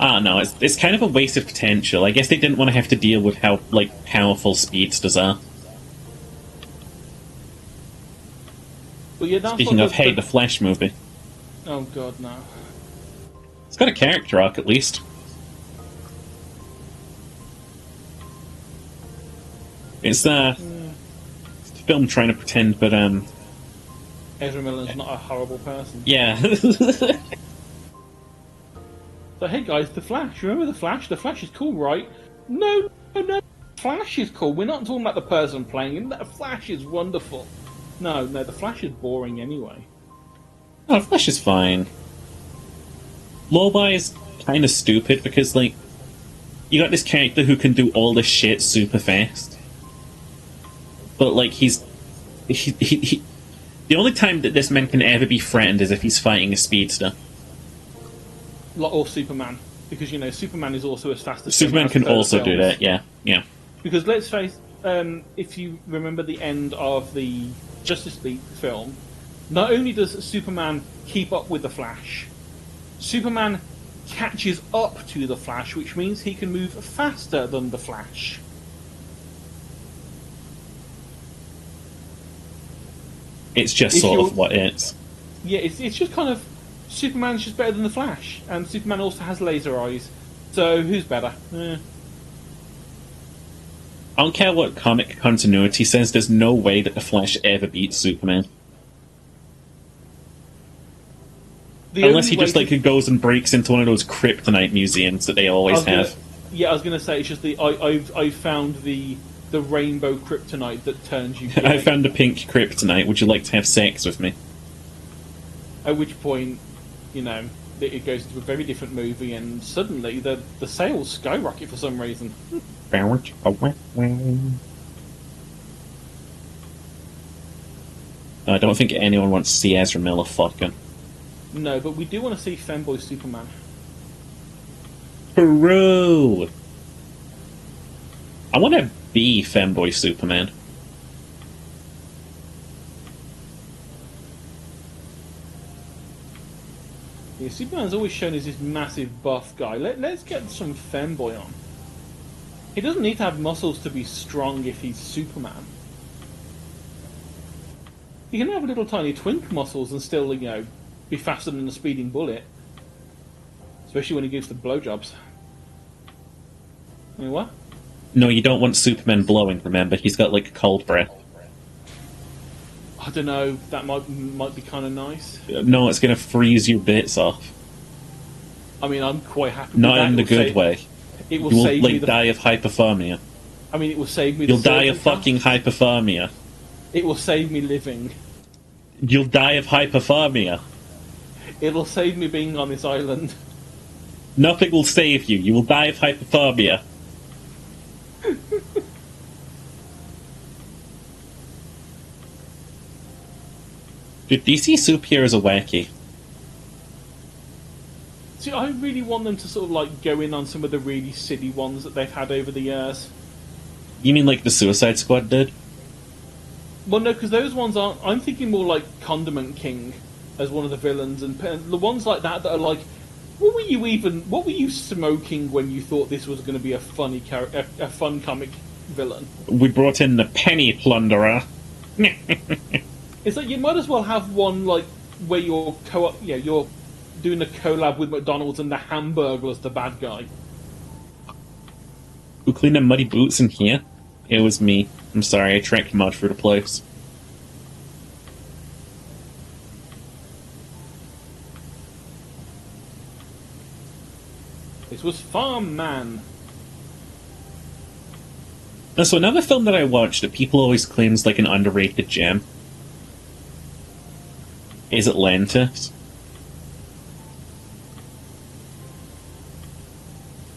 I don't know, it's kind of a waste of potential. I guess they didn't want to have to deal with how, powerful speedsters are. Well, yeah, that's Speaking of, the Flash movie. Oh god, no. It's got a character arc, at least. It's a film trying to pretend, but Ezra Miller's not a horrible person. Yeah. So hey guys, the Flash. Remember the Flash? The Flash is cool, right? No. Flash is cool. We're not talking about the person playing him. The Flash is wonderful. No, the Flash is boring anyway. Oh, Flash is fine. Lowby is kind of stupid because, you got this character who can do all this shit super fast. But, he the only time that this man can ever be threatened is if he's fighting a speedster. Or Superman. Because, Superman is also as fast as... Superman can also do that, yeah. Because let's face, if you remember the end of the Justice League film, not only does Superman keep up with the Flash, Superman catches up to the Flash, which means he can move faster than the Flash. It's just sort of what it is. Yeah, it's just kind of... Superman's just better than the Flash, and Superman also has laser eyes, so who's better? I don't care what comic continuity says, there's no way that the Flash ever beats Superman. Unless he just goes and breaks into one of those kryptonite museums that they always have. I was going to say, it's just I found the rainbow kryptonite that turns you gay. I found a pink kryptonite, would you like to have sex with me? At which point, it goes to a very different movie, and suddenly the sales skyrocket for some reason. I don't think anyone wants to see Ezra Miller fucking. No, but we do want to see Femboy Superman. Peru! I want to be Femboy Superman. Yeah, Superman's always shown as this massive buff guy. Let's get some Femboy on. He doesn't need to have muscles to be strong if he's Superman. He can have little tiny twink muscles and still, be faster than a speeding bullet. Especially when he gives the blowjobs. I mean, what? No, you don't want Superman blowing, remember? He's got, like, cold breath. I don't know, that might be kind of nice. No, it's going to freeze your bits off. I mean, I'm quite happy Not with that. in the good way. It will You will, save me like, die of hypothermia. I mean, it will save me You'll the die of surgery fucking costs. hypothermia. It will save me living. You'll die of hypothermia. It'll save me being on this island. Nothing will save you. You will die of hypothermia. Dude, DC superheroes are wacky. See, I really want them to sort of go in on some of the really silly ones that they've had over the years. You mean like the Suicide Squad did? Well, no, because those ones aren't. I'm thinking more like Condiment King as one of the villains, and the ones like that are like, what were you smoking when you thought this was going to be a funny a fun comic villain? We brought in the Penny Plunderer. It's like you might as well have one where you're you're doing a collab with McDonald's and the Hamburglar's the bad guy. Who cleaned the muddy boots in here? It was me. I'm sorry, I tracked mud through the place. This was Farm Man. So another film that I watched that people always claim is like an underrated gem is Atlantis.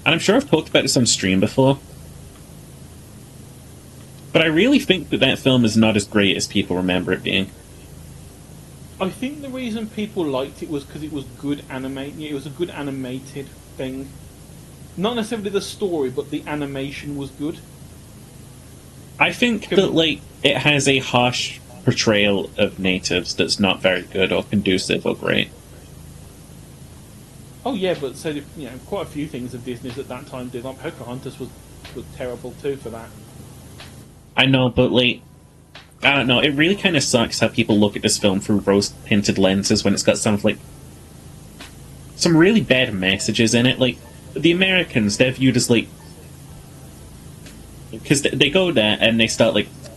And I'm sure I've talked about this on stream before. But I really think that film is not as great as people remember it being. I think the reason people liked it was because it was good animated. It was a good animated thing. Not necessarily the story, but the animation was good. I think that, it has a harsh portrayal of natives that's not very good or conducive or great. Oh yeah, but so quite a few things of Disney's at that time did. Like Pocahontas was terrible too for that. I know, but I don't know. It really kind of sucks how people look at this film through rose-tinted lenses when it's got some really bad messages in it. Like the Americans, they're viewed as because they go there and they start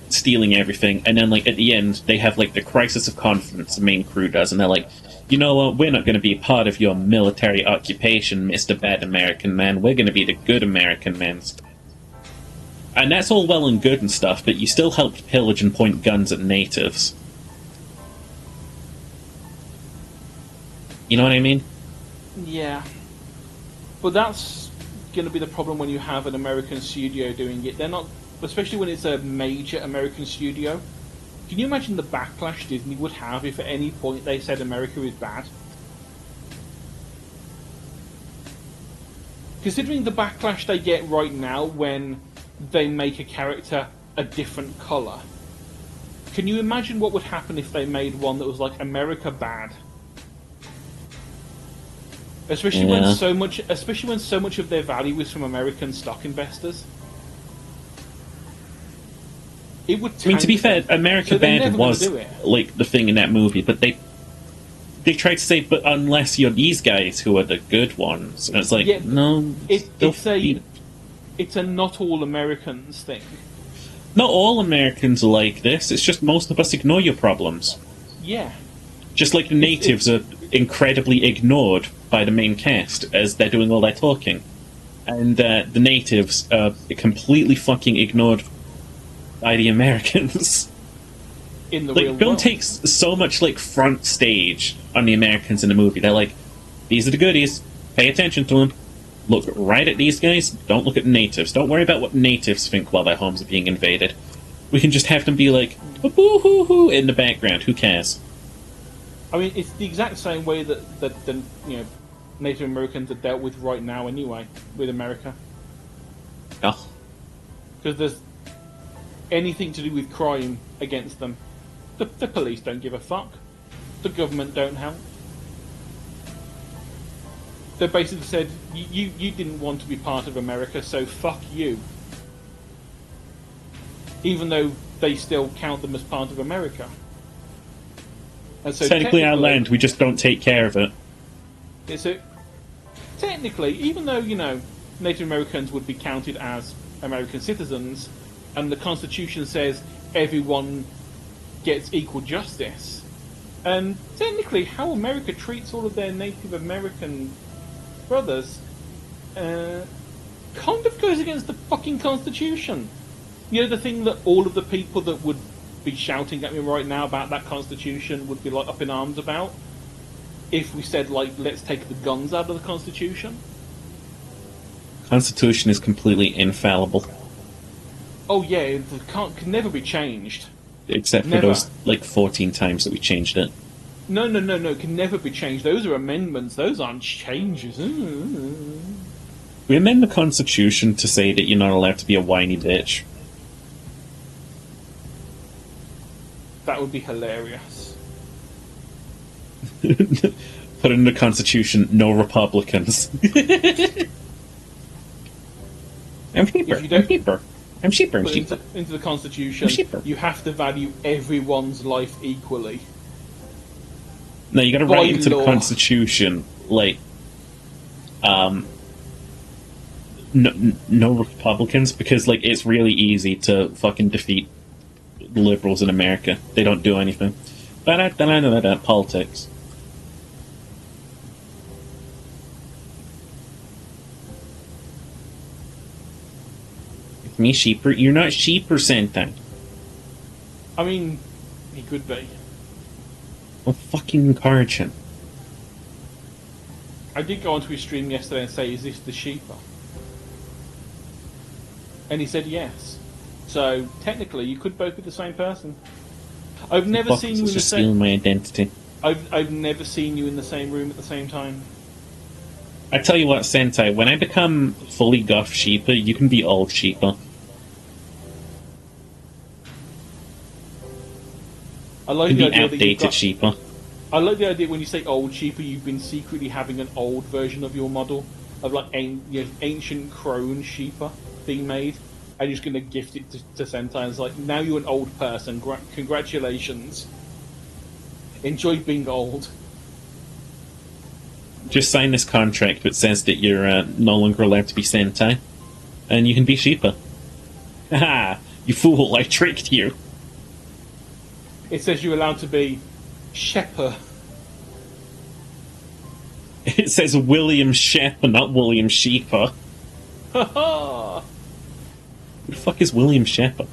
stealing everything, and then at the end they have the crisis of confidence. The main crew does, and they're like, you know what? We're not going to be part of your military occupation, Mr. Bad American Man. We're going to be the good American men. And that's all well and good and stuff, but you still helped pillage and point guns at natives. You know what I mean? Yeah. But that's going to be the problem when you have an American studio doing it. They're not, especially when it's a major American studio. Can you imagine the backlash Disney would have if at any point they said America is bad? Considering the backlash they get right now when they make a character a different colour, can you imagine what would happen if they made one that was America bad? Especially when so much of their value is from American stock investors. It would. I mean, to be fair, America Bad was the thing in that movie, but they tried to say, but unless you're these guys who are the good ones, and it's no, it's a not all Americans thing. Not all Americans are like this. It's just most of us ignore your problems. Yeah. Just like the natives are incredibly ignored by the main cast as they're doing all their talking, and the natives are completely fucking ignored by the Americans. In the real film world. takes so much front stage on the Americans in the movie. They're These are the goodies. Pay attention to them. Look right at these guys. Don't look at natives. Don't worry about what natives think while their homes are being invaded. We can just have them be like, boo-hoo-hoo in the background. Who cares? I mean, it's the exact same way that the Native Americans are dealt with right now anyway, with America. Oh. Because there's anything to do with crime against them. The police don't give a fuck. The government don't help. They basically said, you didn't want to be part of America, so fuck you. Even though they still count them as part of America. And so technically our land, we just don't take care of it. So, technically, even though, Native Americans would be counted as American citizens, and the Constitution says everyone gets equal justice, and technically how America treats all of their Native American brothers kind of goes against the fucking Constitution. The thing that all of the people that would be shouting at me right now about that Constitution would be like up in arms about, if we said, like, let's take the guns out of the Constitution. Constitution is completely infallible. Oh yeah, it can never be changed. Except for Never. those, 14 times that we changed it. No, it can never be changed. Those are amendments, those aren't changes. We amend the Constitution to say that you're not allowed to be a whiny bitch. That would be hilarious. Put in the Constitution, no Republicans. I'm cheaper. If you don't- I'm cheaper. I'm cheaper. I'm Put cheaper. into the Constitution, Cheaper. you have to value everyone's life equally. No, you got to By write into law. the Constitution, no Republicans, because it's really easy to fucking defeat the liberals in America. They don't do anything. Politics. It's me, sheeper. You're not sheeper, Sentai. I mean, he could be. I'll fucking encourage him. I did go onto his stream yesterday and say, is this the Sheeper? And he said yes. So, technically, you could both be the same person. I've never Fuck, seen you in it's the just stealing same... my identity. I've never seen you in the same room at the same time. I tell you what, Sentai, when I become fully Guff Sheepa, you can be all Sheepa. I like You the can be idea that you've outdated got... Sheepa. I like the idea when you say old Sheeper, you've been secretly having an old version of your model, of like ancient crone Sheeper being made, and you're just going to gift it to Sentai. And it's like, now you're an old person. Congratulations. Enjoy being old. Just sign this contract that says that you're no longer allowed to be Sentai, and you can be Sheepa. Haha, you fool, I tricked you. It says you're allowed to be Shepper. It says William Shepper, not William Sheepa. Ha Who the fuck is William Shepper?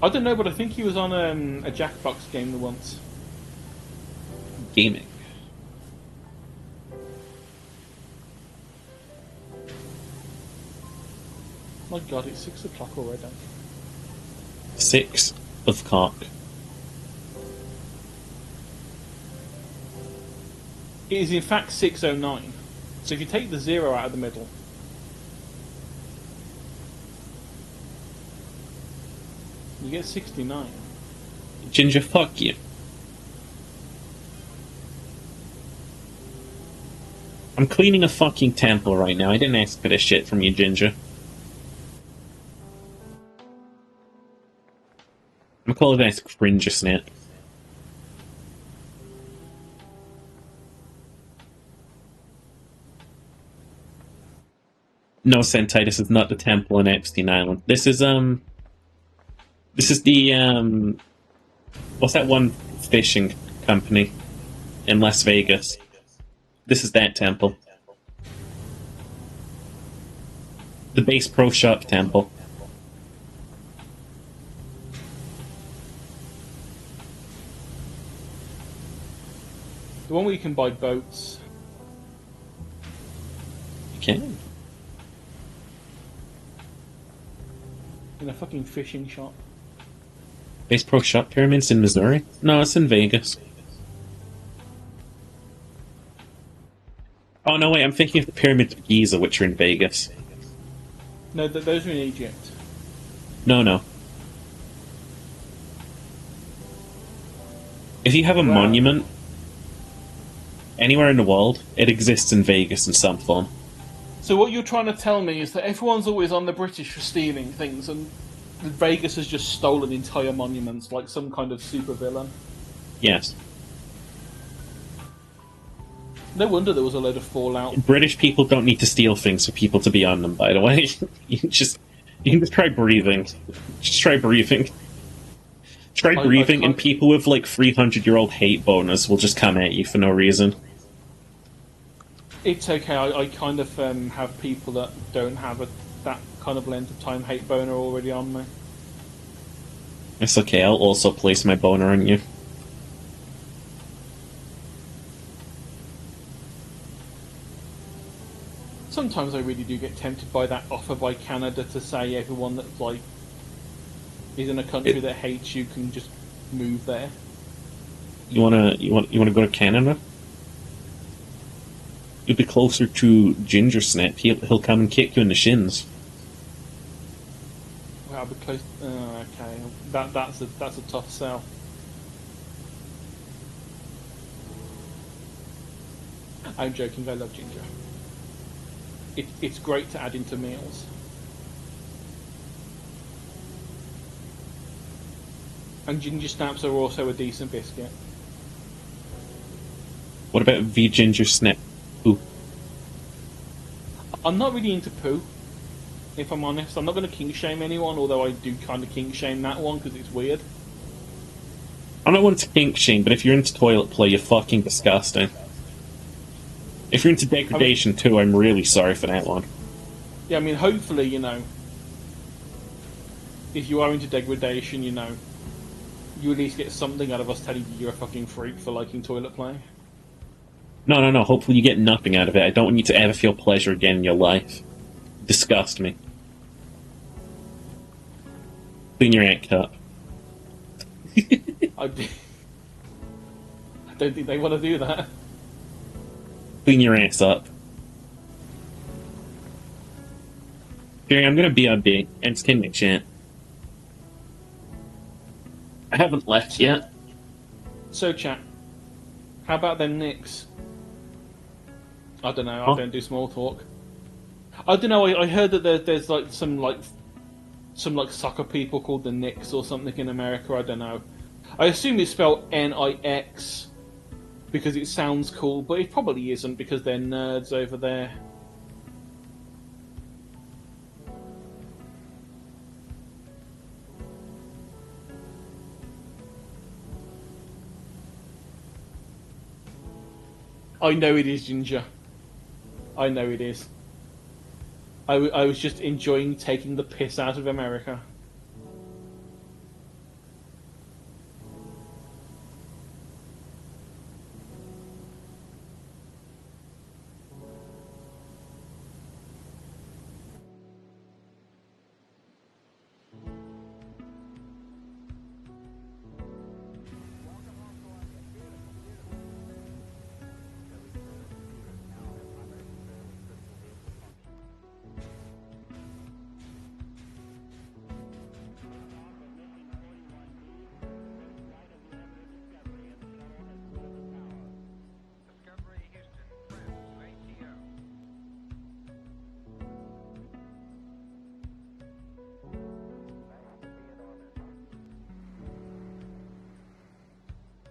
I don't know, but I think he was on a Jackbox game once. Gaming. My god, it's 6 o'clock already. 6 of cock. It is in fact 6:09. So if you take the 0 out of the middle, you get 69. Ginger, fuck you. I'm cleaning a fucking temple right now. I didn't ask for this shit from you, Ginger. I'm gonna call it a cringe snap. No, Sentai, this is not the temple in Epstein Island. This is the, what's that one fishing company in Las Vegas? This is that temple. The Base Pro Shop temple. The one where you can buy boats. You can. In a fucking fishing shop. Base Pro Shop Pyramids in Missouri? No, it's in Vegas. Oh no, wait, I'm thinking of the Pyramids of Giza, which are in Vegas. No, those are in Egypt. No. If you have a Wow. monument anywhere in the world, it exists in Vegas in some form. So what you're trying to tell me is that everyone's always on the British for stealing things, and Vegas has just stolen entire monuments like some kind of supervillain. Yes. No wonder there was a load of fallout. British people don't need to steal things for people to be on them, by the way. You can just try breathing. Just try breathing. Try breathing, and people with like 300-year-old hate boners will just come at you for no reason. It's okay, I kind of have people that don't have that kind of length of time hate boner already on me. It's okay, I'll also place my boner on you. Sometimes I really do get tempted by that offer by Canada to say everyone that's like is in a country that hates you can just move there. You wanna go to Canada? You'll be closer to Ginger Snap. He'll come and kick you in the shins. Well, I'll be close. Okay, that's a tough sell. I'm joking. I love ginger. It's great to add into meals. And ginger snaps are also a decent biscuit. What about V Ginger Snap? Ooh. I'm not really into poo, if I'm honest. I'm not going to kink shame anyone, although I do kind of kink shame that one because it's weird. I'm not one to kink shame, but if you're into toilet play, you're fucking disgusting. If you're into degradation too, I'm really sorry for that one. Yeah, I mean, hopefully, you know, if you are into degradation, you know, you at least get something out of us telling you you're a fucking freak for liking toilet play. No. Hopefully you get nothing out of it. I don't want you to ever feel pleasure again in your life. Disgust me. Clean your ant cup. I don't think they want to do that. Clean your ass up. Jerry, I'm gonna BRB and skin my chat. I haven't left yet. So, chat, how about them Knicks? I don't know. Huh? I don't do small talk. I don't know. I heard that there's like some soccer people called the Knicks or something in America. I don't know. I assume it's spelled N-I-X because it sounds cool, but it probably isn't because they're nerds over there. I know it is, Ginger. I know it is. I was just enjoying taking the piss out of America.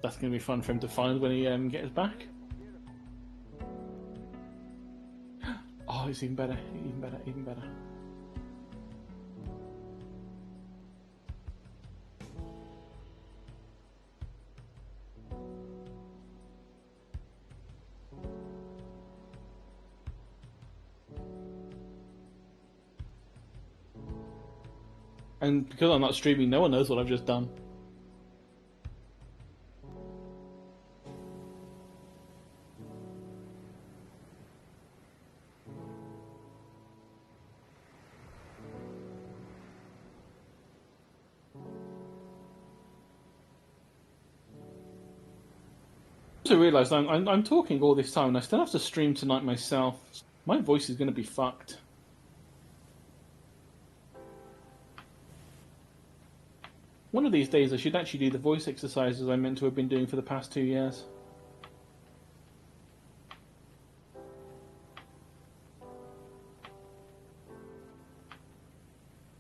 That's going to be fun for him to find when he gets back. Oh, it's even better, even better, even better. And because I'm not streaming, no one knows what I've just done. also realised I'm talking all this time and I still have to stream tonight myself. My voice is going to be fucked. One of these days I should actually do the voice exercises I meant to have been doing for the past 2 years.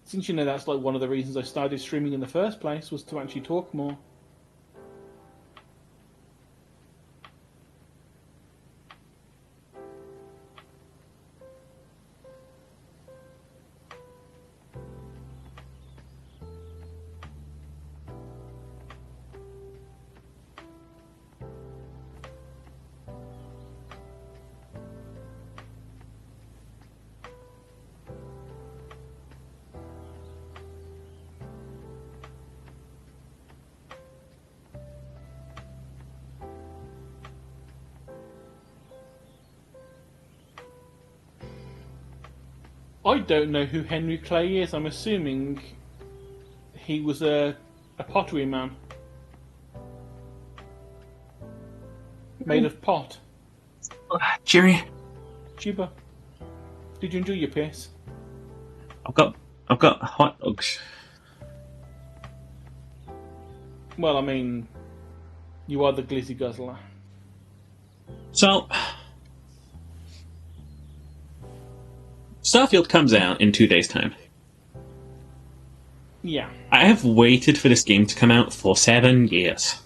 Since you know that's like one of the reasons I started streaming in the first place, was to actually talk more. I don't know who Henry Clay is. I'm assuming he was a pottery man. Made of pot. Jerry, Chiba, did you enjoy your piss? I've got hot dogs. Well, I mean, you are the glizzy guzzler. So, Starfield comes out in 2 days' time. Yeah. I have waited for this game to come out for 7 years.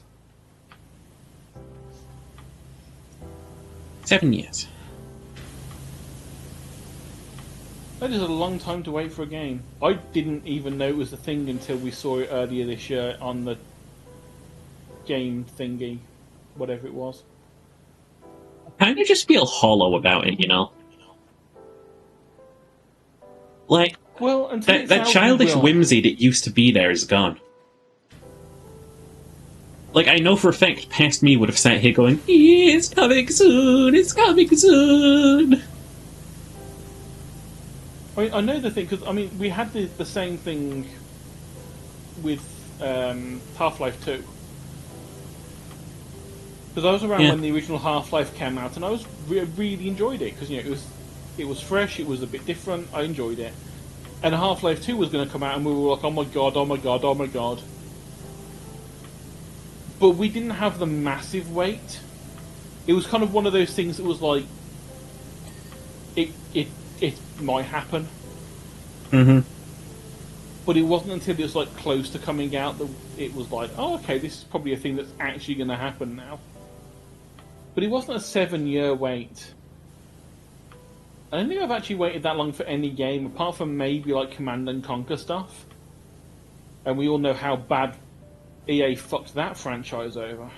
7 years. That is a long time to wait for a game. I didn't even know it was a thing until we saw it earlier this year on the game thingy, whatever it was. I kind of just feel hollow about it, you know? Like, Well, until that childish whimsy that used to be there is gone. Like, I know for a fact past me would have sat here going, it's coming soon, it's coming soon. I mean, I know the thing, because, I mean, we had the same thing with Half-Life 2. Because I was around when the original Half-Life came out, and I was really enjoyed it, because, you know, it was fresh, it was a bit different, I enjoyed it. And Half-Life 2 was going to come out, and we were like, oh my god, oh my god, oh my god. But we didn't have the massive wait. It was kind of one of those things that was like, it might happen. Mm-hmm. But it wasn't until it was like close to coming out that it was like, oh okay, this is probably a thing that's actually going to happen now. But it wasn't a 7-year wait. I don't think I've actually waited that long for any game, apart from maybe like Command and Conquer stuff. And we all know how bad EA fucked that franchise over.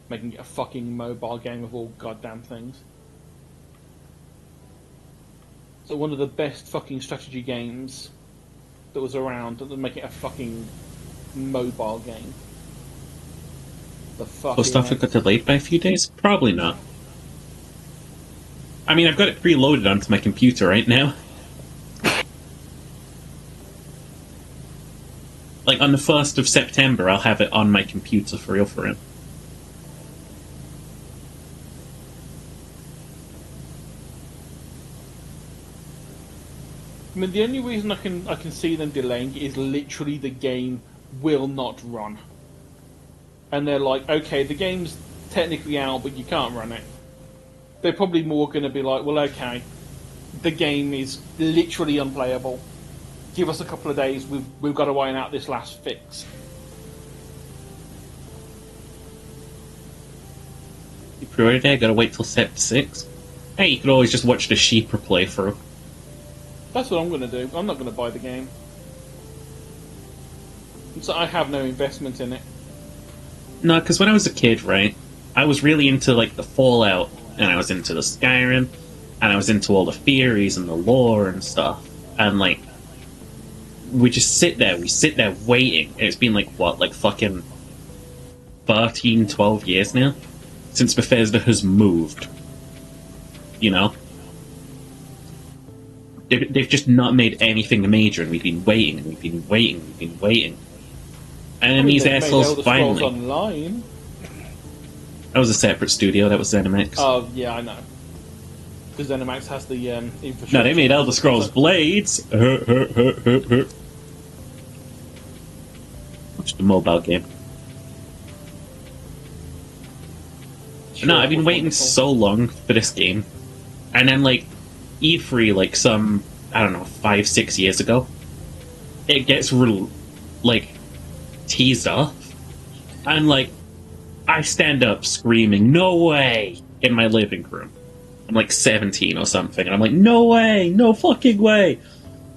Making it a fucking mobile game of all goddamn things. So one of the best fucking strategy games that was around, that would make it a fucking mobile game. The fuck. Will Starfield got delayed by a few days? Probably not. I mean, I've got it preloaded onto my computer right now. Like, on the 1st of September, I'll have it on my computer for real for real. I mean, the only reason I can see them delaying it is literally the game will not run. And they're like, okay, the game's technically out, but you can't run it. They're probably more going to be like, well, okay, the game is literally unplayable. Give us a couple of days, we've got to iron out this last fix. You pre-ordered it, gotta wait till Sep 6. Hey, you could always just watch the Sheeper playthrough. That's what I'm going to do. I'm not going to buy the game. So I have no investment in it. No, because when I was a kid, right, I was really into, like, the Fallout, and I was into the Skyrim, and I was into all the theories and the lore and stuff. And, like, we sit there waiting. And it's been, like, what, like, fucking 13, 12 years now? Since Bethesda has moved. You know? They've just not made anything major, and we've been waiting, and we've been waiting, and we've been waiting. And then these they've made assholes Elder Scrolls finally. Online. That was a separate studio. That was ZeniMax. Oh yeah, I know. Because ZeniMax has the infrastructure. No, they made Elder Scrolls Blades. It's the mobile game. Sure, No, I've been was waiting wonderful. so long for this game, and then like E3, like some I don't know 5-6 years ago, it gets teased off, and like I stand up screaming, "No way!" in my living room. I'm like 17 or something, and I'm like, "No way! No fucking way!"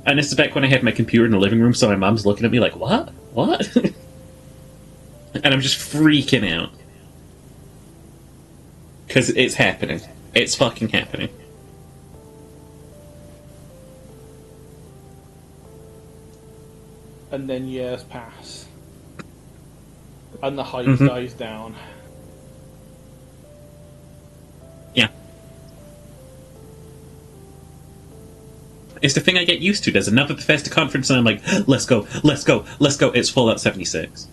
And this is back when I had my computer in the living room, so my mom's looking at me like, "What? What?" And I'm just freaking out. Because it's happening. It's fucking happening. And then years pass. And the hype Mhm. dies down. Yeah. It's the thing I get used to. There's another Bethesda conference and I'm like, let's go, let's go, let's go. It's Fallout 76.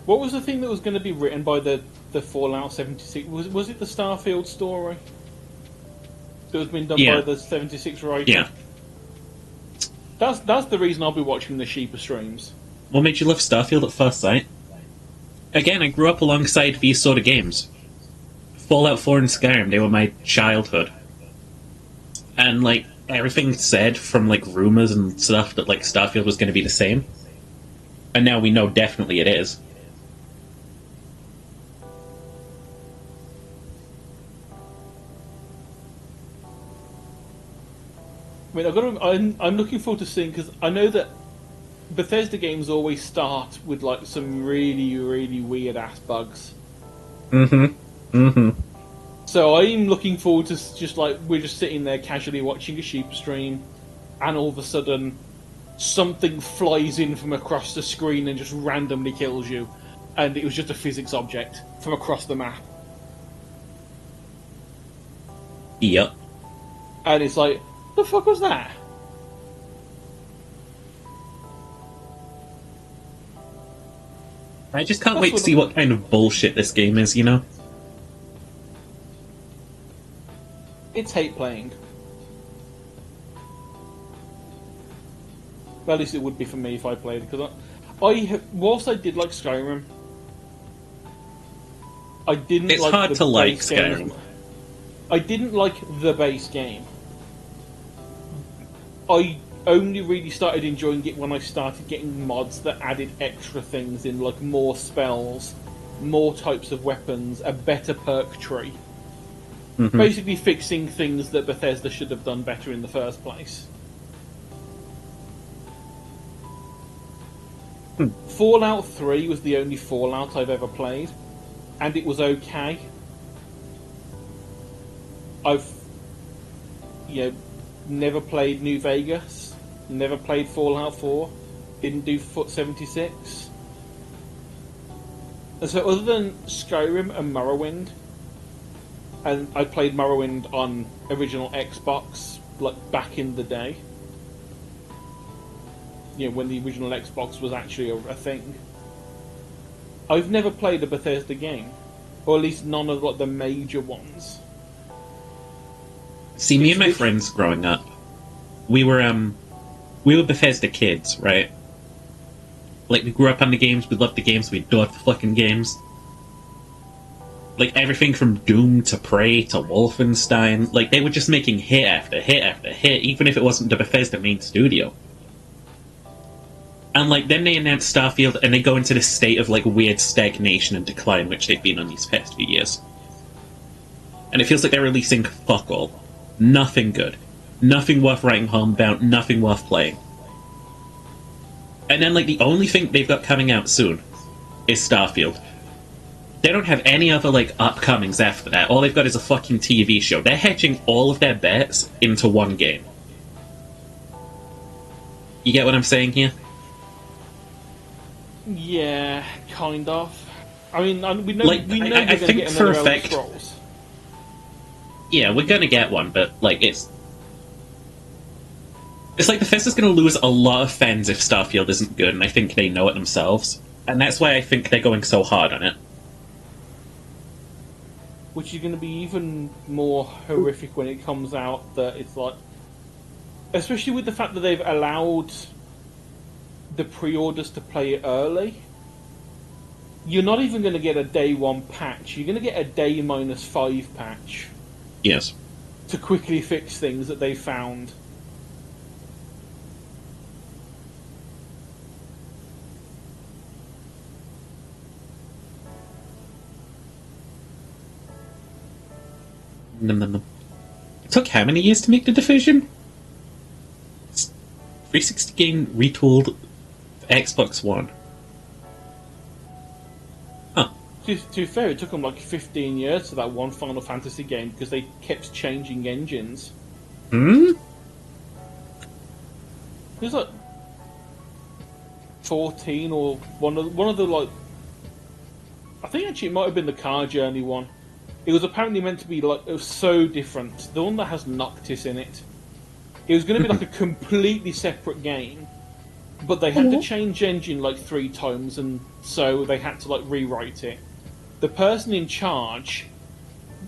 What was the thing that was going to be written by the Fallout 76? Was it the Starfield story? That was been done Yeah. by the 76 writer? Yeah. That's the reason I'll be watching the Sheeper streams. What made you love Starfield at first sight? Again, I grew up alongside these sort of games. Fallout 4 and Skyrim, they were my childhood. And, like, everything said from, like, rumors and stuff that, like, Starfield was going to be the same. And now we know definitely it is. I mean, I'm looking forward to seeing, because I know that Bethesda games always start with like some really, really weird ass bugs. Mm-hmm. Mm-hmm. So I'm looking forward to just like we're just sitting there casually watching a sheep stream, and all of a sudden something flies in from across the screen and just randomly kills you, and it was just a physics object from across the map, Yep. and it's like, the fuck was that? I just can't That's wait to what see what kind of bullshit this game is, you know? It's hate playing. Well, at least it would be for me if I played it, because whilst I did like Skyrim, I didn't. It's like hard the to like base game as Skyrim. mu- I didn't like the base game. I only really started enjoying it when I started getting mods that added extra things in, like more spells, more types of weapons, a better perk tree. Mhm. Basically fixing things that Bethesda should have done better in the first place. Fallout 3 was the only Fallout I've ever played, and it was okay. I've never played New Vegas, never played Fallout 4, didn't do Foot 76. And so other than Skyrim and Morrowind, and I played Morrowind on original Xbox, like back in the day, when the original Xbox was actually a thing. I've never played a Bethesda game, or at least none of like the major ones. See, me It's and my lit- friends growing up, we were Bethesda kids, right? Like, we grew up on the games, we loved the games, we adored the fucking games. Like, everything from Doom to Prey to Wolfenstein, like, they were just making hit after hit after hit, even if it wasn't the Bethesda main studio. And, like, then they announced Starfield, and they go into this state of, like, weird stagnation and decline, which they've been on these past few years. And it feels like they're releasing fuck all. Nothing good. Nothing worth writing home about, nothing worth playing. And then, like, the only thing they've got coming out soon is Starfield. They don't have any other, like, upcomings after that. All they've got is a fucking TV show. They're hedging all of their bets into one game. You get what I'm saying here? Yeah, kind of. I mean, we know Like, we know I we're going to think get for another a Elder fact- Scrolls. Yeah, we're gonna get one, but like it's like Bethesda's gonna lose a lot of fans if Starfield isn't good, and I think they know it themselves, and that's why I think they're going so hard on it. Which is going to be even more horrific when it comes out. That it's like, especially with the fact that they've allowed the pre-orders to play it early. You're not even going to get a day one patch. You're going to get a day -5 patch. Yes. To quickly fix things that they found. It took how many years to make the Division? 360 game retooled Xbox One. Huh. To be fair, it took them like 15 years to that one Final Fantasy game because they kept changing engines. Hmm? It was like 14 or one of the like. I think actually it might have been the Car Journey one. It was apparently meant to be like it was so different. The one that has Noctis in it. It was going to be like a completely separate game, but they had to change engine like 3 times, and so they had to like rewrite it. The person in charge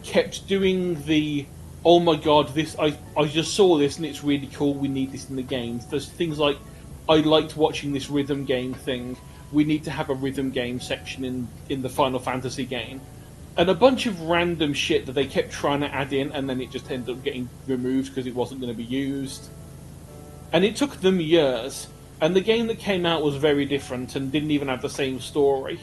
kept doing the, oh my god, this I just saw this and it's really cool. We need this in the games. There's things like, I liked watching this rhythm game thing. We need to have a rhythm game section in the Final Fantasy game. And a bunch of random shit that they kept trying to add in, and then it just ended up getting removed because it wasn't going to be used. And it took them years, and the game that came out was very different and didn't even have the same story.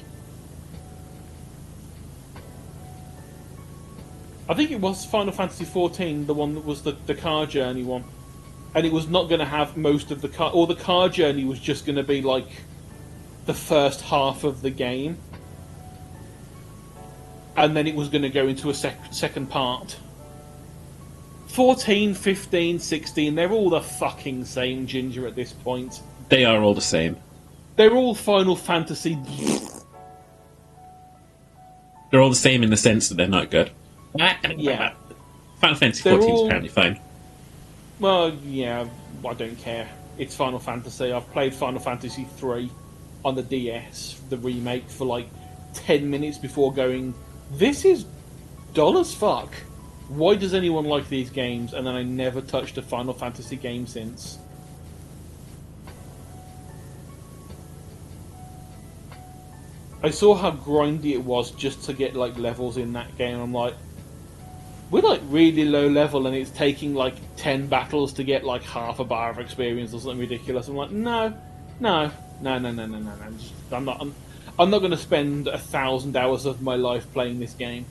I think it was Final Fantasy XIV, the one that was the Car Journey one. And it was not going to have most of the car, or the Car Journey was just going to be like the first half of the game. And then it was going to go into a second part. 14, 15, 16, they're all the fucking same, Ginger, at this point. They are all the same. They're all Final Fantasy. They're all the same in the sense that they're not good. Yeah. Final Fantasy XIV is apparently fine. Well, yeah, I don't care. It's Final Fantasy. I've played Final Fantasy 3 on the DS, the remake, for like 10 minutes before going, this is dull as fuck. Why does anyone like these games? And then I never touched a Final Fantasy game since. I saw how grindy it was just to get like levels in that game. I'm like, we're like really low level and it's taking like 10 battles to get like half a bar of experience or something ridiculous. I'm like, no. I'm not going to spend 1,000 hours of my life playing this game.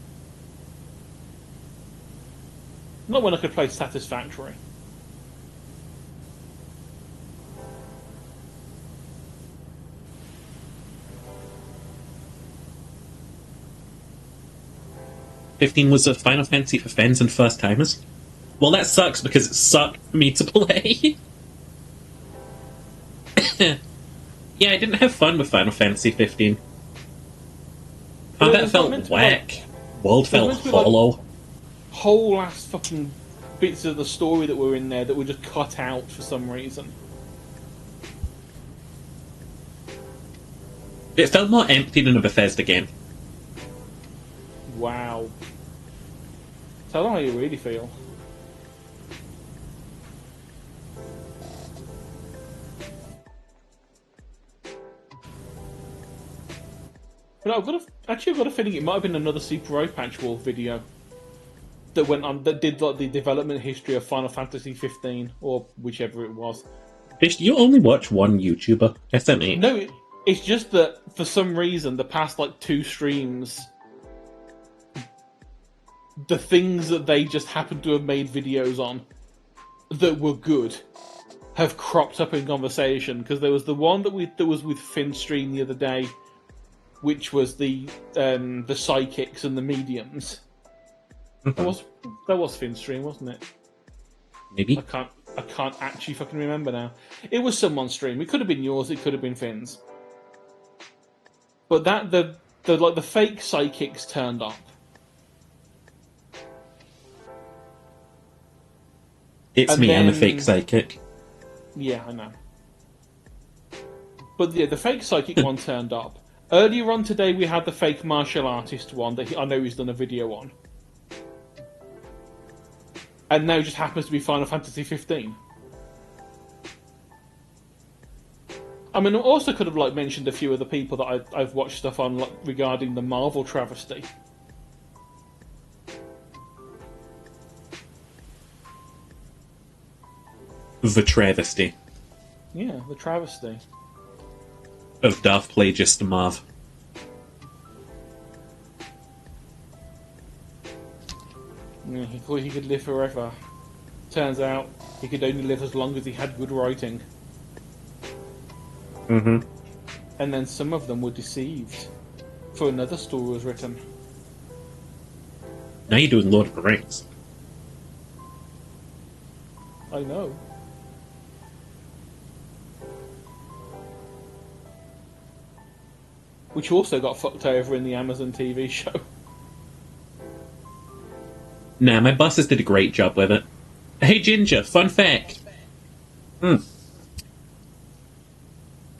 Not when I could play Satisfactory. '15 was a Final Fantasy for fans and first timers. Well, that sucks because it sucked for me to play. Yeah, I didn't have fun with Final Fantasy 15. Combat felt whack. World felt hollow. Whole ass fucking bits of the story that were in there that were just cut out for some reason. It felt more empty than a Bethesda game. Wow. Tell them how you really feel. But I've got a feeling it might have been another Super Patch Wolf video that went on that did like the development history of Final Fantasy 15 or whichever it was. Bish, you only watch one YouTuber, SMH. No, it's just that for some reason the past like 2 streams, the things that they just happened to have made videos on that were good have cropped up in conversation. Because there was the one that was with Finstream the other day, which was the psychics and the mediums. That was Finstream, wasn't it? Maybe. I can't actually fucking remember now. It was someone's stream. It could have been yours. It could have been Finn's. But that the fake psychics turned up. It's And me, I'm a then- fake psychic. Yeah, I know. But yeah, the fake psychic one turned up. Earlier on today, we had the fake martial artist one that I know he's done a video on. And now it just happens to be Final Fantasy 15. I mean, I also could have like mentioned a few of the people that I've watched stuff on like, regarding the Marvel travesty. The travesty Yeah, the travesty. of Darth Plagueis the Marv. Yeah, he thought he could live forever. Turns out he could only live as long as he had good writing. Mm-hmm. And then some of them were deceived. For another story was written. Now you're doing Lord of the Rings. I know. Which also got fucked over in the Amazon TV show. Nah, my bosses did a great job with it. Hey Ginger, fun fact.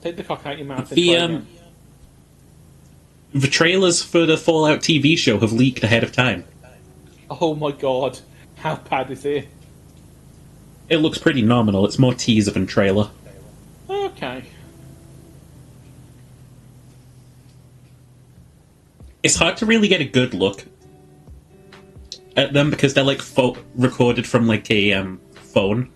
Take the cock out your mouth and The try again. the trailers for the Fallout TV show have leaked ahead of time. Oh my god. How bad is it? It looks pretty nominal. It's more teaser than trailer. Okay. It's hard to really get a good look at them because they're like recorded from like a phone.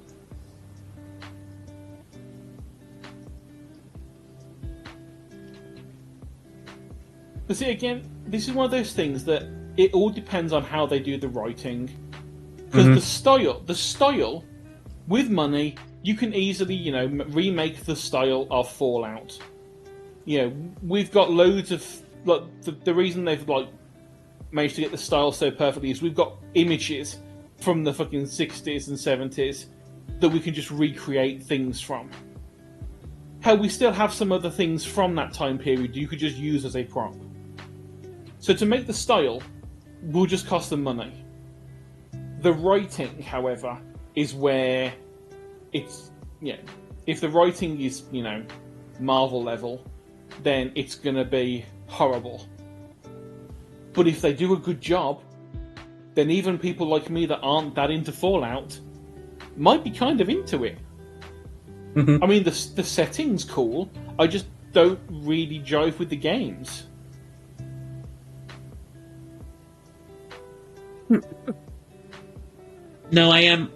But see, again, this is one of those things that it all depends on how they do the writing. Because the style, with money, you can easily, remake the style of Fallout. We've got loads of like the reason they've like managed to get the style so perfectly is we've got images from the fucking 60s and 70s that we can just recreate things from. Hell, we still have some other things from that time period you could just use as a prop. So to make the style will just cost them money. The writing, however, is where it's, if the writing is, Marvel level, then it's going to be horrible. But if they do a good job, then even people like me that aren't that into Fallout might be kind of into it. I mean, the setting's cool, I just don't really jive with the games. No, I am.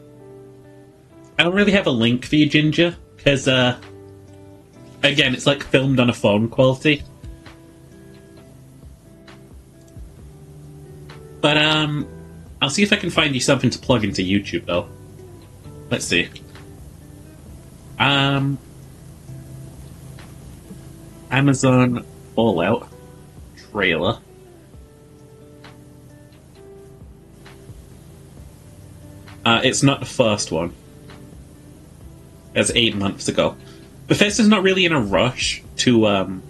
I don't really have a link for you, Ginger, because again, it's like filmed on a phone quality. But I'll see if I can find you something to plug into YouTube, though. Let's see. Amazon Fallout trailer. It's not the first one. That's 8 months ago. Bethesda's not really in a rush to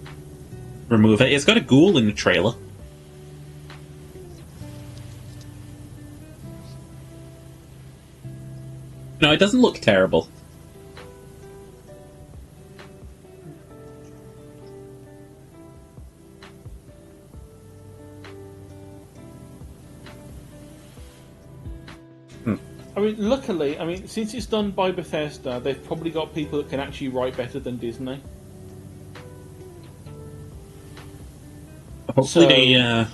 remove it. It's got a ghoul in the trailer. No, it doesn't look terrible. I mean, luckily, since it's done by Bethesda, they've probably got people that can actually write better than Disney. Hopefully So-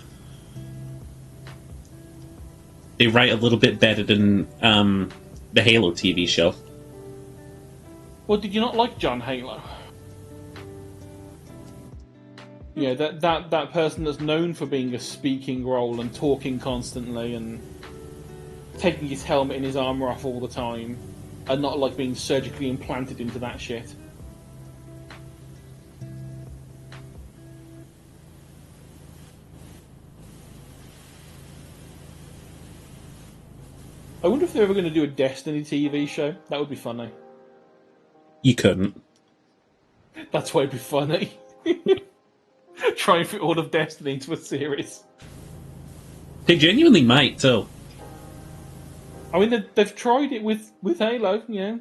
they write a little bit better than the Halo TV show. Well, did you not like John Halo? Yeah, that person that's known for being a speaking role and talking constantly and taking his helmet and his armor off all the time, and not like being surgically implanted into that shit. I wonder if they're ever going to do a Destiny TV show. That would be funny. You couldn't. That's why it'd be funny. Try and fit all of Destiny into a series. They genuinely might, too. I mean, they've tried it with Halo, you know.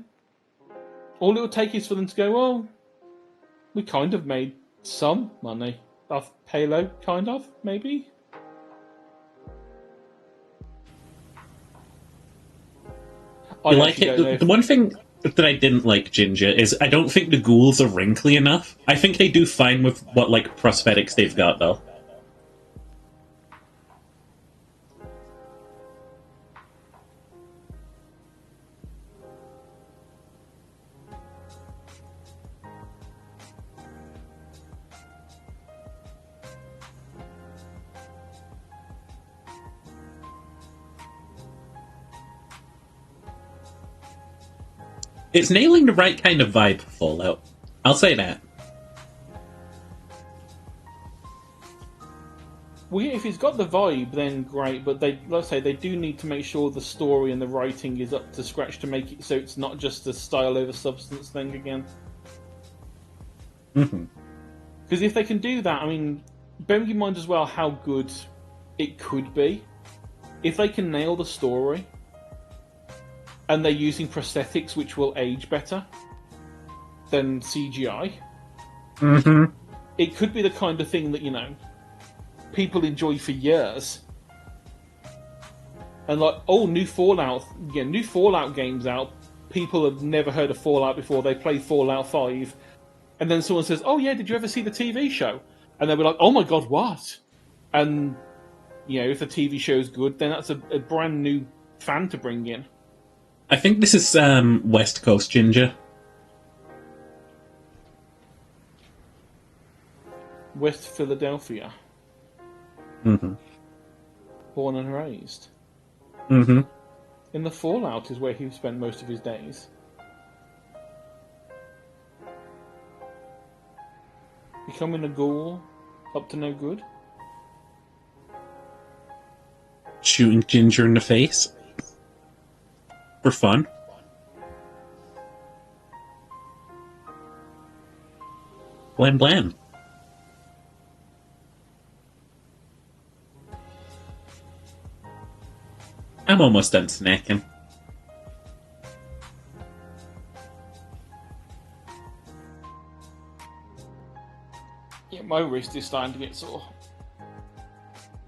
All it would take is for them to go, well, we kind of made some money off Halo, kind of, maybe? You like it? The one thing that I didn't like, Ginger, is I don't think the ghouls are wrinkly enough. I think they do fine with what, like, prosthetics they've got, though. It's nailing the right kind of vibe for Fallout. I'll say that. Well, yeah, if it's got the vibe, then great. But let's say they do need to make sure the story and the writing is up to scratch to make it so it's not just a style over substance thing again. Mm-hmm. Because if they can do that, I mean, bearing in mind as well how good it could be, if they can nail the story, and they're using prosthetics which will age better than CGI, it could be the kind of thing that, you know, people enjoy for years. And like, oh, new Fallout games out. People have never heard of Fallout before. They play Fallout 5, and then someone says, "Oh yeah, did you ever see the TV show?" And they'll be like, "Oh my god, what?" And you know, if the TV show's good, then that's a brand new fan to bring in. I think this is West Coast Ginger. West Philadelphia. Mm-hmm. Born and raised. Mm-hmm. In the Fallout is where he spent most of his days. Becoming a ghoul, up to no good. Shooting Ginger in the face. For fun. Blam blam. I'm almost done snacking. Yeah, my wrist is starting to get sore.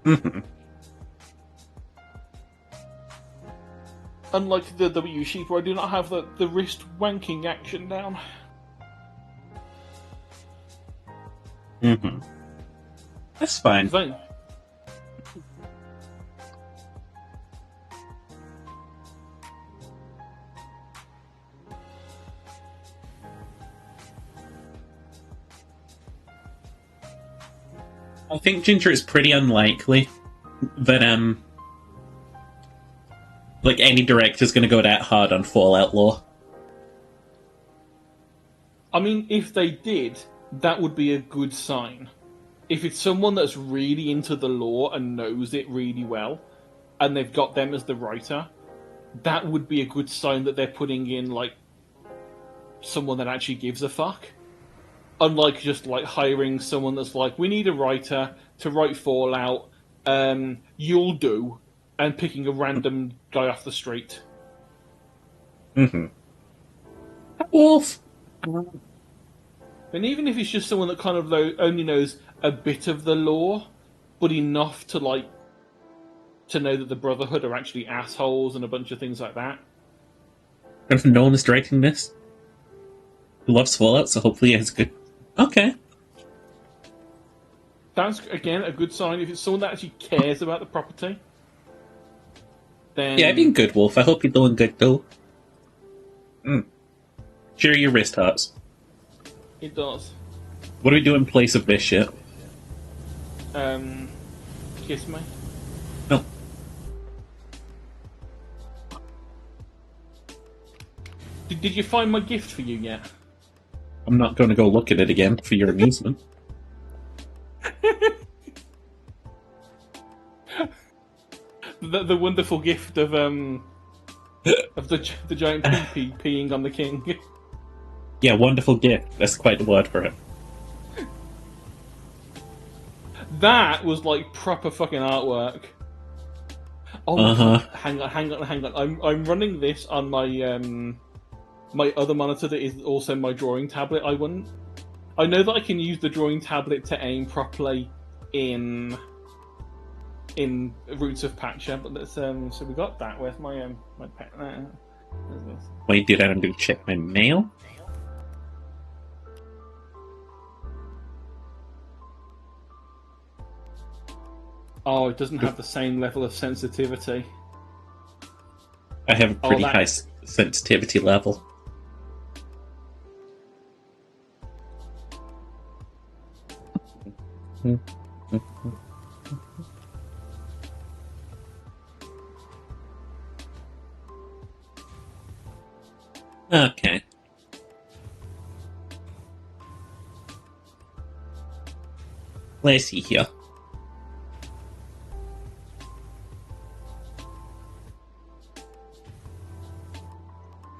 Mm-hmm. Unlike the W Sheep, where I do not have the wrist wanking action down. Mm-hmm. That's fine. I think, Ginger, it's pretty unlikely that like any director's going to go that hard on Fallout lore. I mean, if they did, that would be a good sign. If it's someone that's really into the lore and knows it really well, and they've got them as the writer, that would be a good sign that they're putting in, like, someone that actually gives a fuck. Unlike just, like, hiring someone that's like, we need a writer to write Fallout, you'll do, and picking a random guy off the street. Mm-hmm. Wolf! And even if it's just someone that kind of only knows a bit of the lore, but enough to, like, to know that the Brotherhood are actually assholes and a bunch of things like that. And if no one is directing this, who loves Fallout, so hopefully it's good. Okay. That's, again, a good sign. If it's someone that actually cares about the property, then... Yeah, I've been good, Wolf. I hope you're doing good, though. Sure, your wrist hurts. It does. What do we do in place of this shit? Kiss me. No. Did you find my gift for you yet? I'm not going to go look at it again for your amusement. The wonderful gift of the giant pee peeing on the king. Yeah, wonderful gift. That's quite the word for it. That was like proper fucking artwork. Oh, Uh-huh. hang on. I'm running this on my my other monitor that is also my drawing tablet. I know that I can use the drawing tablet to aim properly in Roots of Pacha, but let's so we got that. Where's my pen? There's this. Wait, dude, I'm gonna check my mail. Oh, it doesn't have the same level of sensitivity. I have a pretty that- high sensitivity level. Okay. Let's see here.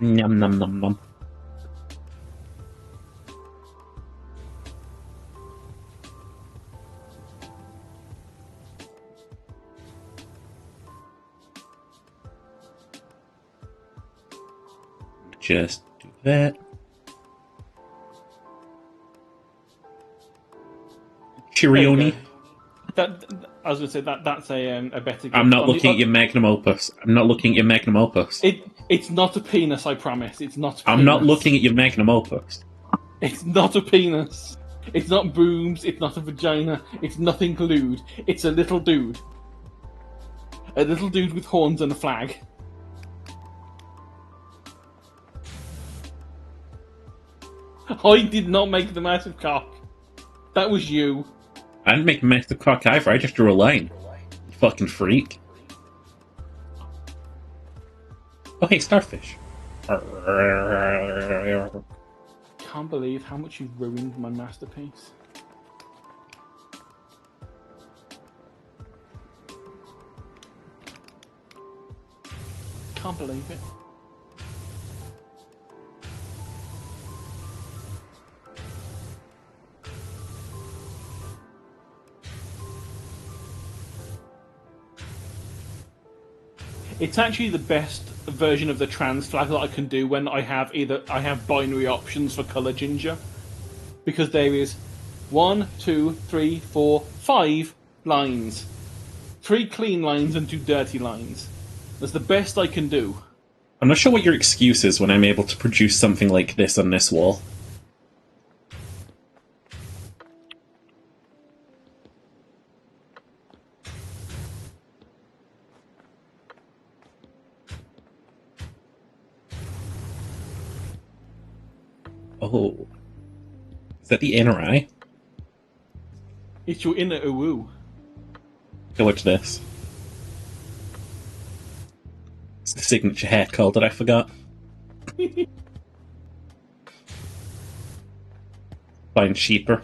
Num num num num. Just do that. Chirioni. That I was going to say that's a better. Gift. I'm not On the- looking at your magnum opus. I'm not looking at your magnum opus. It's not a penis. I promise. It's not. I'm not looking at your magnum opus. It's not a penis. It's not boobs. It's not a vagina. It's nothing lewd. It's a little dude. A little dude with horns and a flag. I did not make the massive cock. That was you. I didn't make a massive cock either. I just drew a line. You fucking freak. Oh, hey, starfish. Can't believe how much you've ruined my masterpiece. Can't believe it. It's actually the best version of the trans flag that I can do when I have binary options for color ginger, because there is 1, 2, 3, 4, 5 lines, 3 clean lines and 2 dirty lines. That's the best I can do. I'm not sure what your excuse is when I'm able to produce something like this on this wall. Oh. Is that the inner eye? It's your inner uwu. Go watch this. It's the signature hair call that I forgot. Find sheeper.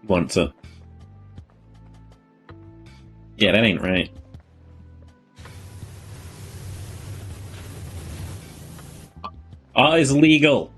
Want to. Yeah, that ain't right. Ah, it's legal.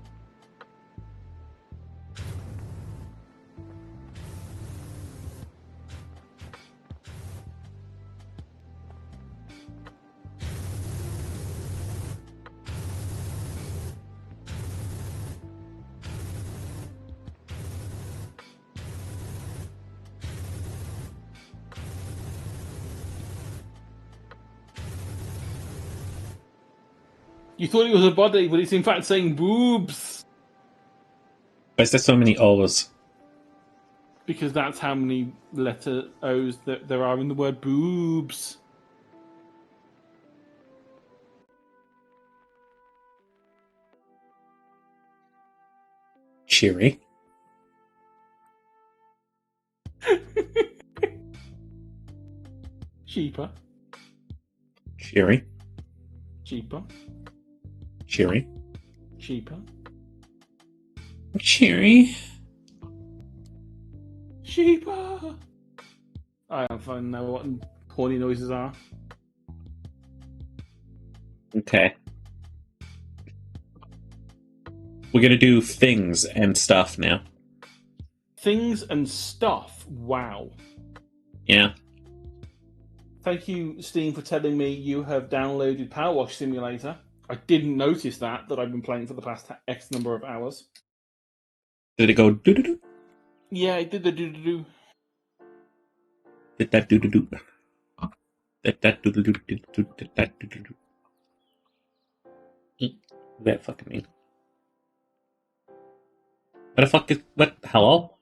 You thought it was a body, but it's in fact saying boobs. Why is there so many O's? Because that's how many letter O's that there are in the word boobs. Cheery. Cheaper. Cheery. Cheaper. Cheery. Cheaper. Cheery. Cheaper. I don't fucking know what horny noises are. Okay. We're gonna do things and stuff now. Things and stuff. Wow. Yeah. Thank you, Steam, for telling me you have downloaded Power Wash Simulator. I didn't notice that I've been playing for the past X number of hours. Did it go doo doo doo? Yeah, it did the do-do-do. Did that doo doo doo? Did that doo doo doo? Did that doo doo doo? What does that fucking mean? What the fuck is what? Hello?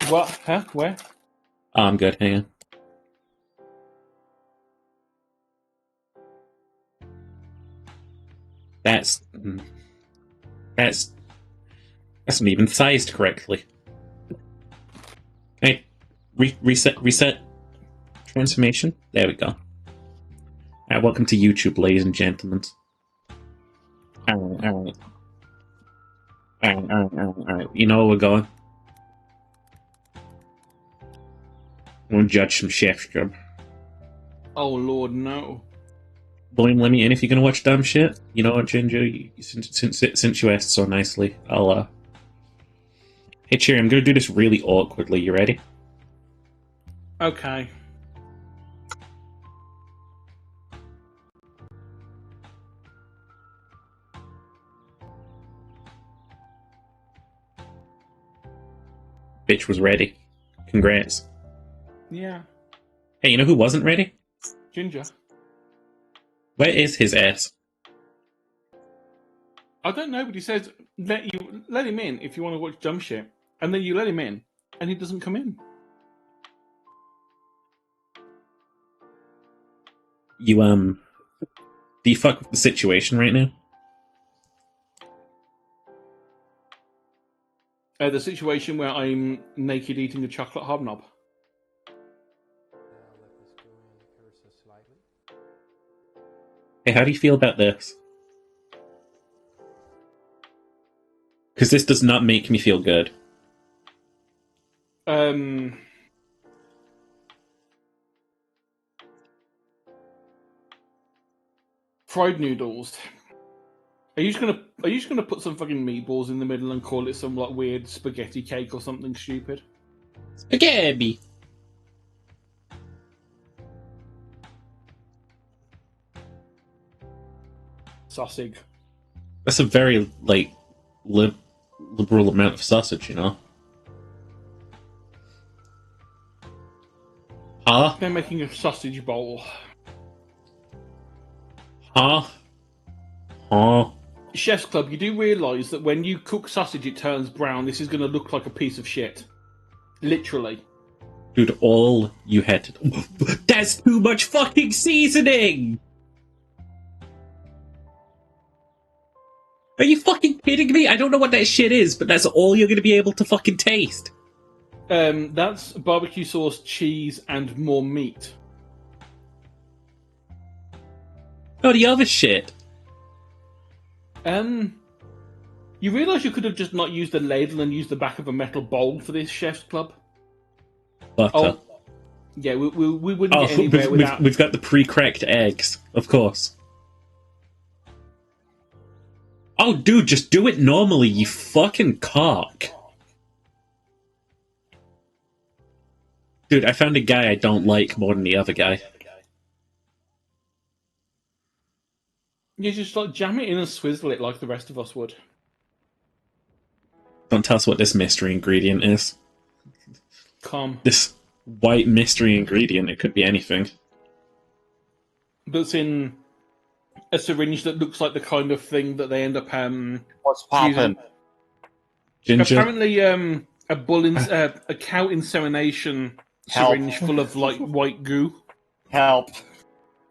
What? Huh? Where? Oh, I'm good. Hang on. That's not even sized correctly. Hey, reset transformation. There we go. Welcome to YouTube, ladies and gentlemen. All right. You know where we're going. We'll judge some chef's job. Oh Lord, no. William, let me in if you're gonna watch dumb shit. You know what, Ginger? Since you asked so nicely, I'll Hey, Cherry, I'm gonna do this really awkwardly. You ready? Okay. Bitch was ready. Congrats. Yeah. Hey, you know who wasn't ready? Ginger. Where is his ass? I don't know, but he says let him in if you want to watch dumb shit, and then you let him in, and he doesn't come in. You do you fuck with the situation right now? The situation where I'm naked eating a chocolate hobnob. Hey, how do you feel about this? Because this does not make me feel good. Fried noodles. Are you just gonna put some fucking meatballs in the middle and call it some like weird spaghetti cake or something stupid? Spaghetti. Sausage. That's a very liberal amount of sausage, you know. Huh? They're making a sausage bowl. Huh? Chef's Club, you do realise that when you cook sausage it turns brown. This is going to look like a piece of shit. Literally. Dude, all you had to do... That's too much fucking seasoning! Are you fucking kidding me? I don't know what that shit is, but that's all you're going to be able to fucking taste. That's barbecue sauce, cheese, and more meat. Oh, the other shit. You realise you could have just not used a ladle and used the back of a metal bowl for this, Chef's Club? Butter. Oh, yeah, we wouldn't get anywhere without... We've got the pre-cracked eggs, of course. Oh, dude, just do it normally, you fucking cock. Dude, I found a guy I don't like more than the other guy. You just like jam it in and swizzle it like the rest of us would. Don't tell us what this mystery ingredient is. Come. This white mystery ingredient, it could be anything. That's in a syringe that looks like the kind of thing that they end up What's poppin'? Ginger. Apparently, a cow insemination Help. syringe full of like white goo. Help.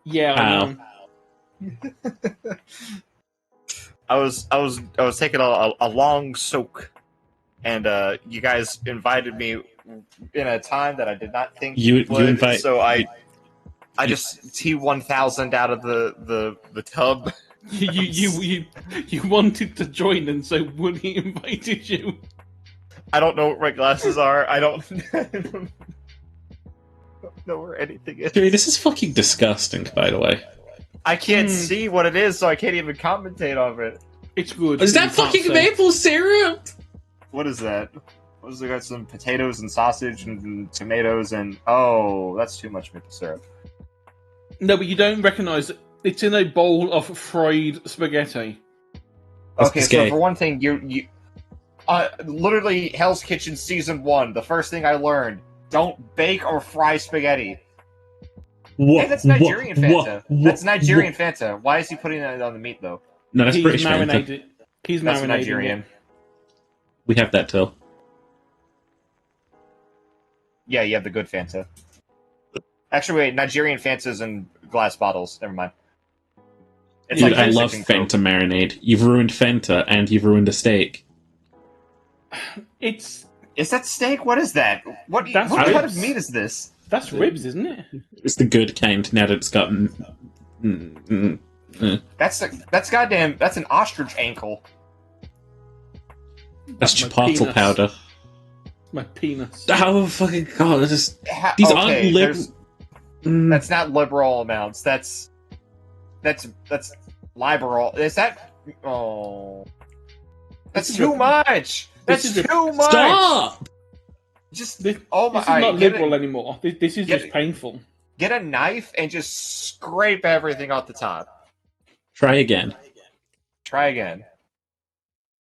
Yeah, I know. I was taking a long soak, and you guys invited me in a time that I did not think You would. invite- So I just T1000 out of the tub. You wanted to join, and so Woody invited you. I don't know what my glasses are. I don't. know where anything is. Dude, this is fucking disgusting, by the way. I can't see what it is, so I can't even commentate on it. It's good. Is You that can't fucking see. maple syrup? What is that? What is it? Got some potatoes and sausage and tomatoes and oh, that's too much maple syrup. No, but you don't recognise it. It's in a bowl of fried spaghetti. That's Okay, so gay. for one thing, you literally Hell's Kitchen season 1. The first thing I learned: don't bake or fry spaghetti. What? Hey, that's Nigerian Fanta. What? That's Nigerian Fanta. Why is he putting that on the meat though? No, that's He's British Fanta. marinated. He's That's marinated. Nigerian. We have that too. Yeah, you have the good Fanta. Actually, wait, Nigerian Fanta's in glass bottles. Never mind. It's Dude, like I J6 love and Coke. Fanta marinade. You've ruined Fanta, and you've ruined a steak. It's Is that steak? What is that? What That's kind of ribs. meat is this? that's ribs, isn't it? It's the good kind now that it's got... That's goddamn. That's an ostrich ankle. That's my chipotle penis. powder. My penis. Oh, fucking god, this is... These aren't there's- liberal... That's not liberal amounts. That's liberal. Is that? Oh, that's This is too a- much. That's this is a- too much. Stop! Just This, oh my! this is not alright, get liberal a- anymore. This is Get just it. painful. Get a knife and just scrape everything off the top. Try again. Try again.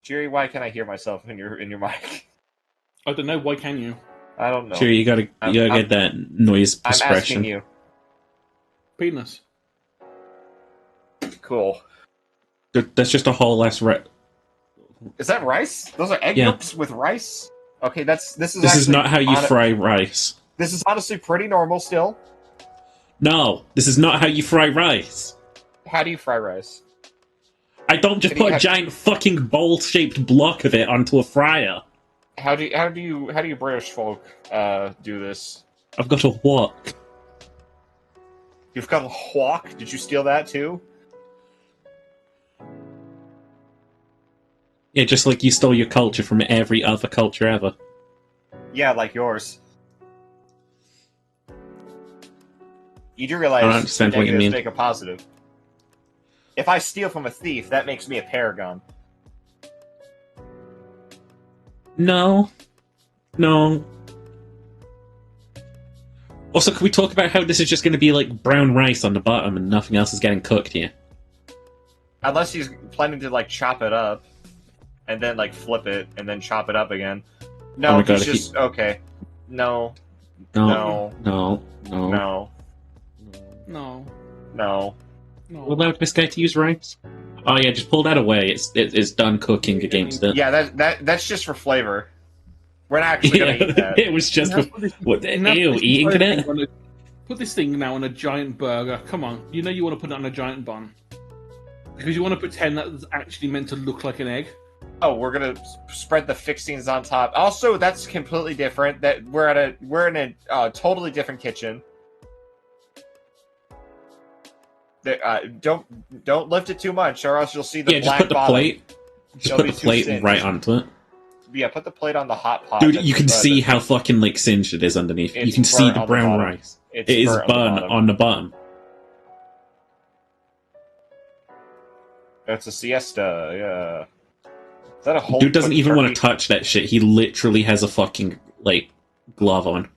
Jerry, why can't I hear myself in your mic? I don't know. Why can you? I don't know. Sure, you gotta I'm- get that noise I'm expression. asking you. Penis. Cool. That's just a whole ass... Is that rice? Those are egg Yeah. yolks with rice. Okay, this is. This is actually not how you fry rice. This is honestly pretty normal still. No, this is not how you fry rice. How do you fry rice? I don't just Can you put a have- giant fucking bowl-shaped block of it onto a fryer. How do you British folk do this? I've got a wok. You've got a hawk. Did you steal that too? Yeah, just like you stole your culture from every other culture ever. Yeah, like yours. You do realize I don't understand what you negatives mean. make a positive. If I steal from a thief, that makes me a paragon. No. No. Also, can we talk about how this is just going to be like brown rice on the bottom and nothing else is getting cooked here? Unless he's planning to like chop it up, and then like flip it, and then chop it up again. No, Oh my God, he's if just okay. No, No. No. No. No. no, No. no. No. Will allow this guy to use rice? Oh yeah, just pull that away. It's done cooking against it. Yeah, that's just for flavor. We're not actually gonna eat that. It was just Now put this- what? now Ew, put this eating entire it. thing on a- Put this thing now on a giant burger. Come on. You know you want to put it on a giant bun. Because you want to pretend that it's actually meant to look like an egg. Oh, we're gonna spread the fixings on top. Also, that's completely different. That we're in a totally different kitchen. Don't lift it too much, or else you'll see the Yeah, just black put the bottom. plate. Just It'll put be the too plate thin. right onto it. Yeah, put the plate on the hot pot. Dude, That's- you can see that's- how fucking like singed it is underneath. You It's can see burnt the on the brown bottom. rice. it's It is burnt on the bun bottom. on the bottom. That's a siesta. Yeah. Is that a whole? Dude doesn't cooked even want turkey? to touch that shit. He literally has a fucking like glove on.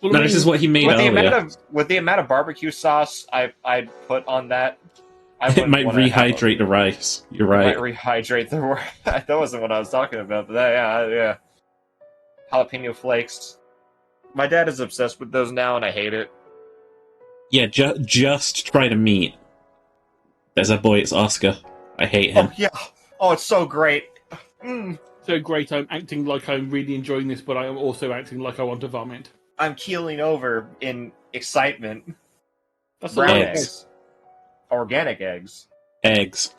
Well, No, I this mean, is what he made With the earlier. amount of barbecue sauce I'd put on that, I It wouldn't might wanna have a- rehydrate the rice. You're Might right. rehydrate the word. That wasn't what I was talking about, but yeah. Jalapeno flakes. My dad is obsessed with those now, and I hate it. Yeah, just try to meet. There's that boy. It's Oscar. I hate him. Oh yeah. Oh, it's so great. So great, I'm acting like I'm really enjoying this, but I am also acting like I want to vomit. I'm keeling over in excitement. That's a Brown lot of Eggs. eggs. Organic eggs. Eggs.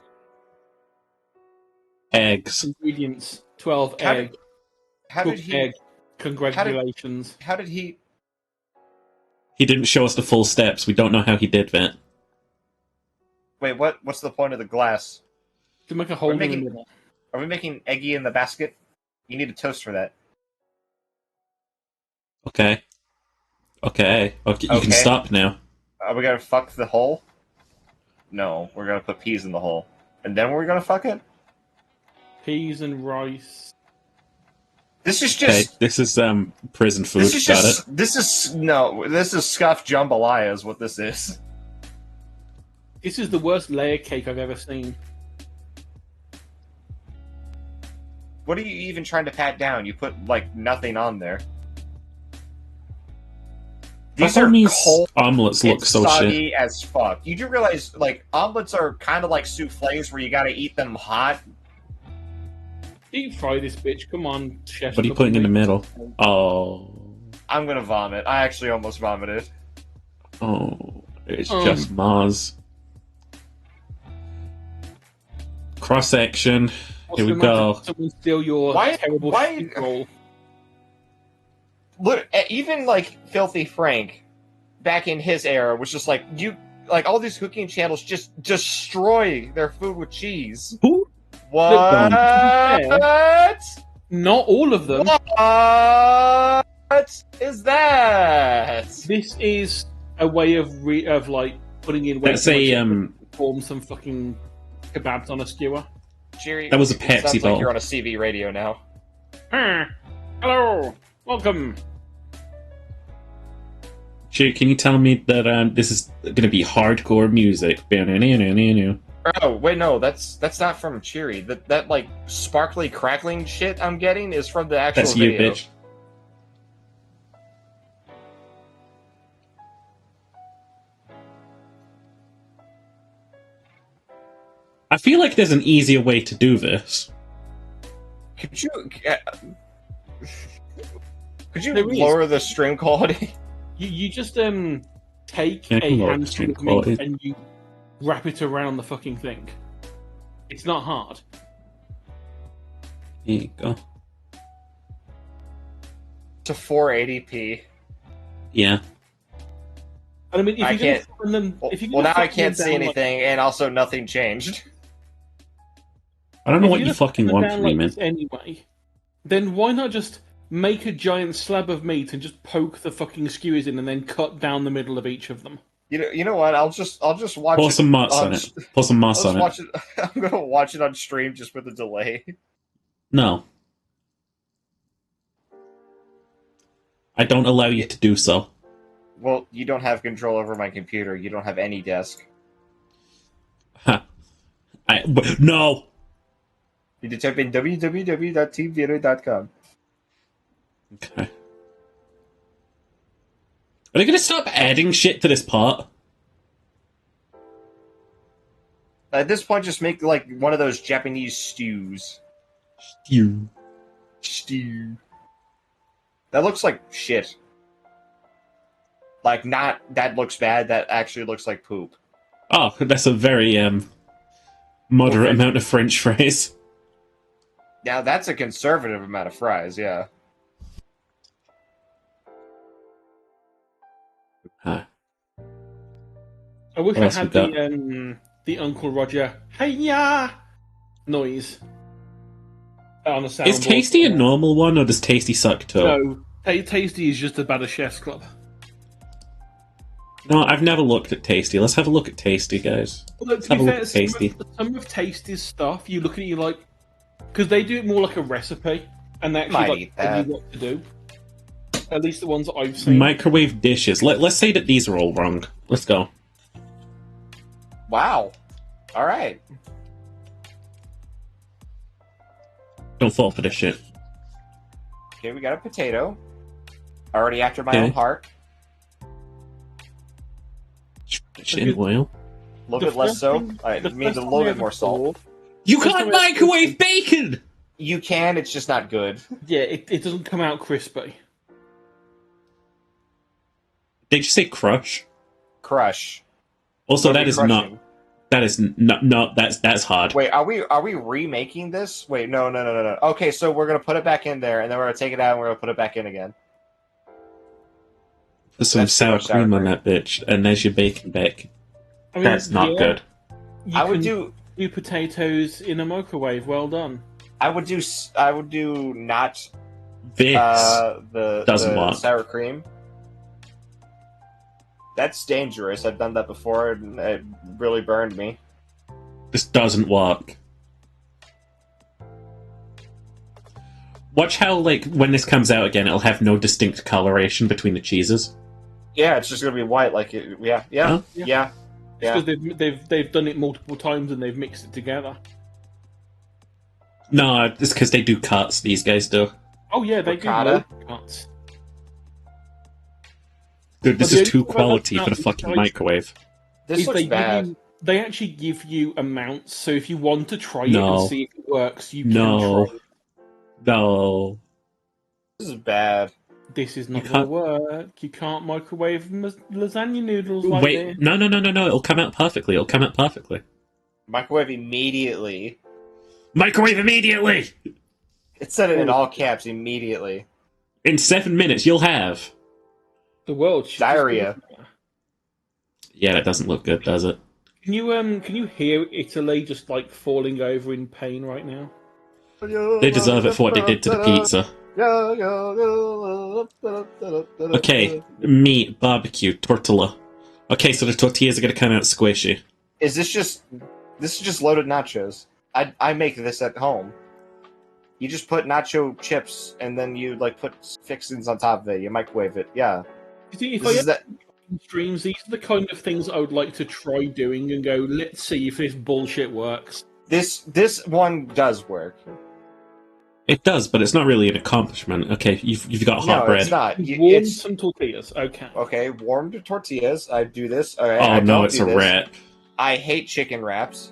Eggs. ingredients. 12 How egg. did- How did Cooked he? egg. Congratulations. How did he? He didn't show us the full steps. We don't know how he did that. Wait, what? What's the point of the glass? To make a hole in the making- middle. Are we making eggy in the basket? You need a toast for that. Okay. Okay. Okay, you can Okay. stop now. Are we gonna fuck the hole? No, we're gonna put peas in the hole, and then we're gonna fuck it. Peas and rice. This is Okay, just. this is prison food. This is Got it. just. This is no. This is scuffed jambalaya. Is what this is. This is the worst layer cake I've ever seen. What are you even trying to pat down? You put like nothing on there. These are These cold. omelets look It's so shit. soggy as fuck. You do realize, like, omelets are kind of like souffles where you gotta eat them hot. Deep fry this bitch. Come on, chef. What are you putting in the middle? Oh, I'm gonna vomit. I actually almost vomited. oh, it's just Mars. Cross section. Here we go. Someone steal your terrible shit roll. Look, even like Filthy Frank, back in his era, was just like all these cooking channels just destroy their food with cheese. Who? What? Not all of them. What is that? This is a way of like putting in. That's a form some fucking kebabs on a skewer. Jerry, That was a it Pepsi sounds like bottle. you're on a CV radio now. Hello, welcome. Sure, can you tell me that this is going to be hardcore music? Oh wait, no, that's not from Cheery. That like sparkly crackling shit I'm getting is from the actual That's you, video. bitch. I feel like there's an easier way to do this. Could you There is. lower the stream quality? You just take Yeah, I a can lower the handful stream of quality. meat and you wrap it around the fucking thing. It's not hard. Here you go. To 480p. Yeah. And I mean, if I you're can't- gonna them, if you're Well, gonna now I fuck can't them see down anything, and also nothing changed. I don't know if what you're you gonna fucking fuck them want down from me, like man. this anyway, then why not just make a giant slab of meat and just poke the fucking skewers in and then cut down the middle of each of them? You know what? I'll just watch Pour it. some moss on it. Pour some moss I'll on just it. watch it. I'm gonna watch it on stream just with a delay. No. I don't allow you to do so. Well, you don't have control over my computer. You don't have any desk. Ha. No! You need to type in www.teamviewer.com. Okay. Are they gonna stop adding shit to this pot? At this point, just make like one of those Japanese stews. You. Stew. That looks like shit. Like, not that looks bad, that actually looks like poop. Oh, that's a very moderate Okay. amount of French fries. Now, that's a conservative amount of fries, yeah. Huh. I wish What I else had we the Uncle Roger hey-ya noise on the soundboard. Is Tasty a normal one, or does Tasty suck too? No, Tasty is just about a chef's club. No, I've never looked at Tasty. Let's have a look at Tasty, guys. Well, to Have a be look fair, at Tasty. some of Tasty's stuff, you look at it, you like, because they do it more like a recipe, and they Might actually eat like tell that. you what to do. At least the ones that I've seen. Microwave dishes. Let's say that these are all wrong. Let's go. Wow. Alright. Don't fall for this shit. Okay, we got a potato. Already after my Okay. own heart. Shit in oil. A little bit less so. I The mean, a first little time I bit more ever salt. saw- You First can't time I- microwave bacon! You can, it's just not good. Yeah, it doesn't come out crispy. Did you say crush? Crush. Also, What are that we is crushing? not. That is not. No, that's hard. Wait, are we remaking this? Wait, no. Okay, so we're gonna put it back in there, and then we're gonna take it out, and we're gonna put it back in again. Put some That's too sour much sour cream on cream. that bitch, and there's your bacon back. I mean, That's not yeah, good. You I would can do potatoes in a microwave. Well done. I would do not This the doesn't the work. sour cream. That's dangerous. I've done that before, and it really burned me. This doesn't work. Watch how, like, when this comes out again, it'll have no distinct coloration between the cheeses. Yeah, it's just gonna be white. Like, yeah. Because they've done it multiple times and they've mixed it together. No, it's because they do cuts, these guys do. Oh yeah, they Ricotta? do cuts. Dude, this But the is too only thing about quality that for the is fucking like- microwave. This Is looks bad. they actually give you amounts, so if you want to try it No. and see if it works, you can No. try it. No. This is bad. This is not You going to can't- work. You can't microwave lasagna noodles like Wait, this. no, it'll come out perfectly. It'll come out perfectly. Microwave immediately. Microwave immediately! It said it in all caps immediately. In 7 minutes, you'll have. The world should just Diarrhea. be- Yeah, that doesn't look good, does it? Can you hear Italy just like falling over in pain right now? They deserve it for what they did to the pizza. Okay, meat, barbecue, tortilla. Okay, so the tortillas are gonna come out squishy. This is just loaded nachos. I make this at home. You just put nacho chips and then you like put fixings on top of it. You microwave it. Yeah. You see, if This I is that. streams, these are the kind of things I would like to try doing and go, let's see if this bullshit works. This one does work. It does, but it's not really an accomplishment. Okay, you've got hot No, bread. it's not. Warm It's some tortillas, okay. okay. Warmed tortillas. I do this. Okay, Oh I no, don't it's do a this. wrap. I hate chicken wraps.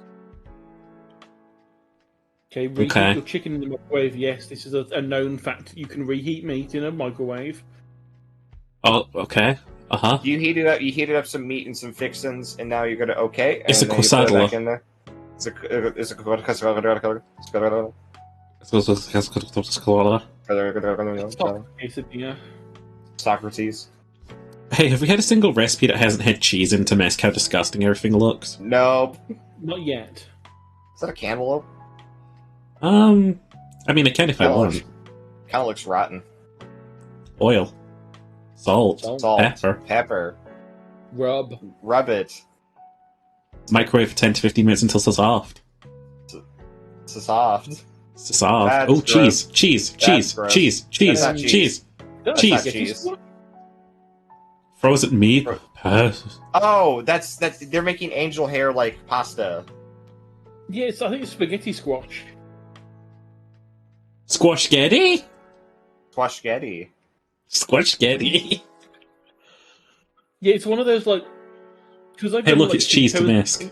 Okay, reheat Okay. your chicken in the microwave. Yes, this is a known fact. You can reheat meat in a microwave. Oh, okay. Uh huh. You heat it up. You heated up some meat and some fixins, and now you're gonna okay. It's and a then you put it quesadilla. back in there. It's a Quesadilla. Socrates. Hey, have we had a single recipe that hasn't had cheese in to mask how disgusting everything looks? Nope. Not yet. Is that a cantaloupe? I mean, I can if I Kind want. of looks rotten. Oil, salt, Salt, pepper, pepper, Rub. rub it. microwave for 10 to 15 minutes until it's soft. It's soft. It's soft. That's Oh, gross. cheese, That's gross. cheese. That's not cheese. That's Cheese. not cheese. Frozen meat. Fro- Oh, that's they're making angel hair like pasta. Yes, I think it's spaghetti squash. Squashgetti? Squashgetti. Squashgetti. Yeah, it's one of those like. Hey, look, it's cheese to mask.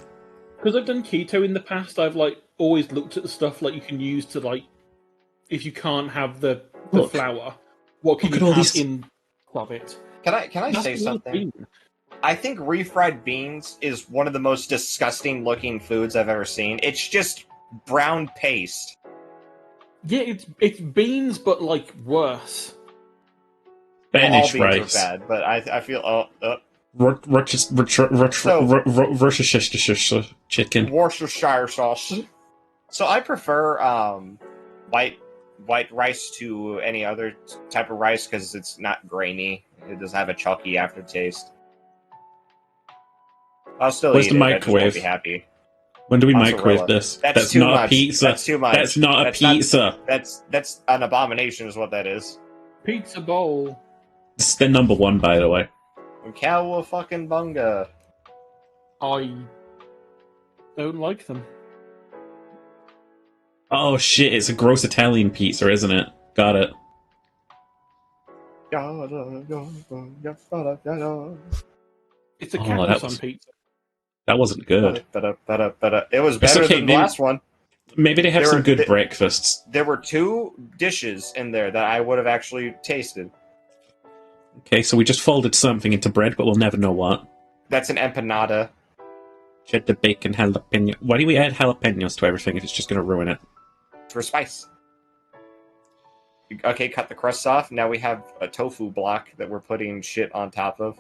Because I've done keto in the past, I've like always looked at the stuff like you can use to like, if you can't have the Look. flour, what can Look you at all have these- in of it? Can I That's say all something? it's been. I think refried beans is one of the most disgusting looking foods I've ever seen. It's just brown paste. Yeah, it's beans, but like worse. Spanish All beans rice. are bad, but I feel Chicken. Worcestershire sauce. So I prefer white rice to any other type of rice because it's not grainy. It doesn't have a chalky aftertaste. I'll still Where's eat the it. I just won't microwave? be happy. When do we Mozzarella. microwave this? That's too not much. a pizza. That's too much. That's not a That's not- pizza. That's an abomination, is what that is. Pizza bowl. It's the number one, by the way. Cowa fucking bunga. I don't like them. Oh shit! It's a gross Italian pizza, isn't it? Got it. It's a Oh, cactus that on was- pizza. That wasn't good. It was better okay, than maybe- the last one. Maybe they have There some were- good they- breakfasts. There were 2 dishes in there that I would have actually tasted. Okay, so we just folded something into bread, but we'll never know what. That's an empanada. Cheddar bacon jalapeno. Why do we add jalapenos to everything if it's just going to ruin it? For spice. Okay, cut the crust off. Now we have a tofu block that we're putting shit on top of.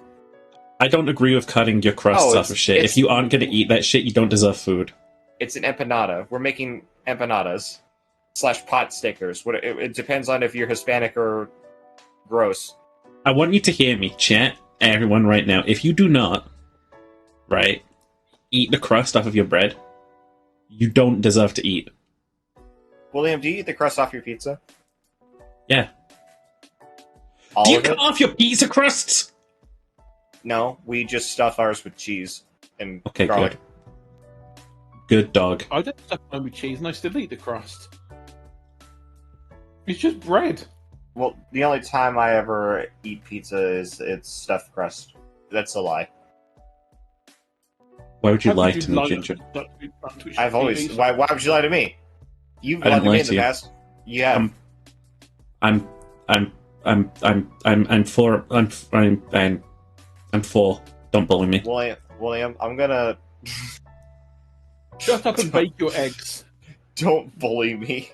I don't agree with cutting your crusts Oh, off of shit. If you aren't going to eat that shit, you don't deserve food. It's an empanada. We're making empanadas / pot stickers. It depends on if you're Hispanic or gross. I want you to hear me, chat. everyone right now, if you do not, right, eat the crust off of your bread, you don't deserve to eat. William, do you eat the crust off your pizza? Yeah. All Do you of it? cut off your pizza crusts? No, we just stuff ours with cheese and Okay, garlic. Good dog. I don't stuff mine with cheese, and I still eat the crust. It's just bread. Well, the only time I ever eat pizza is it's stuffed crust. That's a lie. Why would you How lie could to me, lie Ginger? on Twitch I've always. TVs? Why would you lie to me? You've I didn't lied to me lie in to the you. past. You have. I'm four. Don't bully me. William, I'm gonna. Shut up and bake your eggs. Don't bully me.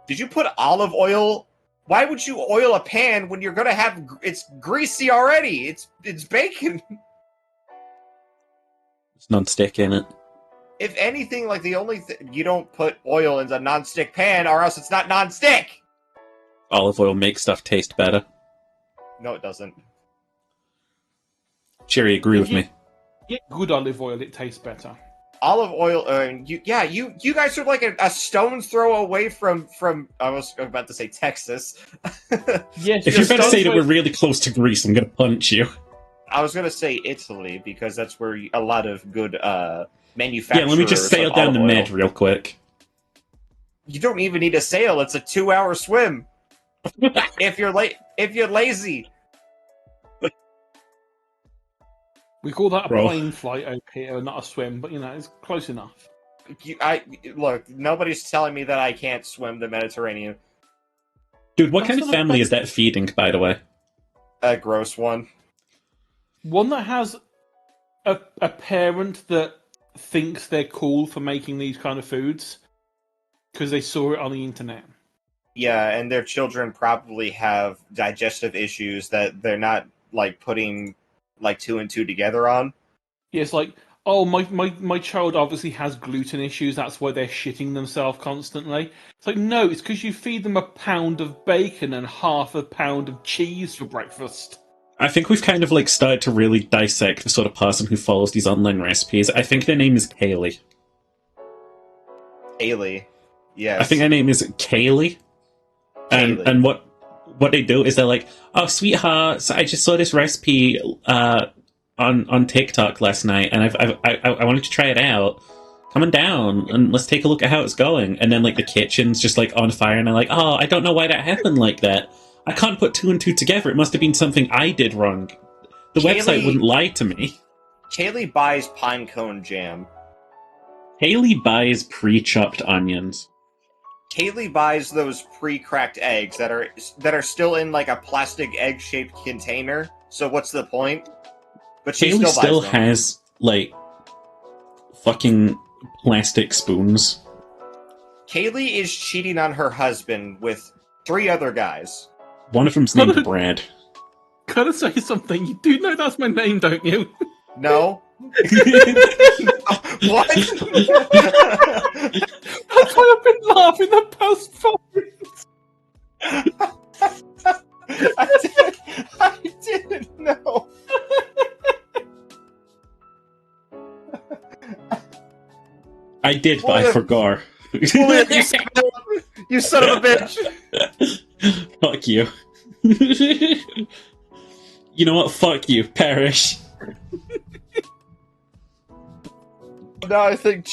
Did you put olive oil? Why would you oil a pan when you're gonna have it's greasy already? It's bacon. It's non-stick in it. If anything, like the only you don't put oil in a non-stick pan, or else it's not non-stick. Olive oil makes stuff taste better. No, it doesn't. Cheery, agree with Yeah. me. Get good olive oil; it tastes better. Olive oil, you guys are like a stone's throw away from. I was about to say Texas. Yes, If you're about to say that we're really close to Greece, I'm gonna punch you. I was gonna say Italy because that's where a lot of good manufacturers. Yeah, let me just sail of down the olive oil. Med real quick. You don't even need a sail; it's a 2-hour swim. If you're lazy. we call that a Bro. plane flight over here, not a swim. But it's close enough. Look, nobody's telling me that I can't swim the Mediterranean. Dude, what That's kind of not a family thing. is that feeding, by the way? A gross one. One that has a parent that thinks they're cool for making these kind of foods because they saw it on the internet. Yeah, and their children probably have digestive issues that they're not like putting like 2 and 2 together on. Yeah, it's like, oh, my child obviously has gluten issues. That's why they're shitting themselves constantly. It's like, no, it's because you feed them a pound of bacon and half a pound of cheese for breakfast. I think we've kind of like started to really dissect the sort of person who follows these online recipes. I think their name is Kaylee. Ailey. Yes. I think their name is Kaylee. Kaylee. And what they do is they're like, oh, sweetheart, I just saw this recipe on TikTok last night, and I wanted to try it out. Come on down and let's take a look at how it's going. And then like the kitchen's just like on fire, and I'm like, oh, I don't know why that happened like that. I can't put 2 and 2 together. It must have been something I did wrong. The website wouldn't lie to me. Kaylee buys pine cone jam. Haley buys pre-chopped onions. Kaylee buys those pre-cracked eggs that are still in like a plastic egg-shaped container. So what's the point? But she Haley still buys them. has like fucking plastic spoons. Kaylee is cheating on her husband with 3 other guys. One of them's named Brad. Gotta say something. You do know that's my name, don't you? No. What? That's why I've been laughing the past 5 minutes. I didn't know. I did, but I William. forgot. William, you son of a bitch. Fuck you. You know what? Fuck you. Perish. Now I think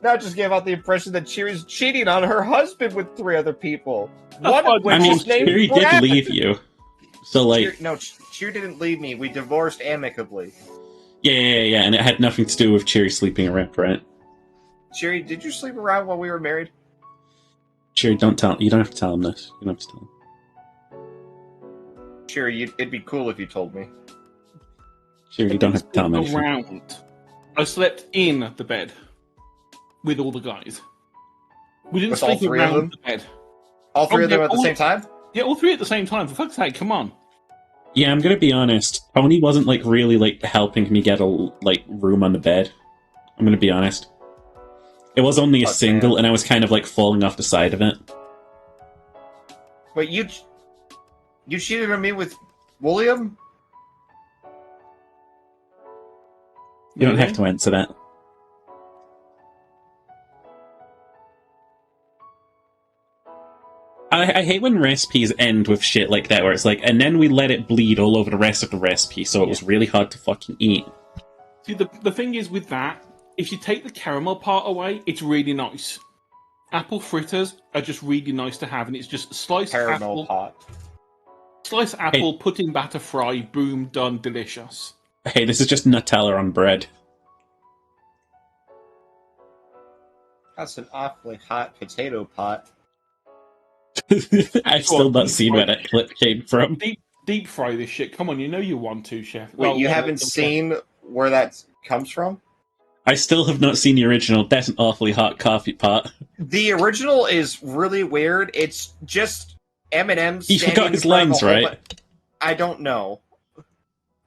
now it just gave out the impression that Cheery's cheating on her husband with 3 other people. One of which I mean, is named Cheery did Brad. leave you. So, like, Cheery didn't leave me. We divorced amicably. yeah, and it had nothing to do with Cheery sleeping around, right? Cheery, did you sleep around while we were married? Cheery, don't tell. You don't have to tell him this. You don't have to tell him. Cheery, it'd be cool if you told me. Cheery, you don't have to tell him anything. Around. I slept in the bed with all the guys. We didn't With all sleep 3 of around them? the bed. All 3 of them yeah, at the all- same time? Yeah, all 3 at the same time. For fuck's sake, come on. Yeah, I'm gonna be honest. Tony wasn't like really like helping me get a like room on the bed. I'm gonna be honest. It was only a Oh, single, damn. and I was kind of like falling off the side of it. Wait, you cheated on me with William? You don't have to answer that. I hate when recipes end with shit like that, where it's like, and then we let it bleed all over the rest of the recipe, so it was really hard to fucking eat. See, the thing is with that, if you take the caramel part away, it's really nice. Apple fritters are just really nice to have, and it's just sliced Caramel apple, pot. sliced apple, put in batter, fry, boom, done, delicious. Hey, this is just Nutella on bread. That's an awfully hot potato pot. I've still not seen where that clip came from. Deep fry this shit. Come on, you know you want to, chef. Wait, you haven't seen where that comes from? I still have not seen the original. That's an awfully hot coffee pot. The original is really weird. It's just Eminem. He forgot his lines, right? I don't know.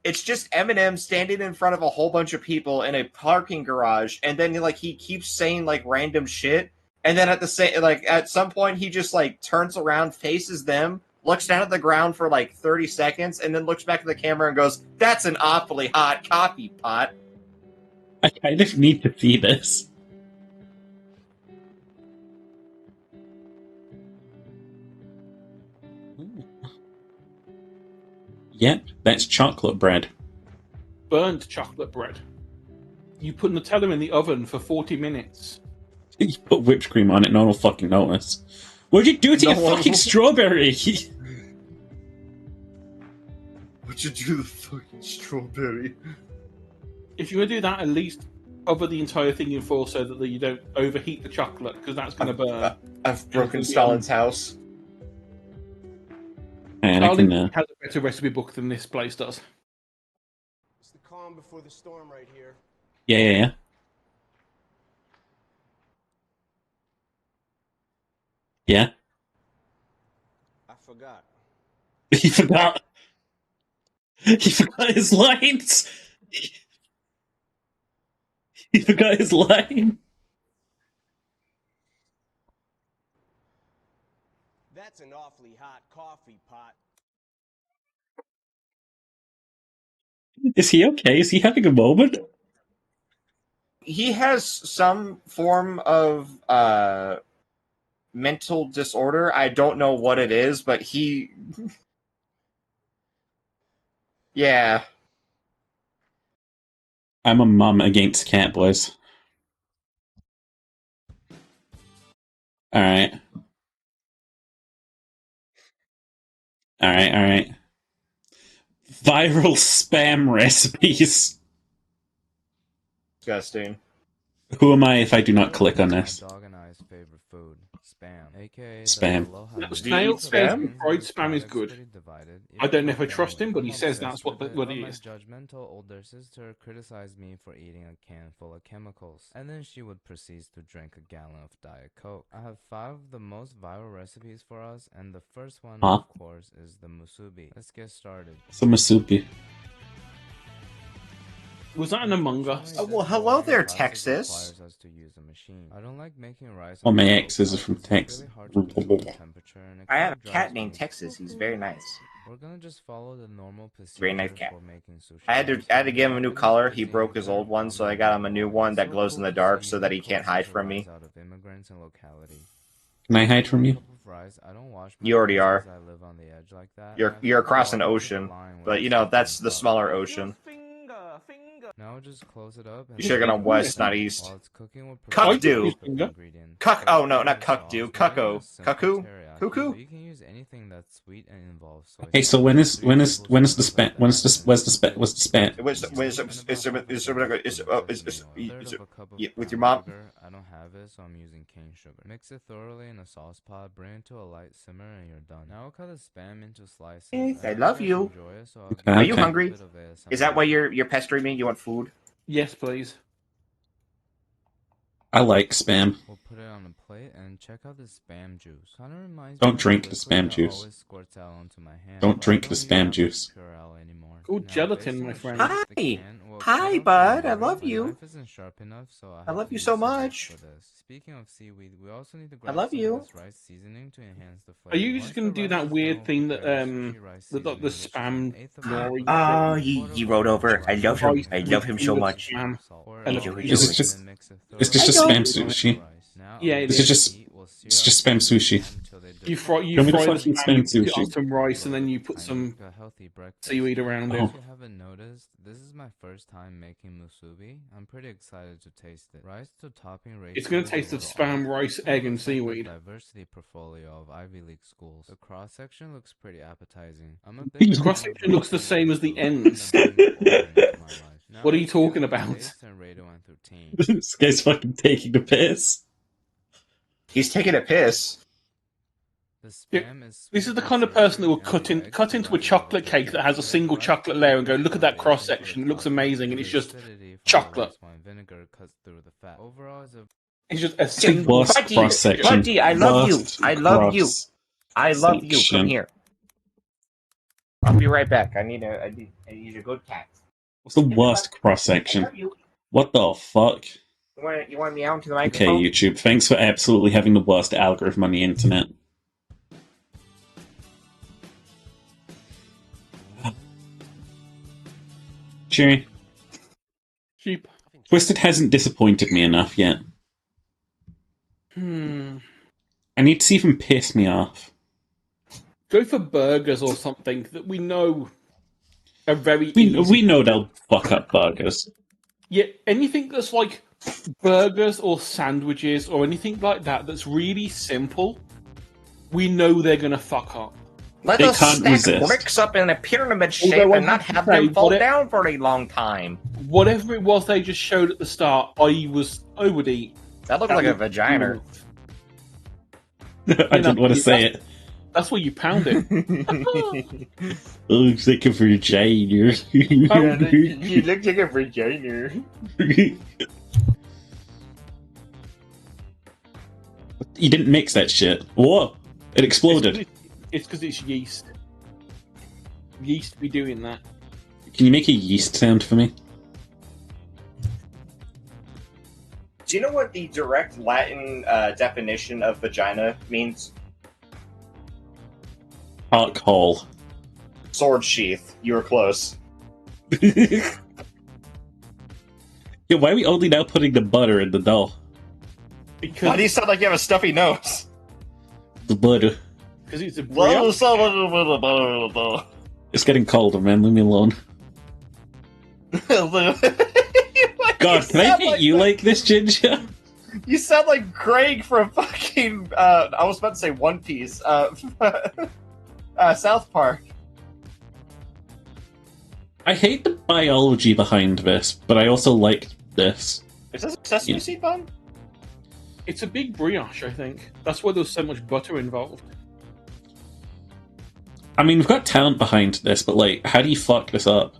It's just Eminem standing in front of a whole bunch of people in a parking garage, and then like he keeps saying like random shit, and then at some point he just like turns around, faces them, looks down at the ground for like 30 seconds, and then looks back at the camera and goes, "That's an awfully hot coffee pot." I kind of need to see this. Yep, that's chocolate bread. Burnt chocolate bread. You put Nutella in the oven for 40 minutes. You put whipped cream on it, no one will fucking notice. What'd you do to your fucking strawberry? What'd you do to the fucking strawberry? If you're going to do that, at least cover the entire thing in foil so that you don't overheat the chocolate, because that's going to burn. I've broken Stalin's house. And I can, has a better recipe book than this place does. It's the calm before the storm right here. Yeah. Yeah? I forgot. He forgot. He forgot his lines. He forgot his line. That's an awfully hot coffee pot. Is he okay? Is he having a moment? He has some form of mental disorder. I don't know what it is, but he... Yeah. I'm a mum against cat boys. Alright. Alright. Viral spam recipes. Disgusting. Who am I if I do not click on this? Dog and I's favorite food, spam. AKA Spam. Snail says spam? fried spam is good. I don't know if I trust him, but he says that's what it is. My judgmental older sister criticized me for eating a can full of chemicals, and then she would proceed to drink a gallon of Diet Coke. I have 5 of the most viral recipes for us, and the first one, of course, is the musubi. Let's get started. So masupi. Was that an Among Us? Well, hello there, Texas. Us to use a machine. I don't like making rice. Oh, my ex is from Texas. I have a cat named Texas. He's very nice. We're gonna just follow the normal procedure Very nice cat. for making sushi. I had to give him a new color. He broke his old one, so I got him a new one that glows in the dark so that he can't hide from me. Out of immigrants and locality. Can I hide from you? You already are. I live on the edge like that. You're across an ocean, but you know that's the smaller ocean. Now just close it up. And You should have gone west, not east. While it's cooking, we'll Cuckdo. ingredient. Oh no, not cuckdo. Cuckoo. Cuckoo? Cuckoo? You can use anything that's sweet and involves soy. Okay, so when's the spam? What's the spam? With your mom? I don't have it, so I'm using cane sugar. Mix it thoroughly in a sauce pot, bring it to a light simmer, and you're done. Now cut the spam into slices. I love you. Enjoy it, so Are you Okay. hungry? Is that why you're pestering me? You want food? Yes, please. I like Spam. We'll put it on a plate and check out the Spam juice. Kinda reminds Don't me of drink the liquid Spam that juice. always squirts out onto my hand, Don't but I drink the don't Spam use juice. Purell anymore. Called Now, gelatin, based on my the friend. shape of the Hi. can, we'll Hi, cut off the bud. I bottom, love but you. My knife isn't sharp enough, so I I have love to you use so scissors much. for this. Speaking of seaweed, we also need to I grab love some you. of this rice seasoning to enhance the flavor. Are you just Once gonna the do rice that is weird done, thing we'll that prepare the sushi rice the seasoning, which is spam 1/8 of a nori cup, Oh, a he quarter of a rode cup over. of I love him. rice, I and love him so with much. spam Pour and it a all piece Is of it in just- and mix it Is this thoroughly just with Spam the sushi? rice. Now, Yeah, on it the Is it is. just- heat, we'll sear It's our just Spam seasoning sushi. until they You dissolve. fry Show me the the fucking spam, you Spam put it on sushi. some rice, and then you put I some make a healthy breakfast. seaweed around Oh. it. If you haven't noticed, this is my first time making musubi. I'm pretty excited to taste it. Rice to topping ratio It's gonna is a taste of little spam, off. rice, Kinda egg, and looks like the seaweed. diversity portfolio of Ivy League schools. The cross section looks pretty appetizing. I'm a The big The fan cross of section looks the Russian same as the food. It ended ends. up being important in my life. Now What are you let's get talking into about? taste and rate it 1 through 10. This guy's fucking taking the piss. He's taking a piss. The Yeah, spam is This is sweet the and kind of person that will savory, and the eggs cut into a provide chocolate a cake that has a texture. single The rice chocolate fills layer and the go, look at that foundation cross for the section. It looks topping, amazing, and the it's just acidity from the chocolate. rice wine vinegar cuts through the fat. Overall, it's a It's just a single. Worst Buddy, cross section. Buddy, I love you. Worst I love you. cross I love you. Come section. here. I'll be right back. I need a good cat. What's the worst cross I section? love you. What the fuck? You want me out into the Okay, microphone? YouTube. Thanks for absolutely having the worst algorithm on the internet. Cheery. Cheap. Twisted hasn't disappointed me enough yet. Hmm. I need to see if he can piss me off. Go for burgers or something that we know are very We easy. know they'll fuck up burgers. Yeah, anything that's like burgers or sandwiches or anything like that that's really simple, we know they're gonna fuck up. Let They us can't stack resist. bricks up in a pyramid shape Although I and not have to have say, them fall what it- down for a long time. Whatever it was they just showed at the start, I would eat. That looked like a vagina. I didn't want to say it. That's where you pound it. Oh, looks like a vagina. You look like a vagina. You didn't mix that shit. Whoa! It exploded. It's because it's yeast. Yeast be doing that. Can you make a yeast sound for me? Do you know what the direct Latin definition of vagina means? Hark hole. Sword sheath. You were close. Yeah, why are we only now putting the butter in the dough? Because Why do you sound like you have a stuffy nose? The butter. it's a Why do you brioche. sound like you have a butter? It's getting colder, man. Leave me alone. God, can I hit you like this, Ginger? You sound like Greg from fucking. I was about to say One Piece. South Park. I hate the biology behind this, but I also like this. Is this a sesame Yeah. seed bun? It's a big brioche, I think. That's why there's so much butter involved. I mean, we've got talent behind this, but like, how do you fuck this up?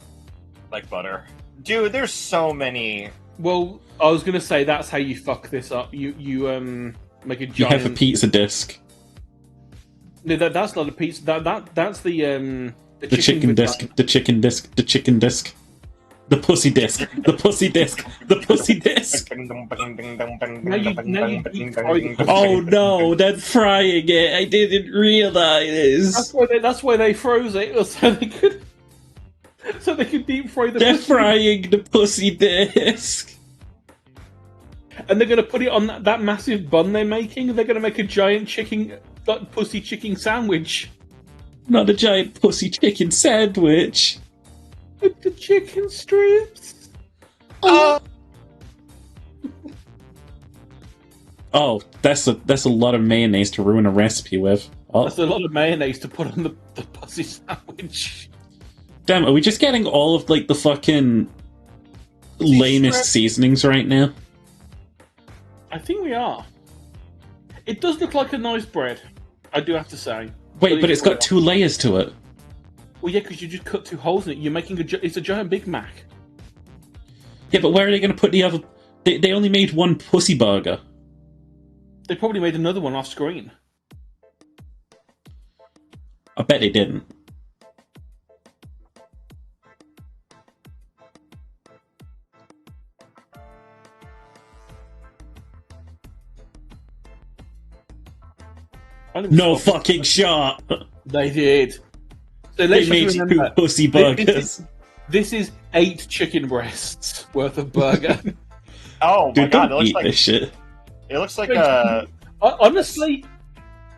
Like butter. Dude, there's so many. Well, I was gonna say that's how you fuck this up. You make a You giant. have a pizza disc. No, that's not a pizza. That's The chicken disc. vagina. The chicken disc. The chicken disc. The pussy disc. The pussy disc. The pussy disc. Oh no, they're frying it. I didn't realize. That's why they froze it so they could deep fry the They're pussy. frying the pussy disc. And they're gonna put it on that massive bun they're making. They're gonna make a giant pussy chicken sandwich Not a giant pussy chicken sandwich. with the chicken strips. Oh, that's a lot of mayonnaise to ruin a recipe with. Oh, That's a lot of mayonnaise to put on the pussy sandwich. damn! Are we just getting all of like the fucking lamest strip. seasonings right now? I think we are. It does look like a nice bread, I do have to say. Wait, but it's got 2 layers to it. Well, yeah, because you just cut 2 holes in it. You're making it's a giant Big Mac. Yeah, but where are they going to put the other? They only made one pussy burger. They probably made another one off screen. I bet they didn't. No fucking shot! They did. So They let's made just two remember, pussy burgers. this is 8 chicken breasts worth of burger. Oh my Dude, god, don't eat this shit. it looks like a Honestly,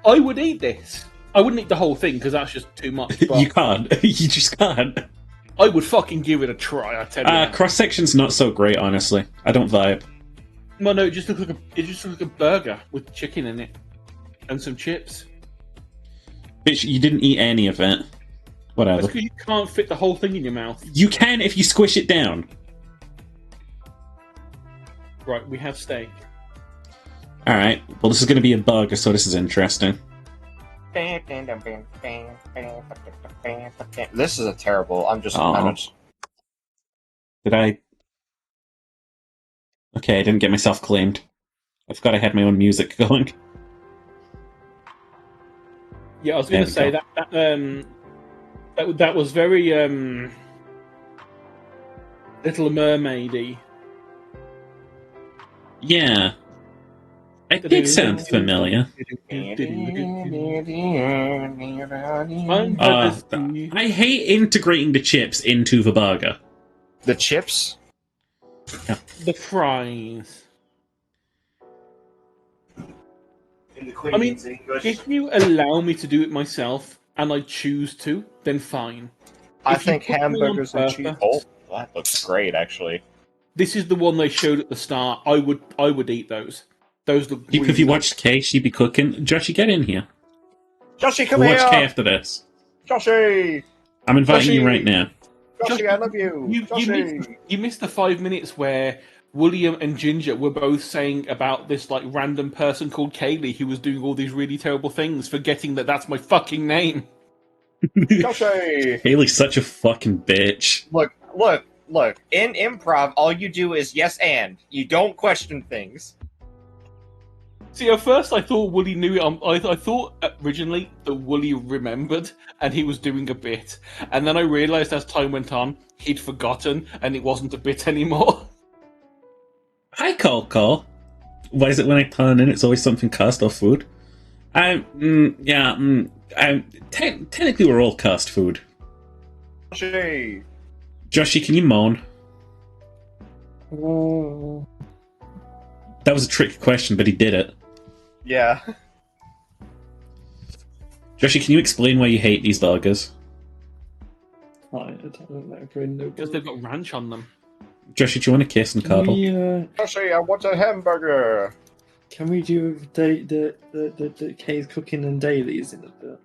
I would eat this. I wouldn't eat the whole thing because that's just too much. But You can't. You just can't. I would fucking give it a try. I tell you. that. Cross section's not so great, honestly. I don't vibe. Well, no, it just looks like a burger with chicken in it and some chips. Bitch, you didn't eat any of it. That's Whatever. because you can't fit the whole thing in your mouth. You can if you squish it down. Right, we have steak. Alright, well, this is going to be a burger, so this is interesting. This is a terrible. I'm just. Aw. Did I? Okay, I didn't get myself claimed. I forgot I had my own music going. Yeah, I was going to say go. that was very Little Mermaidy. Yeah. It did sound familiar. I hate integrating the chips into the burger. The chips. The fries. I mean, if you allow me to do it myself and I choose to, then fine. I If you think put me on hamburgers and cheese. purpose- Oh, that looks great, actually. This is the one they showed at the start. I would eat those. Those look. If really you nice. watched Kay, she'd be cooking. Joshy, get in here. Joshy, come We'll here! watch Kay after this. Joshy! I'm inviting you Joshy! right now. Joshy, I love you! You missed the 5 minutes where William and Ginger were both saying about this like random person called Kaylee who was doing all these really terrible things, forgetting that that's my fucking name. Joshy! Haley's such a fucking bitch. Look. In improv, all you do is yes and. You don't question things. See, at first I thought Wooly knew it. I thought originally that Wooly remembered and he was doing a bit, and then I realised as time went on he'd forgotten and it wasn't a bit anymore. Hi, Call. Why is it when I turn in, it's always something cast off food? Technically we're all cast food. Joshy! Joshy, can you moan? That was a trick question, but he did it. Yeah. Joshy, can you explain why you hate these burgers? I don't know. Very no Because they've got ranch on them. Joshy, do you want a kiss and cuddle? Joshy, I want a hamburger! Can we do the Kay's cooking and dailies in a bit?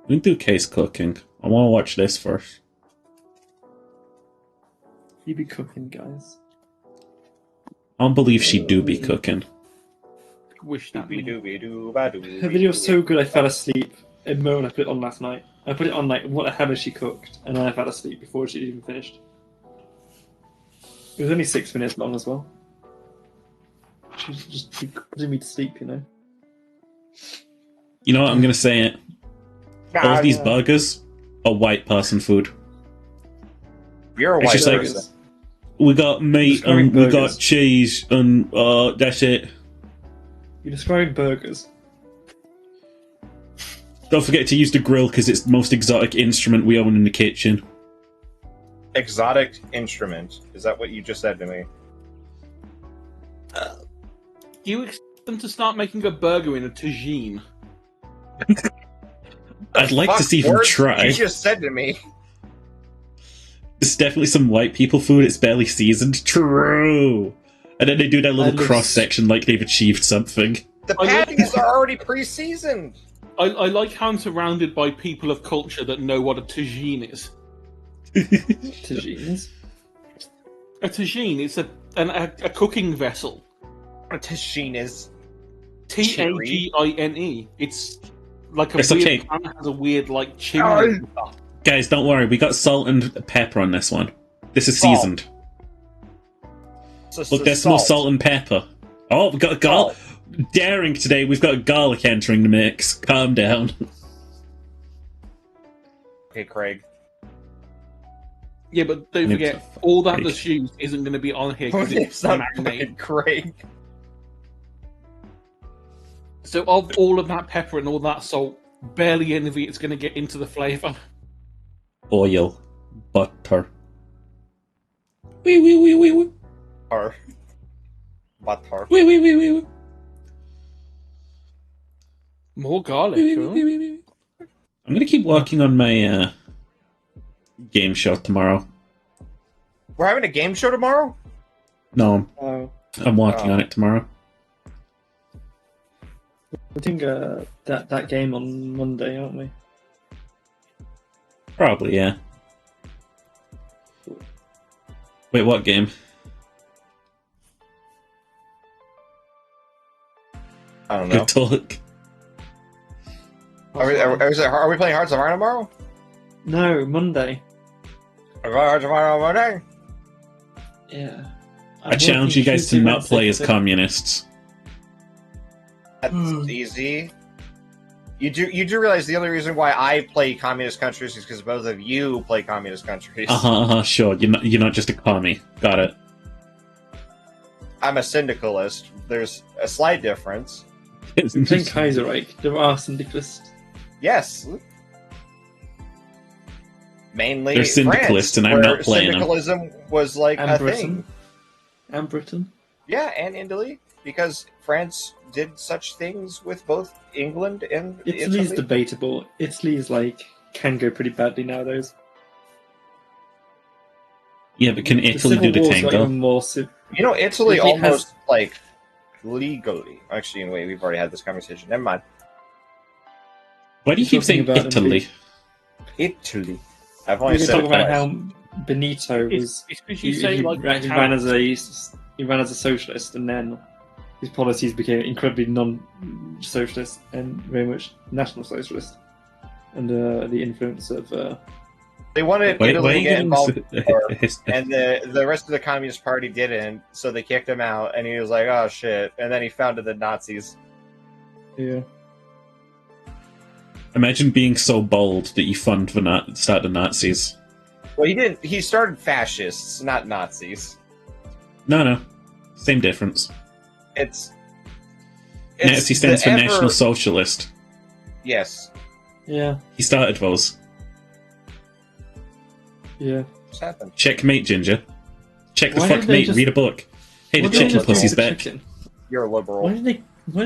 We can do case cooking. I want to watch this first. You be cooking, guys. I don't believe she do be cooking. Wish that me. Her video was so good I fell asleep in mode I put it on last night. I put it on like what the hell has she cooked, and then I fell asleep before she even finished. It was only 6 minutes long as well. She was just putting me to sleep, you know. You know what? I'm going to say it. All of these burgers are white person food. You're a It's white just like- person. We got meat Describing and we got burgers. cheese and that's it. You're describing burgers. Don't forget to use the grill because it's the most exotic instrument we own in the kitchen. Exotic instrument. Is that what you just said to me? Do you expect them to start making a burger in a tagine? I'd like to Fuck see them words try. You just said to me. It's definitely some white people food. It's barely seasoned. True. And then they do that little looks- cross section like they've achieved something. The I like- patties are already pre-seasoned. I like how I'm surrounded by people of culture that know what a tagine is. Tagines. A tagine, it's a cooking vessel. What a tagine is. Tagine. It's like a It's weird okay. pan that has a weird like chimney. Oh. and stuff. Guys, don't worry. We got salt and pepper on this one. This is Salt. seasoned. Look, there's some more salt and pepper. Oh, we've got a garlic. Daring today, we've got garlic entering the mix. Calm down. Okay, Craig. Yeah, but don't forget, all that that's used isn't going to be on here because it's not marinated. Craig. So of all of that pepper and all that salt, barely any of it's going to get into the flavour. Oil. Butter. Wee wee wee wee wee. Butter. Wee wee wee wee wee. More garlic. Wee, Huh? wee, wee, wee. I'm gonna keep working on my game show tomorrow. We're having a game show tomorrow? No, Oh, I'm working on it tomorrow. we're doing that game on Monday, aren't we? Probably, yeah. Wait, what game? I don't know. Good talk. Are we playing Hearts of Iron tomorrow? No, Monday. Are we playing Hearts of Iron on Monday? Yeah. I challenge you guys to not play as communists. That's easy. You do realize the only reason why I play communist countries is because both of you play communist countries. Sure. You're not just a commie. Got it. I'm a syndicalist. There's a slight difference. Playing Kaiserreich. There are syndicalists. Yes. Mainly They're syndicalists, France, and I'm where not playing them. syndicalism was like And a Britain. thing. And Britain. Yeah, and Italy, because France did such things with both England and Italy's Italy. debatable. Italy's can go pretty badly nowadays. Yeah, but can The Italy Civil do the War's got tango? even more You know, Italy Italy almost legally. Actually, wait, we've already had this conversation. Never mind. Why do you keep saying Talking about Italy? Italy. I've We only can said talk it about twice. how Benito was. It's because you say like he ran as a socialist, and then his policies became incredibly non-socialist and very much national socialist, under the influence of. They wanted Why Italy are to you get getting involved, his- and the rest of the Communist Party didn't, so they kicked him out, and he was like, "Oh shit!" And then he founded the Nazis. Yeah. Imagine being so bold that you fund start the Nazis. Well, he didn't. He started fascists, not Nazis. No. Same difference. It's Nazi stands for the National Socialist. Yes. Yeah. He started those. Yeah. What's happened? Checkmate, Ginger. Check the Why did fuck they mate, just- read a book. Hey, the Why did they chicken just do pussy's the back. chicken? You're a liberal. Why did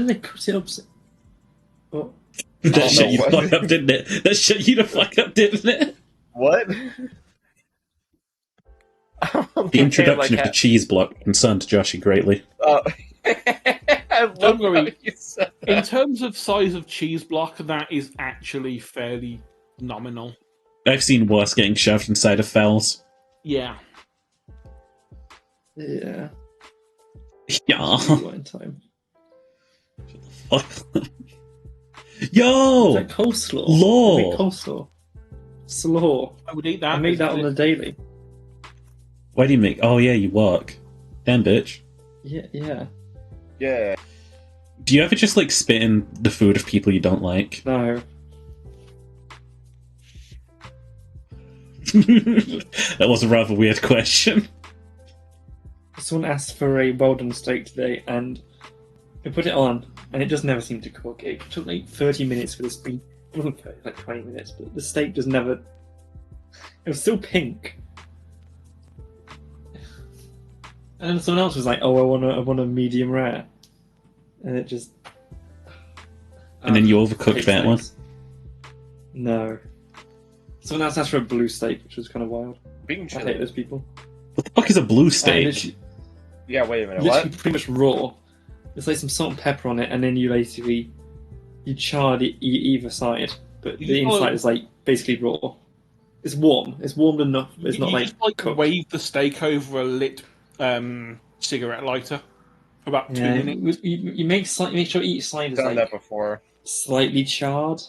they cut it up? Oh. That don't shut know you the what- fuck up, didn't it? That shut you the fuck up, didn't it? What? The introduction of the cheese block concerned Joshy greatly. I love Don't worry. how you said that. in terms of size of cheese block, that is actually fairly nominal. I've seen worse getting shoved inside of fells. Yeah. Yeah. Yeah. One time. Fuck. Is Yo! that coleslaw? Law. I make coleslaw. Slaw. I would eat that. I make that on the daily. Why do you make... Oh yeah, you work. Damn, bitch. Yeah. Yeah. Yeah. Do you ever just, like, spit in the food of people you don't like? No. That was a rather weird question. Someone asked for a well-done steak today, and I put it on, and it just never seemed to cook. It took like 30 minutes for the steak. It wasn't 30, like 20 minutes, but the steak just never. It was still pink. And then someone else was like, "Oh, I want a medium rare," and it just. And then you I overcooked hate that one? steaks. No. Someone else asked for a blue steak, which was kind of wild. Being I hate chili. those people. What the fuck is a blue And steak? literally- Yeah, wait a minute. literally What? pretty much raw. There's like some salt and pepper on it, and then you basically char either side, but the You inside know- is like basically raw. It's warm. It's warmed enough. But it's not you like just like cooked. wave the steak over a lit cigarette lighter for about 2 Yeah, minutes. you make sure each side is Done that like before. slightly charred,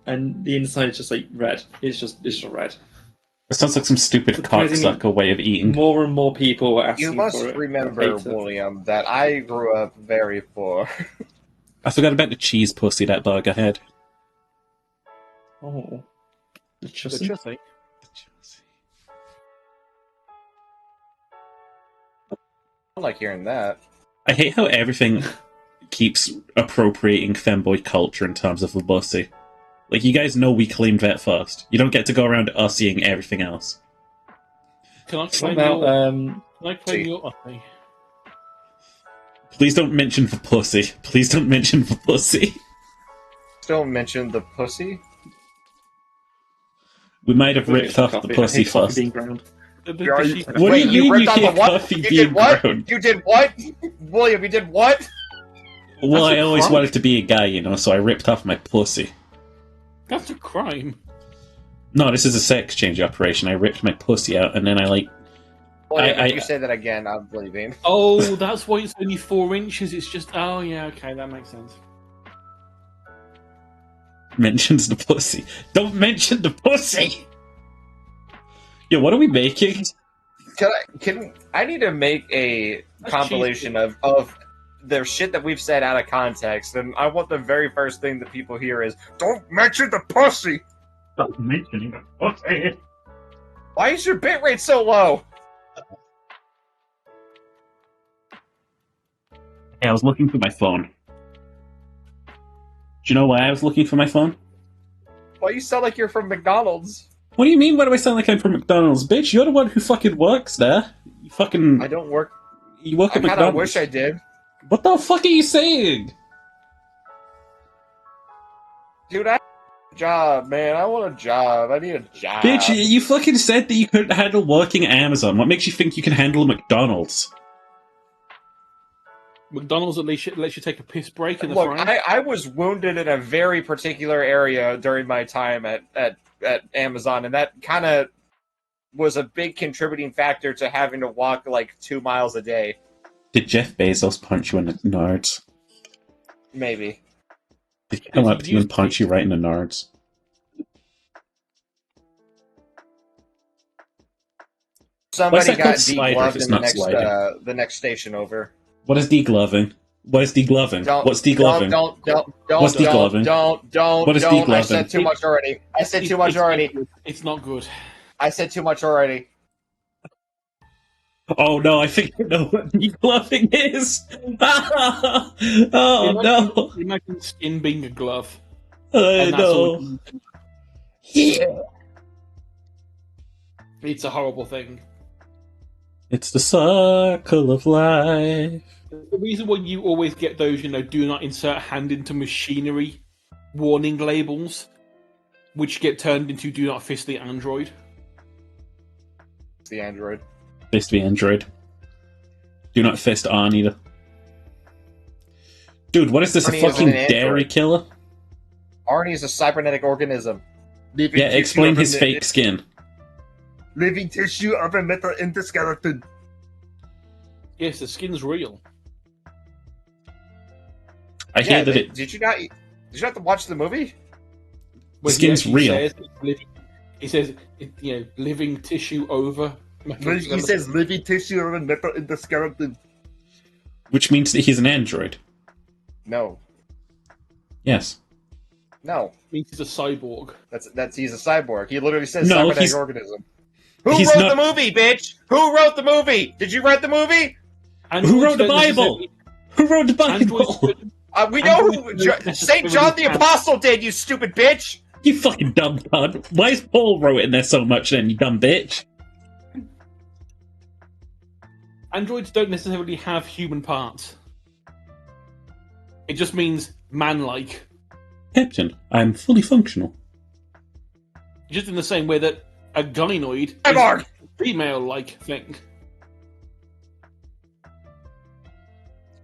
and the inside is just like red. It's just red. It sounds like some stupid Surprisingly, cocksucker way of eating. More and more people were asking You must for it. remember, I hate it. William, that I grew up very poor. I forgot about the cheese pussy that burger had. Oh. The Interesting. chutney. I like hearing that. I hate how everything keeps appropriating femboy culture in terms of the bussy. Like, you guys know we claimed that first. You don't get to go around ussying everything else. Can I What claim about, your? Can I claim see. your? Okay. Please don't mention the pussy. Please don't mention the pussy. Still mention the pussy. We might have ripped off the coffee. pussy I hate coffee first. being ground. What Wait, do you mean ripped you off the hate what? coffee You being did what? ground? You did what? William, you did what? Well, That's a I always crime. wanted to be a guy, you know, so I ripped off my pussy. That's a crime. No, this is a sex change operation. I ripped my pussy out, and then I, like... William, I- if you say that again, I'm leaving. Oh, that's why it's only 4 inches. It's just. Oh yeah, okay, that makes sense. mentions the pussy. Don't mention the pussy! Yo, what are we making? I need to make a That's compilation of the shit that we've said out of context, and I want the very first thing that people hear is, "Don't mention the pussy." Stop mentioning the pussy. Why is your bitrate so low? Hey, I was looking for my phone. Do you know why I was looking for my phone? Why you sound like you're from McDonald's? What do you mean? Why do I sound like I'm from McDonald's? Bitch, you're the one who fucking works there. You fucking... I don't work. You work I at kind McDonald's. of wish I did. What the fuck are you saying? Dude, I have a job, man. I want a job. I need a job. Bitch, you fucking said that you couldn't handle working at Amazon. What makes you think you can handle McDonald's? McDonald's at least lets you take a piss break in the Look, frying. I was wounded in a very particular area during my time at Amazon, and that kind of was a big contributing factor to having to walk like 2 miles a day. Did Jeff Bezos punch you in the nards? Maybe. Did he come up to you and punch you right in the nards? Somebody that got called slider if degloved it's in the not next sliding? the next station over. What is degloving? What is degloving? What's degloving? Don't. What's degloving? Don't. What is don't. I degloving? said too much already. I said too much already. It's not good. I said too much already. Oh no, I think I know what degloving is! Oh no! Imagine skin being a glove. I And that's all. know. Yeah. It's a horrible thing. It's the circle of life. The reason why you always get those, do not insert hand into machinery warning labels, which get turned into do not fist the android. It's the android. Fist the android. Do not fist on either. Dude, what is this? Arnie A isn't fucking an android. dairy killer? Arnie is a cybernetic organism. Yeah, explain his fake skin. Living tissue of a metal endoskeleton. Yes, the skin's real. I hear that it. Did you not have to watch the movie? The skin's he real. Says, living tissue over. He says living tissue of a metal endoskeleton. Which means that he's an android. No. Yes. No. Means he's a cyborg. That's he's a cyborg. He literally says No, cybernetic he's- organism. Who he's wrote not- the movie, bitch? Who wrote the movie? Did you write the movie? Who wrote the Bible? Who wrote the Bible? We know who Androids don't Saint John the necessarily Apostle did. You stupid bitch. You fucking dumb cunt. Why is Paul wrote in there so much then, you dumb bitch? Androids don't necessarily have human parts. It just means man-like. Captain, I'm fully functional. Just in the same way that a gynoid Cyborg. is a female-like thing.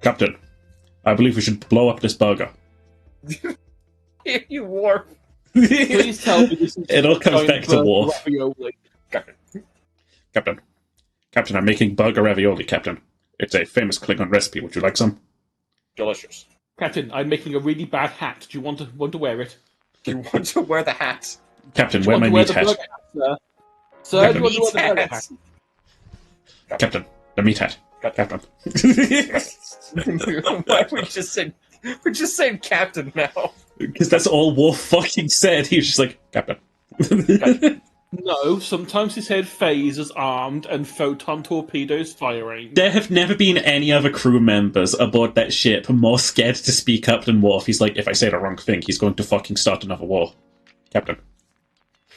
Captain, I believe we should blow up this burger. You warp. Please tell me this is It all comes back to burger Worf. ravioli. Captain, I'm making burger ravioli, Captain. It's a famous Klingon recipe. Would you like some? Delicious. Captain, I'm making a really bad hat. Do you want to wear it? You want to wear the hat? Captain, Do you wear want my to wear meat the hat. burger hat, sir? So how do you want to do the belly pack? Captain, the meathead. Captain. Why we just said we're just saying Captain now? Because that's all Worf fucking said. He was just like, Captain. No, sometimes he said phasers armed and photon torpedoes firing. There have never been any other crew members aboard that ship more scared to speak up than Worf. He's like, if I say the wrong thing, he's going to fucking start another war. Captain.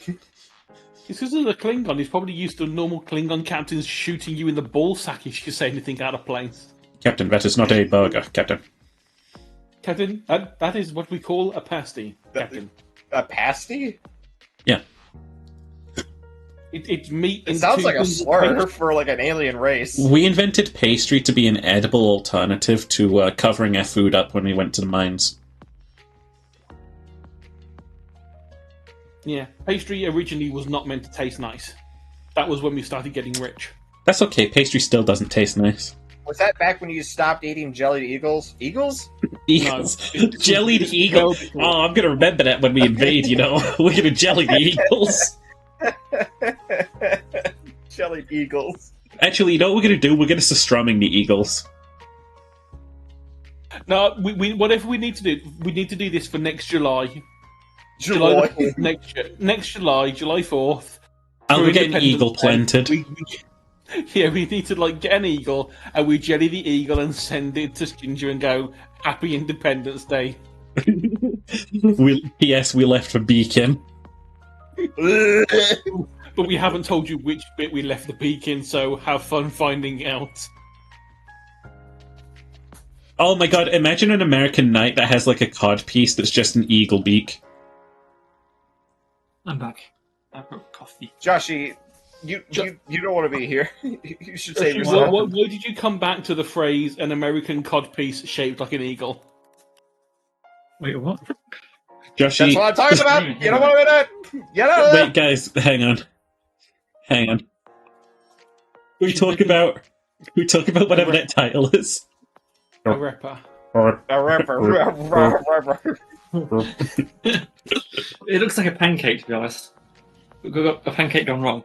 It's because of the Klingon. He's probably used to normal Klingon captains shooting you in the ball sack if you say anything out of place. Captain, that is not a burger, Captain. Captain, that is what we call a pasty, Captain. A pasty? Yeah. It's meat. It sounds like a slur for like an alien race. We invented pastry to be an edible alternative to covering our food up when we went to the mines. Yeah, pastry originally was not meant to taste nice. That was when we started getting rich. That's okay, pastry still doesn't taste nice. Was that back when you stopped eating jellied eagles? Eagles? Eagles. No. Jellied eagles. Oh, I'm gonna remember that when we invade, you know. We're gonna jelly the eagles. Jellied eagles. Actually, you know what we're gonna do? We're gonna strumming the eagles. No, we whatever we need to do this for next July. July. The 4th, next July, July 4th. And for we're getting Independence eagle Day. planted. We need to like get an eagle and we jelly the eagle and send it to Ginger and go, Happy Independence Day. P.S. We left for Beacon. But we haven't told you which bit we left the beacon, so have fun finding out. Oh my god, imagine an American knight that has like a cod piece that's just an eagle beak. I'm back. I brought coffee. Joshy, you don't want to be here. You should save Why yourself. why did you come back to the phrase an American codpiece shaped like an eagle? Wait, what? That's Joshy, what I'm talking about. You don't want to be that. Get out of there. wait guys, hang on. Can we talk about whatever that title is? A rapper. It looks like a pancake, to be honest. We've got a pancake gone wrong.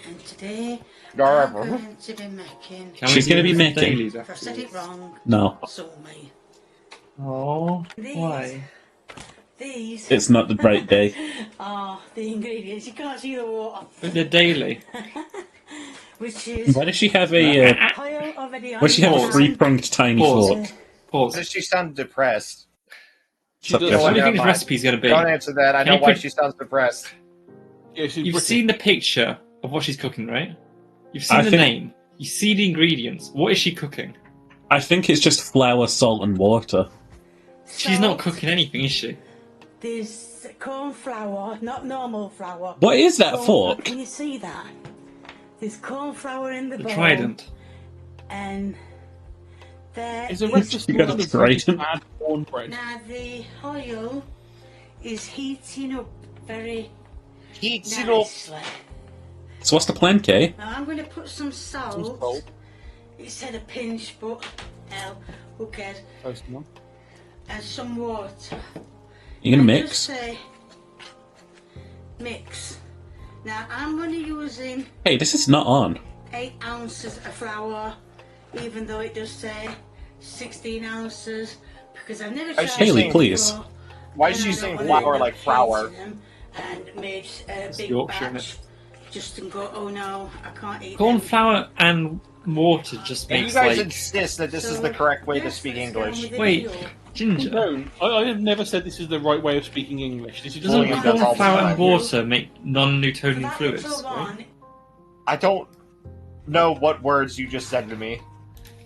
And today, Garber. I'm going to be making. Can She's we gonna do be some making. dailies If I've said it wrong, No, sue me. Oh, These- why? These it's not the right day. are the ingredients. You can't see the water, But they're daily. which is Why does she have a oil already on. why does she have a hand. three-pronged tiny Pause. fork? Pause. Does she sound depressed? She Sup, does. Joshy? What do you think Never this mind. recipe's going to be? Don't answer that. I Can know you why put- she sounds depressed. Yeah, she's You've British. seen the picture of what she's cooking, right? You've seen I the think- name. You see the ingredients. What is she cooking? I think it's just flour, salt, and water. She's not Salt. cooking anything, is she? There's corn flour, not normal flour. What is that Corn fork? Can you see that? There's corn flour in the The bowl. trident. And there It's a is- reference You got a trident. bad cornbread. Now the oil is heating up very Heats it up. nicely. So what's the plan, Kay? Now I'm going to put some Some salt. salt. It said a pinch, but hell, who cares? Close enough. And some water. You gonna And mix? just say mix. Now I'm going to using Hey, this is not on. 8 ounces of flour, even though it does say 16 ounces, because I've never tried Haley, it please. before, Why is and she I don't saying wanna flour end like up flour? hating them and made a big Yorkshire, isn't batch, just and go, oh no, I can't eat Corn them. flour and water just And you makes guys like insist that this is So, the correct way to yes, speak let's get on English. with the Wait. video. ginger. No, I have never said this is the right way of speaking English. This is just Doesn't what William we does all corn the flour time. and water make non-Newtonian That fluids? little Right? one, I don't know what words you just said to me.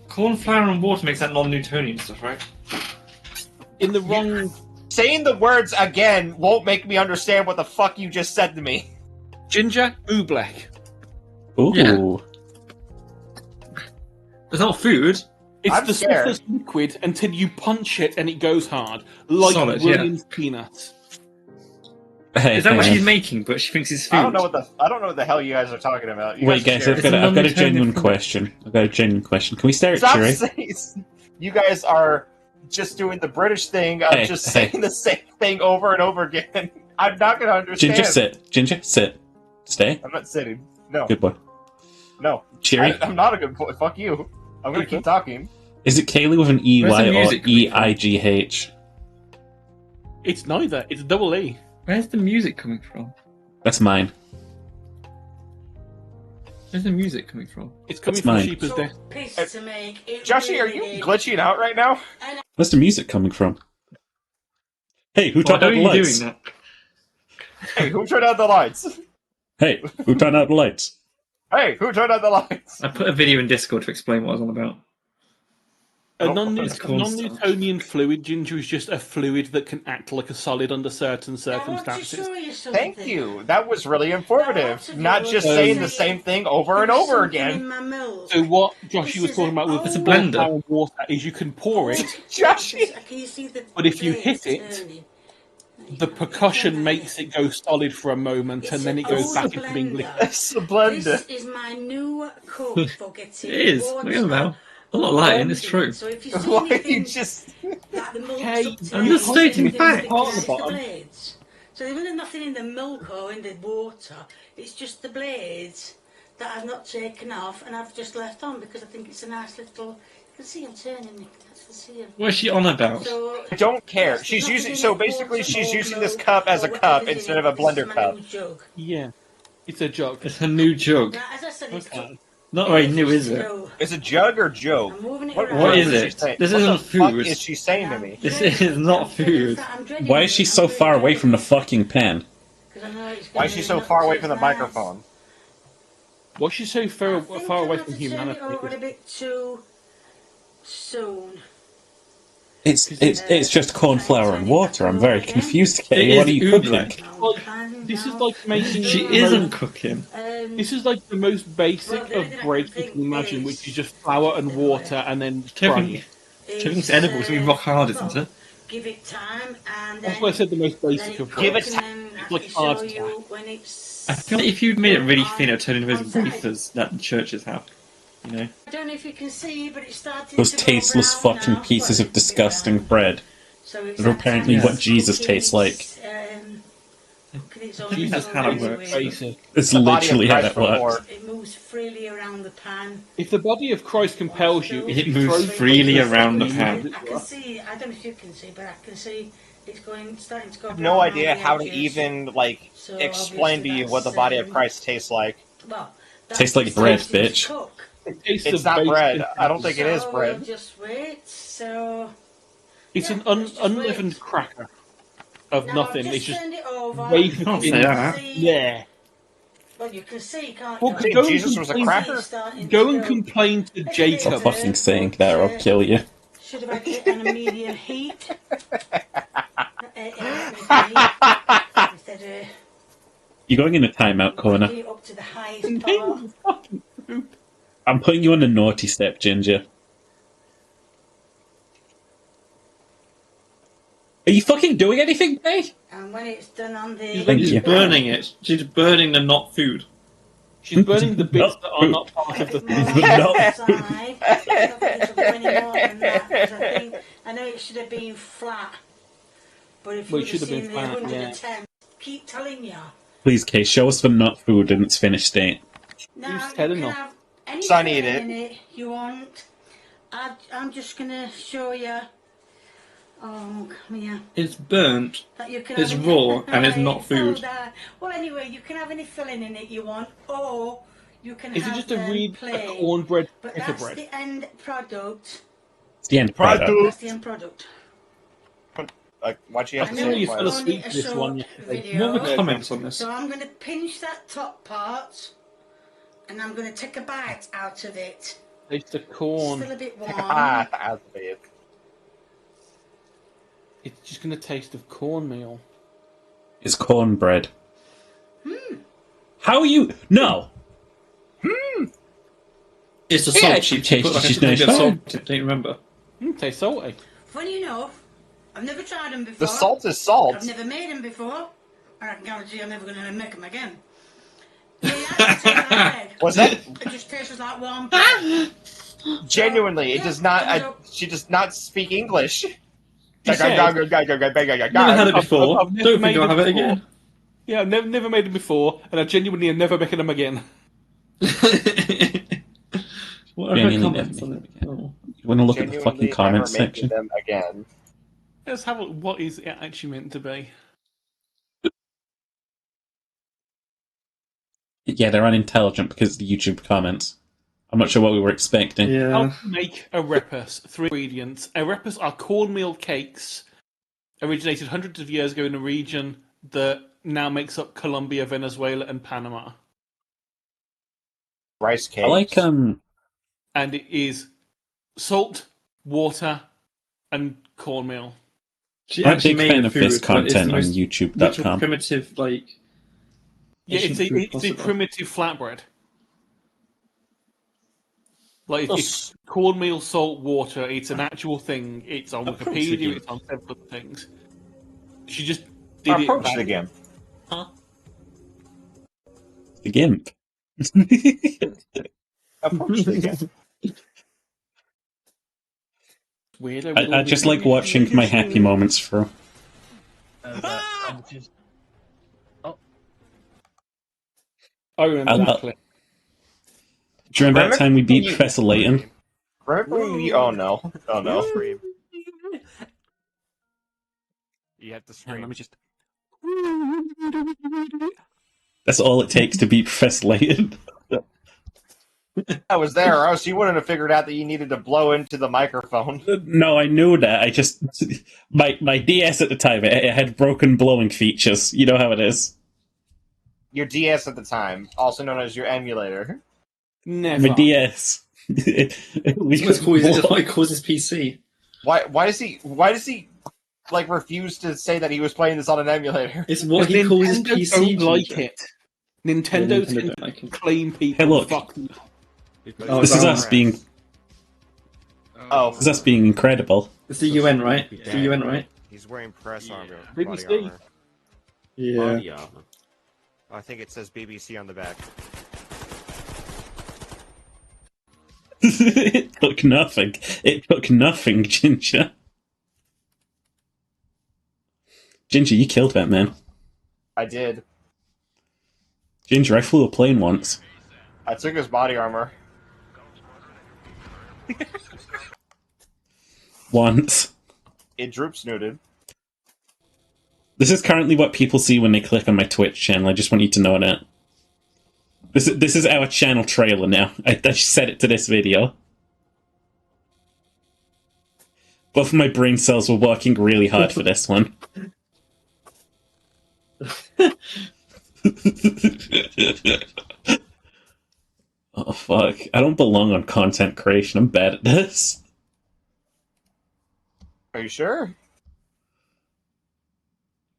Corn flour and water makes that non-Newtonian stuff, right? in the wrong. Saying the words again won't make me understand what the fuck you just said to me. Ginger oobleck. Ooh. Yeah. It's not food. It's I'm the scared. softest liquid until you punch it and it goes hard, like Solid, yeah. Williams peanuts. Hey, Is that what hang she's on. making? But she thinks it's food. I don't know what the hell you guys are talking about. You Wait, guys guys, are I've It's got, a a, I've got a non-Newtonian genuine fluid. question. I've got a genuine question. Can we stare at Stop Cheery? saying. You guys are just doing the British thing of Hey, just hey. saying the same thing over and over again. I'm not going to understand. Ginger, sit. Ginger, sit. Stay. I'm not sitting. No. Good boy. No. Cheery. I'm not a good boy. Fuck you. I'm gonna keep talking. Is it Kaylee with an Where's the EY or music coming from? EIGH? It's neither. It's double E. Where's the music coming from? That's mine. Where's the music coming from? It's coming That's from mine. Sheep as Death. Piss to make. It Joshy, are really you is. glitching out right now? Where's the music coming from? Hey, who Why turned out are the you lights? doing that? Hey, who turned out the lights? Hey, who turned out the lights? Hey, who turned out the lights? I put a video in Discord to explain what I was on about. A Oh, non-Newtonian fluid, Ginger, is just a fluid that can act like a solid under certain I want to circumstances. show you something. Thank you. That was really informative. Now, Not just Um, saying the same thing over and There's over something in again. my milk. So what Joshy This was is talking about with It's a blender. power water is you can pour it, Joshy! Can you see the but if you blades hit it, turning? the percussion makes it go solid for a moment, It's and then an it goes old back into blender. English. It's a blender. This is my new cook for getting It is. water Look at that. I'm not lying, it's true. So if you see Why you anything just... like the milk's Hey, upturned, I'm just stating it's facts. the Bottom. blades. So there's nothing in the milk or in the water. It's just the blades that I've not taken off and I've just left on because I think it's a nice little. You can see I'm turning. You can see them. What is she on about? So I don't care. there's She's nothing using... in So it, basically water she's or using this milk cup as a or cup whatever's instead in of it. a This is blender my cup. new jug. Yeah, it's a jug. It's a new jug. Now, as I said, it's Okay. Not very new, is it? so Is it jug or joke? I'm moving it What, around. What is she it? saying? This What isn't the fuck food. is she saying to me? This is not food. Why is she so far away from the fucking pen? Why is she so far away from the microphone? Why she's so far away from I think humanity? I might have turned it over a bit too soon. It's just corn flour and water. I'm very confused, It Kay. What is are you oobleck. cooking? Well, this is like making. She the isn't most- cooking. This is like the most basic Well, the of only thing I breads can you can think imagine, is- which is just flour and water and then Kevin, frying. Kevin's edible is going to be rock hard, isn't it? Give it time and That's why I said the most basic of Give bread. it time. like Show hard you when it's. I feel like if you'd made it really thin, it would turn into those wafers that the churches have. You know? I don't know if you can see, but it's starting Those to go tasteless brown fucking now. pieces Well, of disgusting it's bread. So it's That are apparently actually what Jesus cooking tastes like. its, cooking its own Jesus little how it way. works. Basic. It's The body of literally how Christ that works. before. It moves freely around the pan. If the body of Christ compels you, It you moves throw freely places around the and pan. you I can see. I don't know if you can see, but I can see it's starting to go. I have no brown idea around the how to edges. even, like, So explain to obviously you what the that's, body of Christ tastes like. Well, Tastes like that's bread, starting to bitch. cook. It tastes It's of not basic bread. and- I don't think it is So bread. we'll just wait. So It's an Yeah, let's just unleavened wait. cracker of now nothing. I've It's just just turned it over. wafer You can't You say can that. see- yeah. Well, you can see, can't Well, you? go Jesus and was a complain- cracker? It's starting Go to and complain to It's a Jacob. fucking saying there, I'll kill you. Should have had it on a medium heat. Instead You're going in a timeout of corner. putting it up to the highest part. Fucking poop. I'm putting you on the naughty step, Ginger. Are you fucking doing anything, Bay? And when it's done on the Thank She's you. burning it. She's burning the not food. She's burning the bits that are not part of the More thing. No. outside. I don't think it'll do any more than that, 'cause I know it should have been flat. But if Well, you it should have been seen flat, the yeah. 110, keep telling you. Please, Kay, show us the not food in its finished state. Now, Who's you telling can her? have any Son, eat filling it. in it you want. I'm just going to show you. Oh, come here. It's burnt. That you can It's have raw and it's not Right, food. so that- well, anyway, you can have any filling in it you want, or you can Is it have just a them reed plain. cornbread But picker that's bread? the end product. It's the end product. That's the end product. Like, why'd you have I to know saw say you it's it fell twice? only asleep a to this short one yesterday. video, What are the comments on this? so I'm going to pinch that top part, and I'm going to take a bite out of it. Taste the It's corn. still a bit warm. Ah, as it. It's just going to taste of cornmeal. It's cornbread. How are you? No! It's the Yeah, salt it's sheet. tasty, Put like a she's little bit of nice. salt. Don't you remember? Tastes salty. Funny enough, I've never tried them before. The salt is salt. I've never made them before, and I can guarantee I'm never going to make them again. They actually taste like bread. Was that It just tastes like warm bread. genuinely? It Yeah, does not. thumbs up. She does not speak English. She said- Never had it before. I've never Don't think made I'll it have it before. again. Yeah, I've never made them before, and I genuinely am never making them again. What are her Genuinely comments never on make it? Oh. You want to look at the Genuinely fucking never comments making section? them again. Let's have a look. What is it actually meant to be? Yeah, they're unintelligent because of the YouTube comments. I'm not sure what we were expecting. How Yeah. to make arepas? 3 ingredients. Arepas are cornmeal cakes, originated hundreds of years ago in a region that now makes up Colombia, Venezuela, and Panama. Rice cakes. I like And it is salt, water, and cornmeal. She I'm a actually big made fan a of this food, but it's the content on most literal YouTube.com. primitive, like. Yeah, it's ancient food a possible. primitive flatbread. Like, it's cornmeal, salt, water. It's an actual thing. It's on Wikipedia. It's on several things. She just did it. Approach back- the game. The GIMP. Approach the game. Weirdo. I just like watching my happy moments through. I remember I'll- that clip. Do you remember that Remember time we beat you- Professor Layton? Remember when we... Oh no. Oh no. Scream. You have to scream. Let me just. That's all it takes to beat Professor Layton. I was there, or else you wouldn't have figured out that you needed to blow into the microphone. No, I knew that. I just my DS at the time it had broken blowing features. You know how it is. Your DS at the time, also known as your emulator. Never. My DS. That's what it calls his PC. Why does he like refuse to say that he was playing this on an emulator? It's what he calls his Nintendo PC. don't like Ginger. it. Nintendo Yeah, Nintendo tend don't to like it. claim people. Hey, look. Fuck them. Oh, This is wow. us being Oh. this is us being incredible. It's the UN, right? It's the UN, right? He's wearing press armor. BBC. Body armor. Yeah. I think it says BBC on the back. It took nothing. It took nothing, Ginger. Ginger, you killed that man. I did. Ginger, I flew a plane once. I took his body armor. Once. It droop snooted. This is currently what people see when they click on my Twitch channel. I just want you to know that. This is our channel trailer now. I just set it to this video. Both of my brain cells were working really hard for this one. Oh fuck. I don't belong on content creation. I'm bad at this. Are you sure?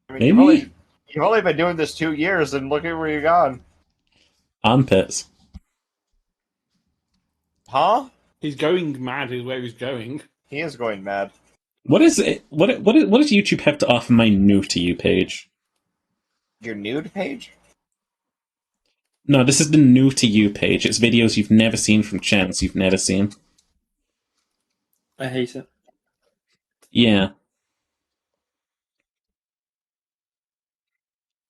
I mean, Maybe? you've only been doing this 2 years, and look at where you've gone. Armpits. Huh? He's going mad is where he's going. He is going mad. What is it? What does YouTube have to offer my new to you page? Your nude page? No, this is the new to you page. It's videos you've never seen from channels you've never seen. I hate it. Yeah.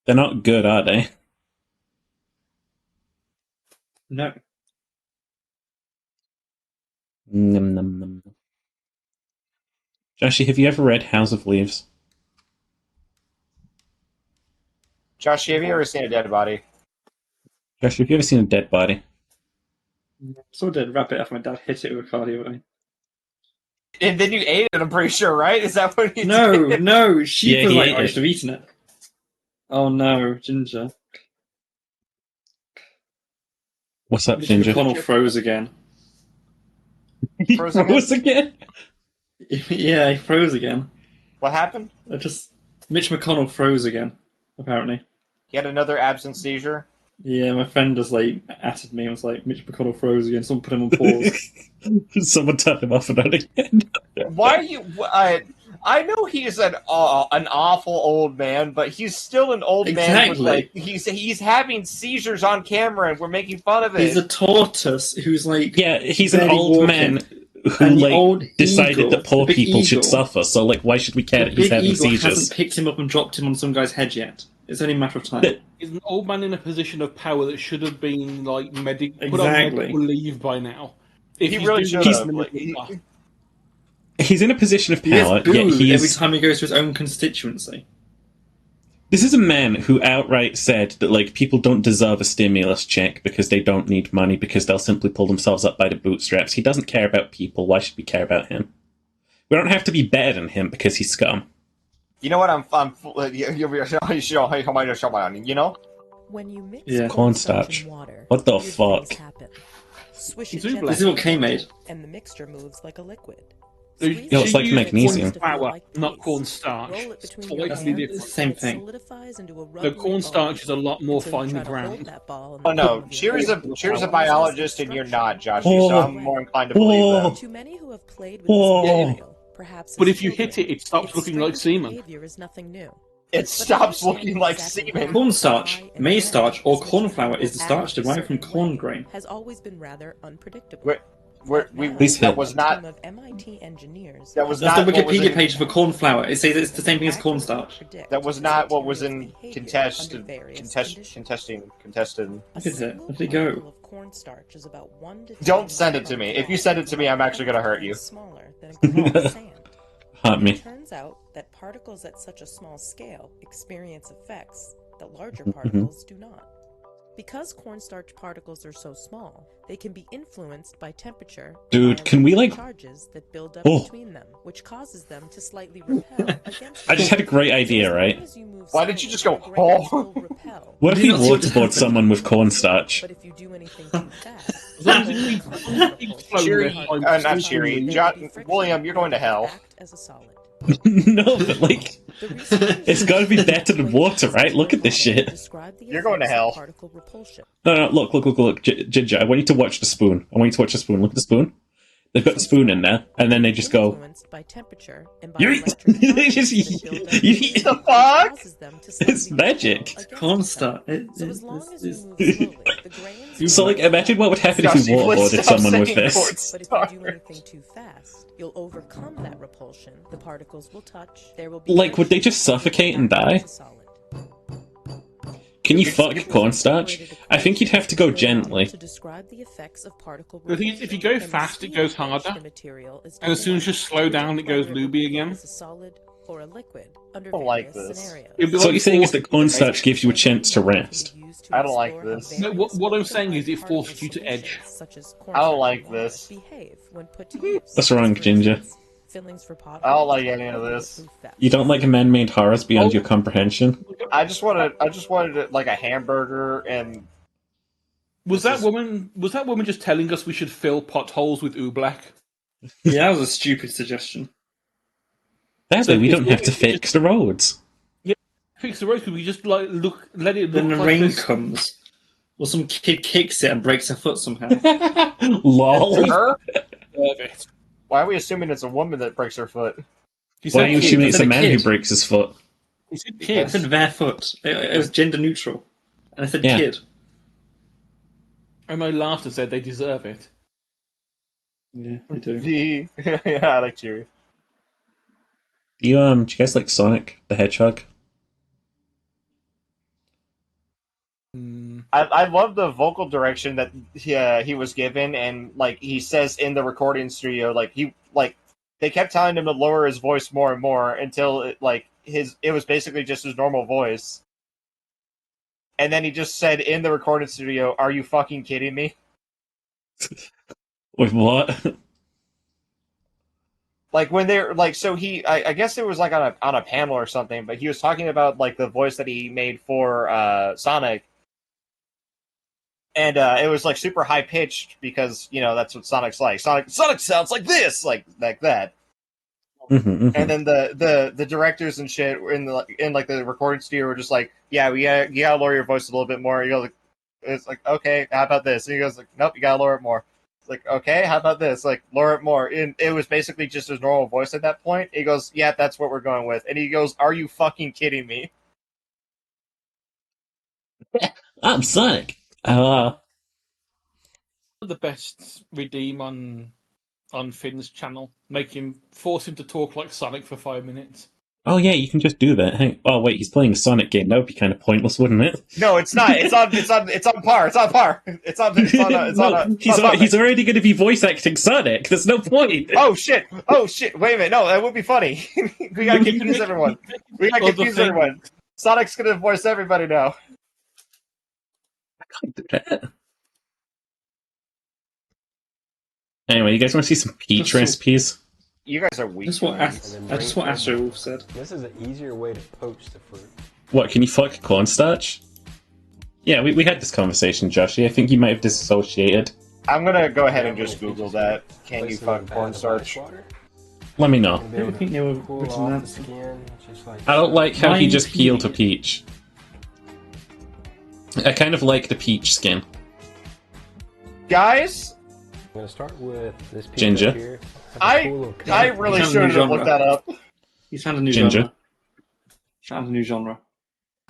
They're not good, are they? No. Num, num, num. Joshy, have you ever read House of Leaves? Josh, have you ever seen a dead body? Josh, have you ever seen a dead body? So did wrap it after my dad hit it with a cardio way. And then you ate it, I'm pretty sure, right? Is that what you No, did? no, she Yeah, was he like, ate I it. should have eaten it. Oh no, Ginger. What's up, Mitch Ginger? McConnell froze again. He Froze again? froze again? Yeah, he froze again. What happened? Mitch McConnell froze again, apparently. He had another absent seizure? Yeah, my friend just like atted me and was like, Mitch McConnell froze again. Someone put him on pause. Someone turned him off and on again. Why are you... I know he's an awful old man, but he's still an old man. With, Exactly. like, he's having seizures on camera, and we're making fun of it. He's a tortoise who's like... Yeah, he's an barely old walking. man who And the like old decided eagle, that poor the big people should eagle. suffer. So like, why should we care The that he's big having eagle seizures? hasn't picked him up and dropped him on some guy's head yet. It's only a matter of time. He's an old man in a position of power that should have been like put on Exactly. medical leave by now. If He he's really doing should this have. in the Like, middle of he- He's in a position of He gets power, yet booed he every is. time he goes to his own constituency. This is a man who outright said that like people don't deserve a stimulus check because they don't need money because they'll simply pull themselves up by the bootstraps. He doesn't care about people. Why should we care about him? We don't have to be better than him because he's scum. you know what? You know? When you mix Yeah. Cornstarch. and water, What the weird things fuck? happen. Swish it It's oobleck. gently This is what Kay made. and the mixture moves like a liquid. Yeah, it's like magnesium. Flour, not cornstarch. It's slightly different. Same thing. The cornstarch is a lot more finely ground. Oh no, Cheer's a biologist and you're not, Josh. So I'm more inclined to believe that. Too many who have played with Oh. this material, perhaps But as if you hit children, it, it stops its looking like strange semen. behavior is nothing new. It stops looking like semen. Cornstarch, maize starch, or corn flour is the starch derived from corn grain. Has always been rather unpredictable. That was not. Of MIT engineers That was That's not the what was Wikipedia in- page for corn flour. It says it's the same thing as cornstarch. That was not what was in contested. Look at it. Let it go. Cornstarch is about 1 to 10 Don't send it to me. If you send it to me, I'm actually gonna hurt you. Smaller than a grain of sand. Hurt me. It turns out that particles at such a small scale experience effects that larger particles do not. Because cornstarch particles are so small, they can be influenced by temperature. Dude, and can we, like- charges that build up Oh. between them, which causes them to slightly repel against. I just had a great idea, right? Why did you just go, oh? What if we You know, waterboard someone with cornstarch? But if you do anything too fast, As long as it keeps flowing Cheery, behind- not Cheery. William, you're going to hell. act as a solid. No, but like, it's gotta be better than water, right? Look at this shit. You're going to hell. Particle repulsion. No, look, Ginger, I want you to watch the spoon. I want you to watch the spoon. Look at the spoon. They've got the spoon in there, and then they just go, Influenced by temperature and by You electric They just- charges that build up you- between the them, fuck? causes them to It's slightly magic. repel against Cornstarch. each other. So as long as you move slowly, the grains So, like, imagine what would happen if Josh, you please waterboarded stop someone with saying this. But if you do cornstarch. anything too fast, you'll overcome that repulsion. The particles will touch. There will be Like, would they just suffocate and die? As a solid. Can you fuck cornstarch? I think you'd have to go gently. To describe the effects of particle The thing is, if you go repulsion and the fast, it speed goes at which harder. the material is And as soon as you deformed. slow down, it goes Whether looby again. as a solid or a liquid under I don't like various this. scenarios. It'd be So what like you're saying is force- that cornstarch gives you a chance to rest. I don't like this. No, what I'm saying is it forces you to edge. I don't like this. Behave when put to use. What's wrong, For Ginger? instance, fillings for pot I don't like holes any of or this. bulletproof vests. You don't like man-made horrors beyond your comprehension? I just wanted it like a hamburger and Was that woman just telling us we should fill potholes with oobleck? Yeah, that was a stupid suggestion. That way we don't have to fix the roads. Fix the road because we just like let it look Then the like rain this. comes. Or some kid kicks it and breaks her foot somehow. Lol. her? Perfect. Why are we assuming it's a woman that breaks her foot? He Why said are you kid. assuming it's a Said a man who kid. breaks his foot? He said I kid. said their foot. It was gender neutral. And I said Yeah. kid. And I laughed and said they deserve it. Yeah, I do. Yeah, I like Cheery. Do you guys like Sonic the Hedgehog? I love the vocal direction that he was given, and like he says in the recording studio, they kept telling him to lower his voice more and more until it was basically just his normal voice, and then he just said in the recording studio, "Are you fucking kidding me?" With what? Like when they're like, so I guess it was like on a panel or something, but he was talking about like the voice that he made for Sonic. And it was like super high pitched because that's what Sonic's like. Sonic sounds like this, like that. And then the directors and shit in the recording studio were just like, yeah, you gotta lower your voice a little bit more. It's like, okay, how about this? And he goes like, nope, you gotta lower it more. It's like, okay, how about this? Like, lower it more. And it was basically just his normal voice at that point. He goes, yeah, that's what we're going with. And he goes, are you fucking kidding me? I'm Sonic. The best redeem on Finn's channel. Force him to talk like Sonic for 5 minutes. Oh yeah, you can just do that. Hey, oh wait, he's playing a Sonic game. That would be kind of pointless, wouldn't it? No, it's not. It's on par. It's on par. He's already going to be voice acting Sonic. There's no point. Oh shit! Wait a minute. No, that would be funny. We gotta confuse everyone. Sonic's gonna voice everybody now. I can't do that. Anyway, you guys want to see some peach recipes? You guys are weak. That's what Astro Wolf said. This is an easier way to poach the fruit. What, can you fuck cornstarch? Yeah, we had this conversation, Joshy. I think you might have disassociated. I'm gonna go ahead and just Google that. Can you fuck cornstarch? Let me know. I don't think they were written that. I don't like how he just peeled a peach. I kind of like the peach skin. Guys? I'm gonna start with this peach Ginger. right here. I really should have looked that up. He's found a new Ginger. genre. Found a new genre.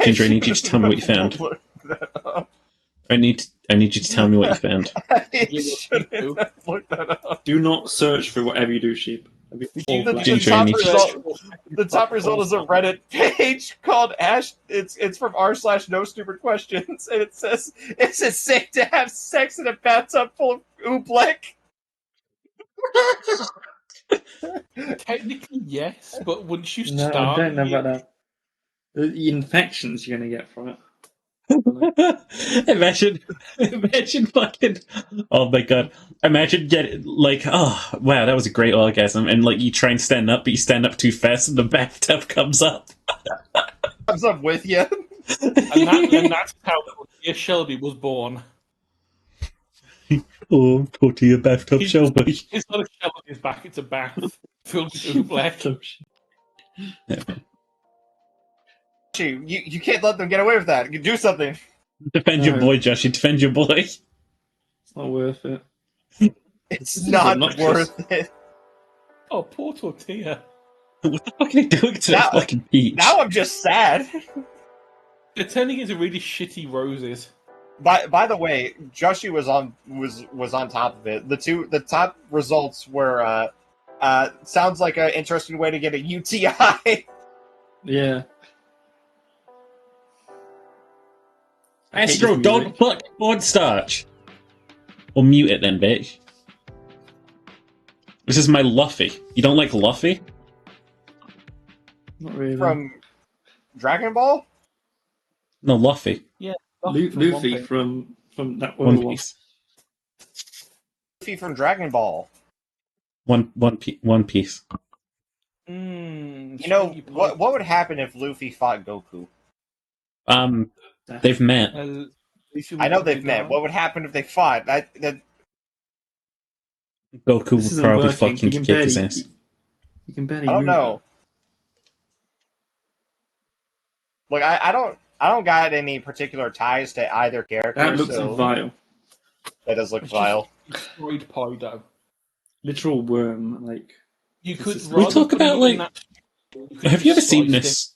Ginger, I need you to tell me what you found. I need you to tell me what you found. I shouldn't have looked that up. Do not search for whatever you do, sheep. The top result is a Reddit page called Ash. It's from r/no stupid questions, and it says, "Is it safe to have sex in a bathtub full of oobleck?" Technically, yes, but once you No, start, I don't know about that. The infections you're going to get from it. imagine fucking, oh my god, imagine getting like, oh wow, that was a great orgasm, and like you try and stand up, but you stand up too fast and the bathtub comes up. Comes up with you. and that's how Tia Shelby was born. Oh, poor dear bathtub Shelby. It's not a shell on his back, it's a bath filled with oobleck. You can't let them get away with that. You do something. Defend your boy, Joshy. Defend your boy. It's not worth it. It's not worth it. Oh, poor Tortilla. What the fuck are they doing to that fucking peach? Now I'm just sad. They're turning into really shitty roses. By the way, Joshi was on top of it. The top results were sounds like an interesting way to get a UTI. Yeah. Astro, don't fuck cornstarch. Or mute it then, bitch. This is my Luffy. You don't like Luffy? Not really. From Dragon Ball? No, Luffy. Yeah. Luffy from that One Piece. Luffy from Dragon Ball. One Piece. You know what would happen if Luffy fought Goku? They've met. I know they've met. What would happen if they fought? That Goku would probably fucking kick his ass. You can barely I don't know. Look, I don't got any particular ties to either character. That looks so vile. That does look vile. Destroyed Poido. Literal worm, like. You could. We talk about like. Have you ever seen this,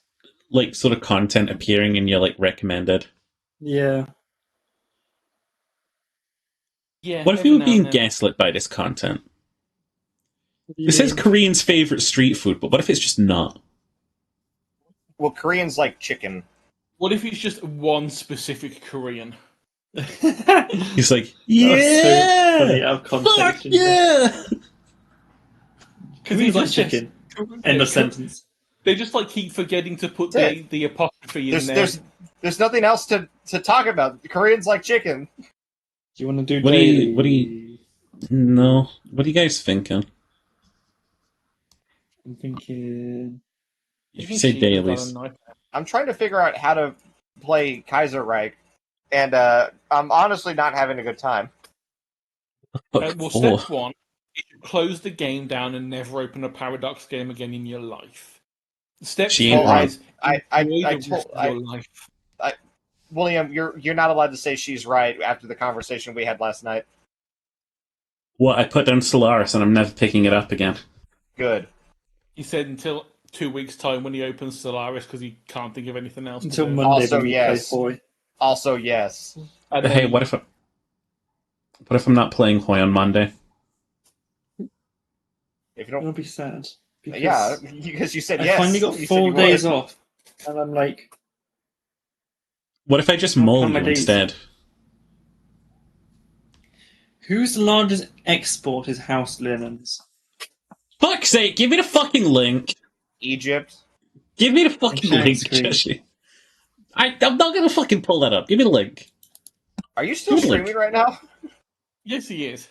like, sort of content appearing in your like recommended? Yeah. Yeah. What if we were being gaslit by this content? Yeah. It says Korean's favorite street food, but what if it's just not? Well, Koreans like chicken. What if it's just one specific Korean? He's like, so funny out of context. fuck yeah! Because he's like chicken. End of sentence. They just like keep forgetting to put the apostrophe in there. There's nothing else to talk about. The Koreans like chicken. Do you want to do? What do you? No. What are you guys thinking? I'm thinking. If you say dailies, I'm trying to figure out how to play Kaiser Reich, and I'm honestly not having a good time. Well, step one is you close the game down and never open a Paradox game again in your life. Step two is your life. William, you're not allowed to say she's right after the conversation we had last night. What, I put down Solaris and I'm never picking it up again. Good. He said until 2 weeks' time when he opens Solaris because he can't think of anything else. Until to do. Monday. Also, yes. Also, yes. Hey, what if I'm not playing Hoi on Monday? If you don't It'll be sad. Because Yeah, because you said I yes. finally got You said 4 you days would. off, and I'm like, What if I just How mole come my you days- instead? whose largest export is house linens? Fuck's sake, give me the fucking link. Egypt. Give me the fucking sharing link, screen. Jesse. I'm not gonna fucking pull that up. Give me the link. Are you still Give me the streaming right now? Yes, he is.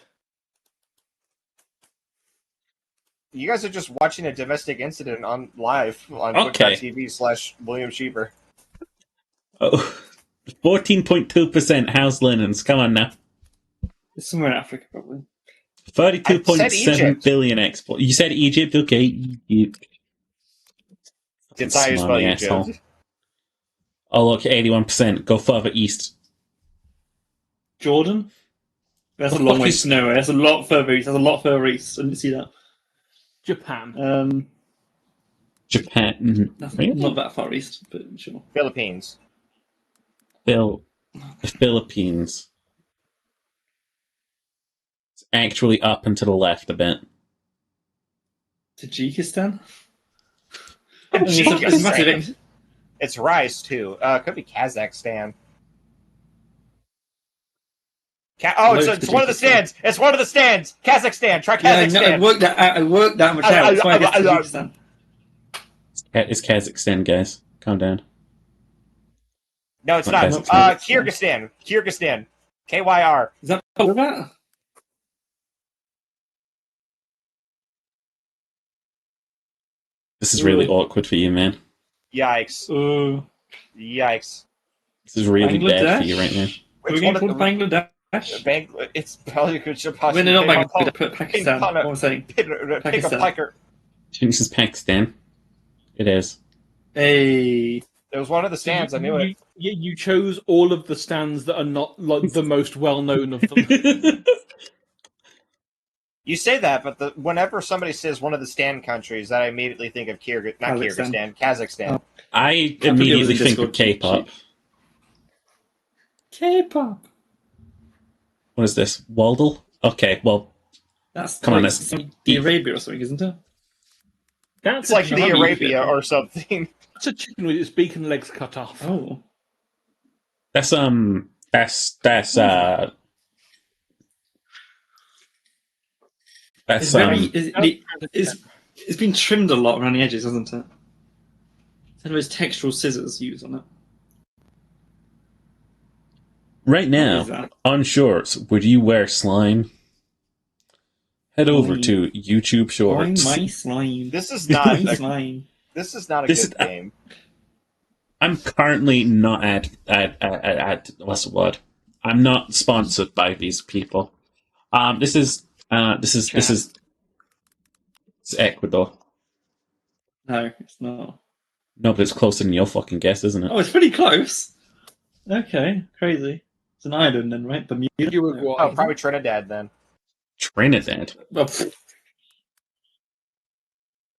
You guys are just watching a domestic incident on live on Okay. twitch.tv/William Sheeper. Oh, 14.2% house linens. Come on now. It's somewhere in Africa, probably. 32.7 Egypt. billion export. You said Egypt? Okay. Egypt. It's how you spell Smarmy Egypt. asshole. Oh, look, 81%. Go further east. Jordan? That's What a the long fuck way. is- No, that's a lot further east. That's a lot further east. I didn't see that. Japan. Japan. Mhm. That's Really? not that far east, but sure. Philippines. The Philippines. It's actually up and to the left a bit. Tajikistan? Tajikistan. It's massive. It's rice too. Could be Kazakhstan. It's one of the stands. It's one of the stands. Kazakhstan. Try Yeah, Kazakhstan. I worked that much out. That's why I guess Tajikistan. It's Kazakhstan, guys. Calm down. No, it's Not not. Kazakhstan. Kyrgyzstan. KYR. Is that part of that? This is really awkward for you, man. Yikes. Yikes. This is really bad for you Bangladesh? right now. Are we going to call Bangladesh? It's probably When they're not Bangladesh, put Pakistan. What I'm saying. Pick a Pakistan. piker. I think this is Pakistan. It is. Hey. It was one of the stands. I knew it. You chose all of the stands that are not like the most well known of them. You say that, but whenever somebody says one of the stand countries, I immediately think of Kazakhstan. I immediately think of K-pop. K-pop. What is this? Waldle? Okay, well, That's come on, like let's Saudi Arabia or something, isn't it? It's like the Arabia or something. It's a chicken with its beak and legs cut off. Oh. That's It's very. It's been trimmed a lot around the edges, hasn't it? It's had those textural scissors used on it. right What is now that? on Shorts. Would you wear slime? Head over to YouTube Shorts. My slime. This is not My a, slime. this is not a This good is- game. I'm currently not at what's the word? I'm not sponsored by these people. This is it's Ecuador. No, it's not. No, but it's closer than your fucking guess, isn't it? Oh, it's pretty close. Okay, crazy. It's an island then, right? Bermuda? Oh, probably Trinidad then. Trinidad. Well, pfft.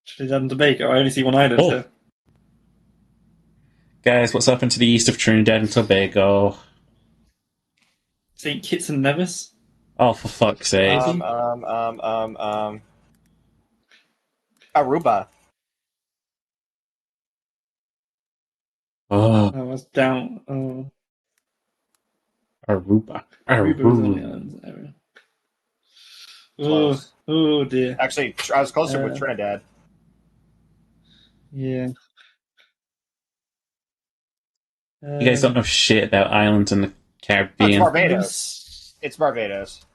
Trinidad and Tobago. I only see one island. Oh. So. Guys, what's happened to the east of Trinidad and Tobago? St. Kitts and Nevis. Oh, for fuck's sake. Aruba. Oh, I was down. Oh, Aruba. Aruba was on the Aruba. islands area. Close. Oh dear. Actually, I was closer with Trinidad. Yeah. You guys don't know shit about islands in the Oh, it's Caribbean. Barbados. It's Barbados.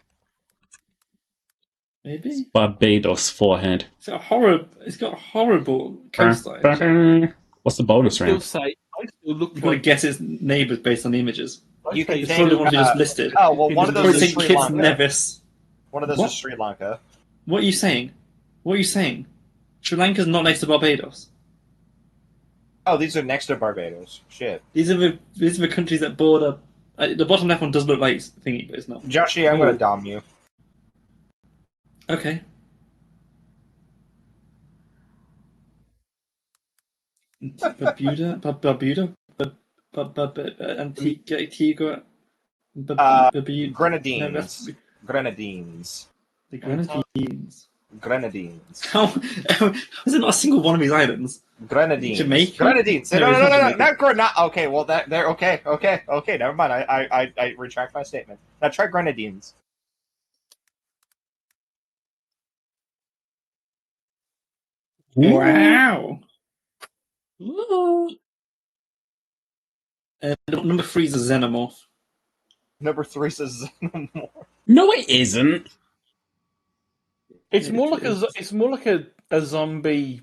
Maybe. Barbados forehead. It's got horrible coastline. What's the bonus Still round? say, I still look You've got to like guess its neighbours based on the images. You can It's name, probably the one you just listed. Oh, well, one of those is St. Sri Kitts Lanka. and Nevis. One of those What? is Sri Lanka. What are you saying? What are you saying? Sri Lanka's not next to Barbados. Oh, these are next to Barbados. Shit. These are the countries that border. The bottom left one does look like thingy, but it's not. Joshy, I'm going to dom you. Okay. Barbuda, Antigua, Bermuda, Grenadines. the Grenadines. Grenadines. Grenadines. How is it not a single one of these islands? Grenadines. Jamaica? Grenadines. No, No, it's no, not no, no, Jamaica. not Grenada. Okay, well, they're okay. Never mind. I retract my statement. Now try Grenadines. Wow. Number 3 is a xenomorph. Number 3 says Xenomorph. No, it isn't. It's more like a zombie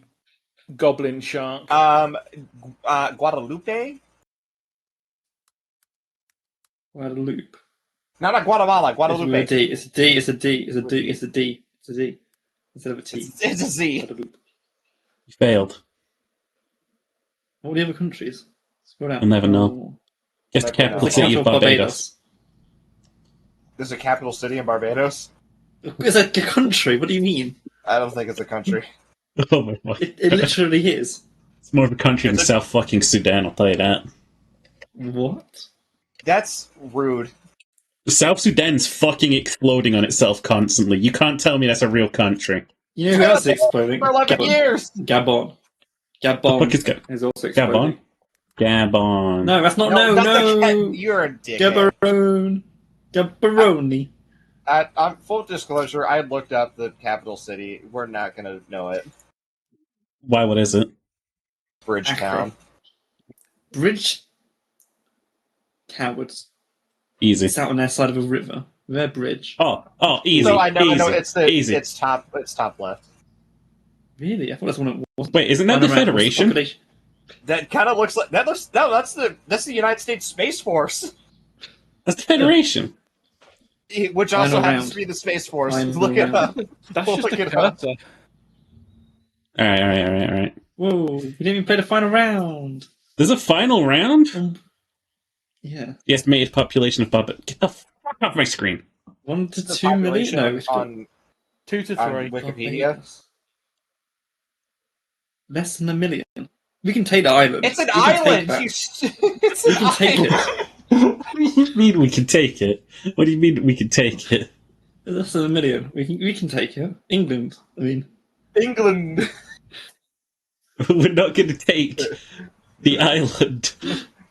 goblin shark. Guadalupe? Guadalupe. No, not Guatemala. Guadalupe. It's a D. It's a D. It's a D. It's a D. It's a D. Instead of a T. It's a Z. Guadalupe. You failed. What are the other countries? Scroll down. You'll never know. Guess the capital The city capital of Barbados. There's a capital city in Barbados? It's like a country. What do you mean? I don't think it's a country. Oh my god. It literally is. It's more of a country than South fucking Sudan, I'll tell you that. What? That's rude. South Sudan's fucking exploding on itself constantly. You can't tell me that's a real country. You know who else is exploding? For 11 years! Gabon. The fuck Gabon is is also exploding. Gabon. No, that's not. No, not no. the you're a dickhead. Gaborone. Gaborone. On full disclosure, I looked up the capital city. We're not gonna know it. Why, what is it? Bridgetown. Bridge. Cowards. Easy. It's out on their side of a river. Their bridge. Oh, easy. So I know, easy, it's easy. it's top left. Really? I thought that's one it was. Wait, isn't that the Federation? That kind of looks like that's the United States Space Force, That's the Federation. which also Final happens round. to be the Space Force. Final Look it up. That's Look just a it up. cursor. Alright. Whoa! We didn't even play the final round. There's a final round? Yeah. The estimated population of Barbados. Get the fuck off my screen. 1 to The 2 million. population No, it's got on 2 to on 3. Wikipedia. less than 1 million. We can take the island. It's an We can take island. that. It's We an can take island. it. What do you mean we can take it? What do you mean we can take it? Less than 1 million. We can take it. England. I mean, England. We're not going to take the island.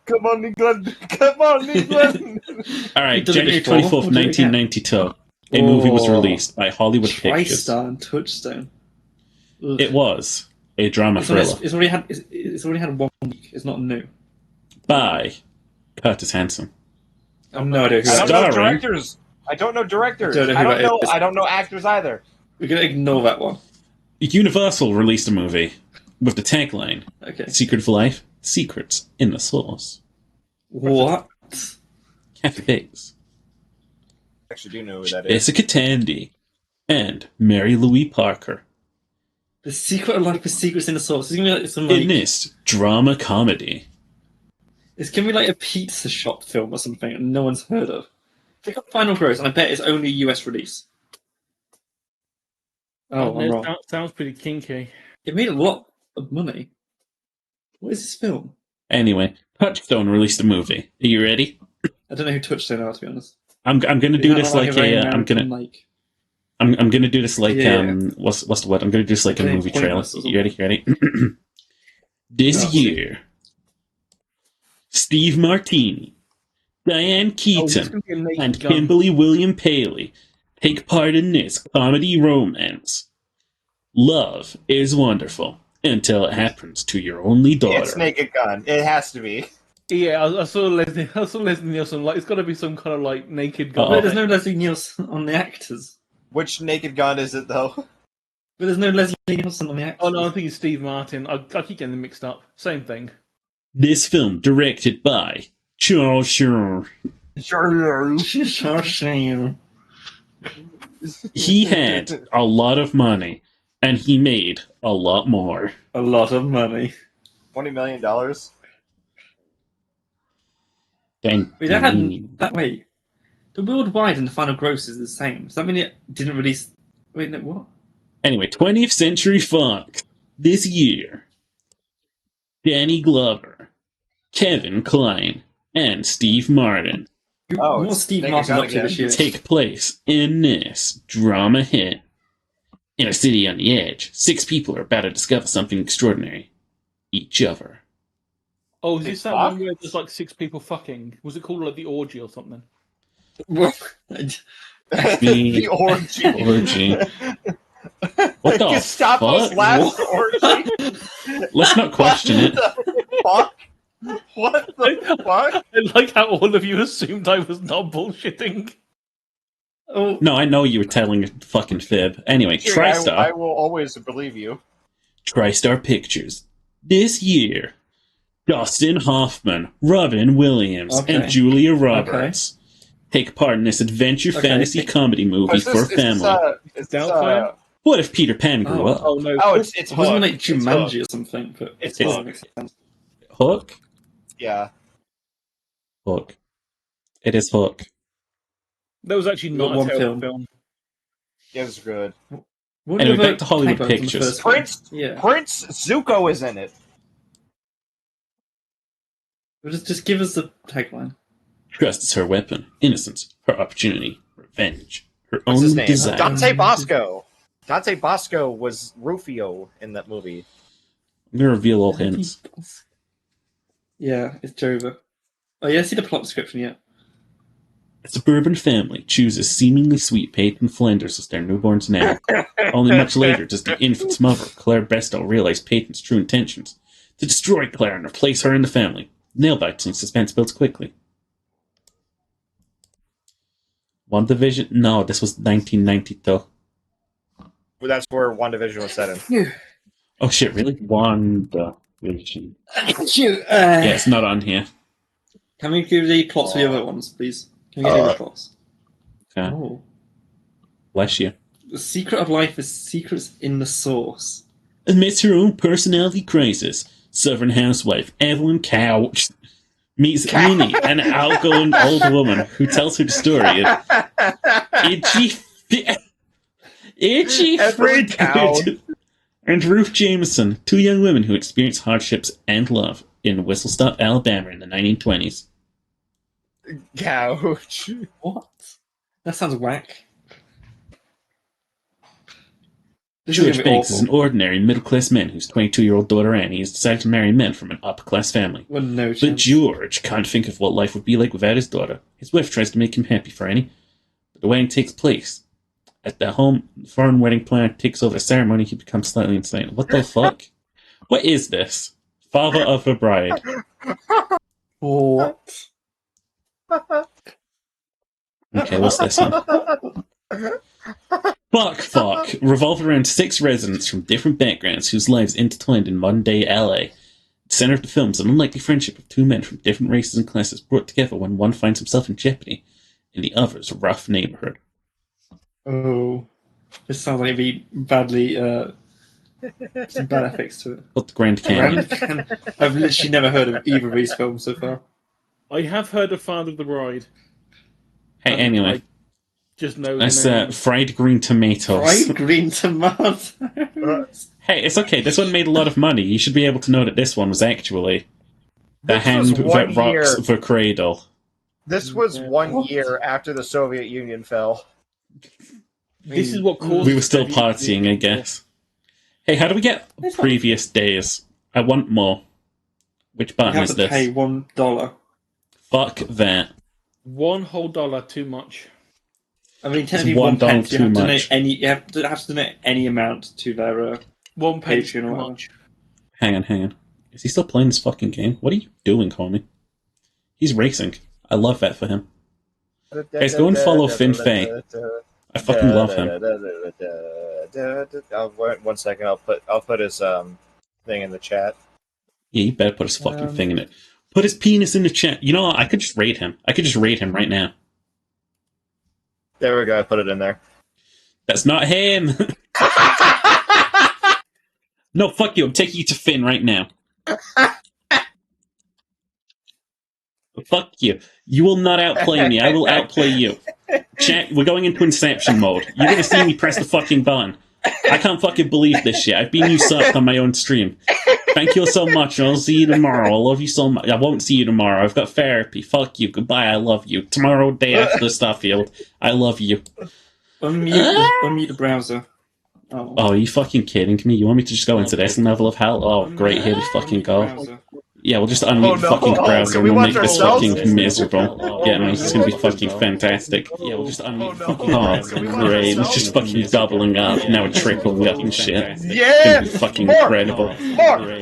Come on, England. Come on, England. Alright, We've done it January before. 24th, We'll do it again. 1992. A movie was released by Hollywood Pictures. TriStar and Touchstone. Ugh. It was a drama It's thriller already had 1 week. It's not new. by Curtis Hanson. I have no idea who I that don't know Starring- directors. I don't know directors. I don't know who that is. I don't know actors either. We're going to ignore that one. Universal released a movie with the tagline Okay. Secret of Life, Secrets in the Source. What? Kathy Bates, Actually, do know who that is. Jessica Tandy, and Mary Louise Parker The Secret of Life with Secrets in the Source. It's going to be like some like, in this drama comedy. it's going to be like a pizza shop film or something and no one's heard of. Pick up Final Gross, and I bet it's only a US release. Oh, I'm wrong. Sounds pretty kinky. It made a lot of money. What is this film? Anyway, Touchstone released a movie. Are you ready? I don't know who Touchstone are, to be honest. I'm gonna do this like a I'm gonna do this like Yeah. what's the word? I'm gonna do this like a Okay, movie trailer. pointless or You ready? This No. year, Steve Martini, Diane Keaton, and Kimberly William Paley take part in this comedy romance. Love is wonderful until it happens to your only daughter. It's Naked Gun. It has to be. Yeah, I saw Leslie. I saw Leslie Nielsen. Like, it's got to be some kind of like naked guy. But there's no Leslie Nielsen on the actors. Which Naked Gun is it though? But there's no Leslie Nielsen on the actors. Oh no, I think it's Steve Martin. I keep getting them mixed up. Same thing. This film, directed by Charles Schur. He had a lot of money, and he made a lot more. A lot of money. $20 million. Thank Wait, that had that. Wait, the worldwide and the final gross is the same. Does that mean it didn't release? Wait, no, what? Anyway, 20th Century Fox this year. Danny Glover, Kevin Kline, and Steve Martin Oh, What's it's Steve Naked Martin Gun up to this again. year? take place in this drama hit. In a city on the edge, 6 people are about to discover something extraordinary. Each other. Oh, is They this that fuck? one where there's like 6 people fucking? Was it called like the orgy or something? The orgy. Orgy. What the Gestapo's fuck? last orgy. Let's not question it. Fuck? What the fuck? I like how all of you assumed I was not bullshitting. Oh, No, I know you were telling a fucking fib. Anyway, Sure, TriStar. I will always believe you. TriStar Pictures. This year, Dustin Hoffman, Robin Williams, Okay. and Julia Roberts take part in this adventure Okay. fantasy comedy movie Is this- for is this, family. is this, Doubtfire? What if Peter Pan grew up? Oh no! Oh, it's it wasn't Hook. like It's Jumanji Hook. or something, but It's yeah, Hook. makes sense. Hook? Yeah. Hook. It is Hook. That was actually We not got a one terrible film. film. It was good. What Anyway, other back to Hollywood taglines on the Pictures. first one? Prince Yeah. Prince Zuko is in it. Well, just give us the tagline. Trust is her weapon. Innocence, her opportunity. Revenge, her What's own his name? desire. Dante Bosco. Dante Bosco was Rufio in that movie. I'm gonna reveal all hints. Yeah, it's Jova. Oh yeah, see the plot description yet. A suburban family chooses seemingly sweet Peyton Flanders as their newborn's name. Only much later does the infant's mother, Claire Bestow, realize Peyton's true intentions to destroy Claire and replace her in the family. Nail-biting suspense builds quickly. WandaVision? No, this was 1992. Well, that's where WandaVision was set in. Oh shit, really? WandaVision. Shoot, Yeah, it's not on here. Can we give the plots for the other ones, please? Can we get the plots? Okay. Oh. Bless you. The secret of life is secrets in the source. Amidst her own personality crisis, Southern housewife Evelyn Couch meets Minnie, an outgoing old woman who tells her the story of Itchy Evelyn Couch. Fred and Ruth Jameson, 2 young women who experience hardships and love in Whistle Stop, Alabama in the 1920s. Couch. What? That sounds whack. This George is gonna be Banks is an awful. ordinary middle-class man whose 22-year-old daughter Annie has decided to marry men from an upper-class family. Well, no But chance. George can't think of what life would be like without his daughter. His wife tries to make him happy for Annie, but the wedding takes place. At the home, the foreign wedding planner takes over the ceremony, he becomes slightly insane. What the fuck? What is this? Father of a bride. What? Okay, what's this one? Fuck, revolved around 6 residents from different backgrounds whose lives intertwined in modern-day LA. The center of the film is an unlikely friendship of 2 men from different races and classes brought together when one finds himself in jeopardy in the other's rough neighborhood. Oh. This sounds like it'd be badly, some bad effects to it. What the Grand Canyon? I've literally never heard of either of these films so far. I have heard of Father of the Bride. Hey, anyway. I just know That's the name. fried green tomatoes. Fried green tomatoes. Hey, it's okay. This one made a lot of money. You should be able to know that this one was actually the This hand was one that rocks year. the cradle. This was one What? year after the Soviet Union fell. This is what caused. We were still the- partying, I guess. Hey, how do we get previous days? I want more. Which You button have is to this? pay $1. Fuck that. $1 whole too much. I mean, technically $1 one pence. You too have to much. donate any. You have to donate any amount to their £1 Patreon too or whatever. much. Hang on. Is he still playing this fucking game? What are you doing, homie? He's racing. I love that for him. Guys, go and follow Fin Fei. I fucking love him. One second, I'll put his thing in the chat. Yeah, you better put his fucking thing in it. Put his penis in the chat. You know what? I could just rate him. I could just rate him right now. There we go. I put it in there. That's not him. No, fuck you. I'm taking you to Finn right now. Fuck you. You will not outplay me. I will outplay you. Chat, we're going into Inception mode. You're gonna see me press the fucking button. I can't fucking believe this shit. I've been usurped on my own stream. Thank you all so much. I'll see you tomorrow. I love you so much. I won't see you tomorrow. I've got therapy. Fuck you. Goodbye. I love you. Tomorrow, day after the Starfield. I love you. unmute the browser. Oh, are you fucking kidding me? You want me to just go into this level of hell? Oh, great, here we fucking go. Yeah, we'll just unmute the fucking browser and we'll make this fucking miserable. Yeah, no, it's gonna be fucking fantastic. Yeah, we'll just unmute the fucking Oh, great, it's just fucking doubling up. Now it's tripling up and shit. Yeah! It's gonna be fucking incredible.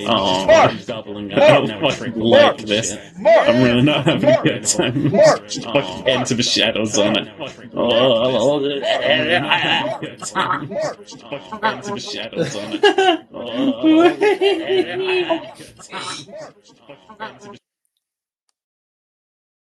Oh, doubling up. Now it's fucking like this. I'm really not having a good time. Just fucking Into the Shadows on it. Oh, Into the Shadows on it. Oh,